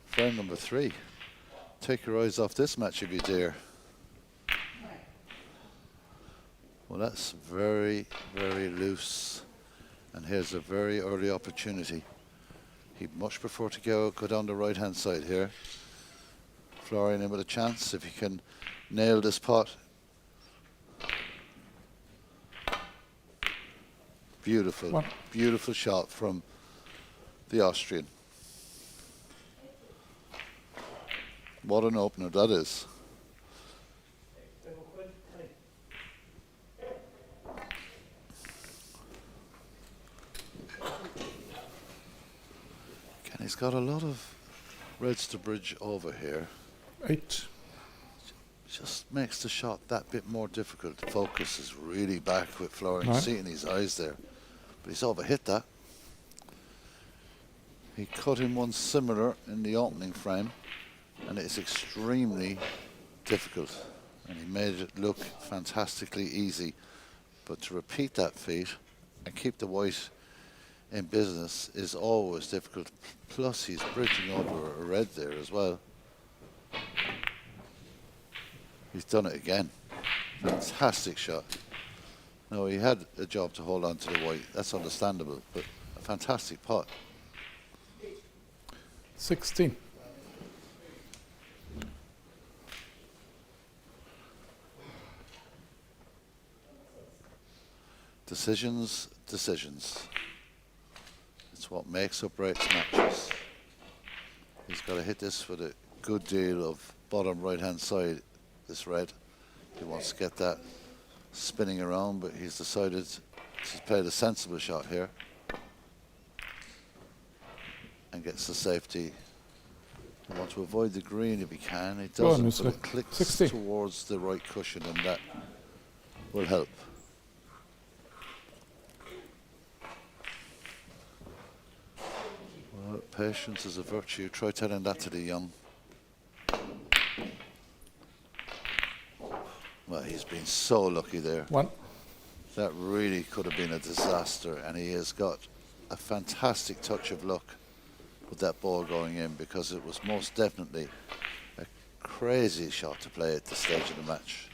A: Frame number 3. Take your eyes off this match if you dare. Well, that's very, very loose. And here's a very early opportunity. He'd much prefer to go down the right-hand side here. Florian in with a chance if he can nail this pot. Beautiful, beautiful shot from the Austrian. What an opener that is. He's got a lot of reds to bridge over here.
D: 8.
A: just makes the shot that bit more difficult. The focus is really back with Florian,
D: Right.
A: seeing his eyes there. But he's overhit that. He cut in one similar in the opening frame, and it's extremely difficult. And he made it look fantastically easy. But to repeat that feat and keep the white in business is always difficult. Plus he's bridging over a red there as well. He's done it again. Fantastic shot. No, he had a job to hold on to the white. That's understandable, but a fantastic pot.
D: 16.
A: Decisions, decisions. It's what makes or breaks matches. He's got to hit this with a good deal of bottom right-hand side, this red. He wants to get that spinning around, but he's decided to play the sensible shot here and gets the safety. He wants to avoid the green if he can. He
D: Go on,
A: doesn't, but
D: Mr.
A: it clicks
D: 60.
A: towards the right cushion, and that will help. Well, patience is a virtue. Try telling that to the young. Well, he's been so lucky there.
D: 1.
A: That really could have been a disaster, and he has got a fantastic touch of luck with that ball going in, because it was most definitely a crazy shot to play at this stage of the match.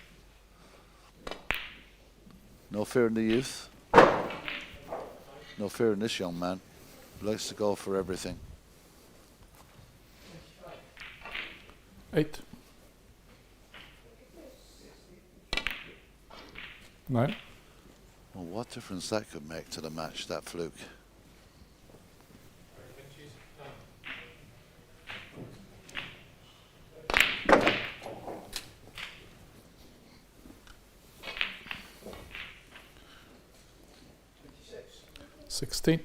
A: No fear in the youth. No fear in this young man. He likes to go for everything.
D: 8. 9.
A: Well, what difference that could make to the match, that fluke.
D: Sixteen.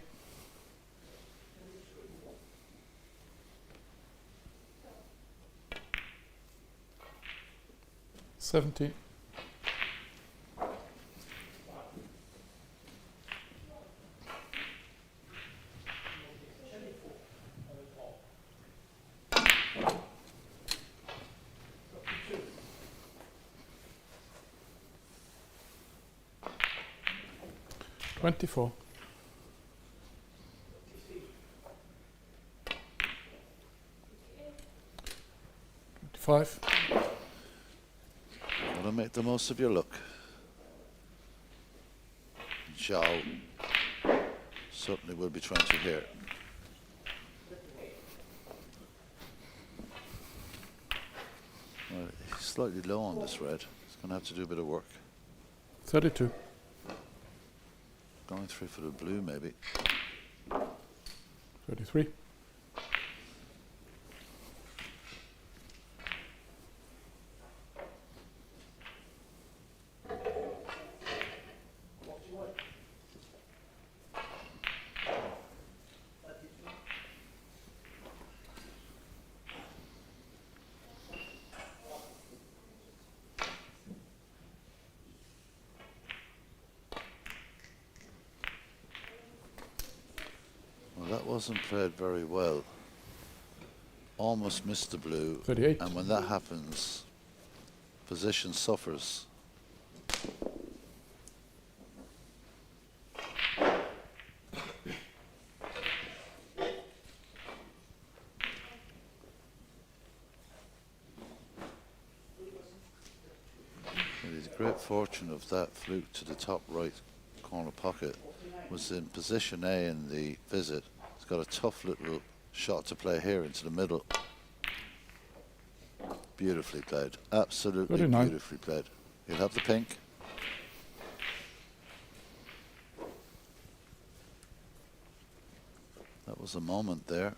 D: 17. 24. 25.
A: Gotta make the most of your luck. Zhao certainly will be trying to here. Well, he's slightly low on this red. He's gonna have to do a bit of work.
D: 32.
A: Going through for the blue, maybe.
D: 33.
A: Well, that wasn't played very well. Almost missed the blue.
D: 38.
A: And when that happens, position suffers. The great fortune of that fluke to the top right corner pocket was in position A in the visit. He's got a tough little shot to play here into the middle. Beautifully played. Absolutely
D: 39.
A: beautifully played. He'll have the pink. That was a moment there.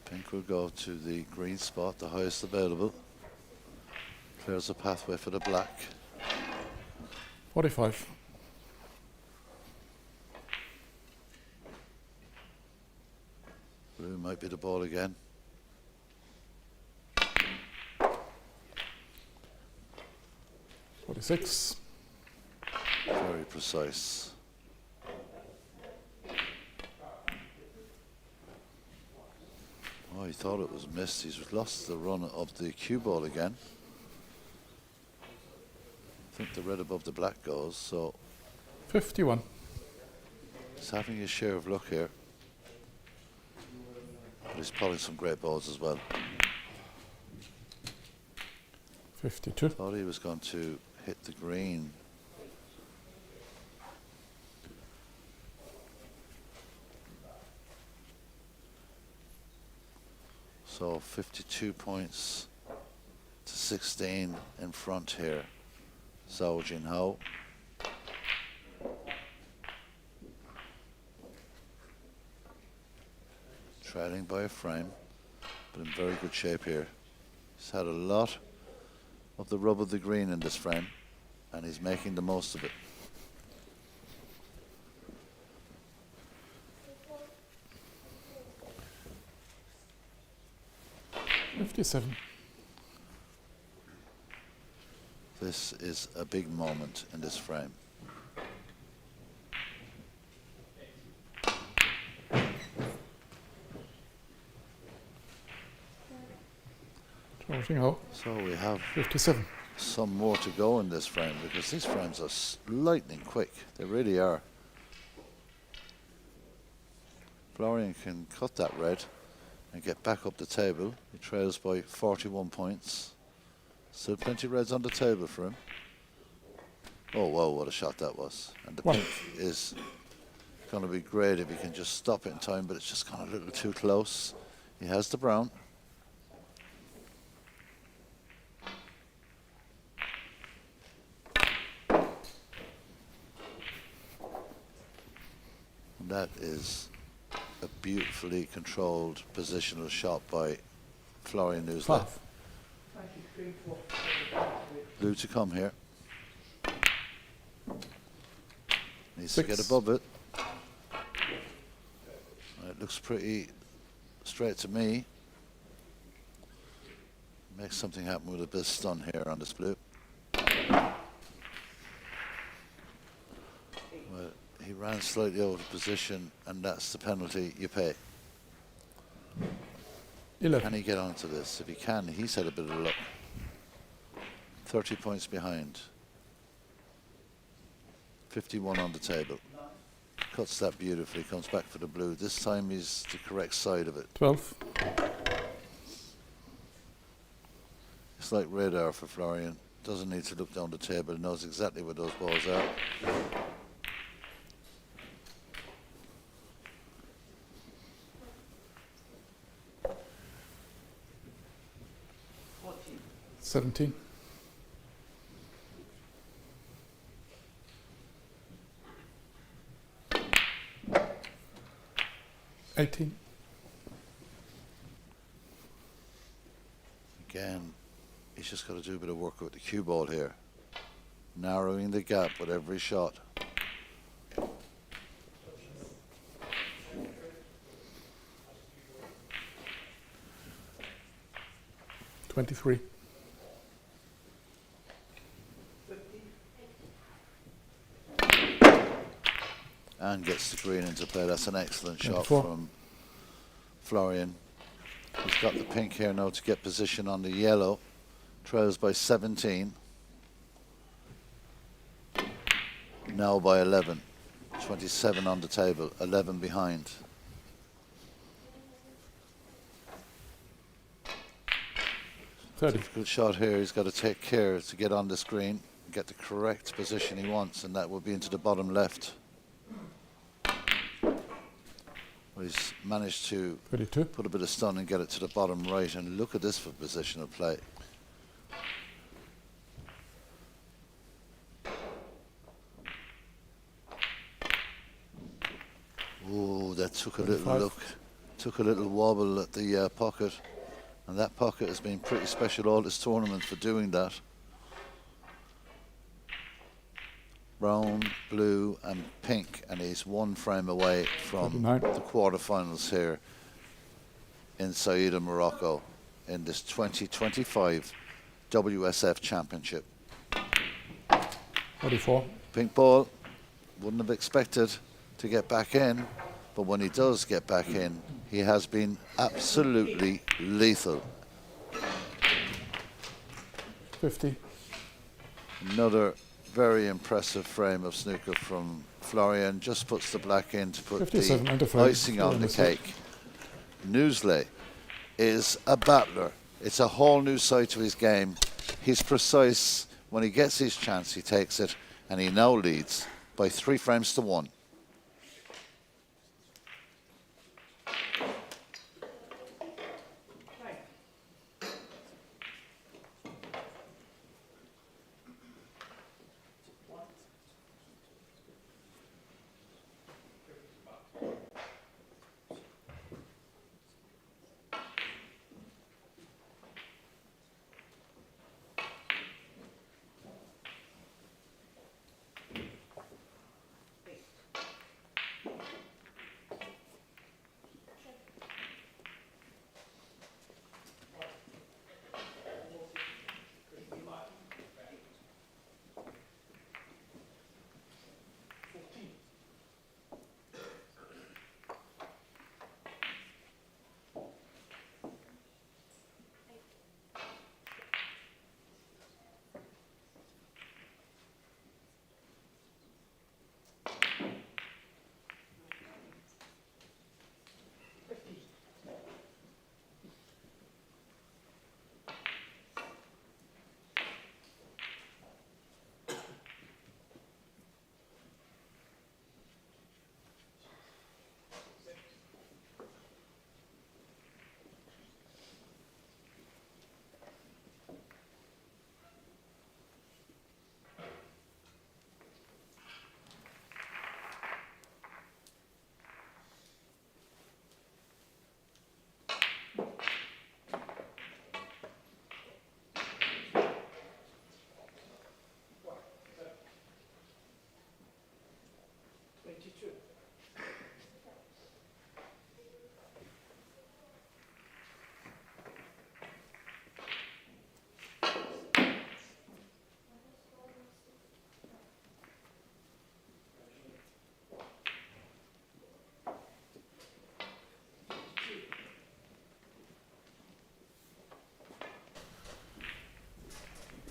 A: Pink will go to the green spot, the highest available. Clears a pathway for the black.
D: 45.
A: Blue might be the ball again.
D: $46.
A: Very precise. Oh, he thought it was missed. He's lost the run of the cue ball again. I think the red above the black goes, so
D: 51.
A: he's having his share of luck here. But he's pulling some great balls as well.
D: 52.
A: Thought he was going to hit the green. So 52 points to 16 in front here. Zhou Jinhou. Trailing by a frame, but in very good shape here. He's had a lot of the rub of the green in this frame, and he's making the most of it.
D: $57.
A: This is a big moment in this frame. So we have
D: 57.
A: some more to go in this frame, because these frames are lightning quick. They really are. Florian can cut that red and get back up the table. He trails by 41 points. Still plenty reds on the table for him. Oh, wow, what a shot that was. And the
D: One.
A: pink is going to be great if he can just stop it in time, but it's just gone a little too close. He has the brown. And that is a beautifully controlled positional shot by Florian Newslet.
D: 5.
A: Blue to come here. Needs to
D: 6.
A: get above it. It looks pretty straight to me. Make something happen with a bit of stun here on this blue. Well, he ran slightly over position, and that's the penalty you pay.
D: 11.
A: Can he get onto this? If he can, he's had a bit of luck. 30 points behind. 51 on the table. Cuts that beautifully, comes back for the blue. This time he's the correct side of it.
D: 12.
A: It's like radar for Florian. Doesn't need to look down the table, knows exactly where those balls are.
D: $17. 18.
A: Again, he's just got to do a bit of work with the cue ball here. Narrowing the gap with every shot.
D: $23.
A: And gets the green into play. That's an excellent shot
D: 24.
A: from Florian. He's got the pink here now to get position on the yellow. Trails by 17. Now by 11. 27 on the table, 11 behind. Difficult shot here. He's got to take care to get on the screen, get the correct position he wants, and that will be into the bottom left. Well, he's managed to
D: 32.
A: put a bit of stun and get it to the bottom right, and look at this for positional play. Oh, that took a
D: 25.
A: little look, took a little wobble at the pocket, and that pocket has been pretty special all this tournament for doing that. brown, blue and pink, and he's one frame away from
D: 39.
A: the quarterfinals here in Saida, Morocco in this 2025 WSF Championship.
D: 44.
A: Pink ball, wouldn't have expected to get back in, but when he does get back in, he has been absolutely lethal.
D: 50.
A: Another very impressive frame of snooker from Florian. Just puts the black in to put
D: 57
A: the
D: under five.
A: icing on the cake. Newsley is a battler. It's a whole new side to his game. He's precise. When he gets his chance, he takes it, and he now leads by 3 frames to 1.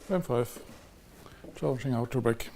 D: Frame 5. Challenging out to break.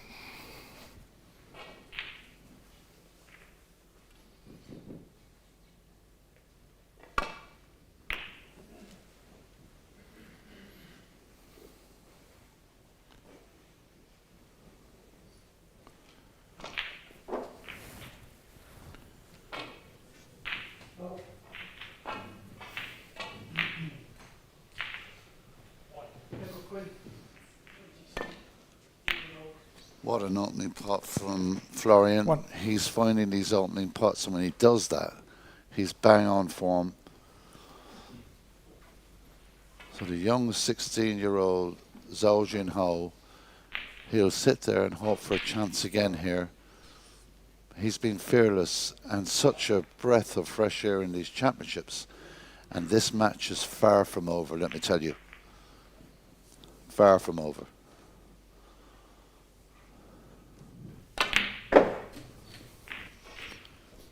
A: What an opening pot from Florian.
D: 1.
A: He's finding these opening pots, and when he does that, he's bang on form. So the young 16-year-old Zhao Jinhao, he'll sit there and hope for a chance again here. He's been fearless and such a breath of fresh air in these championships. And this match is far from over, let me tell you. Far from over.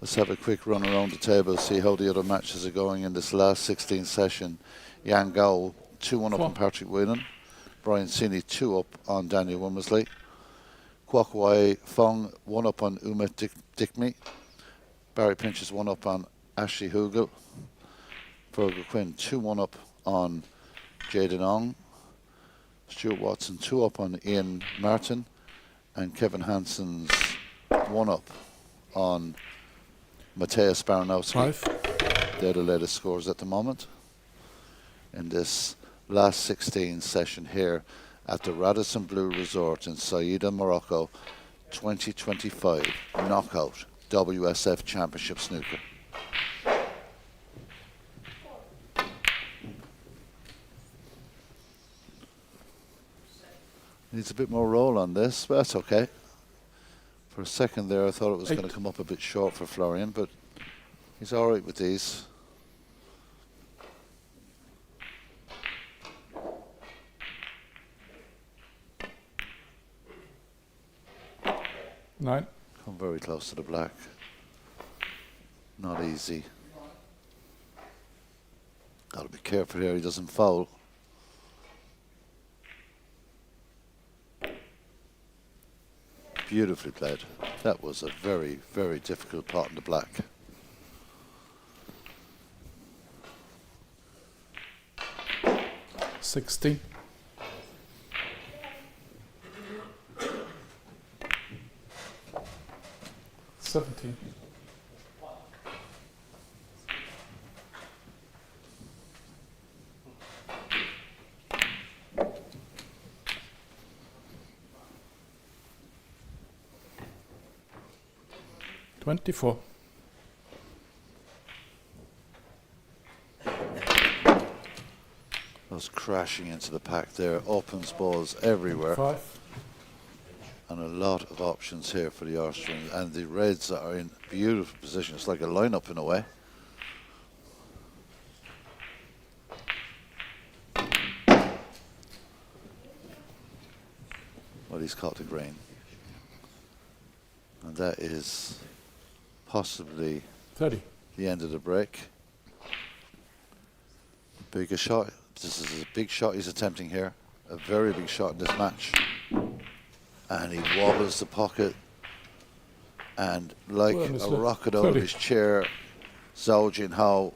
A: Let's have a quick run around the table, see how the other matches are going in this last 16th session. Yang Gao, 2-1 up on Patrick Whelan. Brian Sini, 2 up on Daniel Womersley. Kwok Wai Fong, 1 up on Uma Dikmi. Barry Pinches, 1 up on Ashley Hugel. Fergal Quinn, 2-1 up on Jaden Ong. Stuart Watson, 2 up on Ian Martin. And Kevin Hansen's 1 up on Mateusz Baranowski.
D: 5.
A: They're the latest scores at the moment in this last 16 session here at the Radisson Blu Resort in Saida, Morocco, 2025 Knockout WSF Championship Snooker. Needs a bit more roll on this, but that's okay. For a second there, I thought it was
D: 8.
A: going to come up a bit short for Florian, but he's all right with these.
D: Nine.
A: Come very close to the black. Not easy. Got to be careful here he doesn't foul. Beautifully played. That was a very, very difficult pot in the black.
D: $60. $17. $24.
A: Was crashing into the pack there. Opens balls everywhere.
D: 5.
A: And a lot of options here for the Austrians. And the Reds are in beautiful position. It's like a lineup in a way. Well, he's caught the green. And that is possibly
D: 30.
A: the end of the break. Bigger shot. This is a big shot he's attempting here. A very big shot in this match. And he wobbles the pocket. And like
D: Well,
A: a rocket out of
D: 30.
A: his chair, Zhao Jinhao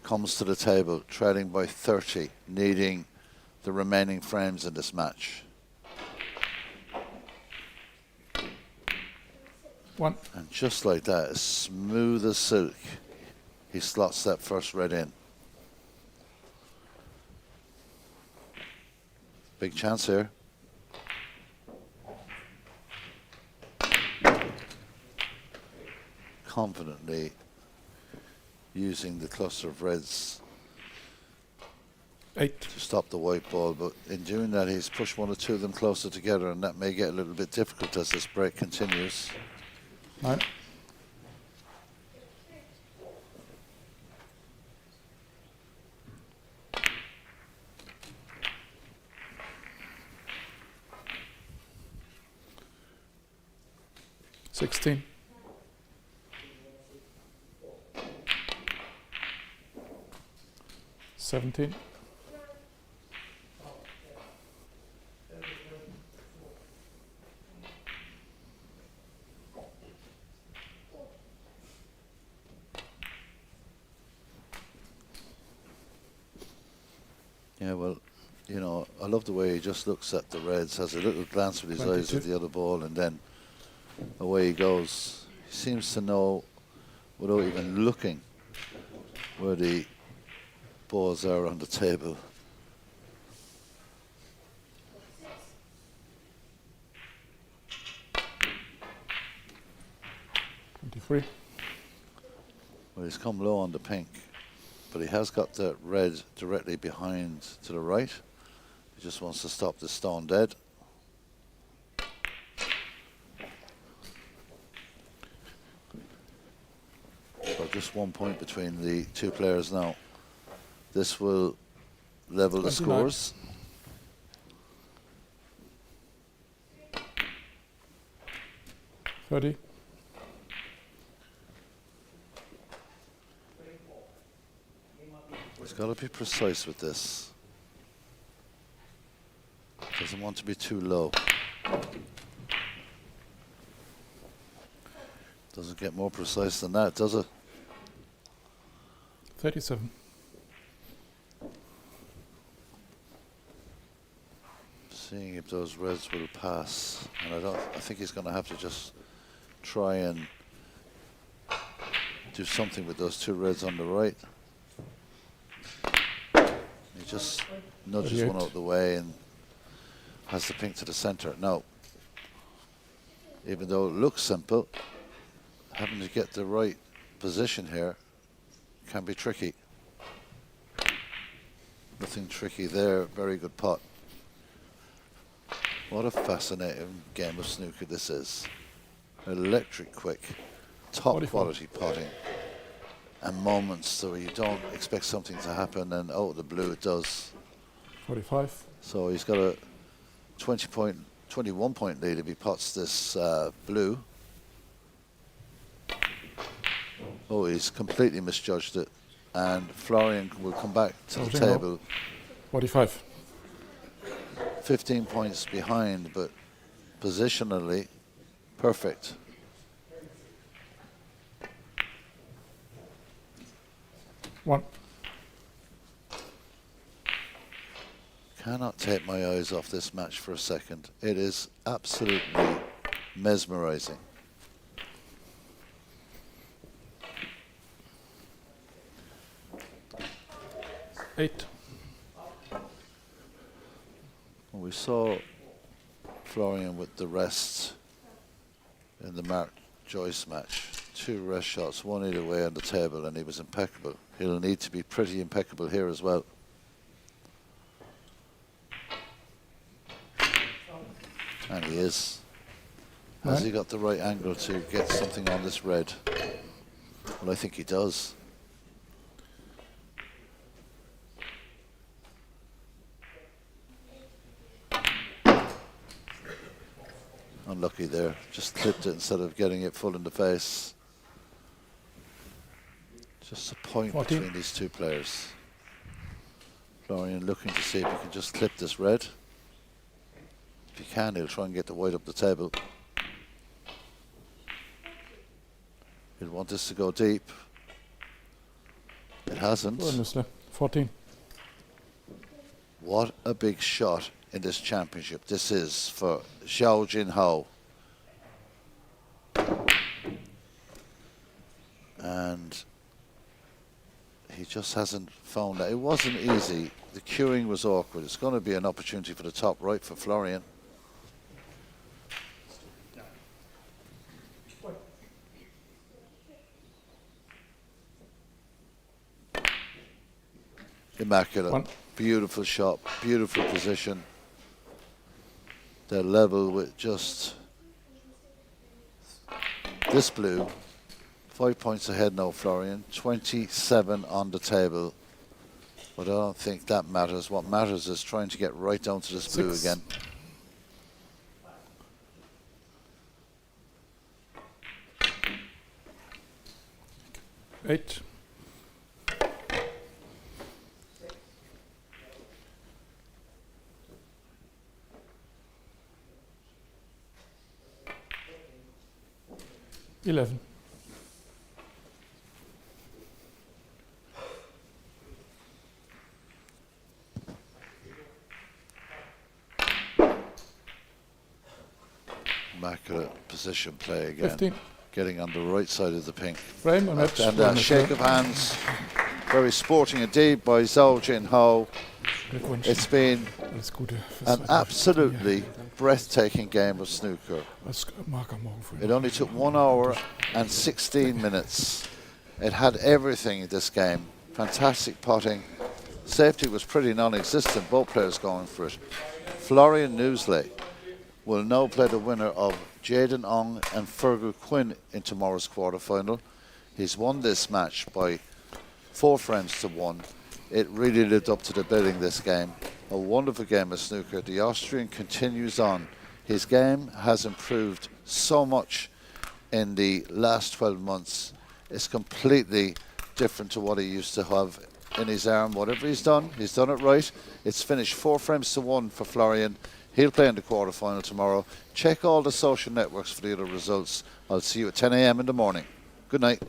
A: comes to the table, trailing by 30, needing the remaining frames in this match.
D: 1.
A: And just like that, as smooth as silk, he slots that first red in. Big chance here. Confidently using the cluster of reds
D: 8.
A: to stop the white ball, but in doing that he's pushed one or two of them closer together, and that may get a little bit difficult as this break continues.
D: 9. $16. 17.
A: Yeah, well, you know, I love the way he just looks at the reds, has a little glance with his eyes
D: 22.
A: at the other ball, and then away he goes. He seems to know, without even looking, where the balls are on the table.
D: $23.
A: Well, he's come low on the pink, but he has got the red directly behind to the right. He just wants to stop the stone dead. So just 1 point between the two players now. This will level the
D: 29.
A: scores.
D: $30.
A: He's got to be precise with this. Doesn't want to be too low. Doesn't get more precise than that, does it?
D: 37.
A: Seeing if those reds will pass, and I think he's going to have to just try and do something with those two reds on the right. He just nudges
D: 38.
A: one out of the way and has the pink to the center. Now, even though it looks simple, having to get the right position here can be tricky. Nothing tricky there, very good pot. What a fascinating game of snooker this is. electric quick, top
D: 44.
A: quality potting, and moments where you don't expect something to happen, and out of the blue it does.
D: 45.
A: So he's got a 21 point lead if he pots this blue. Oh, he's completely misjudged it, and Florian will come back to the
D: Closing out.
A: table
D: 45.
A: 15 points behind, but positionally perfect.
D: One.
A: Cannot take my eyes off this match for a second. It is absolutely mesmerizing.
D: Eight.
A: We saw Florian with the rests in the Mark Joyce match. 2 rest shots, one either way on the table, and he was impeccable. He'll need to be pretty impeccable here as well. And he is. Has he got the right angle to get something on this red? Well, I think he does. Unlucky there. Just clipped it instead of getting it full in the face. Just a point
D: 14.
A: between these two players. Florian looking to see if he can just clip this red. If he can, he'll try and get the white up the table. He'll want this to go deep. It hasn't.
D: Honestly. 14.
A: What a big shot in this championship this is for Zhao Jinhao. And he just hasn't found that. It wasn't easy. The queuing was awkward. It's going to be an opportunity for the top right for Florian. Immaculate.
D: One.
A: Beautiful shot, beautiful position. They're level with just this blue. 5 points ahead now, Florian. 27 on the table. But I don't think that matters. What matters is trying to get right down to this blue
D: 6.
A: again.
D: Eight. Eleven.
A: Immaculate position play again.
D: 15.
A: Getting on the right side of the pink.
D: Frame and match.
A: And a shake of hands. Very sporting indeed by Zhao Jinhao. It's been
D: Alles Gute fürs
A: an
D: weitere
A: absolutely
D: Turnier.
A: breathtaking game of snooker.
D: Was mag am Morgen früh
A: It
D: noch.
A: only took 1 hour and 16 minutes. It had everything, this game. Fantastic potting. Safety was pretty non-existent, both players going for it. Florian Newsley will now play the winner of Jaden Ong and Fergal Quinn in tomorrow's quarterfinal. He's won this match by 4 frames to 1. It really lived up to the billing, this game. A wonderful game of snooker. The Austrian continues on. His game has improved so much in the last 12 months. It's completely different to what he used to have in his arm. Whatever he's done it right. It's finished 4 frames to 1 for Florian. He'll play in the quarterfinal tomorrow. Check all the social networks for the other results. I'll see you at 10 a.m. in the morning. Good night.